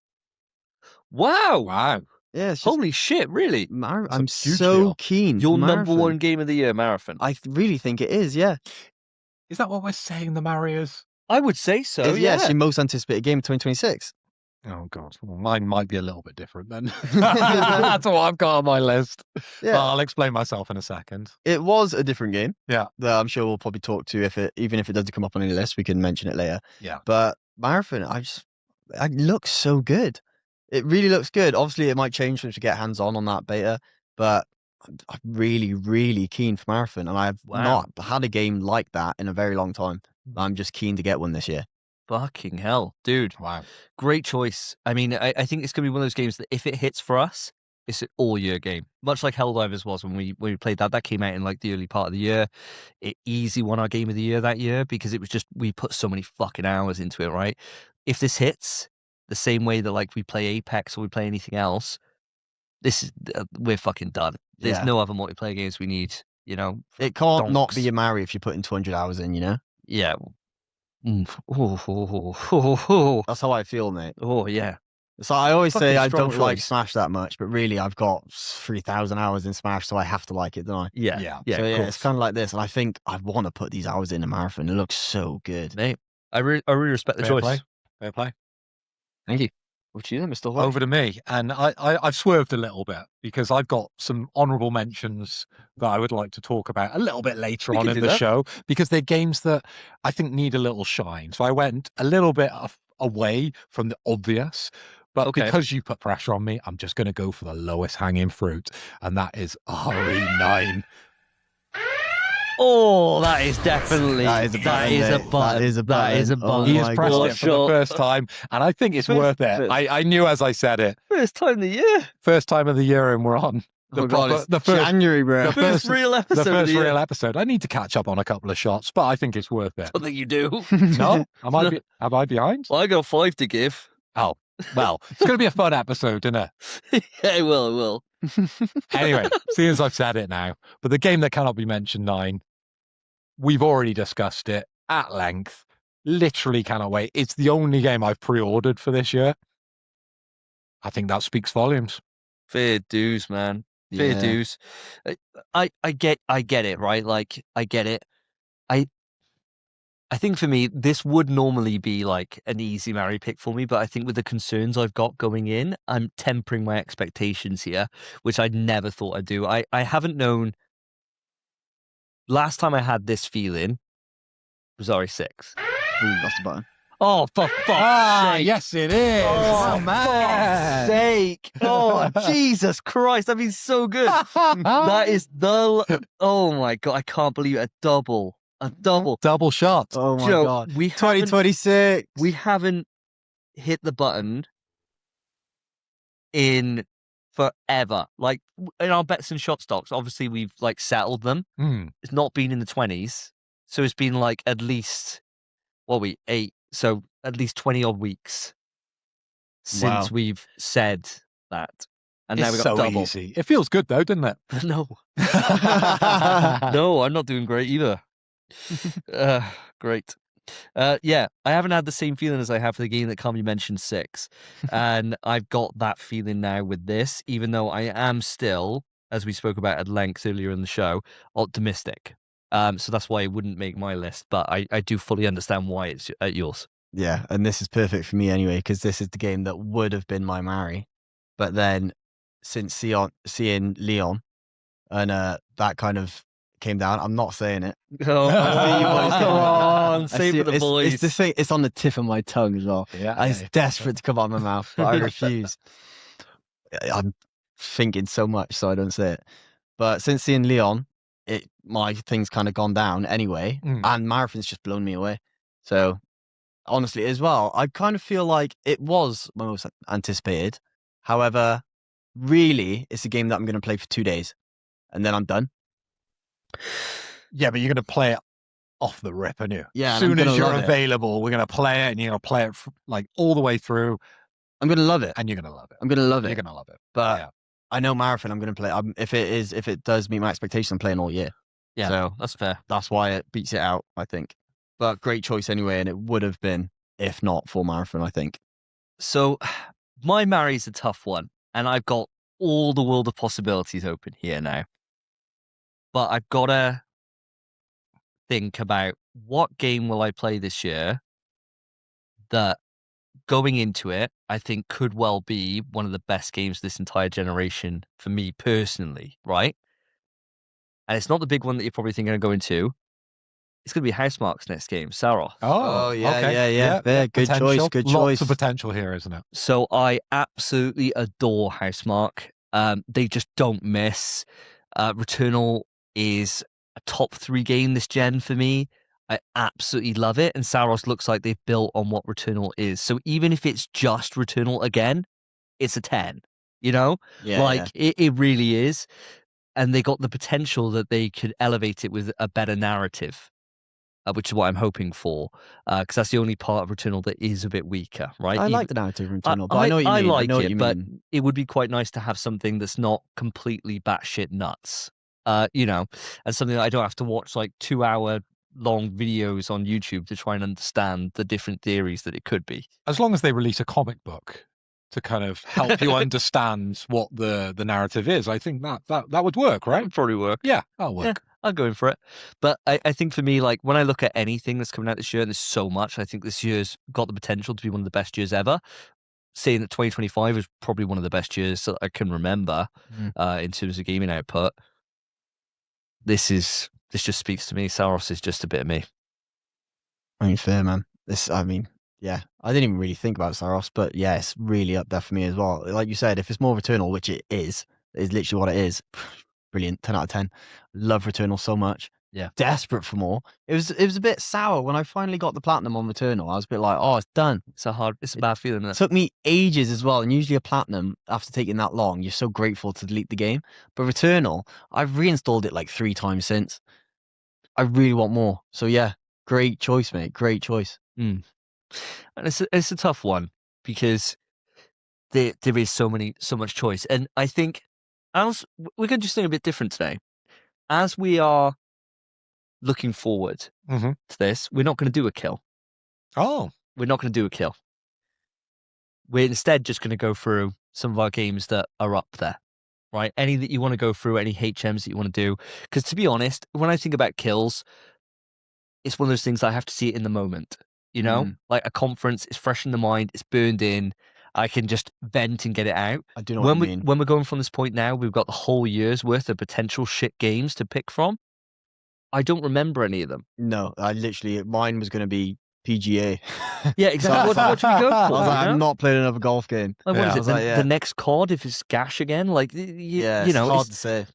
[SPEAKER 1] Wow.
[SPEAKER 2] Wow.
[SPEAKER 3] Yeah, it's just
[SPEAKER 1] Holy shit, really?
[SPEAKER 3] I'm
[SPEAKER 2] a huge
[SPEAKER 3] so
[SPEAKER 2] deal.
[SPEAKER 3] keen.
[SPEAKER 1] Your
[SPEAKER 3] for
[SPEAKER 1] number
[SPEAKER 3] Marathon.
[SPEAKER 1] one game of the year, Marathon.
[SPEAKER 3] I really think it is. Yeah.
[SPEAKER 2] Is that what we're saying the Mary is?
[SPEAKER 1] I would say so.
[SPEAKER 3] It's-
[SPEAKER 1] Yeah.
[SPEAKER 3] it's your most anticipated game of 2026.
[SPEAKER 2] Oh, God. Well, mine might be a little bit different then. That's what I've got on my list.
[SPEAKER 3] Yeah.
[SPEAKER 2] But I'll explain myself in a second.
[SPEAKER 3] It was a different game.
[SPEAKER 2] Yeah.
[SPEAKER 3] That I'm sure we'll probably talk to even if it doesn't come up on any list, we can mention it later.
[SPEAKER 2] Yeah.
[SPEAKER 3] But Marathon, it looks so good. It really looks good. Obviously, it might change once we get hands on that beta, but I'm really, really keen for Marathon, and I've
[SPEAKER 1] Wow.
[SPEAKER 3] not had a game like that in a very long time. I'm just keen to get one this year.
[SPEAKER 1] Fucking hell, dude.
[SPEAKER 2] Wow.
[SPEAKER 1] Great choice. I mean, I think it's going to be one of those games that if it hits for us, it's an all-year game. Much like Helldivers was when we played that. That came out in like the early part of the year. It easy won our game of the year that year because it was just, we put so many fucking hours into it, right? If this hits the same way that like we play Apex or we play anything else, this is, we're fucking done. There's
[SPEAKER 3] Yeah.
[SPEAKER 1] no other multiplayer games we need, you know?
[SPEAKER 3] It can't not
[SPEAKER 1] donks.
[SPEAKER 3] be a Mary if you put in 200 hours in, you know?
[SPEAKER 1] Yeah. Oh,
[SPEAKER 3] That's how I feel, mate.
[SPEAKER 1] yeah.
[SPEAKER 3] So I always say
[SPEAKER 1] Fucking
[SPEAKER 3] I
[SPEAKER 1] strong
[SPEAKER 3] don't like
[SPEAKER 1] choice.
[SPEAKER 3] Smash that much, but really I've got 3,000 hours in Smash, so I have to like it, don't I?
[SPEAKER 1] Yeah.
[SPEAKER 2] Yeah.
[SPEAKER 1] Yeah.
[SPEAKER 3] So
[SPEAKER 1] of
[SPEAKER 3] yeah,
[SPEAKER 1] course.
[SPEAKER 3] it's kind of like this, and I think I want to put these hours in a Marathon. It looks so good.
[SPEAKER 1] Mate, I really respect the
[SPEAKER 2] Fair
[SPEAKER 1] choice.
[SPEAKER 2] play. Fair play.
[SPEAKER 3] Thank you. What you then, Mr. White?
[SPEAKER 2] Over to me. And I've swerved a little bit because I've got some honourable mentions that I would like to talk about a little bit later
[SPEAKER 1] We
[SPEAKER 2] on
[SPEAKER 1] can
[SPEAKER 2] in
[SPEAKER 1] do
[SPEAKER 2] the
[SPEAKER 1] that.
[SPEAKER 2] show because they're games that I think need a little shine. So I went a little bit away from the obvious. But
[SPEAKER 1] Okay.
[SPEAKER 2] because you put pressure on me, I'm just going to go for the lowest hanging fruit. And that is RE9.
[SPEAKER 1] Oh, that is definitely
[SPEAKER 3] That is a button, mate.
[SPEAKER 1] button.
[SPEAKER 3] That is a
[SPEAKER 1] That is a
[SPEAKER 3] button. Oh
[SPEAKER 1] button.
[SPEAKER 2] He has
[SPEAKER 3] my
[SPEAKER 2] pressed
[SPEAKER 3] God.
[SPEAKER 2] it for the first time. And I think it's
[SPEAKER 1] First-
[SPEAKER 2] worth it.
[SPEAKER 1] first-
[SPEAKER 2] I knew as I said it.
[SPEAKER 1] First time of the year.
[SPEAKER 2] First time of the year and we're on.
[SPEAKER 3] Oh God,
[SPEAKER 2] proper-
[SPEAKER 3] it's January, bro.
[SPEAKER 2] the
[SPEAKER 1] First
[SPEAKER 2] first-
[SPEAKER 1] real episode
[SPEAKER 2] The
[SPEAKER 1] of
[SPEAKER 2] first
[SPEAKER 1] the year.
[SPEAKER 2] real episode. I need to catch up on a couple of shots, but I think it's worth it.
[SPEAKER 1] I don't think you do.
[SPEAKER 2] No? Am I behind?
[SPEAKER 1] Well, I got 5 to give.
[SPEAKER 2] Oh, well, it's going to be a fun episode, isn't it?
[SPEAKER 1] Yeah, it will. It will.
[SPEAKER 2] Anyway, seeing as I've said it now, but the game that cannot be mentioned, 9, we've already discussed it at length. Literally cannot wait. It's the only game I've pre-ordered for this year. I think that speaks volumes.
[SPEAKER 1] Fair dues, man. Fair
[SPEAKER 3] Yeah.
[SPEAKER 1] dues. I get it, right? Like, I get it. I think for me, this would normally be like an easy Mary pick for me, but I think with the concerns I've got going in, I'm tempering my expectations here, which I never thought I'd do. I haven't known. Last time I had this feeling was RE6.
[SPEAKER 3] Ooh, that's the button.
[SPEAKER 1] Oh, for fuck's sake.
[SPEAKER 2] yes, it is.
[SPEAKER 1] Oh,
[SPEAKER 2] man.
[SPEAKER 1] Sake. Oh, Jesus Christ. That'd be so good. That is oh my God. I can't believe it. A double.
[SPEAKER 2] Double shot.
[SPEAKER 3] Oh
[SPEAKER 1] Do
[SPEAKER 3] my
[SPEAKER 1] you know,
[SPEAKER 3] God.
[SPEAKER 1] we haven't,
[SPEAKER 3] 2026.
[SPEAKER 1] we haven't hit the button in forever. Like in our bets and shot stocks, obviously we've like settled them.
[SPEAKER 2] Hmm.
[SPEAKER 1] It's not been in the 20s. So it's been like at least 8. So at least 20 odd weeks since
[SPEAKER 3] Wow.
[SPEAKER 1] we've said that. And now
[SPEAKER 2] It's
[SPEAKER 1] we got
[SPEAKER 2] so
[SPEAKER 1] double.
[SPEAKER 2] easy. It feels good though, doesn't it?
[SPEAKER 1] No. No, I'm not doing great either. Great. Yeah, I haven't had the same feeling as I have for the game that Kami mentioned 6. And I've got that feeling now with this, even though I am still, as we spoke about at length earlier in the show, optimistic. So that's why it wouldn't make my list, but I do fully understand why it's at yours.
[SPEAKER 3] Yeah, and this is perfect for me anyway, because this is the game that would have been my marry. But then since seeing Leon and that kind of came down, I'm not saying it.
[SPEAKER 1] Oh, come on,
[SPEAKER 3] I
[SPEAKER 1] save
[SPEAKER 3] see
[SPEAKER 1] for the boys.
[SPEAKER 3] It's the thing, it's on the tip of my tongue as well.
[SPEAKER 2] Yeah.
[SPEAKER 3] It's desperate to come out of my mouth, but I refuse. I'm thinking so much, so I don't say it. But since seeing Leon, my thing's kind of gone down anyway, and Marathon's just blown me away. So honestly, as well, I kind of feel like it was my most anticipated. However, really, it's a game that I'm going to play for 2 days, and then I'm done.
[SPEAKER 2] Yeah, but you're going to play it off the rip, aren't you?
[SPEAKER 3] Yeah,
[SPEAKER 2] As
[SPEAKER 3] and I'm
[SPEAKER 2] soon as
[SPEAKER 3] gonna
[SPEAKER 2] you're
[SPEAKER 3] love it.
[SPEAKER 2] available, we're going to play it, and you're going to play it like all the way through,
[SPEAKER 3] I'm going to love it.
[SPEAKER 2] and you're going to love it.
[SPEAKER 3] I'm going to love
[SPEAKER 2] You're
[SPEAKER 3] it.
[SPEAKER 2] going to love it.
[SPEAKER 3] But
[SPEAKER 2] yeah.
[SPEAKER 3] I know Marathon, I'm going to play. If it does meet my expectations, I'm playing all year.
[SPEAKER 1] Yeah,
[SPEAKER 3] So
[SPEAKER 1] that's fair.
[SPEAKER 3] that's why it beats it out, I think. But great choice anyway, and it would have been if not for Marathon, I think.
[SPEAKER 1] So my marry's a tough one, and I've got all the world of possibilities open here now. But I've got to think about what game will I play this year that going into it, I think could well be one of the best games this entire generation for me personally, right? And it's not the big one that you're probably thinking of going to. It's going to be Housemarque's next game, Saros.
[SPEAKER 2] Oh,
[SPEAKER 3] yeah,
[SPEAKER 2] okay.
[SPEAKER 3] yeah. Good choice,
[SPEAKER 2] Potential.
[SPEAKER 3] good
[SPEAKER 2] Lots
[SPEAKER 3] choice.
[SPEAKER 2] of potential here, isn't it?
[SPEAKER 1] So I absolutely adore Housemarque. They just don't miss. Returnal is a top 3 game this gen for me. I absolutely love it, and Saros looks like they've built on what Returnal is. So even if it's just Returnal again, it's a 10. You know,
[SPEAKER 3] Yeah,
[SPEAKER 1] It really is, and they got the potential that they could elevate it with a better narrative. Which is what I'm hoping for, because that's the only part of Returnal that is a bit weaker, right?
[SPEAKER 3] I like the narrative in Returnal, but I know what you mean.
[SPEAKER 1] Like
[SPEAKER 3] I know what
[SPEAKER 1] it,
[SPEAKER 3] you
[SPEAKER 1] but
[SPEAKER 3] mean.
[SPEAKER 1] it would be quite nice to have something that's not completely batshit nuts, you know, and something that I don't have to watch like 2-hour long videos on YouTube to try and understand the different theories that it could be.
[SPEAKER 2] As long as they release a comic book to kind of help you understand what the narrative is, I think that would work,
[SPEAKER 1] That
[SPEAKER 2] right?
[SPEAKER 1] would probably work.
[SPEAKER 2] Yeah, that'll work.
[SPEAKER 1] Yeah, I'll go in for it. But I think for me, like when I look at anything that's coming out this year, and there's so much, I think this year's got the potential to be one of the best years ever. Saying that 2025 is probably one of the best years that I can remember in terms of gaming output. This just speaks to me. Saros is just a bit of me.
[SPEAKER 3] I mean, fair, man. Yeah, I didn't even really think about Saros, but yeah, it's really up there for me as well. Like you said, if it's more Returnal, which it is literally what it is. Brilliant, 10 out of 10. Love Returnal so much.
[SPEAKER 1] Yeah.
[SPEAKER 3] Desperate for more. It was a bit sour when I finally got the platinum on Returnal. I was a bit like, oh, it's done.
[SPEAKER 1] It's a bad feeling. Isn't
[SPEAKER 3] It
[SPEAKER 1] it?
[SPEAKER 3] took me ages as well, and usually a platinum, after taking that long, you're so grateful to delete the game. But Returnal, I've reinstalled it like 3 times since. I really want more. So yeah, great choice, mate. Great choice.
[SPEAKER 1] And it's a tough one because there is so much choice, and I think as we're going to do something a bit different today. As we are looking forward to this, we're not going to do a kill.
[SPEAKER 2] Oh,
[SPEAKER 1] We're not going to do a kill. We're instead just going to go through some of our games that are up there, right? Any that you want to go through, any HMs that you want to do. Because to be honest, when I think about kills, it's one of those things I have to see it in the moment. You know, like a conference, it's fresh in the mind, it's burned in. I can just vent and get it out.
[SPEAKER 3] I do know what you mean.
[SPEAKER 1] When we're going from this point now, we've got the whole year's worth of potential shit games to pick from. I don't remember any of them.
[SPEAKER 3] No, mine was going to be PGA.
[SPEAKER 1] Yeah, exactly. What should we go for?
[SPEAKER 3] I was like, I'm not playing another golf game.
[SPEAKER 1] Like, what is it?
[SPEAKER 3] Like,
[SPEAKER 1] The next COD, if it's Gash again? Like,
[SPEAKER 3] Yeah,
[SPEAKER 1] you know,
[SPEAKER 3] it's hard to say.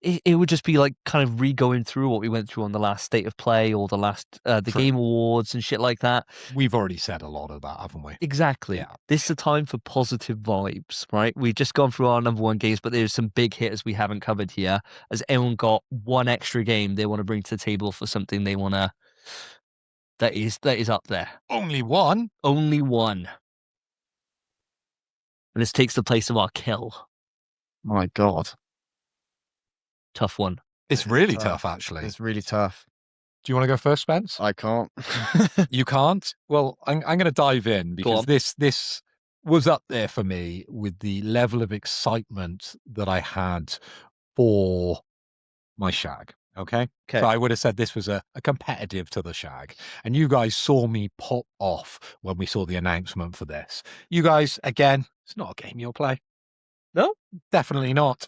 [SPEAKER 1] It would just be like kind of re-going through what we went through on the last State of Play or the last the Game Awards and shit like that.
[SPEAKER 2] We've already said a lot of that, haven't we?
[SPEAKER 1] Exactly.
[SPEAKER 2] Yeah.
[SPEAKER 1] This is a time for positive vibes, right? We've just gone through our number 1 games, but there's some big hitters we haven't covered here. Has anyone got one extra game they want to bring to the table for something they want to that is up there?
[SPEAKER 2] Only one.
[SPEAKER 1] Only one. And this takes the place of our kill.
[SPEAKER 3] My God.
[SPEAKER 1] Tough one.
[SPEAKER 2] It's really tough, actually.
[SPEAKER 3] It's really tough.
[SPEAKER 2] Do you want to go first, Spence?
[SPEAKER 3] I can't.
[SPEAKER 2] You can't? Well, I'm going to dive in because
[SPEAKER 1] on.
[SPEAKER 2] this was up there for me with the level of excitement that I had for my shag. Okay.
[SPEAKER 1] Okay.
[SPEAKER 2] So I would have said this was a competitive to the shag. And you guys saw me pop off when we saw the announcement for this. You guys, again, it's not a game you'll play.
[SPEAKER 1] No?
[SPEAKER 2] Definitely not.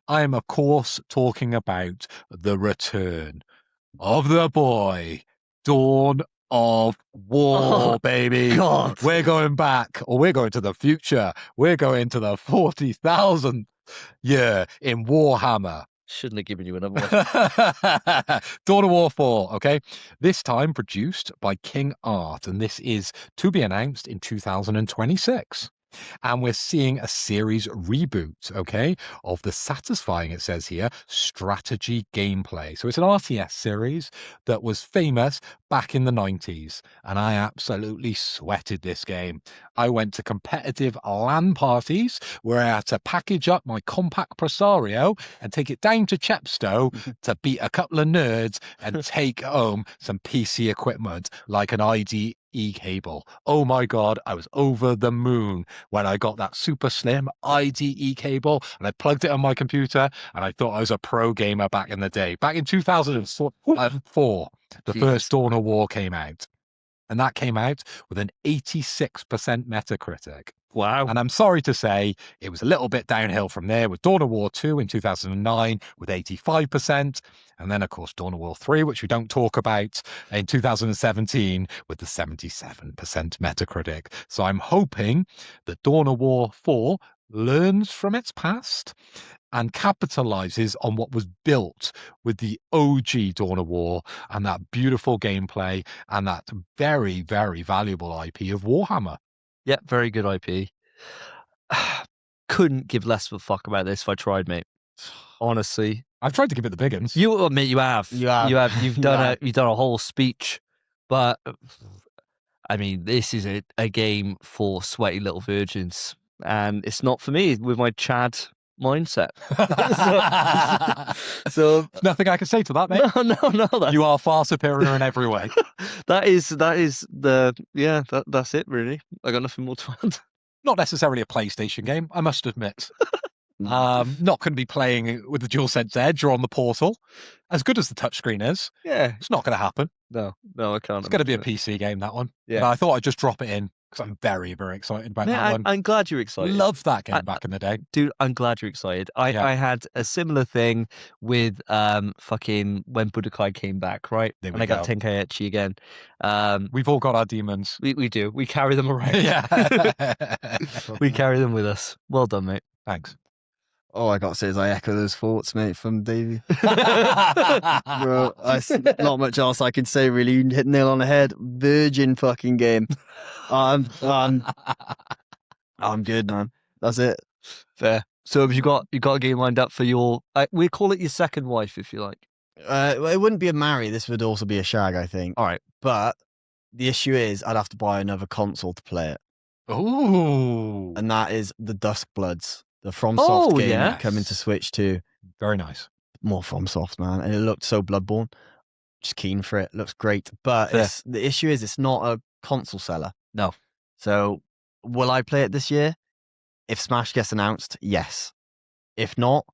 [SPEAKER 2] I am, of course, talking about the return of the boy, Dawn of War,
[SPEAKER 1] Oh,
[SPEAKER 2] baby.
[SPEAKER 1] God.
[SPEAKER 2] We're going back, or we're going to the future. We're going to the 40,000th year in Warhammer.
[SPEAKER 1] Shouldn't have given you another one.
[SPEAKER 2] Dawn of War 4, okay? This time produced by King Art, and this is to be announced in 2026. And we're seeing a series reboot, okay, of the satisfying, it says here, strategy gameplay. So it's an RTS series that was famous back in the 90s, and I absolutely sweated this game. I went to competitive LAN parties where I had to package up my compact Presario and take it down to Chepstow to beat a couple of nerds and take home some PC equipment like an IDE cable. Oh my God, I was over the moon when I got that super slim IDE cable and I plugged it on my computer and I thought I was a pro gamer back in the day. Back in 2004, the
[SPEAKER 1] Jesus.
[SPEAKER 2] first Dawn of War came out. And that came out with an 86% Metacritic.
[SPEAKER 1] Wow.
[SPEAKER 2] And I'm sorry to say, it was a little bit downhill from there with Dawn of War 2 in 2009 with 85%. And then, of course, Dawn of War 3, which we don't talk about, in 2017 with the 77% Metacritic. So I'm hoping that Dawn of War 4 learns from its past and capitalizes on what was built with the OG Dawn of War and that beautiful gameplay and that very, very valuable IP of Warhammer.
[SPEAKER 1] Yeah, very good IP. Couldn't give less of a fuck about this if I tried, mate. Honestly.
[SPEAKER 2] I've tried to give it the big uns.
[SPEAKER 1] You admit you have.
[SPEAKER 3] You have.
[SPEAKER 1] You've
[SPEAKER 3] You
[SPEAKER 1] done
[SPEAKER 3] have.
[SPEAKER 1] you've done a whole speech. But I mean, this is a game for sweaty little virgins. And it's not for me with my Chad mindset. So
[SPEAKER 2] Nothing I can say to that, mate.
[SPEAKER 1] no.
[SPEAKER 2] You are far superior in every way.
[SPEAKER 1] That's it really. I got nothing more to add.
[SPEAKER 2] Not necessarily a PlayStation game, I must admit. Not going to be playing with the DualSense Edge or on the Portal. As good as the touchscreen is,
[SPEAKER 1] Yeah.
[SPEAKER 2] it's not going to happen.
[SPEAKER 1] No, I can't.
[SPEAKER 2] It's going to be a
[SPEAKER 1] imagine
[SPEAKER 2] PC game, that one.
[SPEAKER 1] Yeah.
[SPEAKER 2] But I thought I'd just drop it in because I'm very, very excited about
[SPEAKER 1] it.
[SPEAKER 2] that
[SPEAKER 1] Yeah,
[SPEAKER 2] one.
[SPEAKER 1] I'm glad you're excited.
[SPEAKER 2] Loved that game back in the day.
[SPEAKER 1] Dude, I'm glad you're excited.
[SPEAKER 2] Yeah.
[SPEAKER 1] I had a similar thing with fucking when Budokai came back, right?
[SPEAKER 2] There
[SPEAKER 1] and
[SPEAKER 2] we
[SPEAKER 1] I got
[SPEAKER 2] go.
[SPEAKER 1] Tenkaichi again.
[SPEAKER 2] We've all got our demons.
[SPEAKER 1] We do. We carry them around.
[SPEAKER 2] Yeah.
[SPEAKER 1] We carry them with us. Well done, mate.
[SPEAKER 2] Thanks.
[SPEAKER 3] All I got to say is I echo those thoughts, mate, from Davey. Bro, not much else I can say, really. You hit the nail on the head. Virgin fucking game. I'm good, man. That's it.
[SPEAKER 1] Fair. So have you got a game lined up for your? We call it your second wife, if you like.
[SPEAKER 3] It wouldn't be a marry. This would also be a shag, I think.
[SPEAKER 1] All right.
[SPEAKER 3] But the issue is I'd have to buy another console to play it.
[SPEAKER 2] Ooh.
[SPEAKER 3] And that is the Duskbloods, the FromSoft game
[SPEAKER 1] yes.
[SPEAKER 3] coming to Switch 2.
[SPEAKER 2] Very nice.
[SPEAKER 3] More FromSoft, man. And it looked so Bloodborne. Just keen for it. Looks great. But
[SPEAKER 1] Fair.
[SPEAKER 3] the issue is it's not a console seller.
[SPEAKER 1] No.
[SPEAKER 3] So will I play it this year? If Smash gets announced, yes. If not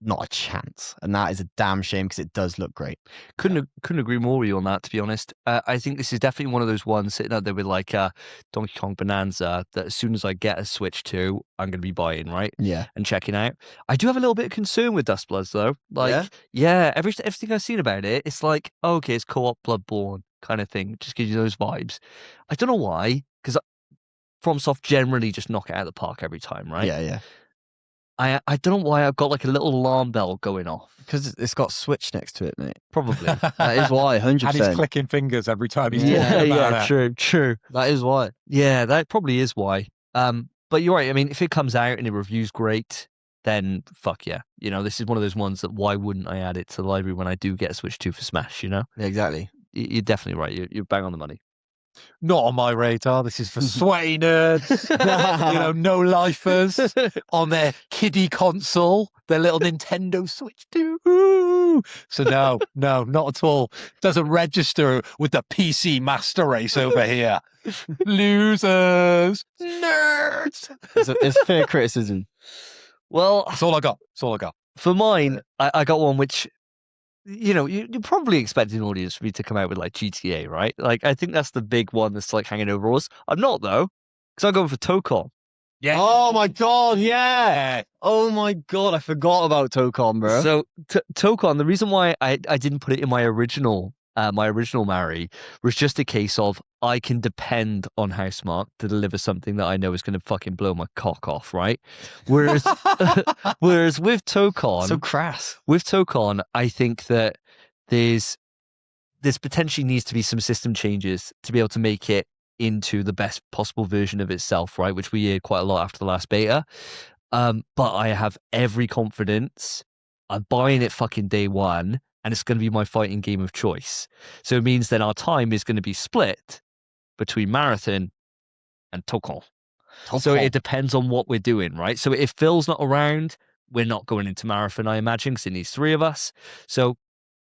[SPEAKER 3] a chance. And that is a damn shame because it does look great.
[SPEAKER 1] Couldn't agree more with you on that, to be honest. I think this is definitely one of those ones sitting out there with like Donkey Kong Bonanza that as soon as I get a Switch 2, I'm going to be buying, right?
[SPEAKER 3] Yeah.
[SPEAKER 1] And checking out. I do have a little bit of concern with Duskbloods though. Like, yeah, everything I've seen about it, it's like, oh, okay, it's co-op Bloodborne kind of thing. It just gives you those vibes. I don't know why, because FromSoft generally just knock it out of the park every time, right?
[SPEAKER 3] Yeah.
[SPEAKER 1] I don't know why I've got like a little alarm bell going off.
[SPEAKER 3] Because it's got Switch next to it, mate.
[SPEAKER 1] Probably.
[SPEAKER 3] That is why, 100%.
[SPEAKER 2] And he's clicking fingers every time he's talking
[SPEAKER 1] Yeah,
[SPEAKER 2] about it.
[SPEAKER 1] true.
[SPEAKER 3] That is why.
[SPEAKER 1] Yeah, that probably is why. But you're right. I mean, if it comes out and it reviews great, then fuck yeah. You know, this is one of those ones that why wouldn't I add it to the library when I do get a Switch 2 for Smash, you know?
[SPEAKER 3] Yeah, exactly.
[SPEAKER 1] You're definitely right. You're bang on the money.
[SPEAKER 2] Not on my radar. This is for sweaty nerds, no lifers on their kiddie console, their little Nintendo Switch 2. So no, not at all. Doesn't register with the PC master race over here. Losers, nerds.
[SPEAKER 3] It's fair criticism.
[SPEAKER 1] Well,
[SPEAKER 2] That's all I got.
[SPEAKER 1] for mine, I got one which, you're probably expecting an audience for me to come out with like GTA, right? Like, I think that's the big one that's like hanging over us. I'm not though, because I'm going for Tokon.
[SPEAKER 2] Yeah.
[SPEAKER 3] Oh my god, yeah. Oh my god, I forgot about Tokon, bro.
[SPEAKER 1] So Tokon, the reason why I didn't put it in my original Mary was just a case of I can depend on Housemarque to deliver something that I know is going to fucking blow my cock off, right? Whereas with Tokon,
[SPEAKER 3] so crass.
[SPEAKER 1] with Tokon, I think that there's potentially needs to be some system changes to be able to make it into the best possible version of itself, right? Which we heard quite a lot after the last beta. But I have every confidence. I'm buying it fucking day one, and it's going to be my fighting game of choice. So it means then our time is going to be split between Marathon and Tokon. So it depends on what we're doing, right? So if Phil's not around, we're not going into Marathon, I imagine, because it needs 3 of us. So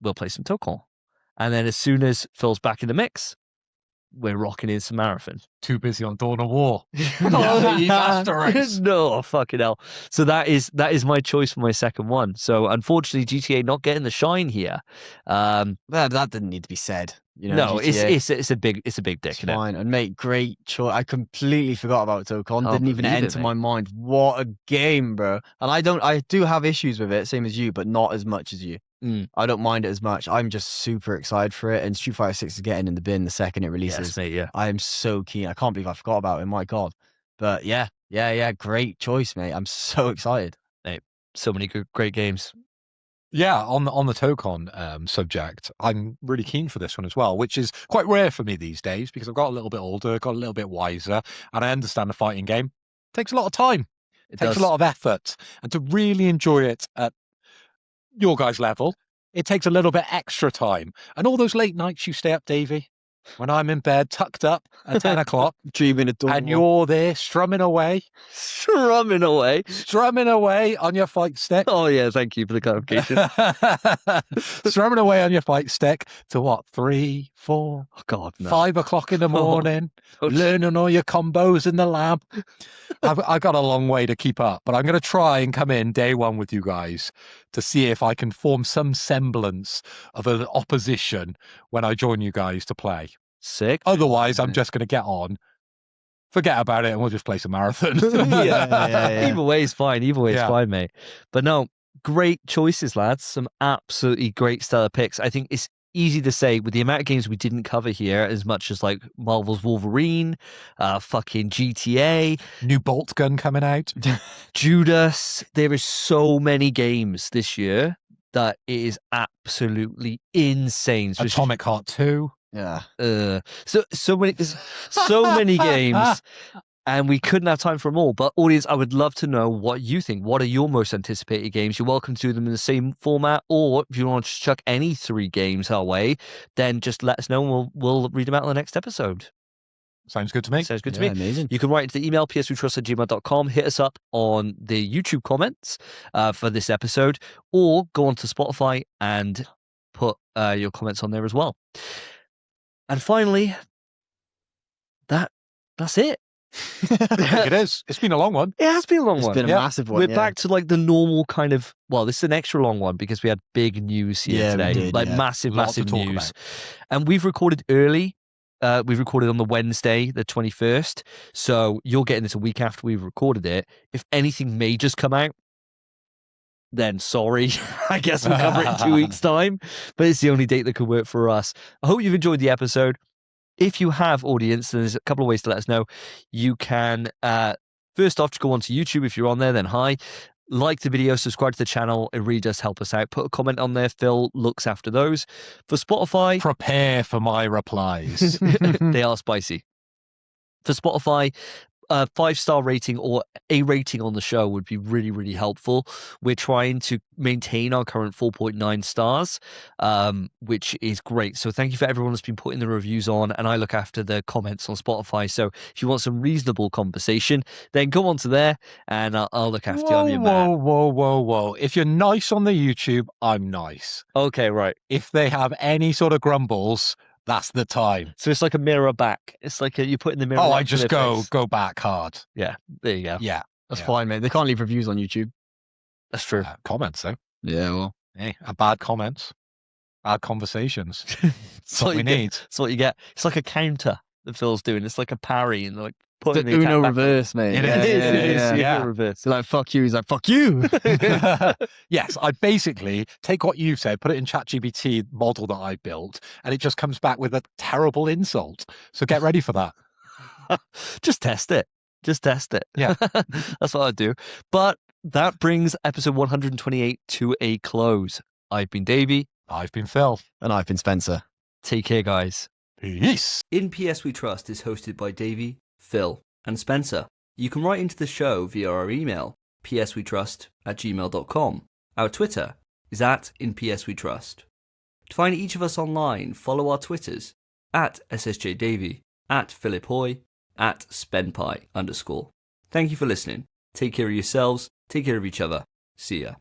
[SPEAKER 1] we'll play some Tokon. And then as soon as Phil's back in the mix, we're rocking in some Marathon.
[SPEAKER 2] Too busy on Dawn of War.
[SPEAKER 1] No, fucking hell. So that is my choice for my second one. So unfortunately, GTA not getting the shine here.
[SPEAKER 3] That didn't need to be said.
[SPEAKER 1] No,
[SPEAKER 3] GTA.
[SPEAKER 1] it's a big dick.
[SPEAKER 3] It's fine. And mate, great choice. I completely forgot about Tokon.
[SPEAKER 1] Oh,
[SPEAKER 3] Didn't even
[SPEAKER 1] believe it,
[SPEAKER 3] enter
[SPEAKER 1] mate.
[SPEAKER 3] my mind. What a game, bro. And I do have issues with it, same as you, but not as much as you. I don't mind it as much. I'm just super excited for it. And Street Fighter 6 is getting in the bin the second it releases.
[SPEAKER 1] Yes, mate, yeah.
[SPEAKER 3] I am so keen. I can't believe I forgot about it. My God. But yeah. Great choice, mate. I'm so excited.
[SPEAKER 1] So many great games.
[SPEAKER 2] Yeah, on the Tokon subject, I'm really keen for this one as well, which is quite rare for me these days because I've got a little bit older, got a little bit wiser, and I understand the fighting game takes a lot of time. It takes a lot of effort. And to really enjoy it at your guys' level, it takes a little bit extra time. And all those late nights you stay up, Davey, when I'm in bed, tucked up at 10 o'clock,
[SPEAKER 3] Dreaming of Dawn.
[SPEAKER 2] and you're there strumming away
[SPEAKER 1] Strumming away.
[SPEAKER 2] on your fight stick.
[SPEAKER 1] Oh, yeah, thank you for the clarification.
[SPEAKER 2] Strumming away on your fight stick to what, 3, 4,
[SPEAKER 1] Oh, God, no.
[SPEAKER 2] 5 o'clock in the morning, learning all your combos in the lab. I've got a long way to keep up, but I'm going to try and come in day one with you guys to see if I can form some semblance of an opposition when I join you guys to play.
[SPEAKER 1] Sick.
[SPEAKER 2] Otherwise, I'm just going to get on, forget about it, and we'll just play some Marathon.
[SPEAKER 3] Yeah.
[SPEAKER 1] Either way is fine. Either way is
[SPEAKER 2] Yeah.
[SPEAKER 1] fine, mate. But no, great choices, lads. Some absolutely great stellar picks. I think it's easy to say with the amount of games we didn't cover here, as much as like Marvel's Wolverine, fucking GTA,
[SPEAKER 2] New bolt gun coming out.
[SPEAKER 1] Judas. There is so many games this year that it is absolutely insane. So
[SPEAKER 2] Atomic Heart 2.
[SPEAKER 3] Yeah.
[SPEAKER 1] so many games, and we couldn't have time for them all. But audience, I would love to know what you think. What are your most anticipated games? You're welcome to do them in the same format, or if you want to chuck any 3 games our way, then just let us know and we'll read them out in the next episode.
[SPEAKER 2] Sounds good to me.
[SPEAKER 1] Sounds good to me.
[SPEAKER 3] Amazing.
[SPEAKER 1] You can write to the email pswetrust@gmail.com, hit us up on the YouTube comments for this episode, or go onto Spotify and put your comments on there as well. And finally, that's it.
[SPEAKER 2] It is. It's been a long one.
[SPEAKER 1] It has been a long
[SPEAKER 3] It's
[SPEAKER 1] one.
[SPEAKER 3] been a
[SPEAKER 2] Yeah.
[SPEAKER 3] massive one.
[SPEAKER 1] We're back to like the normal kind of, well, this is an extra long one because we had big news here
[SPEAKER 3] Yeah, we
[SPEAKER 1] today.
[SPEAKER 3] did,
[SPEAKER 1] like
[SPEAKER 3] yeah.
[SPEAKER 1] massive
[SPEAKER 2] Lots to talk
[SPEAKER 1] news. And we've recorded early. We've recorded on the Wednesday, the 21st. So you're getting this a week after we've recorded it. If anything major's come out, then sorry. I guess we'll cover it in 2 weeks' time. But it's the only date that could work for us. I hope you've enjoyed the episode. If you have, audience, there's a couple of ways to let us know. You can, first off, just go onto YouTube. If you're on there, then hi. Like the video, subscribe to the channel. It really does help us out. Put a comment on there. Phil looks after those. For Spotify,
[SPEAKER 2] Prepare for my replies.
[SPEAKER 1] they are spicy. For Spotify, a 5-star rating or a rating on the show would be really, really helpful. We're trying to maintain our current 4.9 stars, which is great. So thank you for everyone that's been putting the reviews on, and I look after the comments on Spotify. So if you want some reasonable conversation, then go on to there, and I'll look after you. I'm your man.
[SPEAKER 2] Whoa. If you're nice on the YouTube, I'm nice.
[SPEAKER 1] Okay, right.
[SPEAKER 2] If they have any sort of grumbles, that's the time.
[SPEAKER 1] So it's like a mirror back. It's like you put in the mirror.
[SPEAKER 2] Oh,
[SPEAKER 1] up
[SPEAKER 2] I
[SPEAKER 1] to
[SPEAKER 2] just
[SPEAKER 1] their
[SPEAKER 2] go
[SPEAKER 1] face.
[SPEAKER 2] back hard.
[SPEAKER 1] Yeah, there you go.
[SPEAKER 2] Yeah,
[SPEAKER 3] That's
[SPEAKER 2] Yeah.
[SPEAKER 3] fine, mate. They can't leave reviews on YouTube.
[SPEAKER 1] That's true.
[SPEAKER 2] Comments though.
[SPEAKER 3] Yeah, well.
[SPEAKER 2] Hey, bad comments, bad conversations.
[SPEAKER 1] That's
[SPEAKER 2] what we need.
[SPEAKER 1] That's what you get. It's like a counter that Phil's doing. It's like a parry and like
[SPEAKER 3] The
[SPEAKER 1] putting the attack
[SPEAKER 3] Uno
[SPEAKER 1] back on.
[SPEAKER 3] reverse, mate.
[SPEAKER 2] It
[SPEAKER 3] Yeah,
[SPEAKER 2] is,
[SPEAKER 3] yeah,
[SPEAKER 1] It is.
[SPEAKER 3] yeah.
[SPEAKER 1] Yeah.
[SPEAKER 2] Yeah.
[SPEAKER 1] Reverse.
[SPEAKER 3] So like, fuck you. He's like, fuck you.
[SPEAKER 2] Yes, I basically take what you said, put it in ChatGPT model that I built, and it just comes back with a terrible insult. So get ready for that.
[SPEAKER 1] Just test it. Just test it.
[SPEAKER 2] Yeah.
[SPEAKER 1] That's what I do. But that brings episode 128 to a close. I've been Davey.
[SPEAKER 2] I've been Phil.
[SPEAKER 3] And I've been Spencer.
[SPEAKER 1] Take care, guys.
[SPEAKER 2] Peace.
[SPEAKER 1] In PS We Trust is hosted by Davey, Phil, and Spencer. You can write into the show via our email, pswetrust@gmail.com. Our Twitter is @InPSWeTrust. To find each of us online, follow our Twitters, @SSJDavey, @PhilipHoy, @SpenPie_. Thank you for listening. Take care of yourselves, take care of each other. See ya.